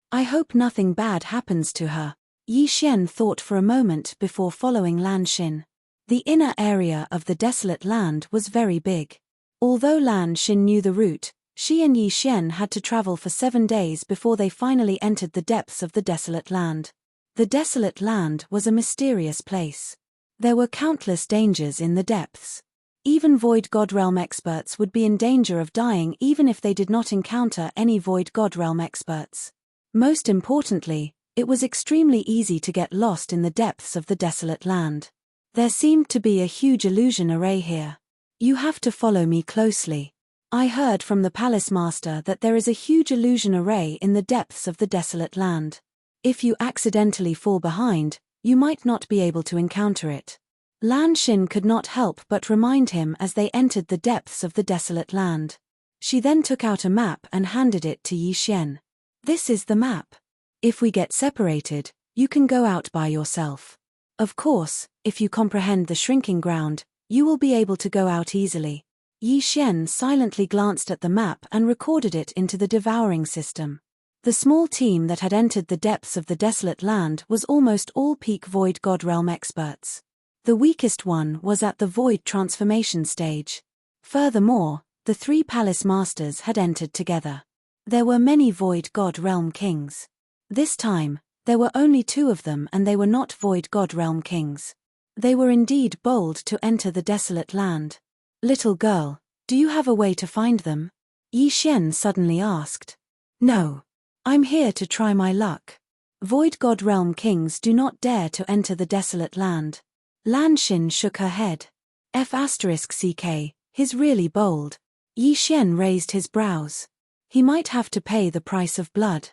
I hope nothing bad happens to her. Yi Xian thought for a moment before following Lan Xin. The inner area of the desolate land was very big. Although Lan Xin knew the route, she and Yi Xian had to travel for 7 days before they finally entered the depths of the desolate land. The desolate land was a mysterious place. There were countless dangers in the depths. Even void god realm experts would be in danger of dying even if they did not encounter any void god realm experts. Most importantly, it was extremely easy to get lost in the depths of the desolate land. There seemed to be a huge illusion array here. You have to follow me closely. I heard from the palace master that there is a huge illusion array in the depths of the desolate land. If you accidentally fall behind, you might not be able to encounter it. Lan Xin could not help but remind him as they entered the depths of the desolate land. She then took out a map and handed it to Yi Xian. This is the map. If we get separated, you can go out by yourself. Of course, if you comprehend the shrinking ground, you will be able to go out easily. Yi Xian silently glanced at the map and recorded it into the devouring system. The small team that had entered the depths of the desolate land was almost all peak void god realm experts. The weakest one was at the void transformation stage. Furthermore, the 3 palace masters had entered together. There were many void god realm kings. This time, there were only 2 of them and they were not void god realm kings. They were indeed bold to enter the desolate land. Little girl, do you have a way to find them? Yi Xian suddenly asked. No. I'm here to try my luck. Void god realm kings do not dare to enter the desolate land. Lan Xin shook her head. F***ck, he's really bold. Yi Xian raised his brows. He might have to pay the price of blood.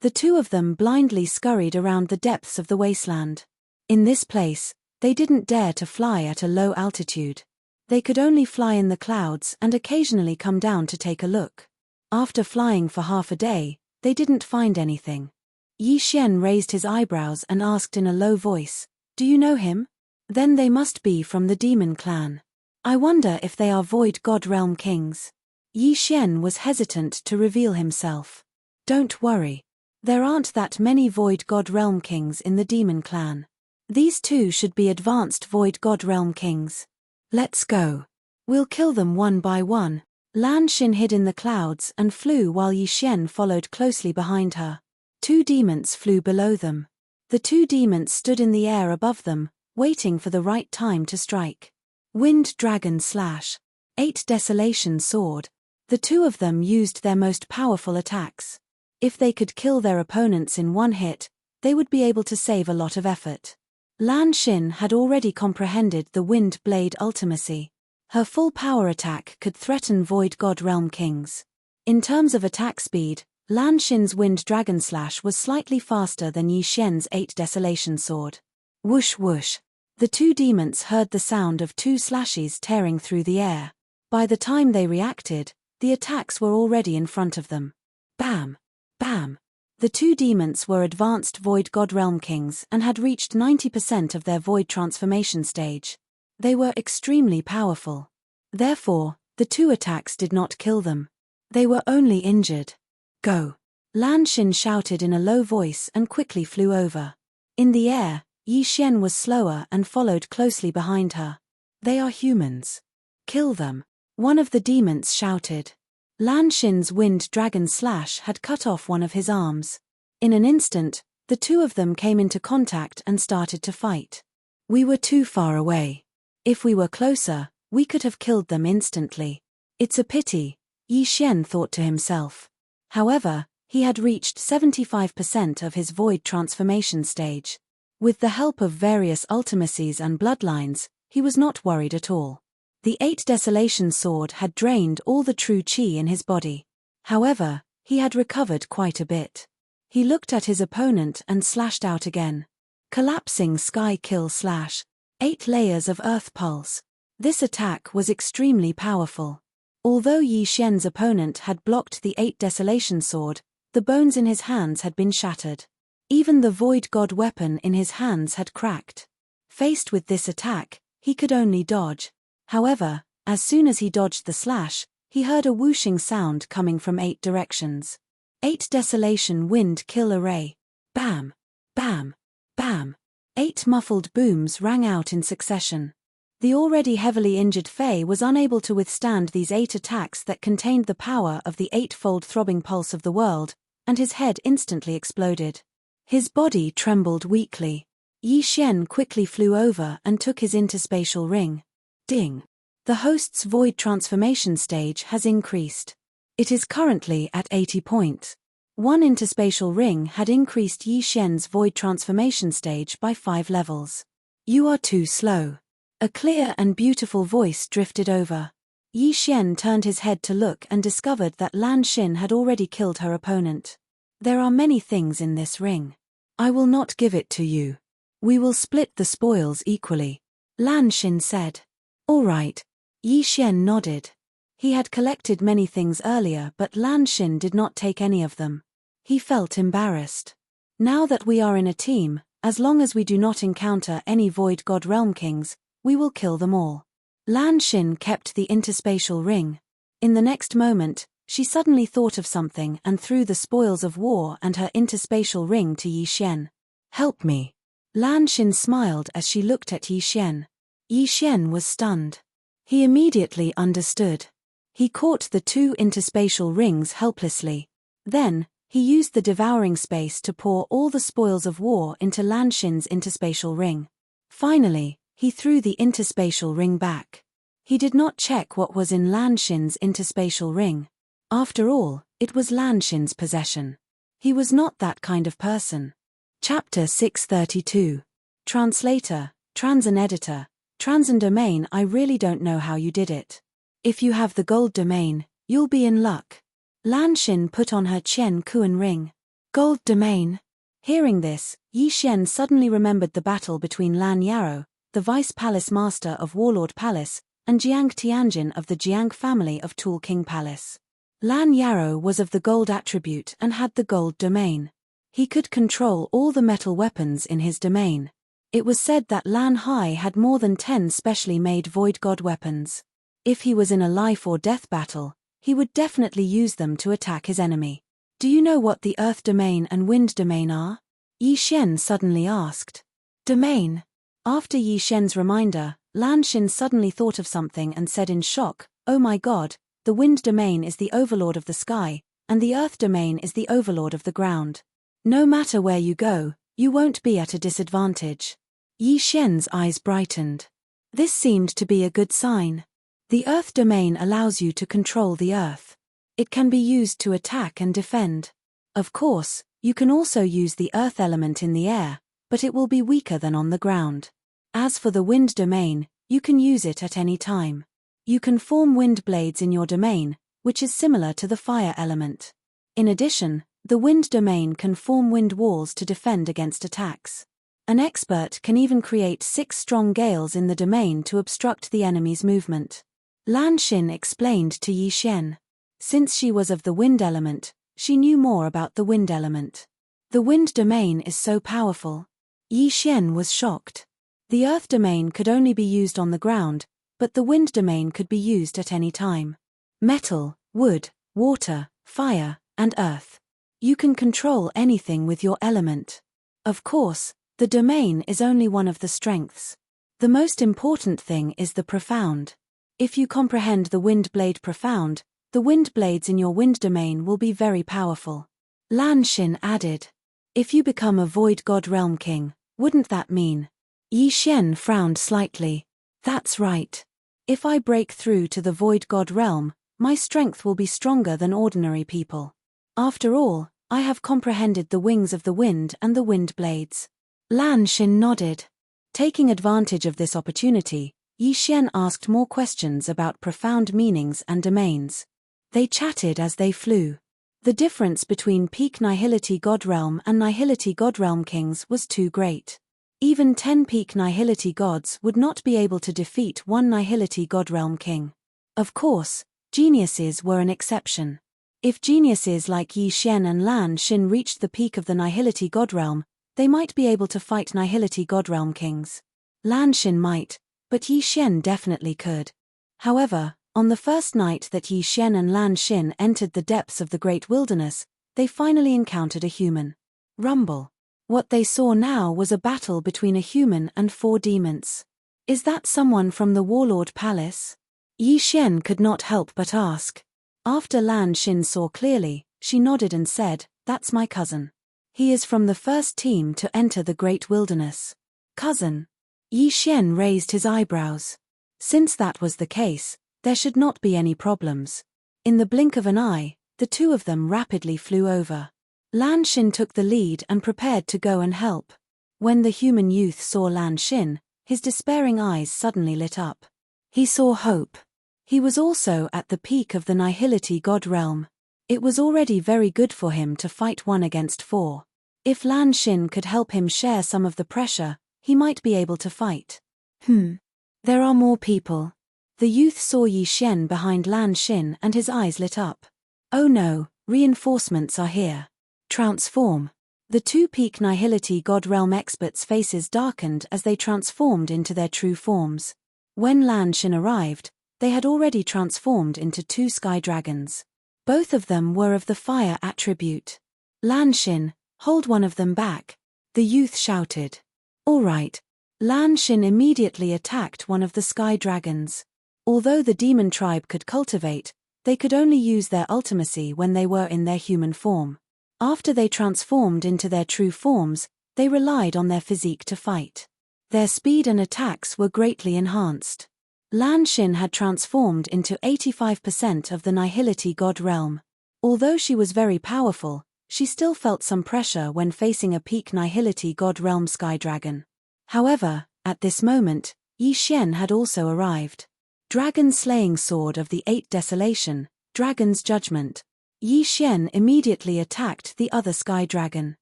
The two of them blindly scurried around the depths of the wasteland. In this place, they didn't dare to fly at a low altitude. They could only fly in the clouds and occasionally come down to take a look. After flying for half a day, they didn't find anything. Yi Xian raised his eyebrows and asked in a low voice, "Do you know him?" "Then they must be from the demon clan. I wonder if they are Void God Realm Kings." Yi Xian was hesitant to reveal himself. "Don't worry. There aren't that many Void God Realm Kings in the demon clan. These two should be advanced Void God Realm Kings. Let's go. We'll kill them one by one." Lan Xin hid in the clouds and flew while Yi Xian followed closely behind her. Two demons flew below them. The two demons stood in the air above them, waiting for the right time to strike. Wind Dragon Slash. 8 Desolation Sword. The two of them used their most powerful attacks. If they could kill their opponents in one hit, they would be able to save a lot of effort. Lan Xin had already comprehended the Wind Blade ultimacy. Her full power attack could threaten Void God Realm Kings. In terms of attack speed, Lan Xin's Wind Dragon Slash was slightly faster than Yi Xian's 8 Desolation Sword. Whoosh whoosh. The two demons heard the sound of two slashes tearing through the air. By the time they reacted, the attacks were already in front of them. Bam! Bam! The two demons were advanced Void God Realm Kings and had reached 90% of their Void transformation stage. They were extremely powerful. Therefore, the two attacks did not kill them. They were only injured. "Go!" Lan Xin shouted in a low voice and quickly flew over. In the air, Yi Xian was slower and followed closely behind her. "They are humans. Kill them!" One of the demons shouted. Lan Xin's Wind Dragon Slash had cut off one of his arms. In an instant, the two of them came into contact and started to fight. "We were too far away. If we were closer, we could have killed them instantly. It's a pity," Yi Xian thought to himself. However, he had reached 75% of his Void transformation stage. With the help of various ultimacies and bloodlines, he was not worried at all. The 8 Desolation Sword had drained all the true qi in his body. However, he had recovered quite a bit. He looked at his opponent and slashed out again. Collapsing Sky Kill Slash. 8 Layers of Earth Pulse. This attack was extremely powerful. Although Yi Xian's opponent had blocked the 8 Desolation Sword, the bones in his hands had been shattered. Even the Void God weapon in his hands had cracked. Faced with this attack, he could only dodge. However, as soon as he dodged the slash, he heard a whooshing sound coming from 8 directions. 8 Desolation Wind Kill Array. Bam! Bam! Bam! 8 muffled booms rang out in succession. The already heavily injured Fei was unable to withstand these 8 attacks that contained the power of the 8-fold throbbing pulse of the world, and his head instantly exploded. His body trembled weakly. Yi Xian quickly flew over and took his interspatial ring. Ding! The host's Void transformation stage has increased. It is currently at 80 points. One interspatial ring had increased Yi Xian's Void transformation stage by 5 levels. "You are too slow." A clear and beautiful voice drifted over. Yi Xian turned his head to look and discovered that Lan Xin had already killed her opponent. "There are many things in this ring. I will not give it to you. We will split the spoils equally," Lan Xin said. "All right." Yi Xian nodded. He had collected many things earlier, but Lan Xin did not take any of them. He felt embarrassed. "Now that we are in a team, as long as we do not encounter any Void God Realm Kings, we will kill them all." Lan Xin kept the interspatial ring. In the next moment, she suddenly thought of something and threw the spoils of war and her interspatial ring to Yi Xian. "Help me." Lan Xin smiled as she looked at Yi Xian. Yi Xian was stunned. He immediately understood. He caught the 2 interspatial rings helplessly. Then, he used the devouring space to pour all the spoils of war into Lan Xin's interspatial ring. Finally, he threw the interspatial ring back. He did not check what was in Lan Xin's interspatial ring. After all, it was Lan Xin's possession. He was not that kind of person. Chapter 632. Translator, Transan Editor, Transan Domain. I really don't know how you did it. If you have the gold domain, you'll be in luck. Lan Xin put on her Qian Kuan ring. Gold domain. Hearing this, Yi Xian suddenly remembered the battle between Lan Yaro, the vice palace master of Warlord Palace, and Jiang Tianjin of the Jiang family of Tool King Palace. Lan Yaro was of the gold attribute and had the gold domain. He could control all the metal weapons in his domain. It was said that Lan Hai had more than 10 specially made void god weapons. If he was in a life or death battle, he would definitely use them to attack his enemy. Do you know what the earth domain and wind domain are? Yi Xian suddenly asked. Domain. After Yi Xian's reminder, Lan Xin suddenly thought of something and said in shock, "Oh my god, the wind domain is the overlord of the sky, and the earth domain is the overlord of the ground. No matter where you go, you won't be at a disadvantage." Yi Xian's eyes brightened. This seemed to be a good sign. The earth domain allows you to control the earth. It can be used to attack and defend. Of course, you can also use the earth element in the air, but it will be weaker than on the ground. As for the wind domain, you can use it at any time. You can form wind blades in your domain, which is similar to the fire element. In addition, the wind domain can form wind walls to defend against attacks. An expert can even create 6 strong gales in the domain to obstruct the enemy's movement. Lan Xin explained to Yi Xian. Since she was of the wind element, she knew more about the wind element. The wind domain is so powerful. Yi Xian was shocked. The earth domain could only be used on the ground, but the wind domain could be used at any time. Metal, wood, water, fire, and earth. You can control anything with your element. Of course, the domain is only one of the strengths. The most important thing is the profound. If you comprehend the wind blade profound, the wind blades in your wind domain will be very powerful. Lan Xin added. If you become a void god realm king, wouldn't that mean? Yi Xian frowned slightly. That's right. If I break through to the void god realm, my strength will be stronger than ordinary people. After all, I have comprehended the wings of the wind and the wind blades. Lan Xin nodded. Taking advantage of this opportunity, Yi Xian asked more questions about profound meanings and domains. They chatted as they flew. The difference between peak Nihility God Realm and Nihility God Realm kings was too great. Even 10 peak Nihility gods would not be able to defeat one Nihility God Realm king. Of course, geniuses were an exception. If geniuses like Yi Xian and Lan Xin reached the peak of the Nihility God Realm, they might be able to fight Nihility God Realm kings. Lan Xin might, but Yi Xian definitely could. However, on the first night that Yi Xian and Lan Xin entered the depths of the Great Wilderness, they finally encountered a human. Rumble. What they saw now was a battle between a human and 4 demons. Is that someone from the Warlord Palace? Yi Xian could not help but ask. After Lan Xin saw clearly, she nodded and said, "That's my cousin. He is from the first team to enter the Great Wilderness." Cousin? Yi Xian raised his eyebrows. Since that was the case, there should not be any problems. In the blink of an eye, the 2 of them rapidly flew over. Lan Xin took the lead and prepared to go and help. When the human youth saw Lan Xin, his despairing eyes suddenly lit up. He saw hope. He was also at the peak of the Nihility God Realm. It was already very good for him to fight 1 against 4. If Lan Xin could help him share some of the pressure, he might be able to fight. There are more people. The youth saw Yi Xian behind Lan Xin and his eyes lit up. Oh no, reinforcements are here. Transform. The 2 peak Nihility God Realm experts' faces darkened as they transformed into their true forms. When Lan Xin arrived, they had already transformed into 2 sky dragons. Both of them were of the fire attribute. Lan Xin, hold one of them back. The youth shouted. All right. Lan Xin immediately attacked one of the sky dragons. Although the demon tribe could cultivate, they could only use their ultimacy when they were in their human form. After they transformed into their true forms, they relied on their physique to fight. Their speed and attacks were greatly enhanced. Lan Xin had transformed into 85% of the Nihility God Realm. Although she was very powerful, she still felt some pressure when facing a peak Nihility God Realm sky dragon. However, at this moment, Yi Xian had also arrived. Dragon Slaying Sword of the 8 Desolation, Dragon's Judgment. Yi Xian immediately attacked the other sky dragon.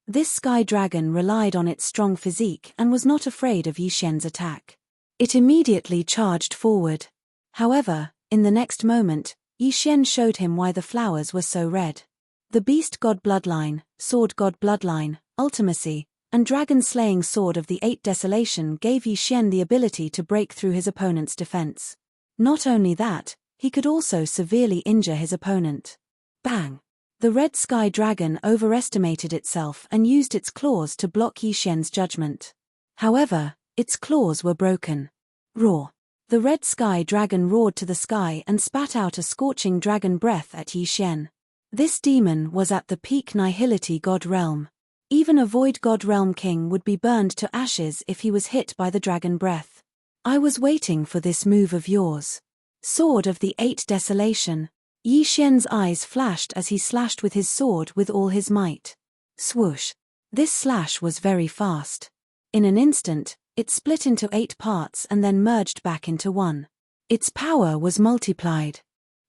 This sky dragon relied on its strong physique and was not afraid of Yi Xian's attack. It immediately charged forward. However, in the next moment, Yi Xian showed him why the flowers were so red. The Beast God Bloodline, Sword God Bloodline, Ultimacy, and Dragon-Slaying Sword of the Eight Desolation gave Yi Xian the ability to break through his opponent's defense. Not only that, he could also severely injure his opponent. Bang! The red sky dragon overestimated itself and used its claws to block Yi Xian's judgment. However, its claws were broken. Roar! The red sky dragon roared to the sky and spat out a scorching dragon breath at Yi Xian. This demon was at the peak nihility god realm. Even a void god realm king would be burned to ashes if he was hit by the dragon breath. I was waiting for this move of yours. Sword of the Eight Desolation. Yi Xian's eyes flashed as he slashed with his sword with all his might. Swoosh! This slash was very fast. In an instant, it split into 8 parts and then merged back into one. Its power was multiplied.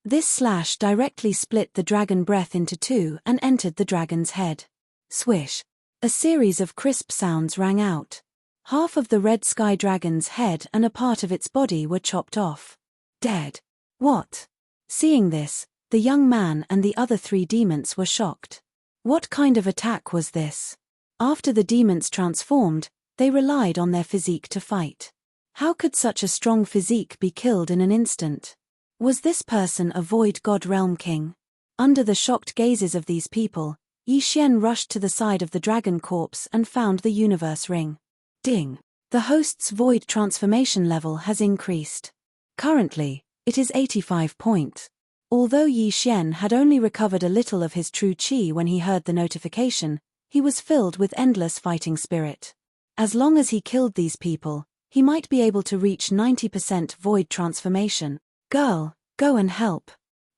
This slash directly split the dragon breath into 2 and entered the dragon's head. Swish! A series of crisp sounds rang out. Half of the red sky dragon's head and a part of its body were chopped off. Dead. What? Seeing this, the young man and the other 3 demons were shocked. What kind of attack was this? After the demons transformed, they relied on their physique to fight. How could such a strong physique be killed in an instant? Was this person a void god realm king? Under the shocked gazes of these people, Yi Xian rushed to the side of the dragon corpse and found the universe ring. Ding! The host's void transformation level has increased. Currently, it is 85 point. Although Yi Xian had only recovered a little of his true qi when he heard the notification, he was filled with endless fighting spirit. As long as he killed these people, he might be able to reach 90% void transformation. Girl, go and help.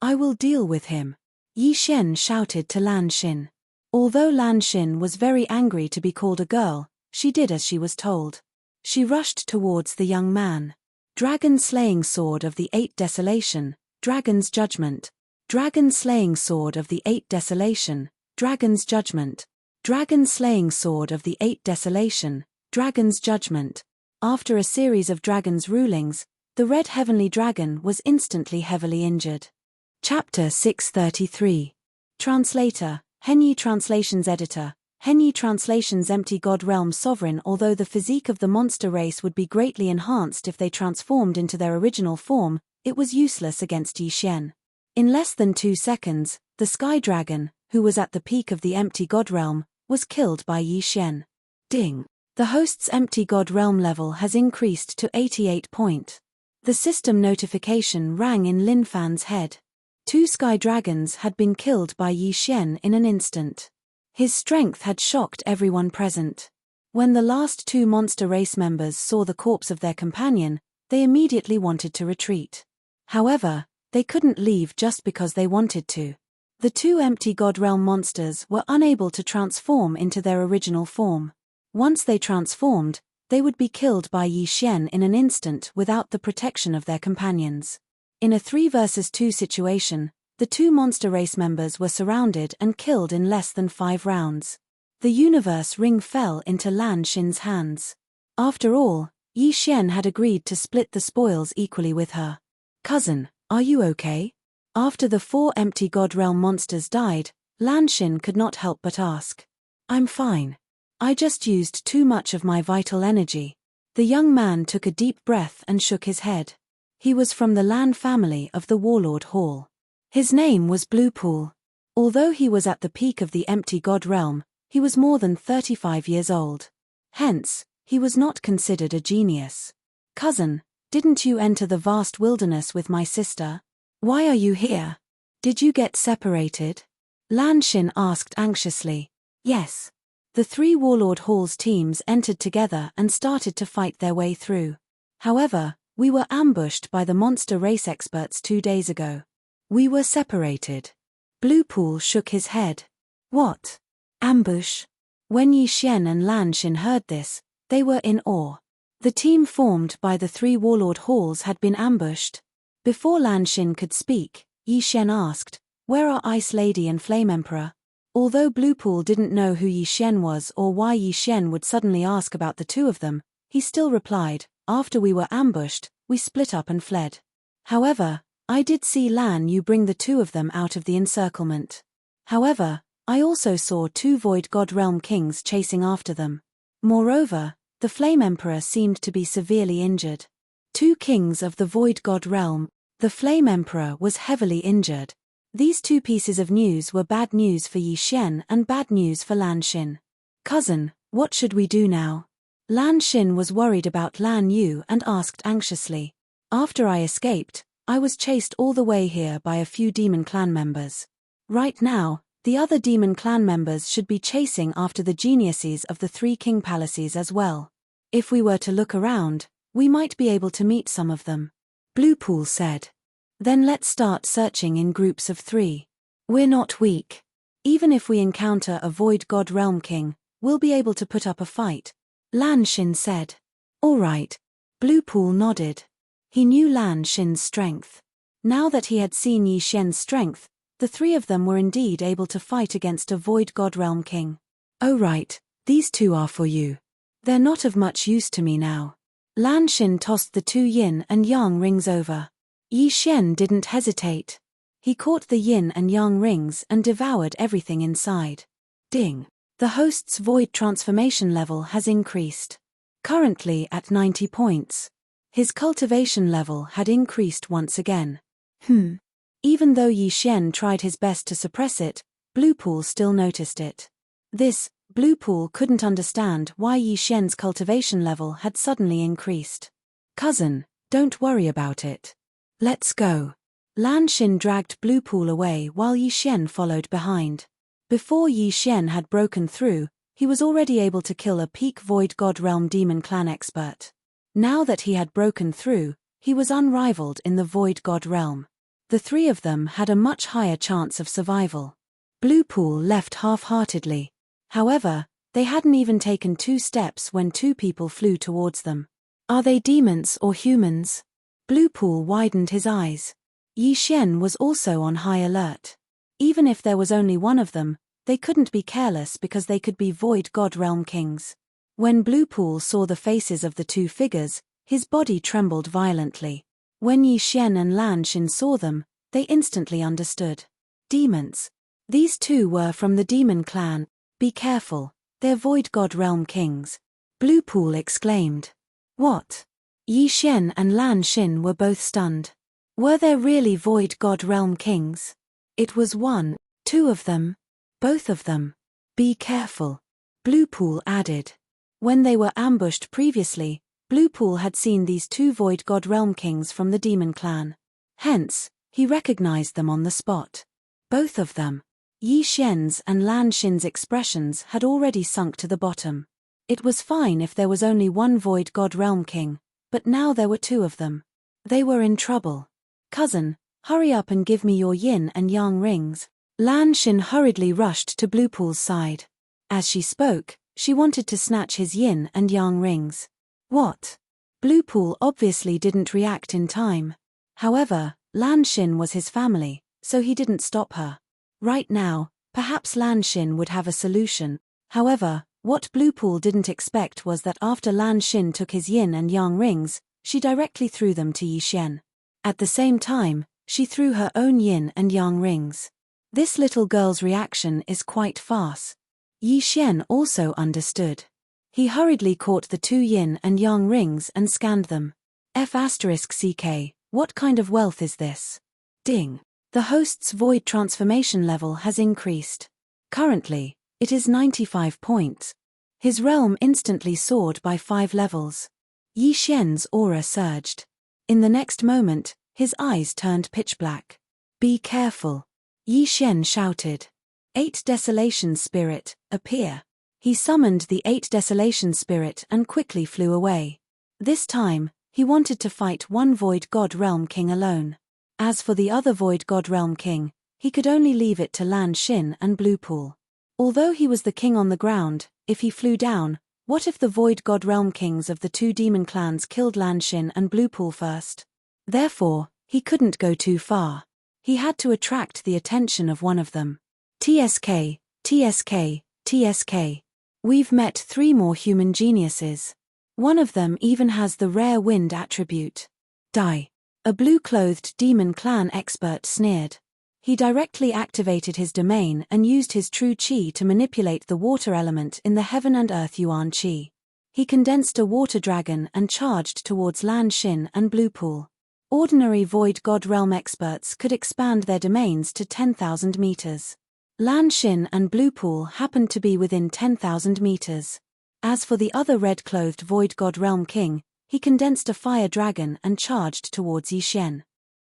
I will deal with him. Yi Xian shouted to Lan Xin. Although Lan Xin was very angry to be called a girl, she did as she was told. She rushed towards the young man. Dragon-Slaying Sword of the Eight Desolation, Dragon's Judgment. Dragon-Slaying Sword of the Eight Desolation, Dragon's Judgment. Dragon-Slaying Sword of the Eight Desolation, Dragon's Judgment. After a series of dragon's rulings, the red heavenly dragon was instantly heavily injured. Chapter 633. Translator, Henyi Translations Editor. Henyi Translations Empty God Realm Sovereign. Although the physique of the monster race would be greatly enhanced if they transformed into their original form, it was useless against Yi Xian. In less than 2 seconds, the Sky Dragon, who was at the peak of the Empty God Realm, was killed by Yi Xian. Ding! The host's Empty God Realm level has increased to 88 point. The system notification rang in Lin Fan's head. 2 Sky Dragons had been killed by Yi Xian in an instant. His strength had shocked everyone present. When the last 2 monster race members saw the corpse of their companion, they immediately wanted to retreat. However, they couldn't leave just because they wanted to. The 2 Empty God Realm monsters were unable to transform into their original form. Once they transformed, they would be killed by Yi Xian in an instant without the protection of their companions. In a 3 versus 2 situation, the 2 monster race members were surrounded and killed in less than 5 rounds. The universe ring fell into Lan Xin's hands. After all, Yi Xian had agreed to split the spoils equally with her. Cousin, are you okay? After the 4 Empty God Realm monsters died, Lan Xin could not help but ask. I'm fine. I just used too much of my vital energy. The young man took a deep breath and shook his head. He was from the Lan family of the Warlord Hall. His name was Bluepool. Although he was at the peak of the Empty God Realm, he was more than 35 years old. Hence, he was not considered a genius. Cousin, didn't you enter the vast wilderness with my sister? Why are you here? Did you get separated? Lan Xin asked anxiously. Yes. The 3 Warlord Hall's teams entered together and started to fight their way through. However, we were ambushed by the monster race experts 2 days ago. We were separated. Bluepool shook his head. What? Ambush? When Yi Xian and Lan Xin heard this, they were in awe. The team formed by the 3 Warlord Halls had been ambushed. Before Lan Xin could speak, Yi Xian asked, Where are Ice Lady and Flame Emperor? Although Bluepool didn't know who Yi Xian was or why Yi Xian would suddenly ask about the two of them, he still replied, after we were ambushed, we split up and fled. However, I did see Lan Yu bring the two of them out of the encirclement. However, I also saw two Void God Realm Kings chasing after them. Moreover, the Flame Emperor seemed to be severely injured. Two kings of the Void God Realm, the Flame Emperor was heavily injured. These two pieces of news were bad news for Yi Xian and bad news for Lan Xin. Cousin, what should we do now? Lan Xin was worried about Lan Yu and asked anxiously. After I escaped, I was chased all the way here by a few demon clan members. Right now, the other demon clan members should be chasing after the geniuses of the three king palaces as well. If we were to look around, we might be able to meet some of them. Bluepool said. Then let's start searching in groups of 3. We're not weak. Even if we encounter a Void God Realm King, we'll be able to put up a fight. Lan Xin said. All right. Bluepool nodded. He knew Lan Xin's strength. Now that he had seen Yi Xian's strength, the three of them were indeed able to fight against a Void God Realm King. Oh right, these two are for you. They're not of much use to me now. Lan Xin tossed the 2 yin and yang rings over. Yi Xian didn't hesitate. He caught the yin and yang rings and devoured everything inside. Ding! The host's void transformation level has increased. Currently at 90 points. His cultivation level had increased once again. Even though Yi Xian tried his best to suppress it, Bluepool still noticed it. Bluepool couldn't understand why Yi Xian's cultivation level had suddenly increased. Cousin, don't worry about it. Let's go. Lan Xin dragged Bluepool away while Yi Xian followed behind. Before Yi Xian had broken through, he was already able to kill a peak Void God Realm Demon Clan expert. Now that he had broken through, he was unrivaled in the Void God Realm. The three of them had a much higher chance of survival. Bluepool left half-heartedly. However, they hadn't even taken 2 steps when 2 people flew towards them. Are they demons or humans? Bluepool widened his eyes. Yi Xian was also on high alert. Even if there was only one of them, they couldn't be careless because they could be Void God Realm Kings. When Bluepool saw the faces of the 2 figures, his body trembled violently. When Yi Xian and Lan Xin saw them, they instantly understood. Demons. These 2 were from the demon clan. Be careful, they're Void God Realm Kings. Bluepool exclaimed. What? Yi Xian and Lan Xin were both stunned. Were there really Void God Realm Kings? It was 1, 2 of them. Both of them. Be careful. Bluepool added. When they were ambushed previously, Bluepool had seen these 2 Void God Realm Kings from the demon clan. Hence, he recognized them on the spot. Both of them. Yi Xian's and Lan Xin's expressions had already sunk to the bottom. It was fine if there was only 1 Void God Realm King, but now there were 2 of them. They were in trouble. Cousin, hurry up and give me your yin and yang rings. Lan Xin hurriedly rushed to Bluepool's side. As she spoke, she wanted to snatch his yin and yang rings. What? Bluepool obviously didn't react in time. However, Lan Xin was his family, so he didn't stop her. Right now, perhaps Lan Xin would have a solution. However, what Bluepool didn't expect was that after Lan Xin took his yin and yang rings, she directly threw them to Yi Xian. At the same time, she threw her own yin and yang rings. This little girl's reaction is quite fast. Yi Xian also understood. He hurriedly caught the 2 yin and yang rings and scanned them. F***CK, what kind of wealth is this? Ding. The host's void transformation level has increased. Currently, it is 95 points. His realm instantly soared by 5 levels. Yi Xian's aura surged. In the next moment, his eyes turned pitch black. Be careful. Yi Xian shouted. 8 Desolation Spirit, appear. He summoned the 8 Desolation Spirit and quickly flew away. This time, he wanted to fight 1 Void God Realm King alone. As for the other Void God Realm King, he could only leave it to Lan Xin and Bluepool. Although he was the king on the ground, if he flew down, what if the Void God Realm Kings of the 2 demon clans killed Lan Xin and Bluepool first? Therefore, he couldn't go too far. He had to attract the attention of one of them. TSK, TSK, TSK. We've met 3 more human geniuses. One of them even has the rare wind attribute. Die. A blue-clothed demon clan expert sneered. He directly activated his domain and used his true chi to manipulate the water element in the heaven and earth yuan chi. He condensed a water dragon and charged towards Lan Xin and Blue Pool. Ordinary Void God Realm experts could expand their domains to 10,000 meters. Lan Xin and Blue Pool happened to be within 10,000 meters. As for the other red-clothed Void God Realm King, he condensed a fire dragon and charged towards Yixuan.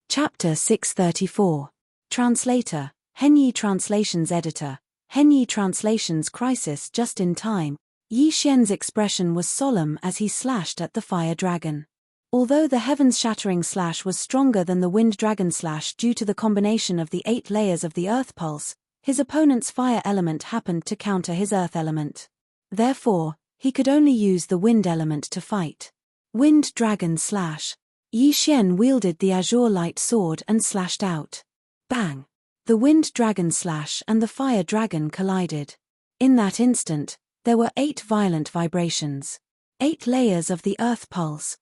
Chapter 634. Translator, Henyi Translations Editor, Henyi Translations Crisis just in time. Yixuan's expression was solemn as he slashed at the fire dragon. Although the heavens-shattering slash was stronger than the wind dragon slash due to the combination of the 8 layers of the earth pulse, his opponent's fire element happened to counter his earth element. Therefore, he could only use the wind element to fight. Wind dragon slash. Yixuan wielded the azure light sword and slashed out. Bang! The wind dragon slash and the fire dragon collided. In that instant, there were 8 violent vibrations. 8 layers of the earth pulse.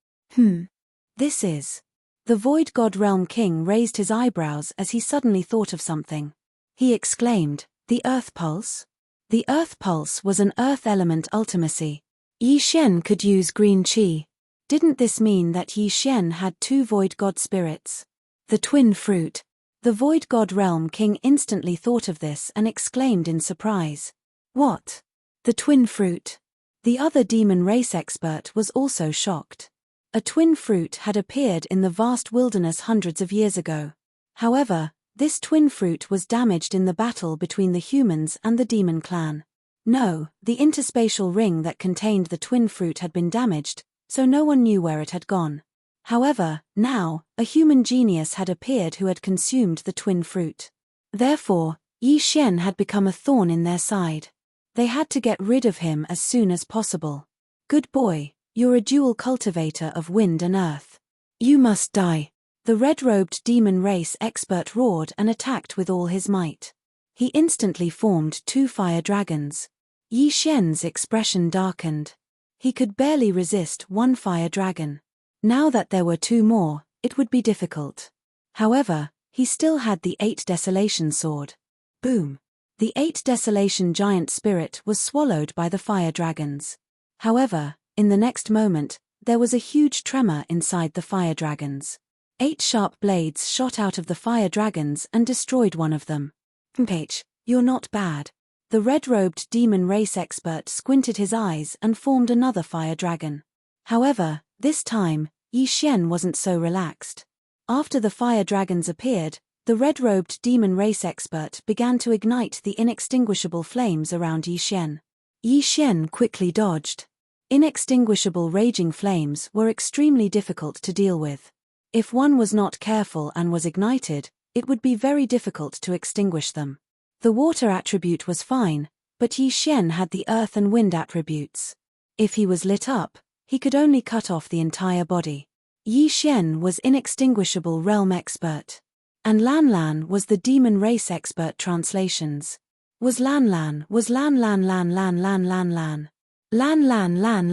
This is. The Void God Realm King raised his eyebrows as he suddenly thought of something. He exclaimed, "The earth pulse?" The earth pulse was an earth element ultimacy. Yixuan could use green chi. Didn't this mean that Yixuan had 2 Void God spirits? The twin fruit. The Void God Realm King instantly thought of this and exclaimed in surprise. What? The twin fruit? The other demon race expert was also shocked. A twin fruit had appeared in the vast wilderness hundreds of years ago. However, this twin fruit was damaged in the battle between the humans and the demon clan. No, the interspatial ring that contained the twin fruit had been damaged, so no one knew where it had gone. However, now, a human genius had appeared who had consumed the twin fruit. Therefore, Yixuan had become a thorn in their side. They had to get rid of him as soon as possible. Good boy, you're a dual cultivator of wind and earth. You must die. The red-robed demon race expert roared and attacked with all his might. He instantly formed 2 fire dragons. Yixuan's expression darkened. He could barely resist 1 fire dragon. Now that there were 2 more, it would be difficult. However, he still had the 8 Desolation sword. Boom! The 8 Desolation giant spirit was swallowed by the fire dragons. However, in the next moment, there was a huge tremor inside the fire dragons. 8 sharp blades shot out of the fire dragons and destroyed one of them. Mph, you're not bad. The red-robed demon race expert squinted his eyes and formed another fire dragon. However, this time, Yixuan wasn't so relaxed. After the fire dragons appeared, the red-robed demon race expert began to ignite the inextinguishable flames around Yixuan. Yixuan quickly dodged. Inextinguishable raging flames were extremely difficult to deal with. If one was not careful and was ignited, it would be very difficult to extinguish them. The water attribute was fine, but Yixuan had the earth and wind attributes. If he was lit up, he could only cut off the entire body. Yixuan was inextinguishable realm expert. And Lan Lan was the demon race expert translations.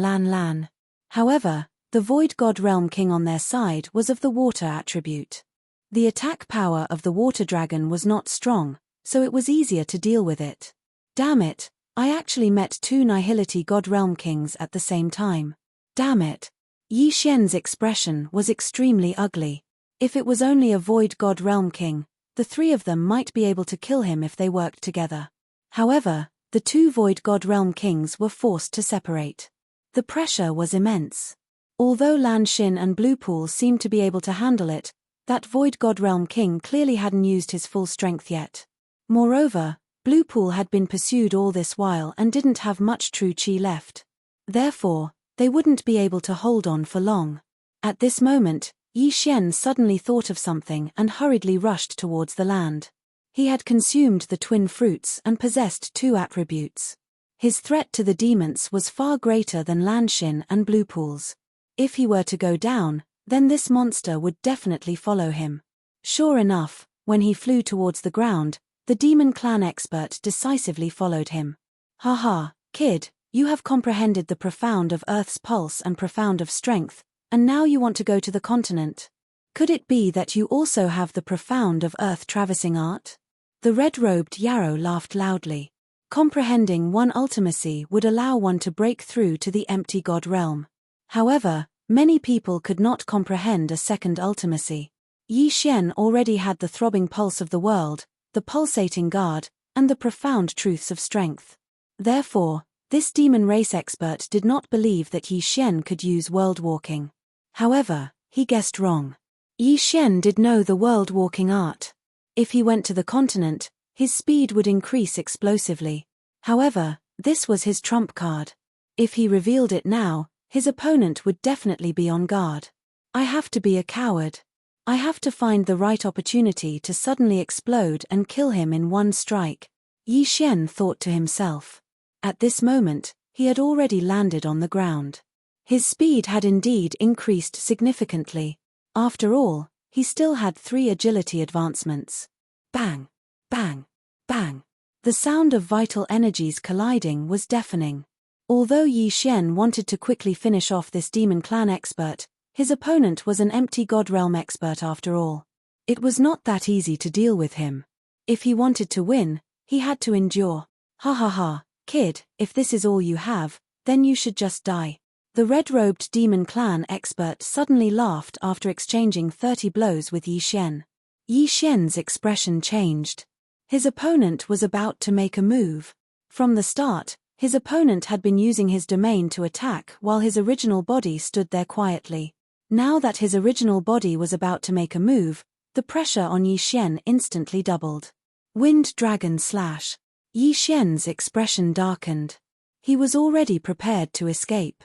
Lan Lan. However, the Void God Realm King on their side was of the water attribute. The attack power of the water dragon was not strong, so it was easier to deal with it. Damn it, I actually met 2 Nihility God Realm Kings at the same time. Damn it. Yixuan's expression was extremely ugly. If it was only a Void God Realm King, the 3 of them might be able to kill him if they worked together. However, the 2 Void God Realm Kings were forced to separate. The pressure was immense. Although Lan Xin and Blue Pool seemed to be able to handle it, that Void God Realm King clearly hadn't used his full strength yet. Moreover, Blue Pool had been pursued all this while and didn't have much true chi left. Therefore, they wouldn't be able to hold on for long. At this moment, Yixuan suddenly thought of something and hurriedly rushed towards the land. He had consumed the twin fruits and possessed 2 attributes. His threat to the demons was far greater than Lan Xin and Blue Pool's. If he were to go down, then this monster would definitely follow him. Sure enough, When he flew towards the ground, the demon clan expert decisively followed him. "Ha, kid, you have comprehended the profound of Earth's pulse and profound of strength, and now you want to go to the continent. Could it be that you also have the profound of earth traversing art?" The red-robed Yarrow laughed loudly. Comprehending one ultimacy would allow one to break through to the empty god realm. However, many people could not comprehend a second ultimacy. Yi Xian already had the throbbing pulse of the world, the pulsating guard, and the profound truths of strength. Therefore, this demon race expert did not believe that Yi Xian could use world-walking. However, he guessed wrong. Yi Xian did know the world-walking art. If he went to the continent, his speed would increase explosively. However, this was his trump card. If he revealed it now, his opponent would definitely be on guard. "I have to be a coward. I have to find the right opportunity to suddenly explode and kill him in one strike," Yi Xian thought to himself. At this moment, he had already landed on the ground. His speed had indeed increased significantly. After all, he still had 3 agility advancements. Bang! Bang! Bang! The sound of vital energies colliding was deafening. Although Yi Xian wanted to quickly finish off this demon clan expert, his opponent was an empty god realm expert after all. It was not that easy to deal with him. If he wanted to win, he had to endure. Ha, kid, if this is all you have, then you should just die." The red-robed demon clan expert suddenly laughed after exchanging 30 blows with Yi Xian. Yi Xian's expression changed. His opponent was about to make a move. From the start, his opponent had been using his domain to attack while his original body stood there quietly. Now that his original body was about to make a move, the pressure on Yi Xian instantly doubled. Wind Dragon Slash. Yi Xian's expression darkened. He was already prepared to escape.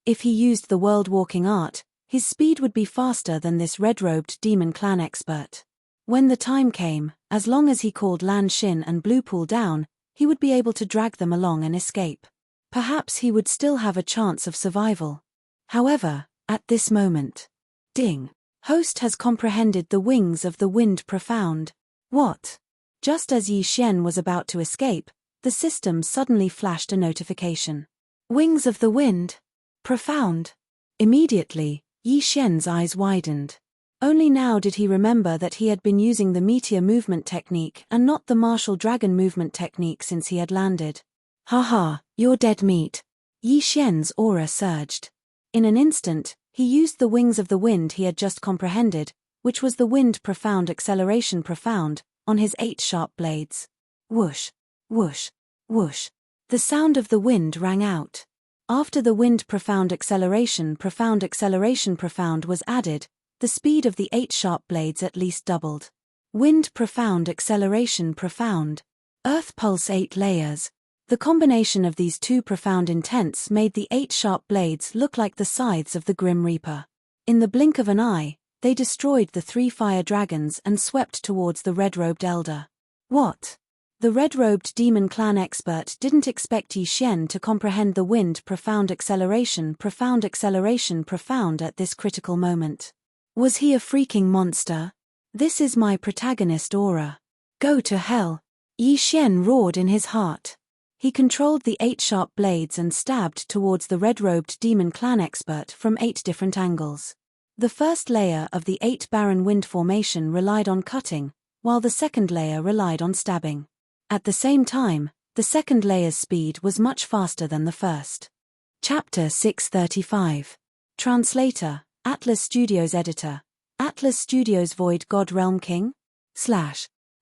If he used the world-walking art, his speed would be faster than this red-robed demon clan expert. When the time came, as long as he called Lan Xin and Bluepool down, he would be able to drag them along and escape. Perhaps he would still have a chance of survival. However, at this moment, ding! Host has comprehended the wings of the wind profound. What? Just as Yi Xian was about to escape, the system suddenly flashed a notification. Wings of the wind. Profound. Immediately, Yi Xian's eyes widened. Only now did he remember that he had been using the meteor movement technique and not the martial dragon movement technique since he had landed. "Haha, you're dead meat." Yi Xian's aura surged. In an instant, he used the wings of the wind he had just comprehended, which was the wind profound acceleration profound, on his 8 sharp blades. Whoosh, whoosh, whoosh. The sound of the wind rang out. After the wind profound acceleration profound was added, the speed of the 8 sharp blades at least doubled. Wind profound acceleration profound. Earth pulse 8 layers. The combination of these 2 profound intents made the 8 sharp blades look like the scythes of the Grim Reaper. In the blink of an eye, they destroyed the 3 fire dragons and swept towards the red-robed elder. What? The red-robed demon clan expert didn't expect Yi Xian to comprehend the wind profound acceleration profound at this critical moment. Was he a freaking monster? This is my protagonist aura. Go to hell. Yi Xian roared in his heart. He controlled the 8 sharp blades and stabbed towards the red-robed demon clan expert from 8 different angles. The first layer of the 8 barren wind formation relied on cutting, while the second layer relied on stabbing. At the same time, the second layer's speed was much faster than the first. Chapter 635. Translator, Atlas Studios Editor. Atlas Studios Void God Realm King?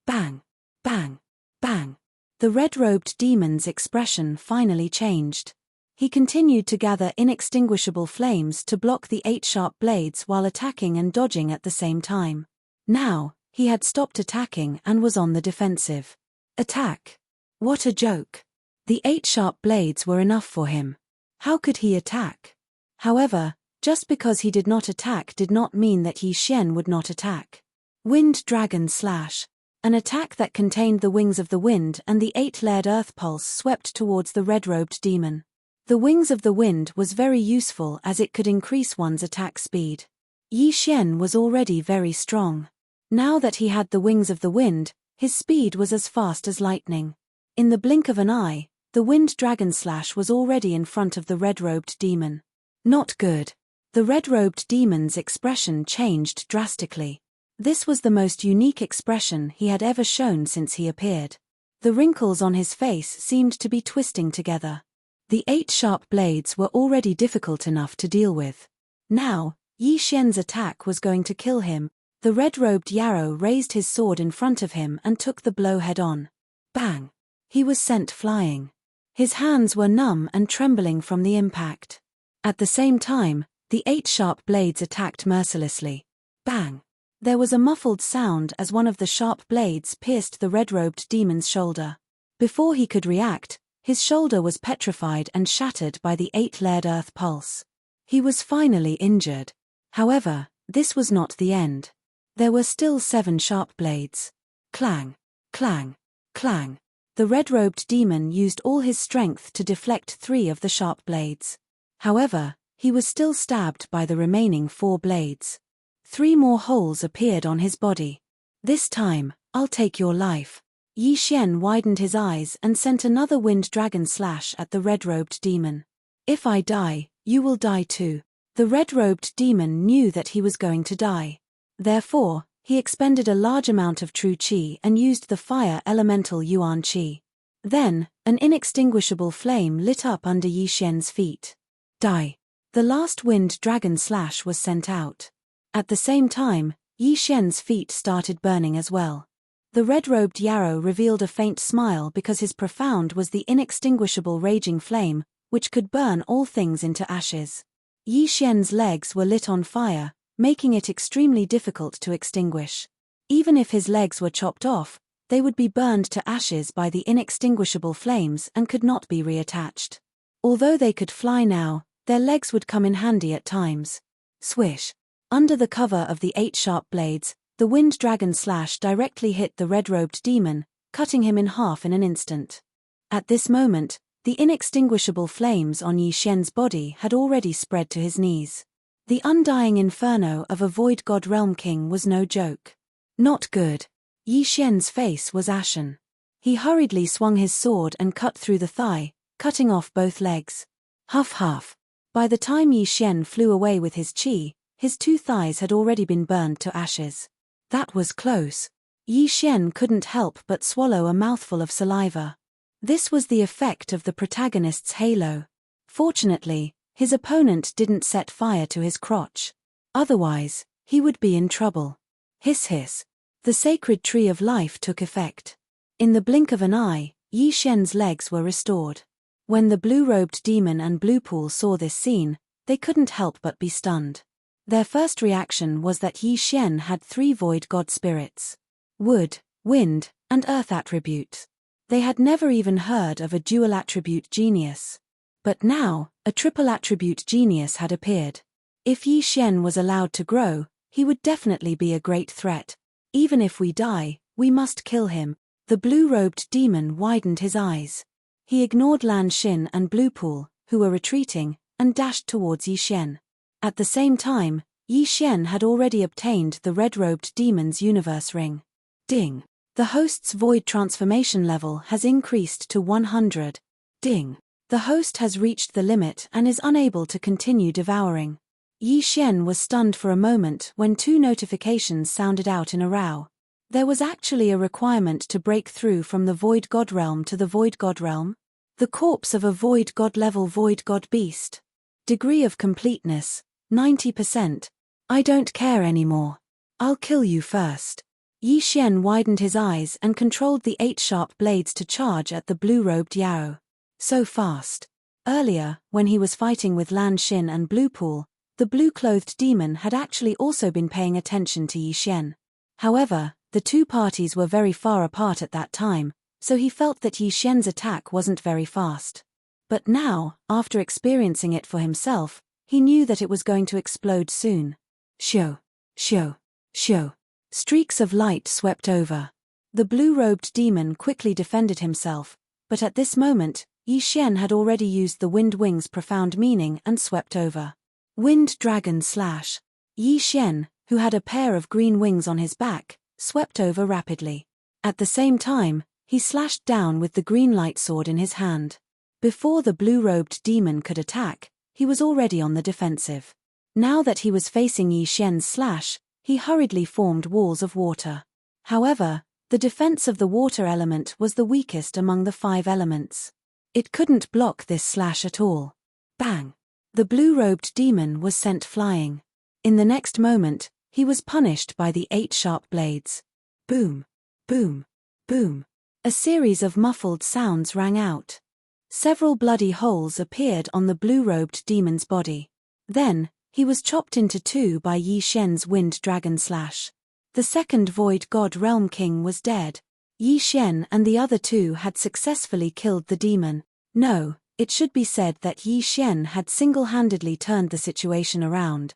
Bang, bang, bang. The red-robed demon's expression finally changed. He continued to gather inextinguishable flames to block the 8 sharp blades while attacking and dodging at the same time. Now, he had stopped attacking and was on the defensive. Attack. What a joke. The 8 sharp blades were enough for him. How could he attack? However, just because he did not attack did not mean that Yi Xian would not attack. Wind Dragon Slash. An attack that contained the wings of the wind and the 8-layered earth pulse swept towards the red-robed demon. The wings of the wind was very useful as it could increase one's attack speed. Yi Xian was already very strong. Now that he had the wings of the wind, his speed was as fast as lightning. In the blink of an eye, the wind dragon slash was already in front of the red-robed demon. Not good. The red-robed demon's expression changed drastically. This was the most unique expression he had ever shown since he appeared. The wrinkles on his face seemed to be twisting together. The 8 sharp blades were already difficult enough to deal with. Now, Yi Xian's attack was going to kill him. The red-robed Yarrow raised his sword in front of him and took the blow head-on. Bang! He was sent flying. His hands were numb and trembling from the impact. At the same time, the 8 sharp blades attacked mercilessly. Bang! There was a muffled sound as one of the sharp blades pierced the red-robed demon's shoulder. Before he could react, his shoulder was petrified and shattered by the 8-layered earth pulse. He was finally injured. However, this was not the end. There were still 7 sharp blades. Clang! Clang! Clang! The red-robed demon used all his strength to deflect 3 of the sharp blades. However, he was still stabbed by the remaining 4 blades. 3 more holes appeared on his body. This time, I'll take your life. Yi Xian widened his eyes and sent another wind dragon slash at the red-robed demon. If I die, you will die too. The red-robed demon knew that he was going to die. Therefore, he expended a large amount of true qi and used the fire elemental Yuan qi. Then, an inextinguishable flame lit up under Yi Xian's feet. Die. The last wind dragon slash was sent out. At the same time, Yi Xian's feet started burning as well. The red-robed Yarrow revealed a faint smile because his profound was the inextinguishable raging flame, which could burn all things into ashes. Yi Xian's legs were lit on fire, making it extremely difficult to extinguish. Even if his legs were chopped off, they would be burned to ashes by the inextinguishable flames and could not be reattached. Although they could fly now, their legs would come in handy at times. Swish! Under the cover of the 8 sharp blades, the wind dragon slash directly hit the red-robed demon, cutting him in half in an instant. At this moment, the inextinguishable flames on Yi Xian's body had already spread to his knees. The undying inferno of a void god realm king was no joke. Not good. Yi Xian's face was ashen. He hurriedly swung his sword and cut through the thigh, cutting off both legs. Huff huff. By the time Yi Xian flew away with his qi, his 2 thighs had already been burned to ashes. That was close. Yi Xian couldn't help but swallow a mouthful of saliva. This was the effect of the protagonist's halo. Fortunately, his opponent didn't set fire to his crotch. Otherwise, he would be in trouble. Hiss hiss. The sacred tree of life took effect. In the blink of an eye, Yi Xian's legs were restored. When the blue-robed demon and Blue Pool saw this scene, they couldn't help but be stunned. Their first reaction was that Yi Xian had 3 void god spirits. Wood, wind, and earth attributes. They had never even heard of a dual attribute genius. But now, a triple attribute genius had appeared. If Yi Xian was allowed to grow, he would definitely be a great threat. Even if we die, we must kill him. The blue-robed demon widened his eyes. He ignored Lan Xin and Blue Pool, who were retreating, and dashed towards Yi Xian. At the same time, Yi Xian had already obtained the red-robed demon's universe ring. Ding! The host's void transformation level has increased to 100. Ding! The host has reached the limit and is unable to continue devouring. Yi Xian was stunned for a moment when 2 notifications sounded out in a row. There was actually a requirement to break through from the void god realm to the void god realm. The corpse of a void god level void god beast. Degree of completeness, 90%. I don't care anymore. I'll kill you first. Yi Xian widened his eyes and controlled the 8 sharp blades to charge at the blue-robed Yarrow. So fast. Earlier, when he was fighting with Lan Xin and Blue Pool, the blue-clothed demon had actually also been paying attention to Yi Xian. However, the 2 parties were very far apart at that time, so he felt that Yi Xian's attack wasn't very fast. But now, after experiencing it for himself, he knew that it was going to explode soon. Shoo! Shoo! Shoo! Streaks of light swept over. The blue-robed demon quickly defended himself, but at this moment, Yi Xian had already used the wind wing's profound meaning and swept over. Wind dragon slash. Yi Xian, who had a pair of green wings on his back, swept over rapidly. At the same time, he slashed down with the green light sword in his hand. Before the blue-robed demon could attack, he was already on the defensive. Now that he was facing Yi Xian's slash, he hurriedly formed walls of water. However, the defense of the water element was the weakest among the 5 elements. It couldn't block this slash at all. Bang! The blue-robed demon was sent flying. In the next moment, he was punished by the 8 sharp blades. Boom! Boom! Boom! A series of muffled sounds rang out. Several bloody holes appeared on the blue-robed demon's body. Then, he was chopped into 2 by Yi Xian's wind dragon slash. The second Void God Realm King was dead. Yi Xian and the other 2 had successfully killed the demon. No, it should be said that Yi Xian had single-handedly turned the situation around.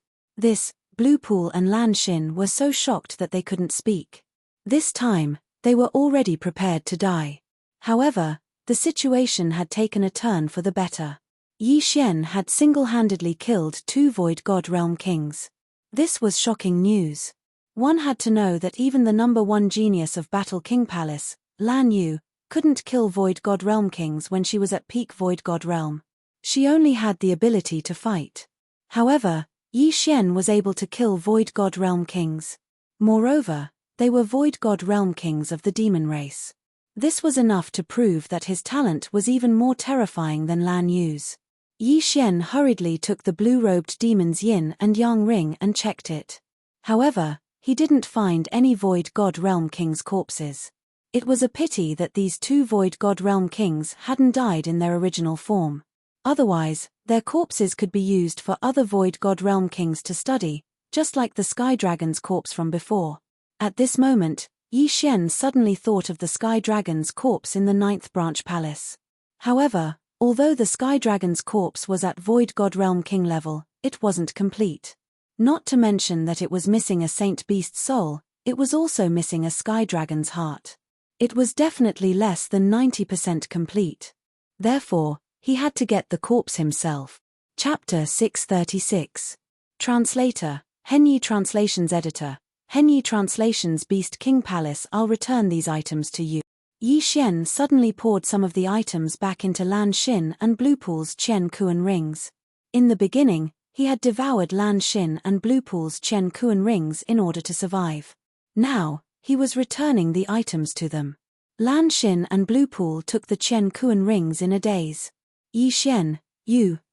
Blue Pool and Lan Xin were so shocked that they couldn't speak. This time, they were already prepared to die. However, the situation had taken a turn for the better. Yi Xian had single-handedly killed 2 Void God Realm Kings. This was shocking news. One had to know that even the number 1 genius of Battle King Palace, Lan Yu, couldn't kill Void God Realm Kings when she was at peak Void God Realm. She only had the ability to fight. However, Yi Xian was able to kill Void God Realm Kings. Moreover, they were Void God Realm Kings of the demon race. This was enough to prove that his talent was even more terrifying than Lan Yu's. Yi Xian hurriedly took the blue-robed demon's yin and yang ring and checked it. However, he didn't find any Void God Realm Kings' corpses. It was a pity that these 2 Void God Realm Kings hadn't died in their original form. Otherwise, their corpses could be used for other Void God Realm Kings to study, just like the Sky Dragon's corpse from before. At this moment, Yi Xian suddenly thought of the Sky Dragon's corpse in the 9th Branch Palace. However, although the Sky Dragon's corpse was at Void God Realm King level, it wasn't complete. Not to mention that it was missing a Saint Beast's soul, it was also missing a Sky Dragon's heart. It was definitely less than 90% complete. Therefore, he had to get the corpse himself. Chapter 636. Translator, Henyi Translations Editor, Henyi Translations Beast King Palace. I'll return these items to you. Yi Xian suddenly poured some of the items back into Lan Xin and Blue Pool's Chen Kuan rings. In the beginning, he had devoured Lan Xin and Blue Pool's Chen Kuan rings in order to survive. Now, he was returning the items to them. Lan Xin and Blue Pool took the Chen Kuan rings in a daze. Yi Xian,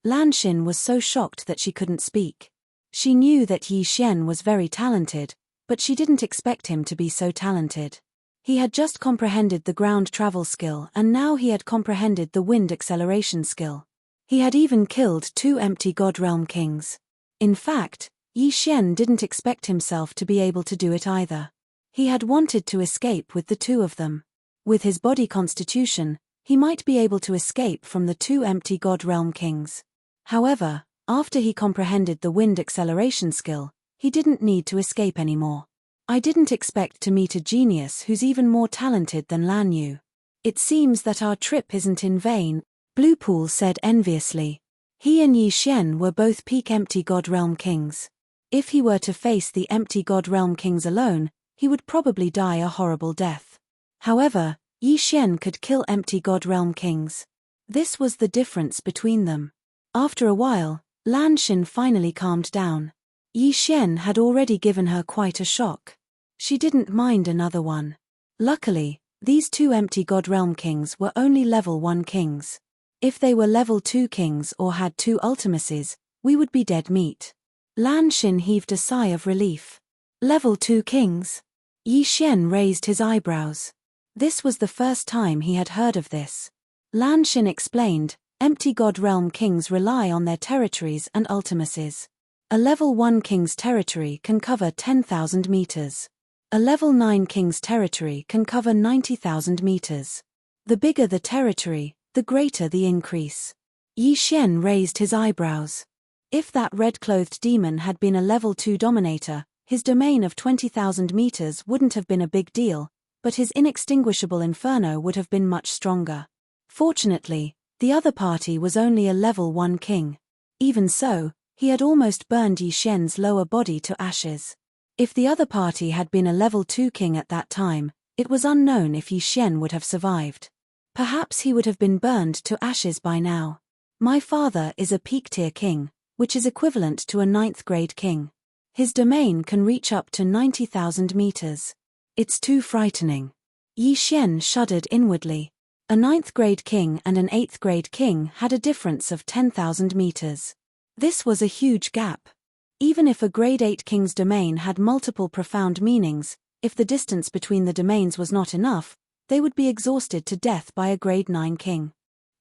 Lan Xin was so shocked that she couldn't speak. She knew that Yi Xian was very talented, but she didn't expect him to be so talented. He had just comprehended the ground travel skill and now he had comprehended the wind acceleration skill. He had even killed 2 empty God Realm Kings. In fact, Yi Xian didn't expect himself to be able to do it either. He had wanted to escape with the 2 of them. With his body constitution, he might be able to escape from the 2 empty God Realm Kings. However, after he comprehended the wind acceleration skill, he didn't need to escape anymore. I didn't expect to meet a genius who's even more talented than Lan Yu. It seems that our trip isn't in vain, Blue Pool said enviously. He and Yi Xian were both peak empty God Realm Kings. If he were to face the empty God Realm Kings alone, he would probably die a horrible death. However, Yi Xian could kill empty God Realm Kings. This was the difference between them. After a while, Lan Xin finally calmed down. Yi Xian had already given her quite a shock. She didn't mind another one. Luckily, these 2 empty God Realm Kings were only level 1 kings. If they were level 2 kings or had 2 ultimacies, we would be dead meat. Lan Xin heaved a sigh of relief. Level 2 kings? Yi Xian raised his eyebrows. This was the first time he had heard of this. Lan Xin explained, empty God Realm Kings rely on their territories and ultimacies. A level 1 king's territory can cover 10,000 meters. A level 9 king's territory can cover 90,000 meters. The bigger the territory, the greater the increase. Yi Xian raised his eyebrows. If that red-clothed demon had been a level 2 dominator, his domain of 20,000 meters wouldn't have been a big deal, but his inextinguishable inferno would have been much stronger. Fortunately, the other party was only a level 1 king. Even so, he had almost burned Yi Xian's lower body to ashes. If the other party had been a level 2 king at that time, it was unknown if Yi Xian would have survived. Perhaps he would have been burned to ashes by now. My father is a peak-tier king, which is equivalent to a 9th grade king. His domain can reach up to 90,000 meters. It's too frightening. Yi Xian shuddered inwardly. A 9th grade king and an 8th grade king had a difference of 10,000 meters. This was a huge gap. Even if a grade 8 king's domain had multiple profound meanings, if the distance between the domains was not enough, they would be exhausted to death by a grade 9 king.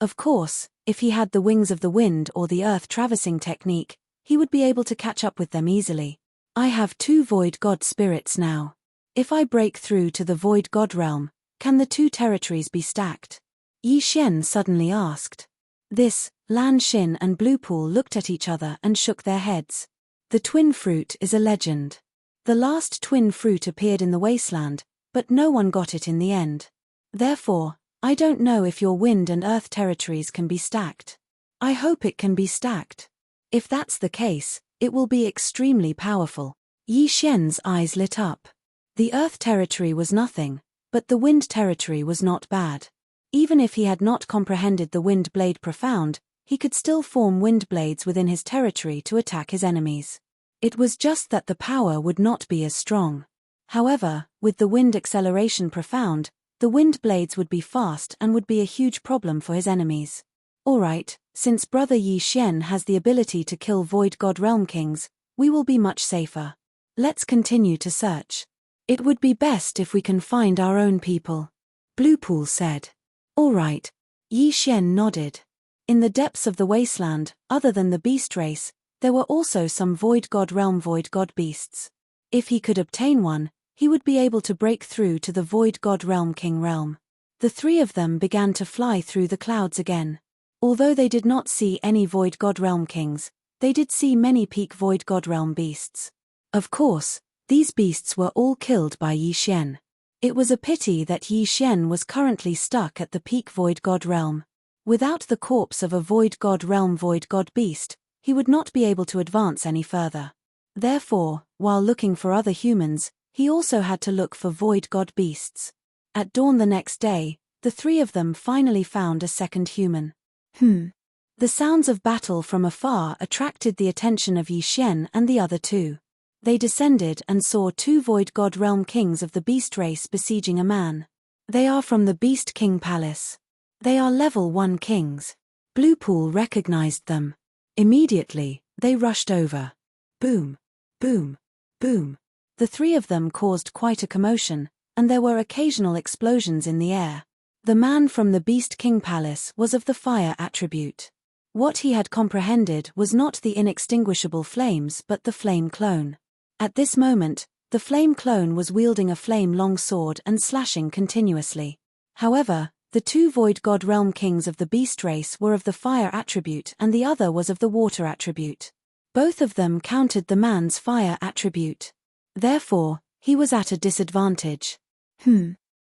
Of course, if he had the wings of the wind or the earth traversing technique, he would be able to catch up with them easily. I have 2 void god spirits now. If I break through to the void god realm, can the 2 territories be stacked? Yi Xian suddenly asked. This, Lan Xin and Blue Pool looked at each other and shook their heads. The twin fruit is a legend. The last twin fruit appeared in the wasteland, but no one got it in the end. Therefore, I don't know if your wind and earth territories can be stacked. I hope it can be stacked. If that's the case, it will be extremely powerful. Yi Xian's eyes lit up. The earth territory was nothing, but the wind territory was not bad. Even if he had not comprehended the wind blade profound, he could still form wind blades within his territory to attack his enemies. It was just that the power would not be as strong. However, with the wind acceleration profound, the wind blades would be fast and would be a huge problem for his enemies. Alright, since Brother Yi Xian has the ability to kill Void God Realm Kings, we will be much safer. Let's continue to search. It would be best if we can find our own people. Blue Pool said. Alright. Yi Xian nodded. In the depths of the wasteland, other than the beast race, there were also some Void God Realm Void God beasts. If he could obtain one, he would be able to break through to the Void God Realm King realm. The 3 of them began to fly through the clouds again. Although they did not see any Void God Realm Kings, they did see many peak Void God Realm beasts. Of course, these beasts were all killed by Yi Xian. It was a pity that Yi Xian was currently stuck at the peak Void God Realm. Without the corpse of a Void God Realm Void God beast, he would not be able to advance any further. Therefore, while looking for other humans, he also had to look for Void God beasts. At dawn the next day, the 3 of them finally found a second human. The sounds of battle from afar attracted the attention of Yi Xian and the other 2. They descended and saw 2 Void God Realm Kings of the Beast race besieging a man. They are from the Beast King Palace. They are level 1 kings. Blue Pool recognized them. Immediately, they rushed over. Boom, boom, boom. The 3 of them caused quite a commotion, and there were occasional explosions in the air. The man from the Beast King Palace was of the fire attribute. What he had comprehended was not the inextinguishable flames but the flame clone. At this moment, the flame clone was wielding a flame-long sword and slashing continuously. However, the 2 Void God Realm Kings of the Beast race were of the fire attribute and the other was of the water attribute. Both of them countered the man's fire attribute. Therefore, he was at a disadvantage.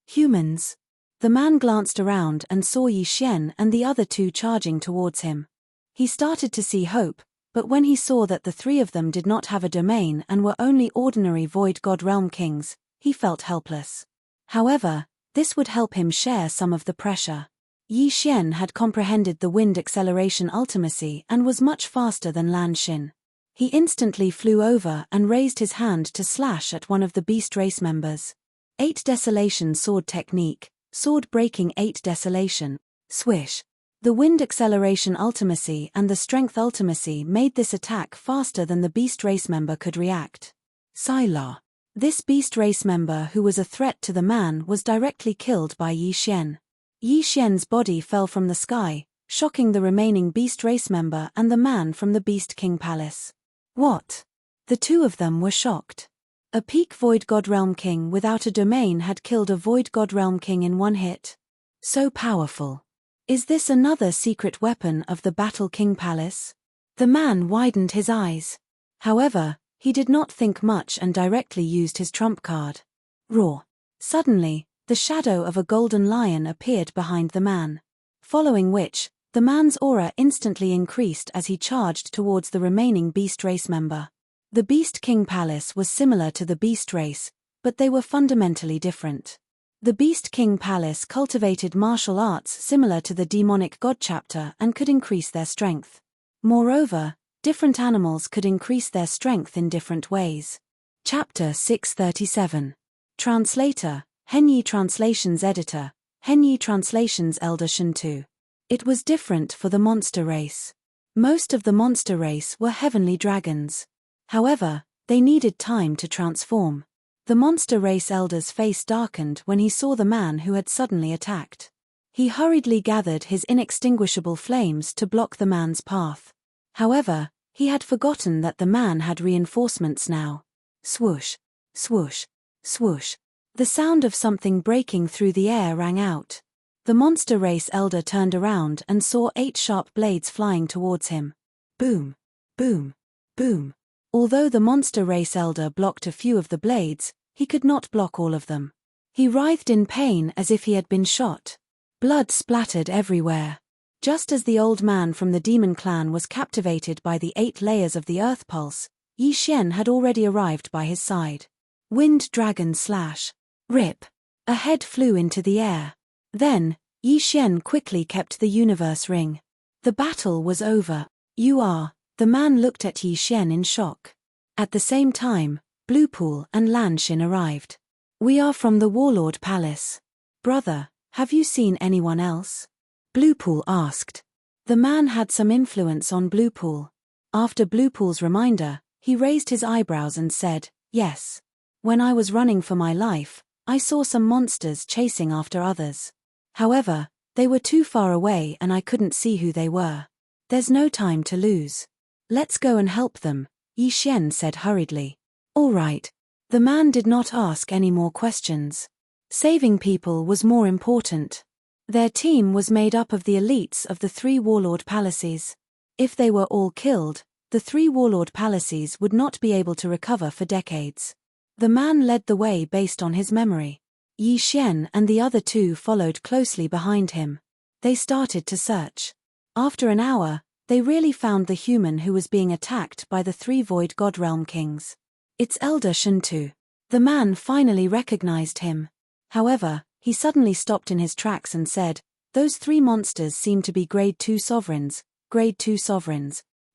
Humans. The man glanced around and saw Yi Xian and the other 2 charging towards him. He started to see hope, but when he saw that the 3 of them did not have a domain and were only ordinary Void God Realm Kings, he felt helpless. However, this would help him share some of the pressure. Yi Xian had comprehended the wind acceleration ultimacy and was much faster than Lan Xin. He instantly flew over and raised his hand to slash at one of the beast race members. 8 Desolation Sword Technique, Sword Breaking 8 Desolation, Swish. The wind acceleration ultimacy and the strength ultimacy made this attack faster than the beast race member could react. Sylar. This beast race member who was a threat to the man was directly killed by Yi Xian. Yi Xian's body fell from the sky, shocking the remaining beast race member and the man from the Beast King Palace. What? The 2 of them were shocked. A peak Void God Realm King without a domain had killed a Void God Realm King in one hit. So powerful. Is this another secret weapon of the Battle King Palace? The man widened his eyes. However, he did not think much and directly used his trump card. Roar. Suddenly, the shadow of a golden lion appeared behind the man. Following which, the man's aura instantly increased as he charged towards the remaining beast race member. The Beast King Palace was similar to the Beast race, but they were fundamentally different. The Beast King Palace cultivated martial arts similar to the Demonic God Chapter and could increase their strength. Moreover, different animals could increase their strength in different ways. Chapter 637. Translator, Henyi Translations Editor, Henyi Translations Elder Shuntu. It was different for the monster race. Most of the monster race were heavenly dragons. However, they needed time to transform. The monster race elder's face darkened when he saw the man who had suddenly attacked. He hurriedly gathered his inextinguishable flames to block the man's path. However, he had forgotten that the man had reinforcements now. Swoosh, swoosh, swoosh. The sound of something breaking through the air rang out. The monster race elder turned around and saw 8 sharp blades flying towards him. Boom, boom, boom. Although the monster race elder blocked a few of the blades, he could not block all of them. He writhed in pain as if he had been shot. Blood splattered everywhere. Just as the old man from the demon clan was captivated by the 8 layers of the earth pulse, Yi Xian had already arrived by his side. Wind dragon slash. Rip. A head flew into the air. Then, Yi Xian quickly kept the universe ring. The battle was over. You are. The man looked at Yi Xian in shock. At the same time, Bluepool and Lanshin arrived. We are from the Warlord Palace. Brother, have you seen anyone else? Bluepool asked. The man had some influence on Bluepool. After Bluepool's reminder, he raised his eyebrows and said, yes. When I was running for my life, I saw some monsters chasing after others. However, they were too far away and I couldn't see who they were. There's no time to lose. Let's go and help them, Yi Xian said hurriedly. All right. The man did not ask any more questions. Saving people was more important. Their team was made up of the elites of the 3 warlord palaces. If they were all killed, the 3 warlord palaces would not be able to recover for decades. The man led the way based on his memory. Yi Xian and the other 2 followed closely behind him. They started to search. After an hour, they really found the human who was being attacked by the 3 Void God Realm Kings. It's Elder Shuntu. The man finally recognized him. However, he suddenly stopped in his tracks and said, those 3 monsters seem to be Grade 2 sovereigns,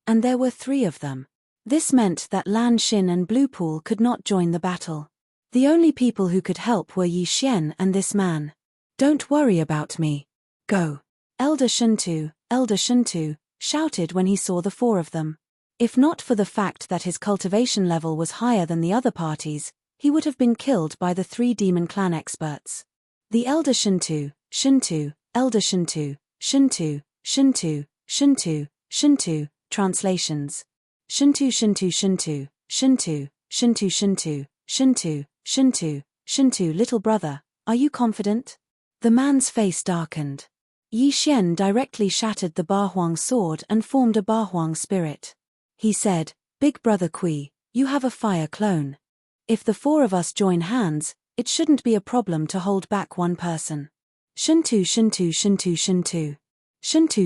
and there were 3 of them. This meant that Lanshin and Bluepool could not join the battle. The only people who could help were Yi Xian and this man. Don't worry about me. Go. Elder Shuntu, shouted when he saw the 4 of them. If not for the fact that his cultivation level was higher than the other parties, he would have been killed by the 3 demon clan experts. The Elder Shuntu, Elder Shuntu, translations. Shuntu, little brother, are you confident? The man's face darkened. Yi Xian directly shattered the Bahuang sword and formed a Bahuang spirit. He said, Big brother Kui, you have a fire clone. If the 4 of us join hands, it shouldn't be a problem to hold back one person.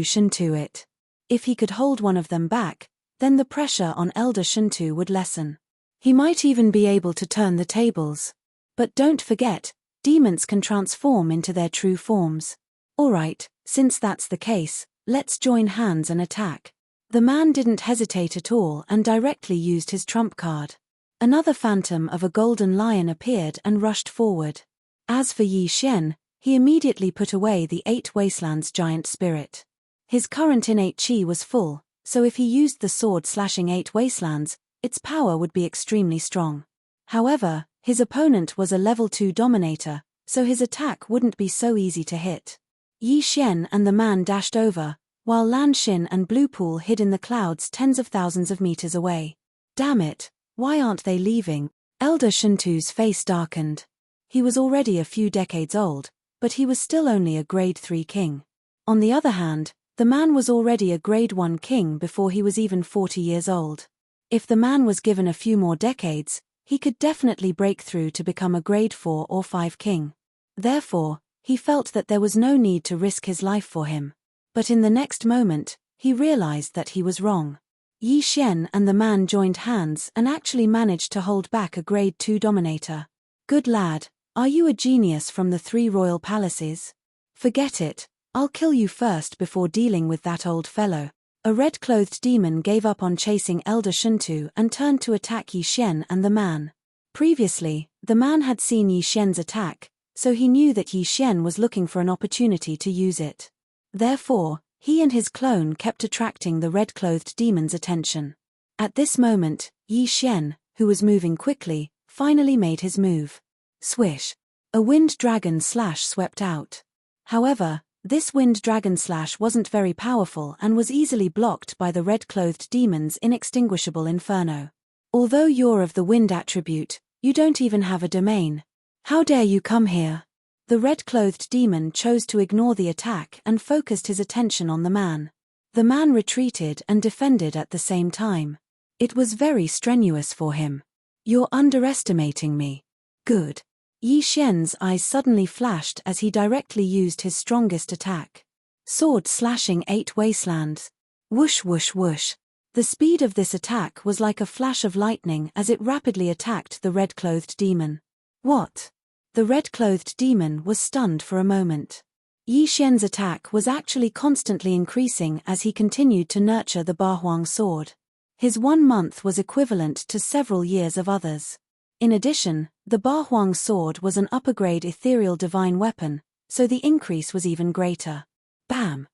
Shuntu it. If he could hold one of them back, then the pressure on Elder Shuntu would lessen. He might even be able to turn the tables. But don't forget, demons can transform into their true forms. Alright, since that's the case, let's join hands and attack. The man didn't hesitate at all and directly used his trump card. Another phantom of a golden lion appeared and rushed forward. As for Yi Xian, he immediately put away the 8 Wastelands giant spirit. His current innate chi was full, so if he used the sword slashing 8 Wastelands, its power would be extremely strong. However, his opponent was a level 2 dominator, so his attack wouldn't be so easy to hit. Yi Xian and the man dashed over, while Lanshin and Bluepool hid in the clouds tens of thousands of meters away. Damn it, why aren't they leaving? Elder Shuntu's face darkened. He was already a few decades old, but he was still only a grade 3 king. On the other hand, the man was already a grade 1 king before he was even 40 years old. If the man was given a few more decades, he could definitely break through to become a grade 4 or 5 king. Therefore, he felt that there was no need to risk his life for him. But in the next moment, he realized that he was wrong. Yi Xian and the man joined hands and actually managed to hold back a grade 2 dominator. Good lad, are you a genius from the 3 royal palaces? Forget it, I'll kill you first before dealing with that old fellow. A red-clothed demon gave up on chasing Elder Shuntu and turned to attack Yi Xian and the man. Previously, the man had seen Yi Xian's attack, so he knew that Yi Xian was looking for an opportunity to use it. Therefore, he and his clone kept attracting the red-clothed demon's attention. At this moment, Yi Xian, who was moving quickly, finally made his move. Swish! A wind dragon slash swept out. However, this wind dragon slash wasn't very powerful and was easily blocked by the red-clothed demon's inextinguishable inferno. Although you're of the wind attribute, you don't even have a domain. How dare you come here? The red-clothed demon chose to ignore the attack and focused his attention on the man. The man retreated and defended at the same time. It was very strenuous for him. You're underestimating me. Good. Yi Xian's eyes suddenly flashed as he directly used his strongest attack. Sword slashing 8 wastelands. Whoosh whoosh whoosh. The speed of this attack was like a flash of lightning as it rapidly attacked the red-clothed demon. What? The red-clothed demon was stunned for a moment. Yi Xian's attack was actually constantly increasing as he continued to nurture the Bahuang sword. His 1 month was equivalent to several years of others. In addition, the Bahuang sword was an upper-grade ethereal divine weapon, so the increase was even greater. Bam!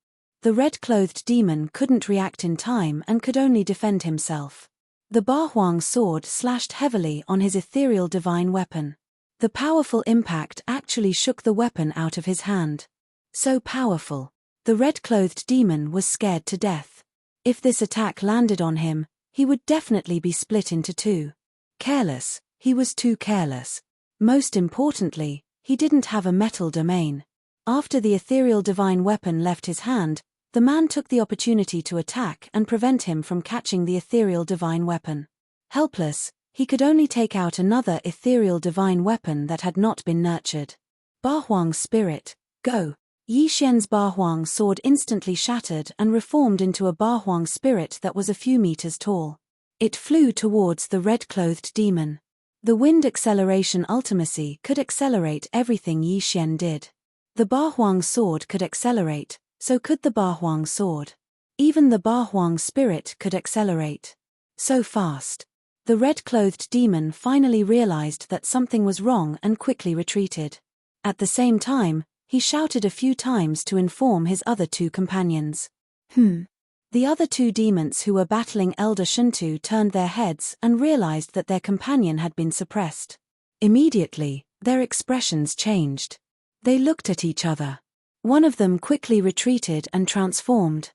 The red-clothed demon couldn't react in time and could only defend himself. The Bahuang sword slashed heavily on his ethereal divine weapon. The powerful impact actually shook the weapon out of his hand. So powerful. The red-clothed demon was scared to death. If this attack landed on him, he would definitely be split into 2. Careless, he was too careless. Most importantly, he didn't have a metal domain. After the ethereal divine weapon left his hand, the man took the opportunity to attack and prevent him from catching the ethereal divine weapon. Helpless, he could only take out another ethereal divine weapon that had not been nurtured. Bahuang spirit, go! Yi Xian's Bahuang sword instantly shattered and reformed into a Bahuang spirit that was a few meters tall. It flew towards the red-clothed demon. The wind acceleration ultimacy could accelerate everything Yi Xian did. The Bahuang sword could accelerate, so could the Bahuang sword. Even the Bahuang spirit could accelerate. So fast. The red-clothed demon finally realized that something was wrong and quickly retreated. At the same time, he shouted a few times to inform his other 2 companions. The other 2 demons who were battling Elder Shuntu turned their heads and realized that their companion had been suppressed. Immediately, their expressions changed. They looked at each other. One of them quickly retreated and transformed.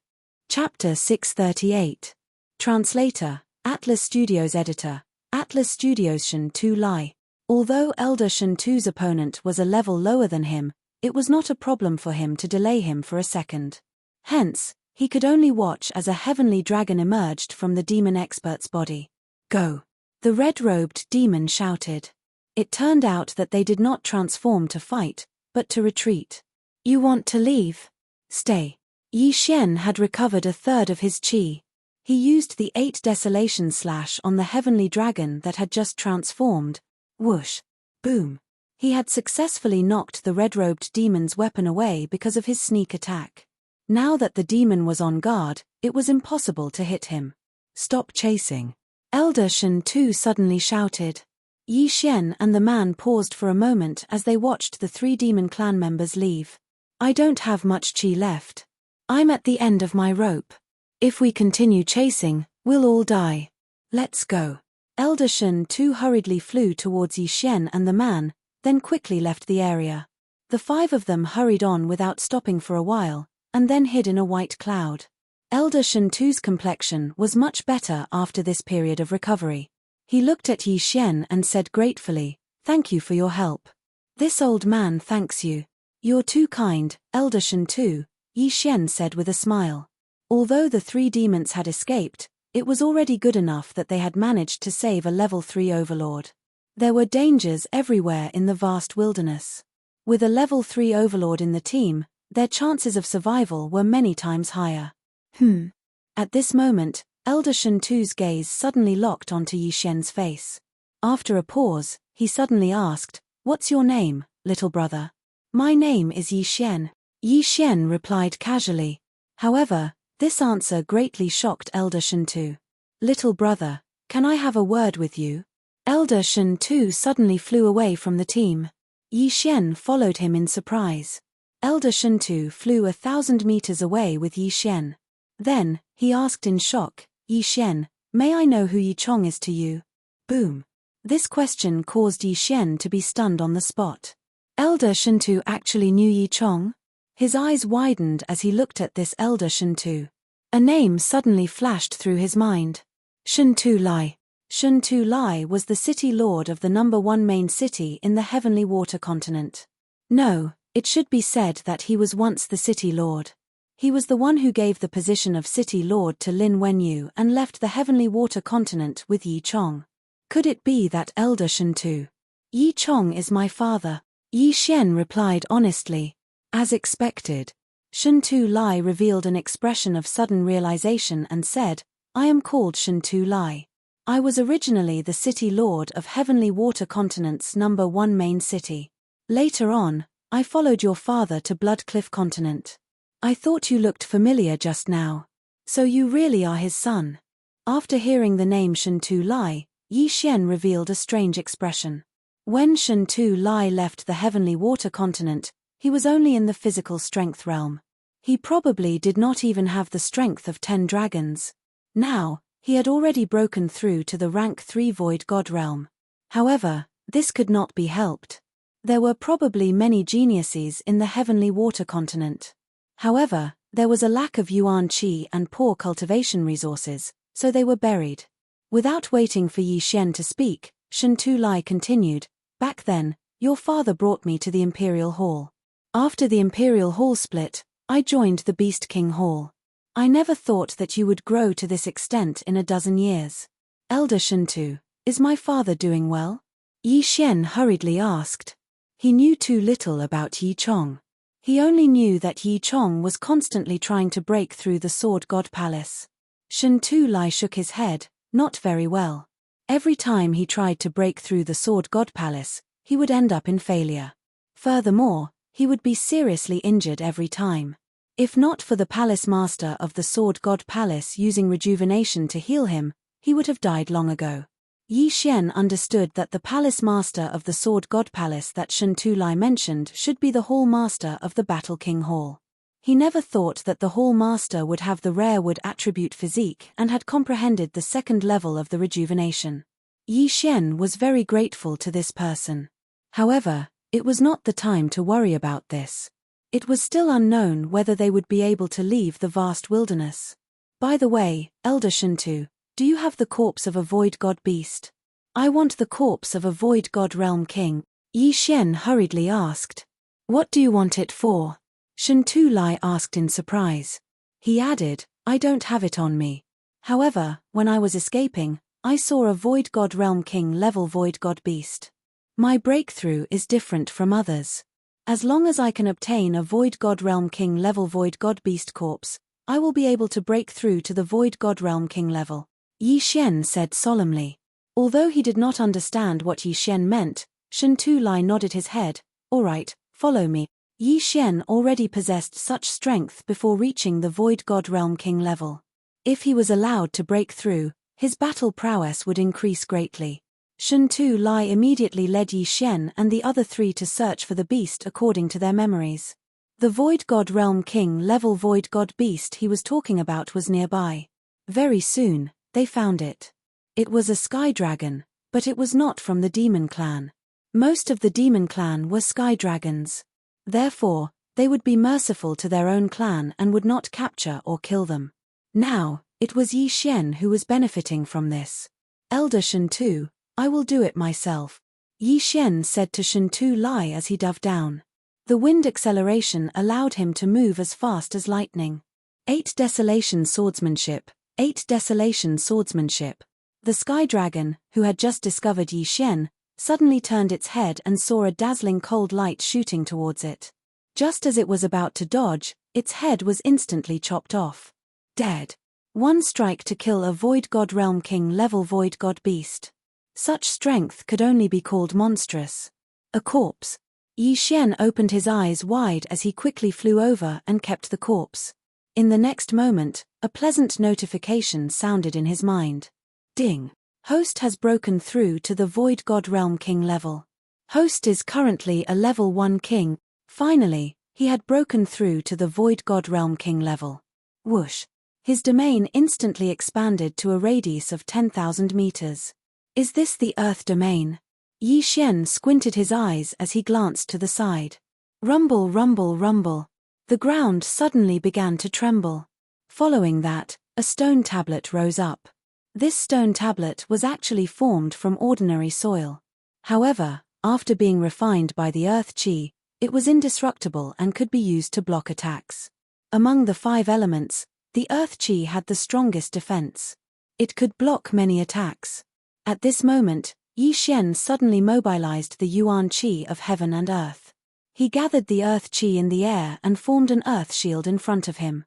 Chapter 638. Translator, Atlas Studios Editor, Atlas Studios Shuntu Lai. Although Elder Shuntu's opponent was a level lower than him, it was not a problem for him to delay him for a second. Hence, he could only watch as a heavenly dragon emerged from the demon expert's body. Go! The red-robed demon shouted. It turned out that they did not transform to fight, but to retreat. You want to leave? Stay. Yi Xian had recovered a third of his qi. He used the 8 desolation slash on the heavenly dragon that had just transformed. Whoosh! Boom! He had successfully knocked the red-robed demon's weapon away because of his sneak attack. Now that the demon was on guard, it was impossible to hit him. Stop chasing! Elder Shuntu suddenly shouted. Yi Xian and the man paused for a moment as they watched the 3 demon clan members leave. I don't have much qi left. I'm at the end of my rope. If we continue chasing, we'll all die. Let's go. Elder Shuntu hurriedly flew towards Yi Xian and the man, then quickly left the area. The 5 of them hurried on without stopping for a while, and then hid in a white cloud. Elder Shuntu's complexion was much better after this period of recovery. He looked at Yi Xian and said gratefully, "Thank you for your help." "This old man thanks you. You're too kind, Elder Shuntu," Yi Xian said with a smile. Although the 3 demons had escaped, it was already good enough that they had managed to save a level 3 overlord. There were dangers everywhere in the vast wilderness. With a level 3 overlord in the team, their chances of survival were many times higher. At this moment, Elder Shentu's gaze suddenly locked onto Yi Xian's face. After a pause, he suddenly asked, "What's your name, little brother?" "My name is Yi Xian," Yi Xian replied casually. However, this answer greatly shocked Elder Shentu. "Little brother, can I have a word with you?" Elder Shentu suddenly flew away from the team. Yi Xian followed him in surprise. Elder Shentu flew 1,000 meters away with Yi Xian. Then, he asked in shock, "Yi Xian, may I know who Yi Chong is to you?" Boom. This question caused Yi Xian to be stunned on the spot. Elder Shentu actually knew Yi Chong? His eyes widened as he looked at this Elder Shentu. A name suddenly flashed through his mind. Shentu Lai. Shentu Lai was the city lord of the #1 main city in the Heavenly Water continent. No, it should be said that he was once the city lord. He was the one who gave the position of city lord to Lin Wenyu and left the Heavenly Water continent with Yi Chong. Could it be that Elder Shentu? "Yi Chong is my father," Yi Xian replied honestly. As expected, Shentu Lai revealed an expression of sudden realization and said, "I am called Shentu Lai. I was originally the city lord of Heavenly Water continent's #1 main city. Later on, I followed your father to Blood Cliff continent. I thought you looked familiar just now. So you really are his son." After hearing the name Shentu Lai, Yi Xian revealed a strange expression. When Shentu Lai left the Heavenly Water continent, he was only in the physical strength realm. He probably did not even have the strength of 10 dragons. Now, he had already broken through to the rank 3 Void God realm. However, this could not be helped. There were probably many geniuses in the Heavenly Water continent. However, there was a lack of yuan qi and poor cultivation resources, so they were buried. Without waiting for Yi Xian to speak, Shentu Lai continued, "Back then, your father brought me to the Imperial Hall. After the Imperial Hall split, I joined the Beast King Hall. I never thought that you would grow to this extent in a dozen years." "Elder Shentu, is my father doing well?" Yi Xian hurriedly asked. He knew too little about Yi Chong. He only knew that Yi Chong was constantly trying to break through the Sword God Palace. Shentu Lai shook his head, "Not very well. Every time he tried to break through the Sword God Palace, he would end up in failure. Furthermore, he would be seriously injured every time. If not for the Palace Master of the Sword God Palace using rejuvenation to heal him, he would have died long ago." Yi Xian understood that the Palace Master of the Sword God Palace that Shentu Lai mentioned should be the Hall Master of the Battle King Hall. He never thought that the Hall Master would have the rare wood attribute physique and had comprehended the second level of the rejuvenation. Yi Xian was very grateful to this person. However, it was not the time to worry about this. It was still unknown whether they would be able to leave the vast wilderness. "By the way, Elder Shentu, do you have the corpse of a Void God beast?" "I want the corpse of a Void God realm king," Yi Xian hurriedly asked. "What do you want it for?" Shentu Lai asked in surprise. He added, "I don't have it on me. However, when I was escaping, I saw a Void God realm king level Void God beast. My breakthrough is different from others. As long as I can obtain a Void God realm king level Void God beast corpse, I will be able to break through to the Void God realm king level," Yi Xian said solemnly. Although he did not understand what Yi Xian meant, Shentu Lai nodded his head. "All right, follow me." Yi Xian already possessed such strength before reaching the Void God realm king level. If he was allowed to break through, his battle prowess would increase greatly. Shentu Lai immediately led Yi Xian and the other 3 to search for the beast according to their memories. The Void God realm king level Void God beast he was talking about was nearby. Very soon, they found it. It was a sky dragon, but it was not from the demon clan. Most of the demon clan were sky dragons. Therefore, they would be merciful to their own clan and would not capture or kill them. Now, it was Yi Xian who was benefiting from this. "Elder Shentu, I will do it myself," Yi Xian said to Shentu Lai as he dove down. The wind acceleration allowed him to move as fast as lightning. 8 Desolation Swordsmanship, 8 Desolation Swordsmanship. The sky dragon, who had just discovered Yi Xian, suddenly turned its head and saw a dazzling cold light shooting towards it. Just as it was about to dodge, its head was instantly chopped off. Dead. One strike to kill a Void God Realm King level Void God beast. Such strength could only be called monstrous. A corpse. Yi Xian opened his eyes wide as he quickly flew over and kept the corpse. In the next moment, a pleasant notification sounded in his mind. Ding. Host has broken through to the Void God Realm King level. Host is currently a level 1 king. Finally, he had broken through to the Void God Realm King level. Whoosh. His domain instantly expanded to a radius of 10,000 meters. Is this the Earth domain? Yi Xian squinted his eyes as he glanced to the side. Rumble, rumble, rumble. The ground suddenly began to tremble. Following that, a stone tablet rose up. This stone tablet was actually formed from ordinary soil. However, after being refined by the Earth Chi, it was indestructible and could be used to block attacks. Among the 5 elements, the Earth Chi had the strongest defense. It could block many attacks. At this moment, Yi Xian suddenly mobilized the Yuan Chi of heaven and earth. He gathered the Earth Chi in the air and formed an earth shield in front of him.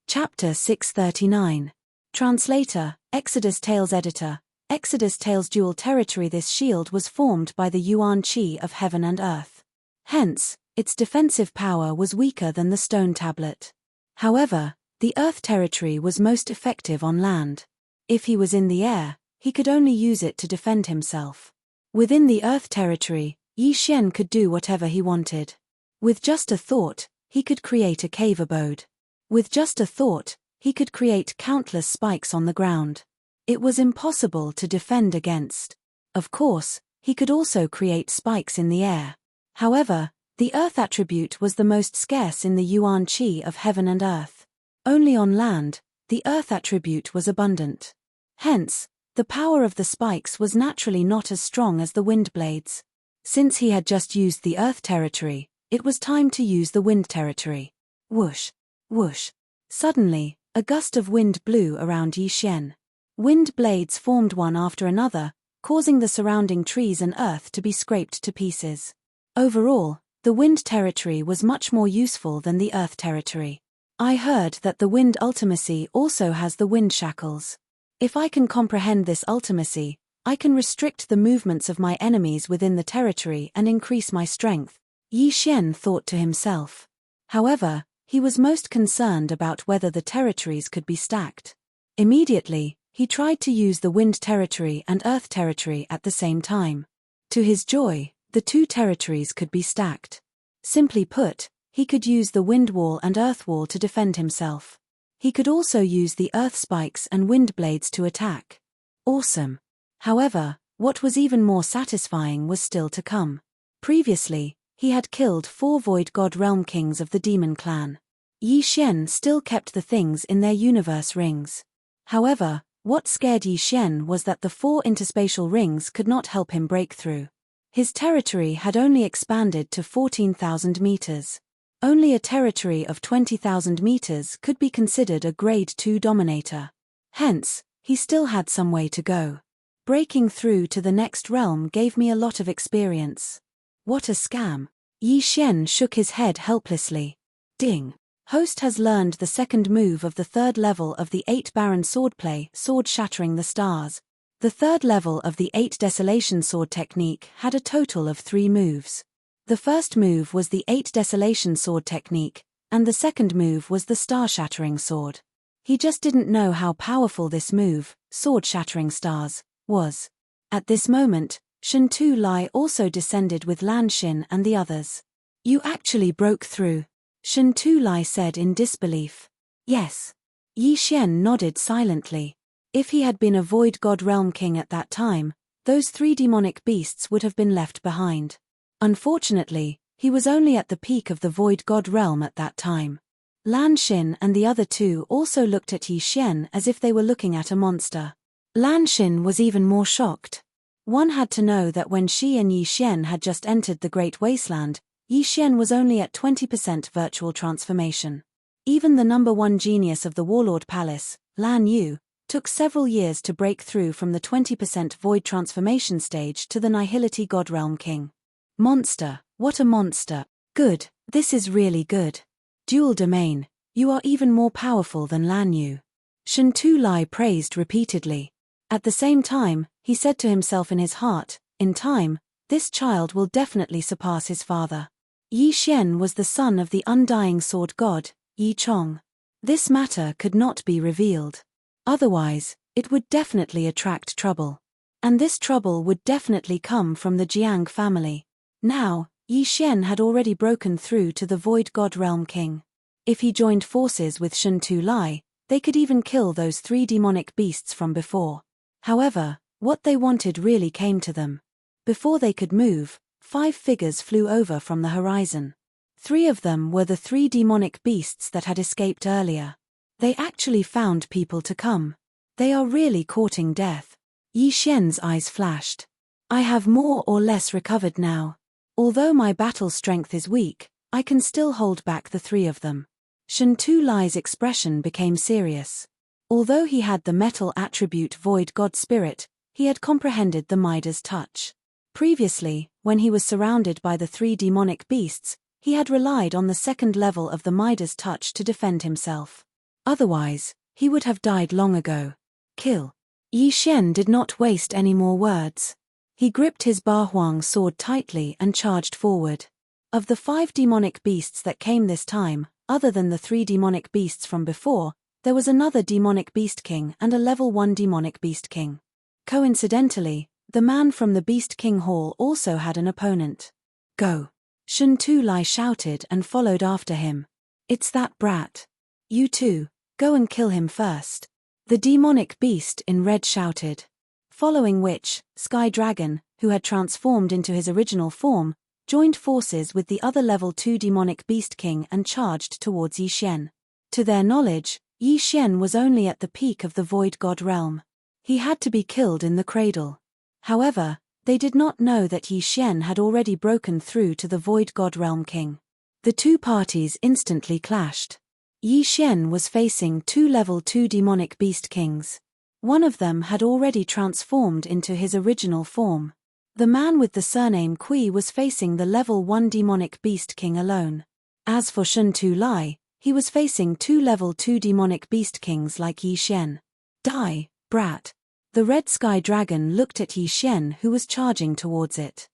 Chapter 639. Translator, Exodus Tales Editor, Exodus Tales Dual Territory. This shield was formed by the Yuan Chi of heaven and earth. Hence, its defensive power was weaker than the stone tablet. However, the earth territory was most effective on land. If he was in the air, he could only use it to defend himself. Within the earth territory, Yi Xian could do whatever he wanted. With just a thought, he could create a cave abode. With just a thought, he could create countless spikes on the ground. It was impossible to defend against. Of course, he could also create spikes in the air. However, the earth attribute was the most scarce in the Yuan Chi of heaven and earth. Only on land, the earth attribute was abundant. Hence, the power of the spikes was naturally not as strong as the wind blades. Since he had just used the earth territory, it was time to use the wind territory. Whoosh, whoosh. Suddenly, a gust of wind blew around Yi Xian. Wind blades formed one after another, causing the surrounding trees and earth to be scraped to pieces. Overall, the wind territory was much more useful than the earth territory. I heard that the wind ultimacy also has the wind shackles. If I can comprehend this ultimacy, I can restrict the movements of my enemies within the territory and increase my strength, Yi Xian thought to himself. However, he was most concerned about whether the territories could be stacked. Immediately, he tried to use the wind territory and earth territory at the same time. To his joy, the 2 territories could be stacked. Simply put, he could use the wind wall and earth wall to defend himself. He could also use the earth spikes and wind blades to attack. Awesome. However, what was even more satisfying was still to come. Previously, he had killed 4 Void God Realm Kings of the Demon Clan. Yi Xian still kept the things in their universe rings. However, what scared Yi Xian was that the 4 interspatial rings could not help him break through. His territory had only expanded to 14,000 meters. Only a territory of 20,000 meters could be considered a Grade 2 dominator. Hence, he still had some way to go. Breaking through to the next realm gave me a lot of experience. What a scam. Yi Xian shook his head helplessly. Ding. Host has learned the second move of the 3rd level of the 8 Baron Swordplay, Sword Shattering the Stars. The 3rd level of the 8 Desolation Sword technique had a total of 3 moves. The first move was the 8 Desolation Sword technique, and the second move was the Star Shattering Sword. He just didn't know how powerful this move, Sword Shattering Stars, was. At this moment, Shen Tu Lai also descended with Lan Xin and the others. You actually broke through, Shen Tu Lai said in disbelief. Yes. Yi Xian nodded silently. If he had been a Void God Realm King at that time, those 3 demonic beasts would have been left behind. Unfortunately, he was only at the peak of the Void God Realm at that time. Lan Xin and the other 2 also looked at Yi Xian as if they were looking at a monster. Lan Xin was even more shocked. One had to know that when she and Yi Xian had just entered the Great Wasteland, Yi Xian was only at 20% virtual transformation. Even the number 1 genius of the Warlord Palace, Lan Yu, took several years to break through from the 20% void transformation stage to the Nihility God Realm King. Monster, what a monster. Good, this is really good. Dual domain, you are even more powerful than Lan Yu. Shen Tu Lai praised repeatedly. At the same time, he said to himself in his heart, in time, this child will definitely surpass his father. Yi Xian was the son of the undying sword god, Yi Chong. This matter could not be revealed. Otherwise, it would definitely attract trouble. And this trouble would definitely come from the Jiang family. Now, Yi Xian had already broken through to the Void God Realm King. If he joined forces with Shen Tu Lai, they could even kill those 3 demonic beasts from before. However, what they wanted really came to them. Before they could move, 5 figures flew over from the horizon. 3 of them were the 3 demonic beasts that had escaped earlier. They actually found people to come. They are really courting death. Yi Xian's eyes flashed. I have more or less recovered now. Although my battle strength is weak, I can still hold back the 3 of them. Shen Tu Lai's expression became serious. Although he had the metal attribute Void God Spirit, he had comprehended the Midas touch. Previously, when he was surrounded by the 3 demonic beasts, he had relied on the 2nd level of the Midas touch to defend himself. Otherwise, he would have died long ago. Kill. Yi Xian did not waste any more words. He gripped his Ba Huang sword tightly and charged forward. Of the 5 demonic beasts that came this time, other than the 3 demonic beasts from before, there was another demonic beast king and a level 1 demonic beast king. Coincidentally, the man from the Beast King Hall also had an opponent. Go. Shen Tu Lai shouted and followed after him. It's that brat. You too, go and kill him first. The demonic beast in red shouted. Following which, Sky Dragon, who had transformed into his original form, joined forces with the other level 2 demonic beast king and charged towards Yi Xian. To their knowledge, Yi Xian was only at the peak of the Void God realm. He had to be killed in the cradle. However, they did not know that Yi Xian had already broken through to the Void God Realm King. The 2 parties instantly clashed. Yi Xian was facing 2 level 2 demonic beast kings. One of them had already transformed into his original form. The man with the surname Kui was facing the level 1 demonic beast king alone. As for Shen Tu Lai, he was facing 2 level 2 demonic beast kings like Yi Xian. Die, brat. The red sky dragon looked at Yi Xian, who was charging towards it.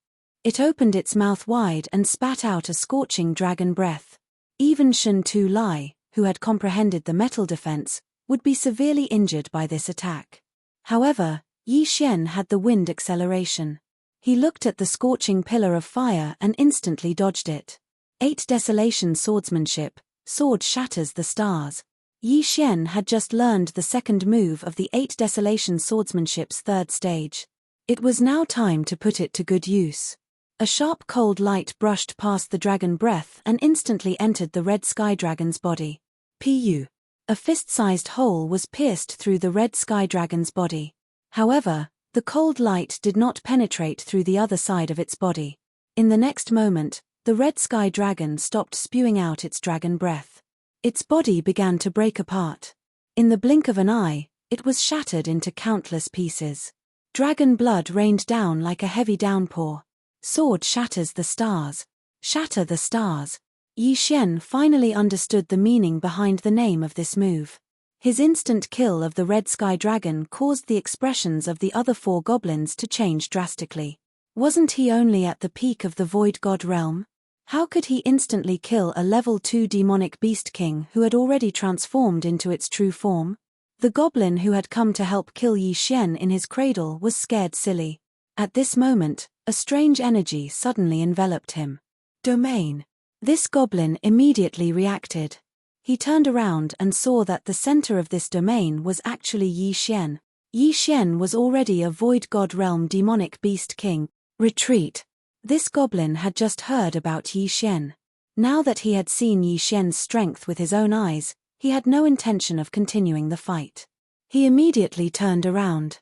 It opened its mouth wide and spat out a scorching dragon breath. Even Shen Tu Lai, who had comprehended the metal defense, would be severely injured by this attack. However, Yi Xian had the wind acceleration. He looked at the scorching pillar of fire and instantly dodged it. 8 Desolation Swordsmanship, sword shatters the stars. Yi Xian had just learned the 2nd move of the 8 Desolation Swordsmanship's 3rd stage. It was now time to put it to good use. A sharp cold light brushed past the dragon breath and instantly entered the red sky dragon's body. Pu. A fist-sized hole was pierced through the red sky dragon's body. However, the cold light did not penetrate through the other side of its body. In the next moment, the red sky dragon stopped spewing out its dragon breath. Its body began to break apart. In the blink of an eye, it was shattered into countless pieces. Dragon blood rained down like a heavy downpour. Sword shatters the stars. Shatter the stars. Yi Xian finally understood the meaning behind the name of this move. His instant kill of the red sky dragon caused the expressions of the other 4 goblins to change drastically. Wasn't he only at the peak of the Void God realm? How could he instantly kill a level 2 demonic beast king who had already transformed into its true form? The goblin who had come to help kill Yi Xian in his cradle was scared silly. At this moment, a strange energy suddenly enveloped him. Domain. This goblin immediately reacted. He turned around and saw that the center of this domain was actually Yi Xian. Yi Xian was already a Void God realm demonic beast king. Retreat. This goblin had just heard about Yi Xian. Now that he had seen Yi Xian's strength with his own eyes, he had no intention of continuing the fight. He immediately turned around.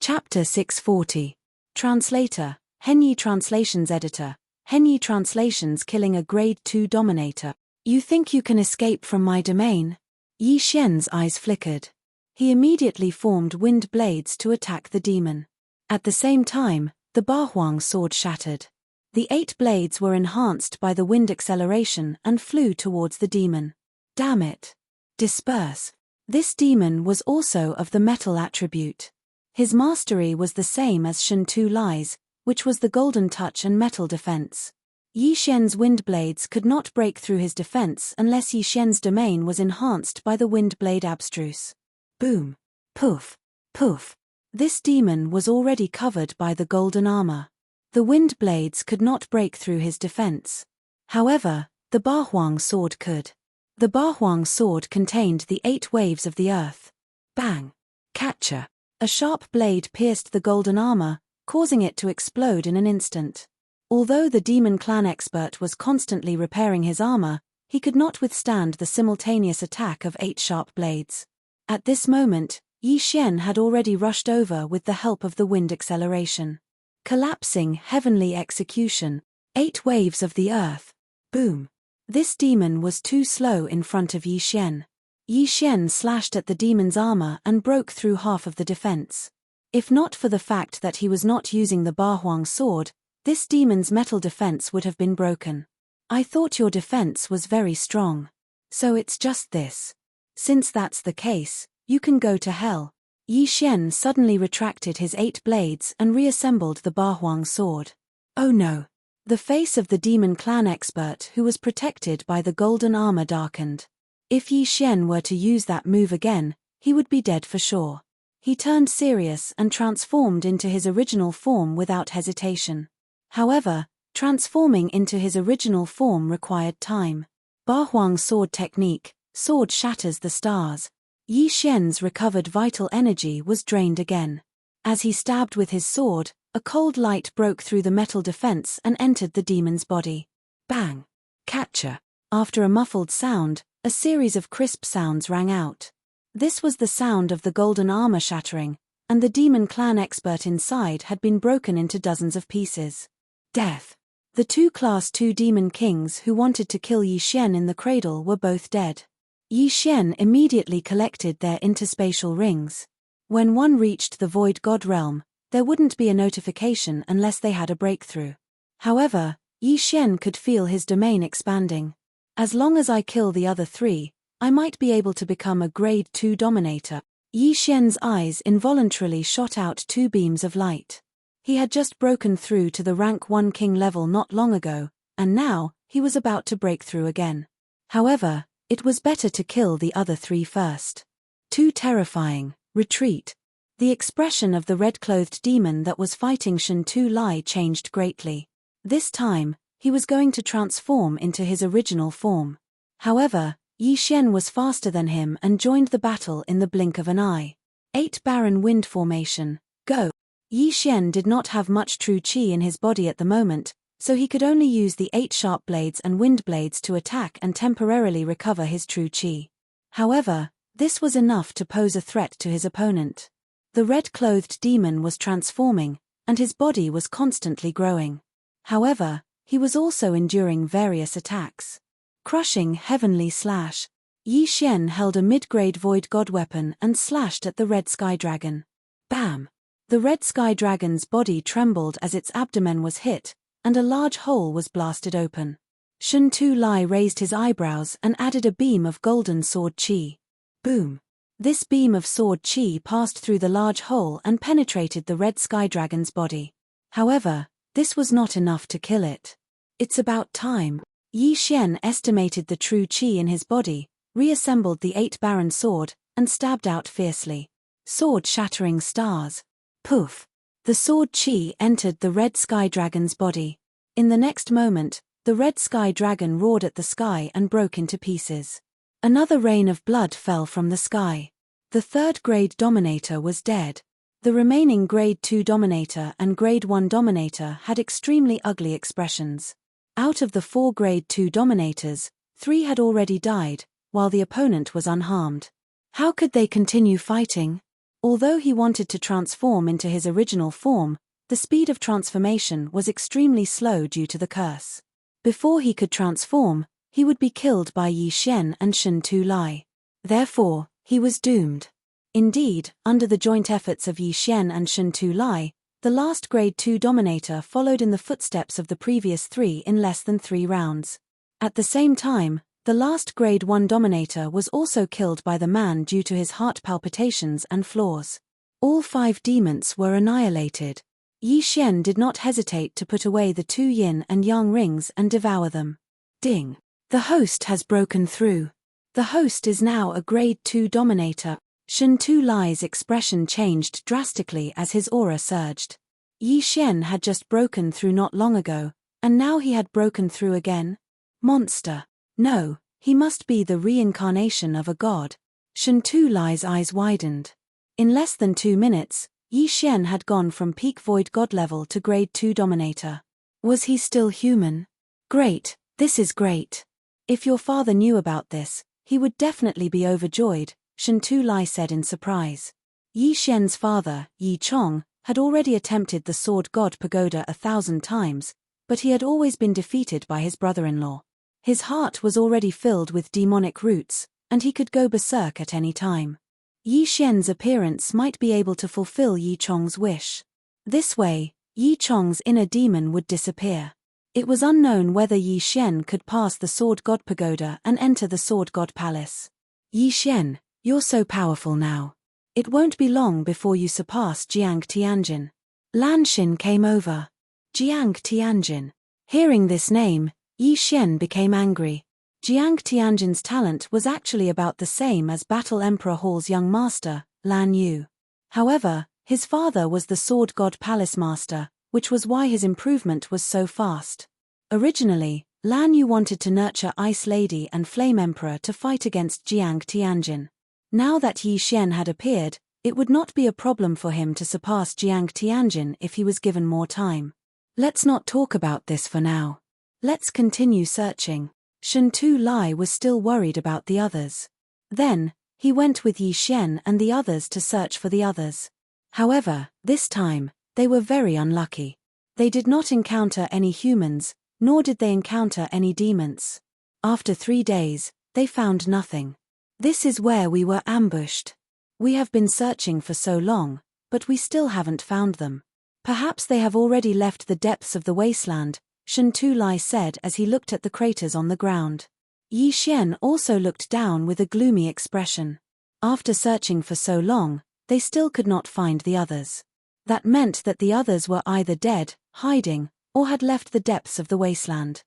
Chapter 640. Translator, Henyi Translations Editor, Henyi Translations killing a Grade 2 Dominator. You think you can escape from my domain? Yi Xian's eyes flickered. He immediately formed wind blades to attack the demon. At the same time, the Ba Huang sword shattered. The 8 blades were enhanced by the wind acceleration and flew towards the demon. Damn it. Disperse. This demon was also of the metal attribute. His mastery was the same as Shen Tu Lai's, which was the golden touch and metal defense. Yi Xian's wind blades could not break through his defense unless Yi Xian's domain was enhanced by the wind blade abstruse. Boom. Poof. Poof. This demon was already covered by the golden armor. The wind blades could not break through his defense. However, the Bahuang sword could. The Bahuang sword contained the 8 waves of the earth. Bang. Catcher. A sharp blade pierced the golden armor, causing it to explode in an instant. Although the demon clan expert was constantly repairing his armor, he could not withstand the simultaneous attack of 8 sharp blades. At this moment, Yi Xian had already rushed over with the help of the wind acceleration. Collapsing heavenly execution. 8 waves of the earth. Boom. This demon was too slow in front of Yi Xian. Yi Xian slashed at the demon's armor and broke through half of the defense. If not for the fact that he was not using the Bahuang sword, this demon's metal defense would have been broken. I thought your defense was very strong. So it's just this. Since that's the case, you can go to hell. Yi Xian suddenly retracted his 8 blades and reassembled the Bahuang sword. Oh no. The face of the demon clan expert who was protected by the golden armor darkened. If Yi Xian were to use that move again, he would be dead for sure. He turned serious and transformed into his original form without hesitation. However, transforming into his original form required time. Bahuang sword technique, sword shatters the stars. Yi Xian's recovered vital energy was drained again. As he stabbed with his sword, a cold light broke through the metal defense and entered the demon's body. Bang! Catcher! After a muffled sound, a series of crisp sounds rang out. This was the sound of the golden armor shattering, and the demon clan expert inside had been broken into dozens of pieces. Death! The 2 Class 2 demon kings who wanted to kill Yi Xian in the cradle were both dead. Yi Xian immediately collected their interspatial rings. When one reached the Void God realm, there wouldn't be a notification unless they had a breakthrough. However, Yi Xian could feel his domain expanding. As long as I kill the other 3, I might be able to become a Grade 2 dominator. Yi Xian's eyes involuntarily shot out 2 beams of light. He had just broken through to the rank 1 king level not long ago, and now, he was about to break through again. However, it was better to kill the other 3 first. Too terrifying. Retreat. The expression of the red-clothed demon that was fighting Shen Tu Lai changed greatly. This time, he was going to transform into his original form. However, Yi Xian was faster than him and joined the battle in the blink of an eye. 8 Barren Wind Formation. Go! Yi Xian did not have much true qi in his body at the moment, so he could only use the 8 sharp blades and wind blades to attack and temporarily recover his true qi. However, this was enough to pose a threat to his opponent. The red-clothed demon was transforming, and his body was constantly growing. However, he was also enduring various attacks. Crushing heavenly slash. Yi Xian held a mid-grade void god weapon and slashed at the red sky dragon. Bam! The red sky dragon's body trembled as its abdomen was hit, and a large hole was blasted open. Shen Tu Lai raised his eyebrows and added a beam of golden sword qi. Boom! This beam of sword qi passed through the large hole and penetrated the red sky dragon's body. However, this was not enough to kill it. It's about time. Yi Xian estimated the true qi in his body, reassembled the 8 barren sword, and stabbed out fiercely. Sword shattering stars. Poof! The sword qi entered the red sky dragon's body. In the next moment, the red sky dragon roared at the sky and broke into pieces. Another rain of blood fell from the sky. The 3rd grade dominator was dead. The remaining grade 2 dominator and grade 1 dominator had extremely ugly expressions. Out of the 4 grade 2 dominators, 3 had already died, while the opponent was unharmed. How could they continue fighting? Although he wanted to transform into his original form, the speed of transformation was extremely slow due to the curse. Before he could transform, he would be killed by Yi Xian and Shen Tu Lai. Therefore, he was doomed. Indeed, under the joint efforts of Yi Xian and Shen Tu Lai, the last grade 2 dominator followed in the footsteps of the previous 3 in less than 3 rounds. At the same time, The last Grade 1 Dominator was also killed by the man due to his heart palpitations and flaws. All 5 demons were annihilated. Yi Xian did not hesitate to put away the 2 yin and yang rings and devour them. Ding! The host has broken through. The host is now a Grade 2 Dominator. Shen Tu Lai's expression changed drastically as his aura surged. Yi Xian had just broken through not long ago, and now he had broken through again? Monster! No, he must be the reincarnation of a god. Shen Tu Lai's eyes widened. In less than 2 minutes, Yi Xian had gone from peak void god level to Grade 2 Dominator. Was he still human? Great, this is great. If your father knew about this, he would definitely be overjoyed, Shen Tu Lai said in surprise. Yi Xian's father, Yi Chong, had already attempted the Sword God Pagoda 1,000 times, but he had always been defeated by his brother-in-law. His heart was already filled with demonic roots, and he could go berserk at any time. Yi Xian's appearance might be able to fulfill Yi Chong's wish. This way, Yi Chong's inner demon would disappear. It was unknown whether Yi Xian could pass the Sword God Pagoda and enter the Sword God Palace. Yi Xian, you're so powerful now. It won't be long before you surpass Jiang Tianjin. Lan Xin came over. Jiang Tianjin. Hearing this name, Yi Xian became angry. Jiang Tianjin's talent was actually about the same as Battle Emperor Hall's young master, Lan Yu. However, his father was the Sword God Palace master, which was why his improvement was so fast. Originally, Lan Yu wanted to nurture Ice Lady and Flame Emperor to fight against Jiang Tianjin. Now that Yi Xian had appeared, it would not be a problem for him to surpass Jiang Tianjin if he was given more time. Let's not talk about this for now. Let's continue searching. Shen Tu Lai was still worried about the others. Then, he went with Yi Xian and the others to search for the others. However, this time, they were very unlucky. They did not encounter any humans, nor did they encounter any demons. After 3 days, they found nothing. This is where we were ambushed. We have been searching for so long, but we still haven't found them. Perhaps they have already left the depths of the wasteland, Shen Tu Lai said as he looked at the craters on the ground. Yi Xian also looked down with a gloomy expression. After searching for so long, they still could not find the others. That meant that the others were either dead, hiding, or had left the depths of the wasteland.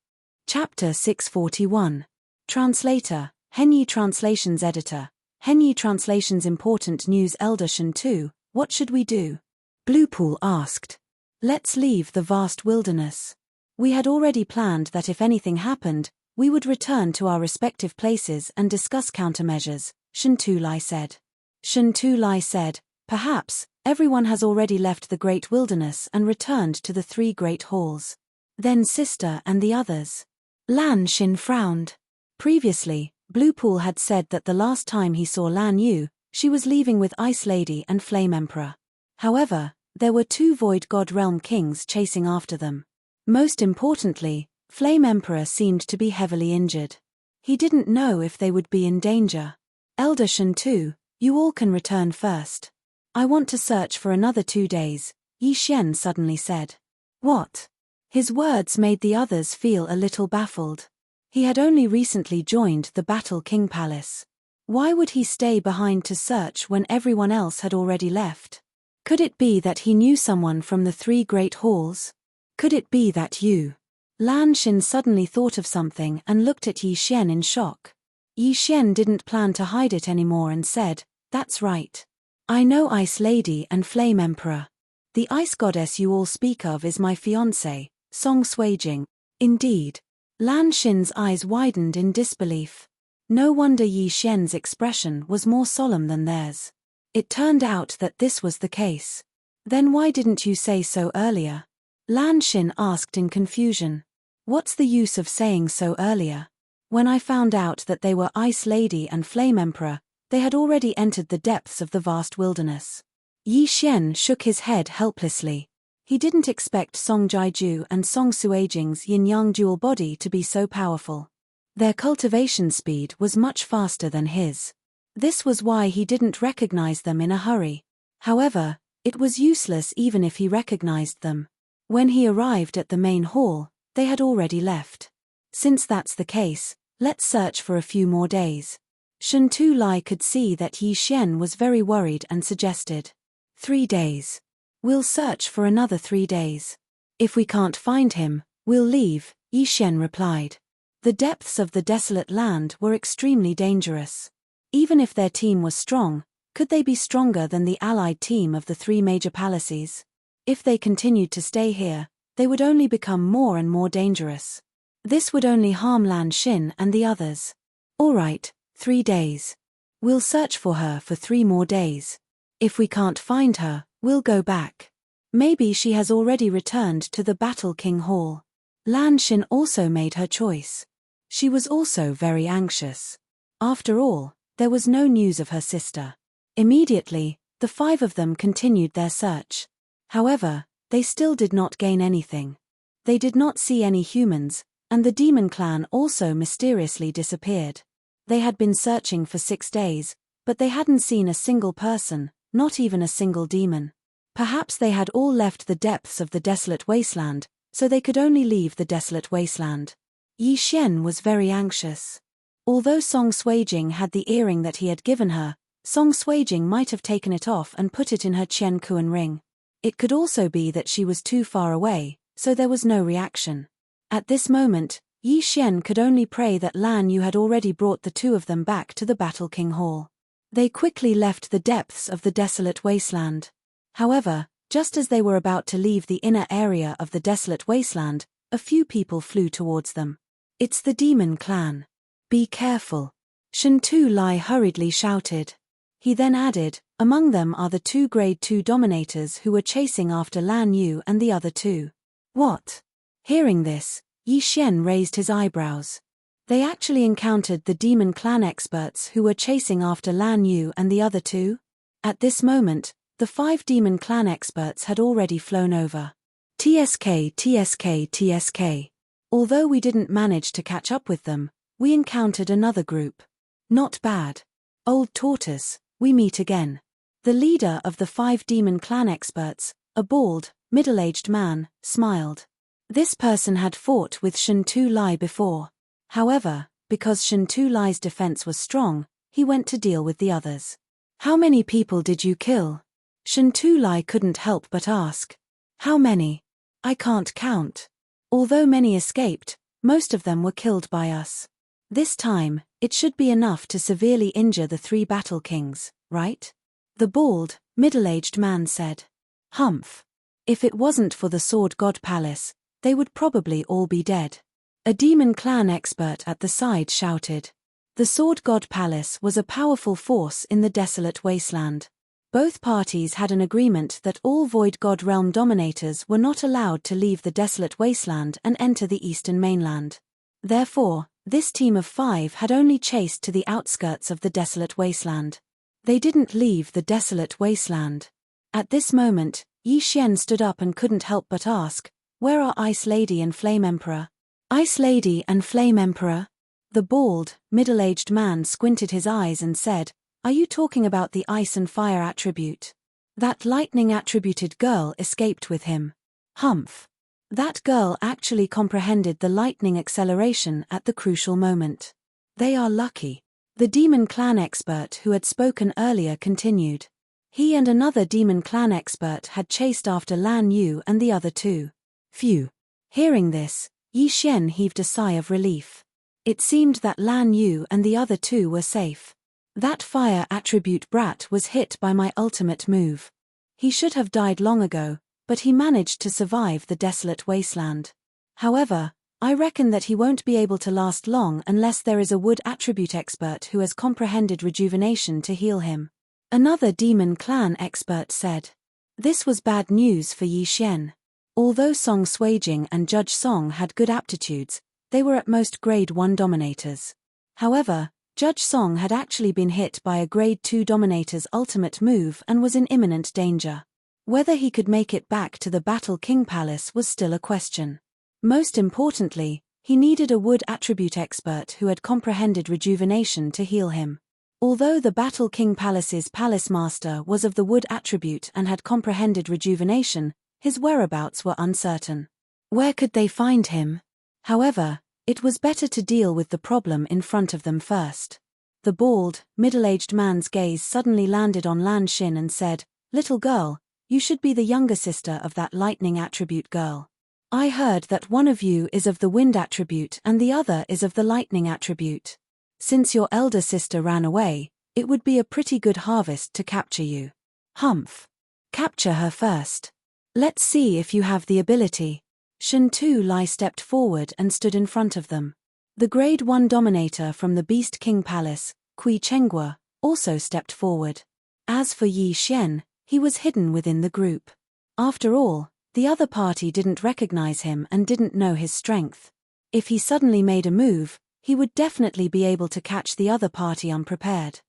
Chapter 641. Translator, Henyi Translations Editor. Henyi Translations Important News. Elder Shen Tu, what should we do? Bluepool asked. Let's leave the vast wilderness. We had already planned that if anything happened, we would return to our respective places and discuss countermeasures, Shen Tu Lai said. Shen Tu Lai said, perhaps, everyone has already left the great wilderness and returned to the 3 great halls. Then sister and the others. Lan Xin frowned. Previously, Bluepool had said that the last time he saw Lan Yu, she was leaving with Ice Lady and Flame Emperor. However, there were 2 Void God Realm Kings chasing after them. Most importantly, Flame Emperor seemed to be heavily injured. He didn't know if they would be in danger. Elder Shen Tu, you all can return first. I want to search for another 2 days, Yi Xian suddenly said. What? His words made the others feel a little baffled. He had only recently joined the Battle King Palace. Why would he stay behind to search when everyone else had already left? Could it be that he knew someone from the 3 great halls? Could it be that you? Lan Xin suddenly thought of something and looked at Yi Xian in shock. Yi Xian didn't plan to hide it anymore and said, that's right. I know Ice Lady and Flame Emperor. The ice goddess you all speak of is my fiancé, Song Suijing. Indeed. Lan Xin's eyes widened in disbelief. No wonder Yi Xian's expression was more solemn than theirs. It turned out that this was the case. Then why didn't you say so earlier? Lan Xin asked in confusion. What's the use of saying so earlier? When I found out that they were Ice Lady and Flame Emperor, they had already entered the depths of the vast wilderness. Yi Xian shook his head helplessly. He didn't expect Song Jiaju and Song Suijing's yin-yang dual body to be so powerful. Their cultivation speed was much faster than his. This was why he didn't recognize them in a hurry. However, it was useless even if he recognized them. When he arrived at the main hall, they had already left. Since that's the case, Let's search for a few more days. Shen Tu Lai could see that Yi Xian was very worried and suggested. 3 days. We'll search for another 3 days. If we can't find him, we'll leave, Yi Xian replied. The depths of the desolate land were extremely dangerous. Even if their team was strong, could they be stronger than the allied team of the 3 major palaces? If they continued to stay here, they would only become more and more dangerous. This would only harm Lan Xin and the others. All right, 3 days. We'll search for her for 3 more days. If we can't find her, we'll go back. Maybe she has already returned to the Battle King Hall. Lan Xin also made her choice. She was also very anxious. After all, there was no news of her sister. Immediately, the 5 of them continued their search. However, they still did not gain anything. They did not see any humans, and the demon clan also mysteriously disappeared. They had been searching for 6 days, but they hadn't seen a single person, not even a single demon. Perhaps they had all left the depths of the desolate wasteland, so they could only leave the desolate wasteland. Yi Xian was very anxious. Although Song Suijing had the earring that he had given her, Song Suijing might have taken it off and put it in her Qian Kuan ring. It could also be that she was too far away, so there was no reaction. At this moment, Yi Xian could only pray that Lan Yu had already brought the 2 of them back to the Battle King Hall. They quickly left the depths of the desolate wasteland. However, just as they were about to leave the inner area of the desolate wasteland, a few people flew towards them. It's the demon clan. Be careful. Shen Tu Lai hurriedly shouted. He then added, among them are the 2 grade 2 dominators who were chasing after Lan Yu and the other 2. What? Hearing this, Yi Xian raised his eyebrows. They actually encountered the demon clan experts who were chasing after Lan Yu and the other 2? At this moment, the 5 demon clan experts had already flown over. TSK, TSK, TSK. Although we didn't manage to catch up with them, we encountered another group. Not bad. Old Tortoise, we meet again. The leader of the 5 demon clan experts, a bald, middle-aged man, smiled. This person had fought with Shen Tu Lai before. However, because Shen Tu Lai's defense was strong, he went to deal with the others. How many people did you kill? Shen Tu Lai couldn't help but ask. How many? I can't count. Although many escaped, most of them were killed by us. This time, it should be enough to severely injure the 3 battle kings, right? The bald, middle-aged man said. Humph. If it wasn't for the Sword God Palace, they would probably all be dead. A demon clan expert at the side shouted. The Sword God Palace was a powerful force in the desolate wasteland. Both parties had an agreement that all Void God Realm dominators were not allowed to leave the desolate wasteland and enter the eastern mainland. Therefore, this team of 5 had only chased to the outskirts of the desolate wasteland. They didn't leave the desolate wasteland. At this moment, Yi Xian stood up and couldn't help but ask, where are Ice Lady and Flame Emperor? Ice Lady and Flame Emperor? The bald, middle-aged man squinted his eyes and said, are you talking about the ice and fire attribute? That lightning-attributed girl escaped with him. Humph. That girl actually comprehended the lightning acceleration at the crucial moment. They are lucky. The demon clan expert who had spoken earlier continued. He and another demon clan expert had chased after Lan Yu and the other 2. Phew. Hearing this, Yi Xian heaved a sigh of relief. It seemed that Lan Yu and the other 2 were safe. That fire attribute brat was hit by my ultimate move. He should have died long ago, but he managed to survive the desolate wasteland. However, I reckon that he won't be able to last long unless there is a wood attribute expert who has comprehended rejuvenation to heal him. Another demon clan expert said. This was bad news for Yi Xian. Although Song Suijing and Judge Song had good aptitudes, they were at most grade 1 dominators. However, Judge Song had actually been hit by a grade 2 dominator's ultimate move and was in imminent danger. Whether he could make it back to the Battle King Palace was still a question. Most importantly, he needed a wood attribute expert who had comprehended rejuvenation to heal him. Although the Battle King Palace's palace master was of the wood attribute and had comprehended rejuvenation, his whereabouts were uncertain. Where could they find him? However, It was better to deal with the problem in front of them first. The bald, middle-aged man's gaze suddenly landed on Lan Xin and said, "Little girl, you should be the younger sister of that lightning attribute girl. I heard that one of you is of the wind attribute and the other is of the lightning attribute. Since your elder sister ran away, it would be a pretty good harvest to capture you. Humph. Capture her first. Let's see if you have the ability." Shen Tu Lai stepped forward and stood in front of them. The Grade 1 Dominator from the Beast King Palace, Kui Chenghua, also stepped forward. As for Yi Xian, he was hidden within the group. After all, the other party didn't recognize him and didn't know his strength. If he suddenly made a move, he would definitely be able to catch the other party unprepared.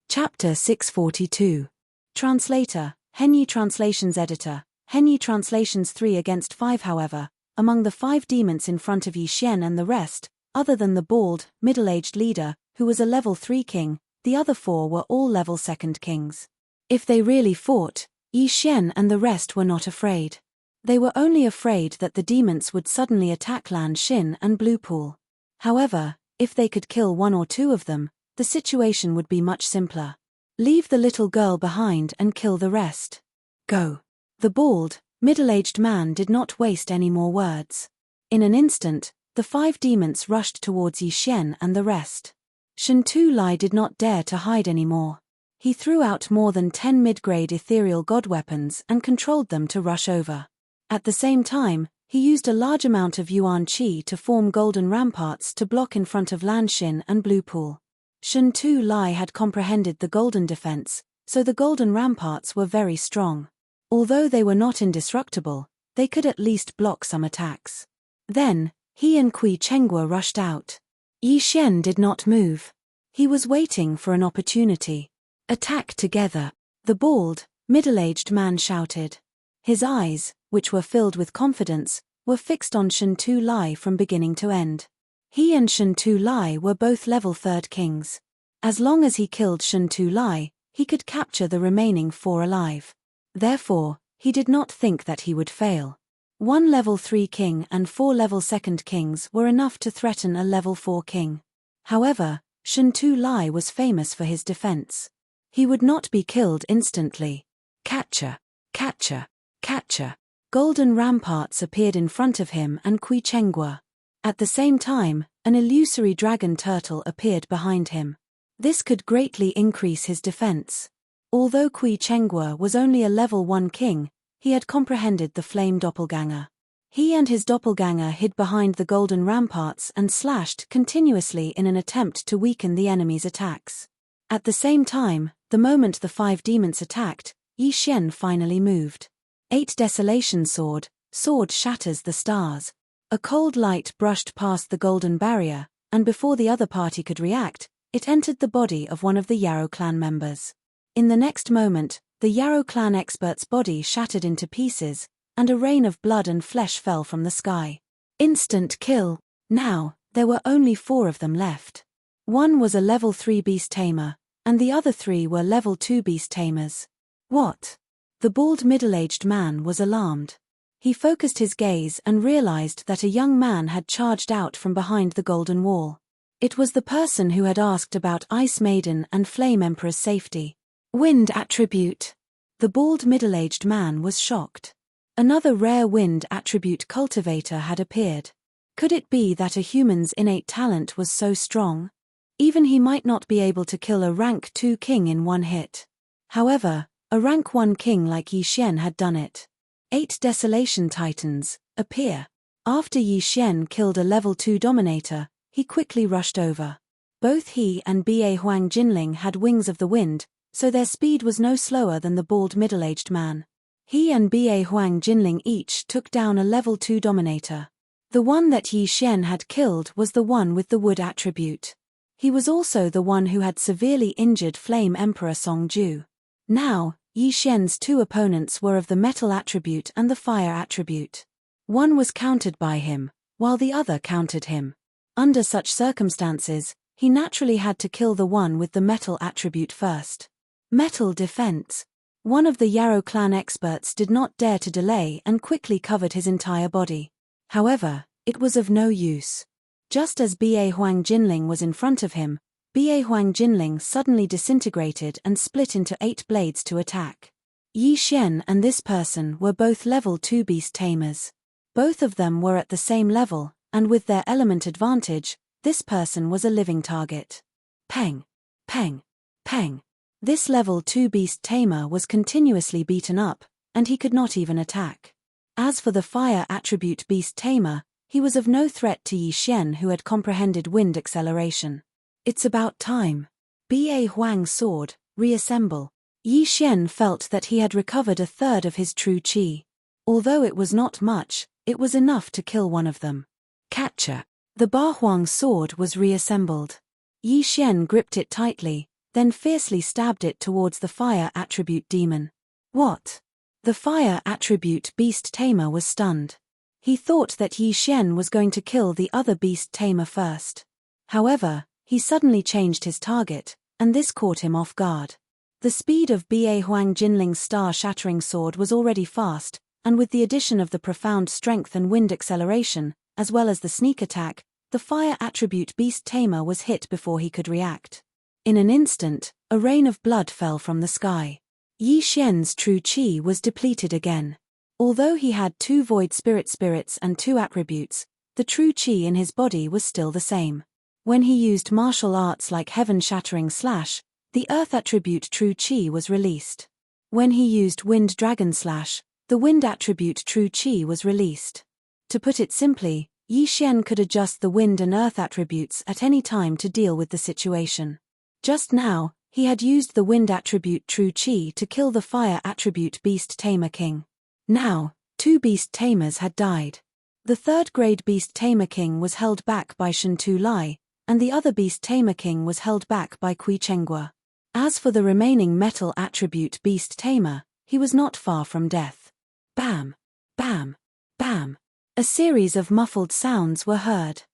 Chapter 642. Translator, Henyi Translations Editor, Henyi Translations 3 against 5. However, among the 5 demons in front of Yi Xian and the rest, other than the bald, middle-aged leader, who was a level 3 king, the other 4 were all level 2nd kings. If they really fought, Yi Xian and the rest were not afraid. They were only afraid that the demons would suddenly attack Lan Xin and Blue Pool. However, if they could kill 1 or 2 of them, the situation would be much simpler. Leave the little girl behind and kill the rest. Go. The bald, middle-aged man did not waste any more words. In an instant, the 5 demons rushed towards Yi Xian and the rest. Shen Tu Lai did not dare to hide anymore. He threw out more than 10 mid-grade ethereal god weapons and controlled them to rush over. At the same time, he used a large amount of Yuan Qi to form golden ramparts to block in front of Lan Xin and Blue Pool. Shen Tu Lai had comprehended the golden defense, so the golden ramparts were very strong. Although they were not indestructible, they could at least block some attacks. Then, he and Kui Chenghua rushed out. Yi Xian did not move. He was waiting for an opportunity. "Attack together," the bald, middle-aged man shouted. His eyes, which were filled with confidence, were fixed on Shen Tu Lai from beginning to end. He and Shen Tu Lai were both level 3rd kings. As long as he killed Shen Tu Lai, he could capture the remaining 4 alive. Therefore, he did not think that he would fail. 1 level 3 king and 4 level 2nd kings were enough to threaten a level 4 king. However, Shen Tu Lai was famous for his defense. He would not be killed instantly. Catcher, catcher, catcher. Golden ramparts appeared in front of him and Kui Chenghua. At the same time, an illusory dragon turtle appeared behind him. This could greatly increase his defense. Although Kui Chenghua was only a level 1 king, he had comprehended the flame doppelganger. He and his doppelganger hid behind the golden ramparts and slashed continuously in an attempt to weaken the enemy's attacks. At the same time, the moment the 5 demons attacked, Yi Xian finally moved. 8 Desolation Sword, sword shatters the stars. A cold light brushed past the golden barrier, and before the other party could react, it entered the body of one of the Yarrow clan members. In the next moment, the Yarrow clan expert's body shattered into pieces, and a rain of blood and flesh fell from the sky. Instant kill. Now, there were only 4 of them left. One was a level 3 beast tamer, and the other 3 were level 2 beast tamers. What? The bald middle-aged man was alarmed. He focused his gaze and realized that a young man had charged out from behind the golden wall. It was the person who had asked about Ice Maiden and Flame Emperor's safety. Wind attribute. The bald middle-aged man was shocked. Another rare wind attribute cultivator had appeared. Could it be that a human's innate talent was so strong? Even he might not be able to kill a rank 2 king in one hit. However, a rank 1 king like Yi Xian had done it. 8 Desolation Titans appear. After Yi Xian killed a level 2 dominator, he quickly rushed over. Both he and Ba Huang Jinling had wings of the wind, so their speed was no slower than the bald middle-aged man. He and Ba Huang Jinling each took down a level 2 dominator. The one that Yi Xian had killed was the one with the wood attribute. He was also the one who had severely injured Flame Emperor Song Ju. Now, Yi Xian's 2 opponents were of the metal attribute and the fire attribute. One was countered by him, while the other countered him. Under such circumstances, he naturally had to kill the one with the metal attribute first. Metal defense. One of the Yarrow clan experts did not dare to delay and quickly covered his entire body. However, it was of no use. Just as Ba Huang Jinling was in front of him, Ba Huang Jinling suddenly disintegrated and split into 8 blades to attack. Yi Xian and this person were both level 2 beast tamers. Both of them were at the same level, and with their element advantage, this person was a living target. Peng! Peng! Peng! This level 2 beast tamer was continuously beaten up, and he could not even attack. As for the fire attribute beast tamer, he was of no threat to Yi Xian, who had comprehended wind acceleration. It's about time. Ba Huang's sword, reassemble. Yi Xian felt that he had recovered a third of his true qi. Although it was not much, it was enough to kill one of them. Catcher. The Ba Huang sword was reassembled. Yi Xian gripped it tightly, then fiercely stabbed it towards the fire attribute demon. What? The fire attribute beast tamer was stunned. He thought that Yi Xian was going to kill the other beast tamer first. However, he suddenly changed his target, and this caught him off guard. The speed of Ba Huang Jinling's star-shattering sword was already fast, and with the addition of the profound strength and wind acceleration, as well as the sneak attack, the fire attribute beast tamer was hit before he could react. In an instant, a rain of blood fell from the sky. Yi Xian's true qi was depleted again. Although he had 2 void spirits and 2 attributes, the true qi in his body was still the same. When he used martial arts like heaven-shattering slash, the earth attribute true qi was released. When he used wind dragon slash, the wind attribute true qi was released. To put it simply, Yi Xian could adjust the wind and earth attributes at any time to deal with the situation. Just now, he had used the wind attribute true qi to kill the fire attribute beast tamer king. Now, 2 beast tamers had died. The 3rd grade beast tamer king was held back by Shen Tu Lai, and the other beast tamer king was held back by Kui Chenghua. As for the remaining metal attribute beast tamer, he was not far from death. Bam! Bam! Bam! A series of muffled sounds were heard.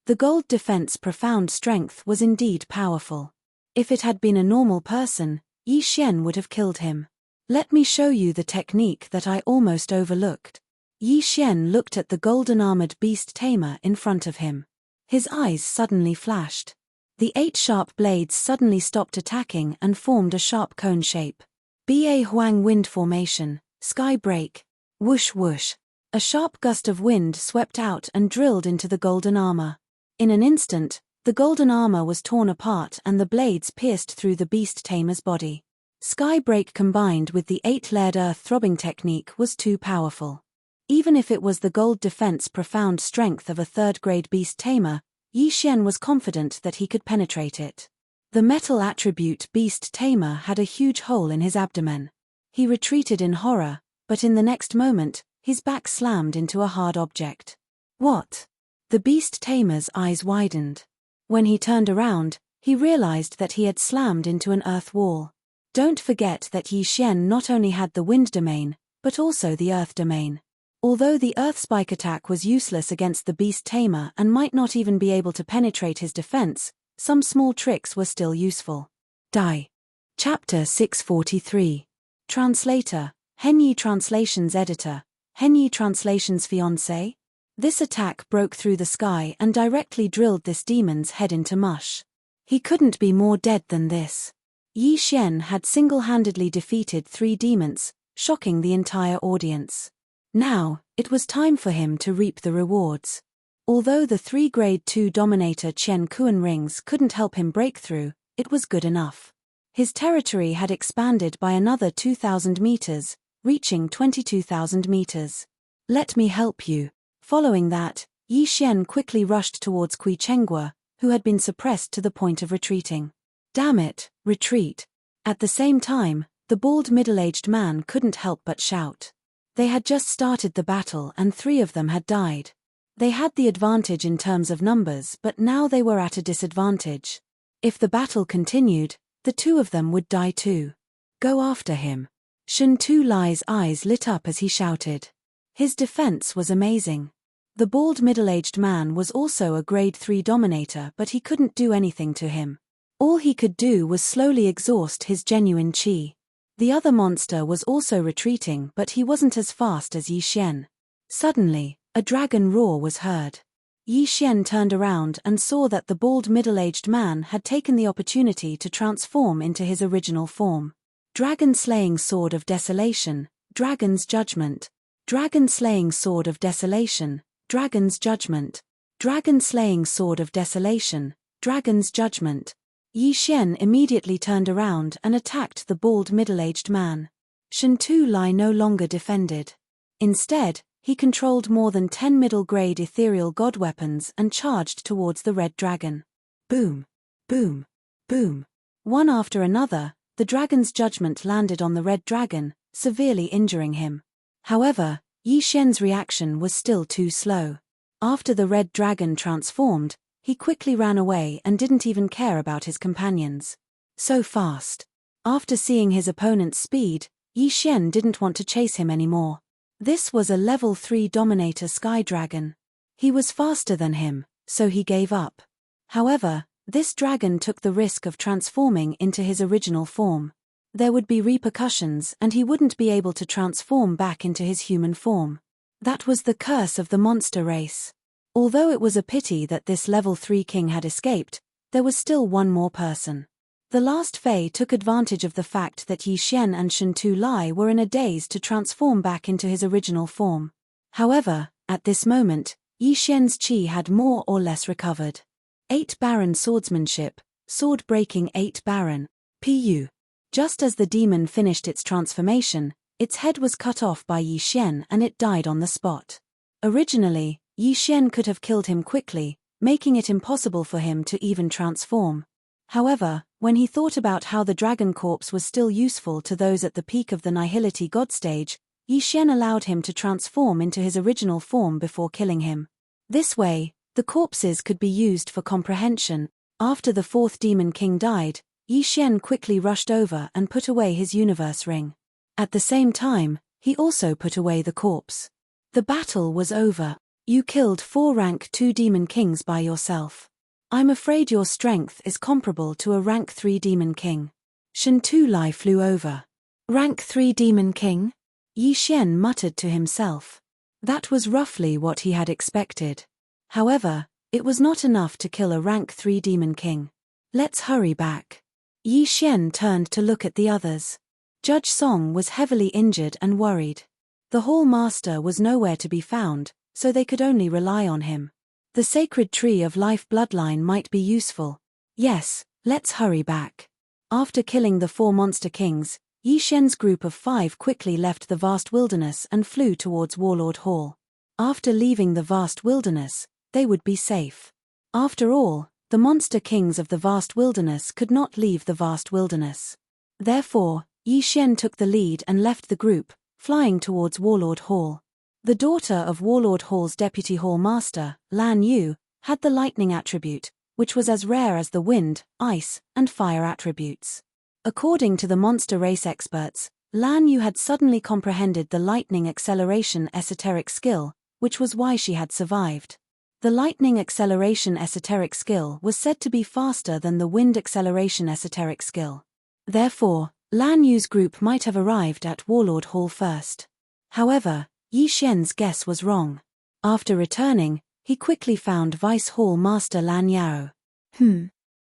The gold defense profound strength was indeed powerful. If it had been a normal person, Yi Xian would have killed him. Let me show you the technique that I almost overlooked. Yi Xian looked at the golden-armored beast tamer in front of him. His eyes suddenly flashed. The 8 sharp blades suddenly stopped attacking and formed a sharp cone shape. Ba Huang wind formation, sky break. Whoosh whoosh. A sharp gust of wind swept out and drilled into the golden armor. In an instant, the golden armor was torn apart and the blades pierced through the beast tamer's body. Sky break combined with the 8-layered earth throbbing technique was too powerful. Even if it was the gold defense profound strength of a 3rd grade beast tamer, Yi Xian was confident that he could penetrate it. The metal attribute beast tamer had a huge hole in his abdomen. He retreated in horror, but in the next moment, his back slammed into a hard object. What? The beast tamer's eyes widened. When he turned around, he realized that he had slammed into an earth wall. Don't forget that Yi Xian not only had the wind domain, but also the earth domain. Although the earth spike attack was useless against the beast tamer and might not even be able to penetrate his defense, some small tricks were still useful. Die. Chapter 643. Translator, Henyi Translations Editor, Henyi Translations Fiancé? This attack broke through the sky and directly drilled this demon's head into mush. He couldn't be more dead than this. Yi Xian had single-handedly defeated 3 demons, shocking the entire audience. Now, it was time for him to reap the rewards. Although the 3 grade 2 Dominator Qian Kuan rings couldn't help him break through, it was good enough. His territory had expanded by another 2,000 meters, reaching 22,000 meters. Let me help you. Following that, Yi Xian quickly rushed towards Kui Chenghua, who had been suppressed to the point of retreating. Damn it, retreat. At the same time, the bald middle-aged man couldn't help but shout. They had just started the battle and 3 of them had died. They had the advantage in terms of numbers, but now they were at a disadvantage. If the battle continued, the 2 of them would die too. Go after him. Shen Tu Lai's eyes lit up as he shouted. His defense was amazing. The bald middle-aged man was also a grade 3 dominator, but he couldn't do anything to him. All he could do was slowly exhaust his genuine qi. The other monster was also retreating, but he wasn't as fast as Yi Xian. Suddenly, a dragon roar was heard. Yi Xian turned around and saw that the bald middle-aged man had taken the opportunity to transform into his original form. Dragon-slaying sword of desolation, dragon's judgment. Dragon-slaying sword of desolation, dragon's judgment. Dragon-slaying sword of desolation, dragon's judgment. Yi Xian immediately turned around and attacked the bald middle-aged man. Shen Tu Lai no longer defended. Instead, he controlled more than 10 middle-grade ethereal god weapons and charged towards the red dragon. Boom! Boom! Boom! One after another, the dragon's judgment landed on the red dragon, severely injuring him. However, Yi Xian's reaction was still too slow. After the red dragon transformed, he quickly ran away and didn't even care about his companions. So fast. After seeing his opponent's speed, Yi Xian didn't want to chase him anymore. This was a level 3 Dominator Sky Dragon. He was faster than him, so he gave up. However, this dragon took the risk of transforming into his original form. There would be repercussions and he wouldn't be able to transform back into his human form. That was the curse of the monster race. Although it was a pity that this level 3 king had escaped, there was still one more person. The last Fei took advantage of the fact that Yi Xian and Shen Tu Lai were in a daze to transform back into his original form. However, at this moment, Yi Xian's qi had more or less recovered. 8 Baron Swordsmanship, Sword Breaking 8 Baron, Pu. Just as the demon finished its transformation, its head was cut off by Yi Xian and it died on the spot. Originally, Yi Xian could have killed him quickly, making it impossible for him to even transform. However, when he thought about how the dragon corpse was still useful to those at the peak of the Nihility God stage, Yi Xian allowed him to transform into his original form before killing him. This way, the corpses could be used for comprehension. After the 4th Demon King died, Yi Xian quickly rushed over and put away his universe ring. At the same time, he also put away the corpse. The battle was over. You killed 4 rank 2 Demon Kings by yourself. I'm afraid your strength is comparable to a rank 3 Demon King. Shen Tu Lai flew over. Rank 3 Demon King? Yi Xian muttered to himself. That was roughly what he had expected. However, it was not enough to kill a rank 3 Demon King. Let's hurry back. Yi Xian turned to look at the others. Judge Song was heavily injured and worried. The Hall Master was nowhere to be found, so they could only rely on him. The sacred tree of life bloodline might be useful. Yes, let's hurry back. After killing the 4 monster kings, Yi Xian's group of 5 quickly left the vast wilderness and flew towards Warlord Hall. After leaving the vast wilderness, they would be safe. After all, the monster kings of the vast wilderness could not leave the vast wilderness. Therefore, Yi Xian took the lead and left the group, flying towards Warlord Hall. The daughter of Warlord Hall's deputy hall master, Lan Yu, had the lightning attribute, which was as rare as the wind, ice, and fire attributes. According to the monster race experts, Lan Yu had suddenly comprehended the lightning acceleration esoteric skill, which was why she had survived. The lightning acceleration esoteric skill was said to be faster than the wind acceleration esoteric skill. Therefore, Lan Yu's group might have arrived at Warlord Hall first. However, Yi Xian's guess was wrong. After returning, he quickly found Vice Hall Master Lan Yaro.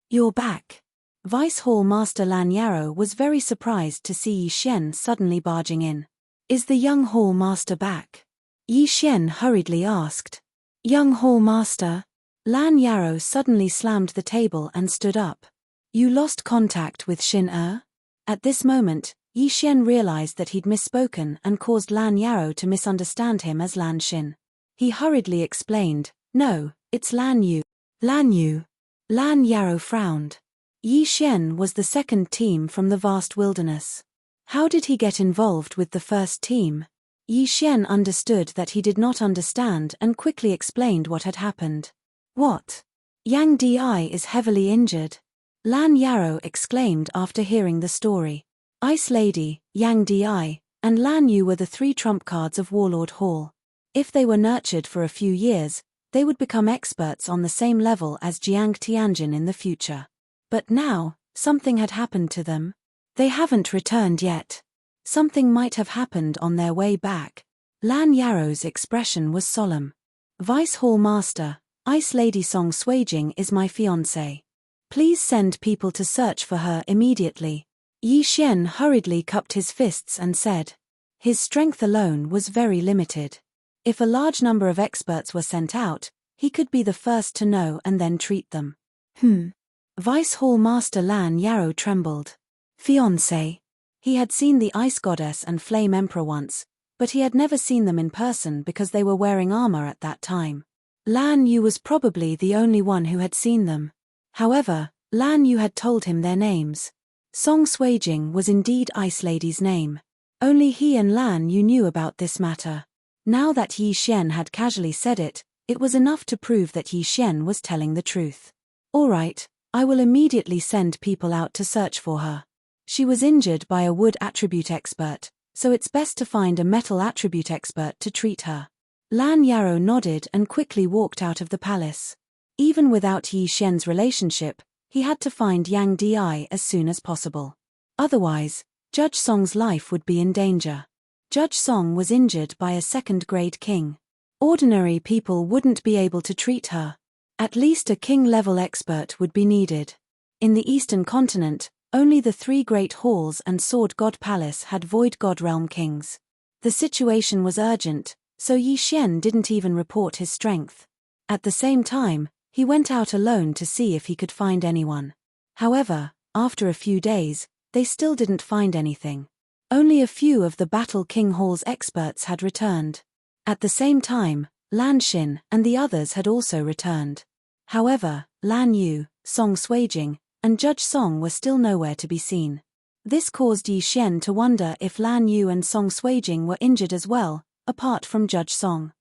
You're back. Vice Hall Master Lan Yaro was very surprised to see Yi Xian suddenly barging in. Is the young Hall Master back? Yi Xian hurriedly asked. Young Hall Master? Lan Yaro suddenly slammed the table and stood up. You lost contact with Xin Er? At this moment, Yi Xian realized that he'd misspoken and caused Lan Yaro to misunderstand him as Lan Xin. He hurriedly explained, No, it's Lan Yu. Lan Yu. Lan Yaro frowned. Yi Xian was the second team from the vast wilderness. How did he get involved with the first team? Yi Xian understood that he did not understand and quickly explained what had happened. What? Yang Di is heavily injured. Lan Yaro exclaimed after hearing the story. Ice Lady, Yang Di, and Lan Yu were the 3 trump cards of Warlord Hall. If they were nurtured for a few years, they would become experts on the same level as Jiang Tianjin in the future. But now, something had happened to them. They haven't returned yet. Something might have happened on their way back. Lan Yaro's expression was solemn. Vice Hall Master, Ice Lady Song Suijing is my fiancée. Please send people to search for her immediately. Yi Xian hurriedly cupped his fists and said. His strength alone was very limited. If a large number of experts were sent out, he could be the first to know and then treat them. Vice Hall Master Lan Yarrow trembled. Fiancé. He had seen the Ice Goddess and Flame Emperor once, but he had never seen them in person because they were wearing armor at that time. Lan Yu was probably the only one who had seen them. However, Lan Yu had told him their names. Song Suijing was indeed Ice Lady's name. Only he and Lan Yu knew about this matter. Now that Yi Xian had casually said it, it was enough to prove that Yi Xian was telling the truth. All right, I will immediately send people out to search for her. She was injured by a wood attribute expert, so it's best to find a metal attribute expert to treat her. Lan Yarrow nodded and quickly walked out of the palace. Even without Yi Xian's relationship, he had to find Yang Di as soon as possible. Otherwise, Judge Song's life would be in danger. Judge Song was injured by a second-grade king. Ordinary people wouldn't be able to treat her. At least a king-level expert would be needed. In the Eastern continent, only the 3 great halls and Sword God Palace had Void God Realm kings. The situation was urgent, so Yi Xian didn't even report his strength. At the same time, he went out alone to see if he could find anyone. However, after a few days, they still didn't find anything. Only a few of the Battle King Hall's experts had returned. At the same time, Lan Xin and the others had also returned. However, Lan Yu, Song Suijing, and Judge Song were still nowhere to be seen. This caused Yi Xian to wonder if Lan Yu and Song Suijing were injured as well, apart from Judge Song.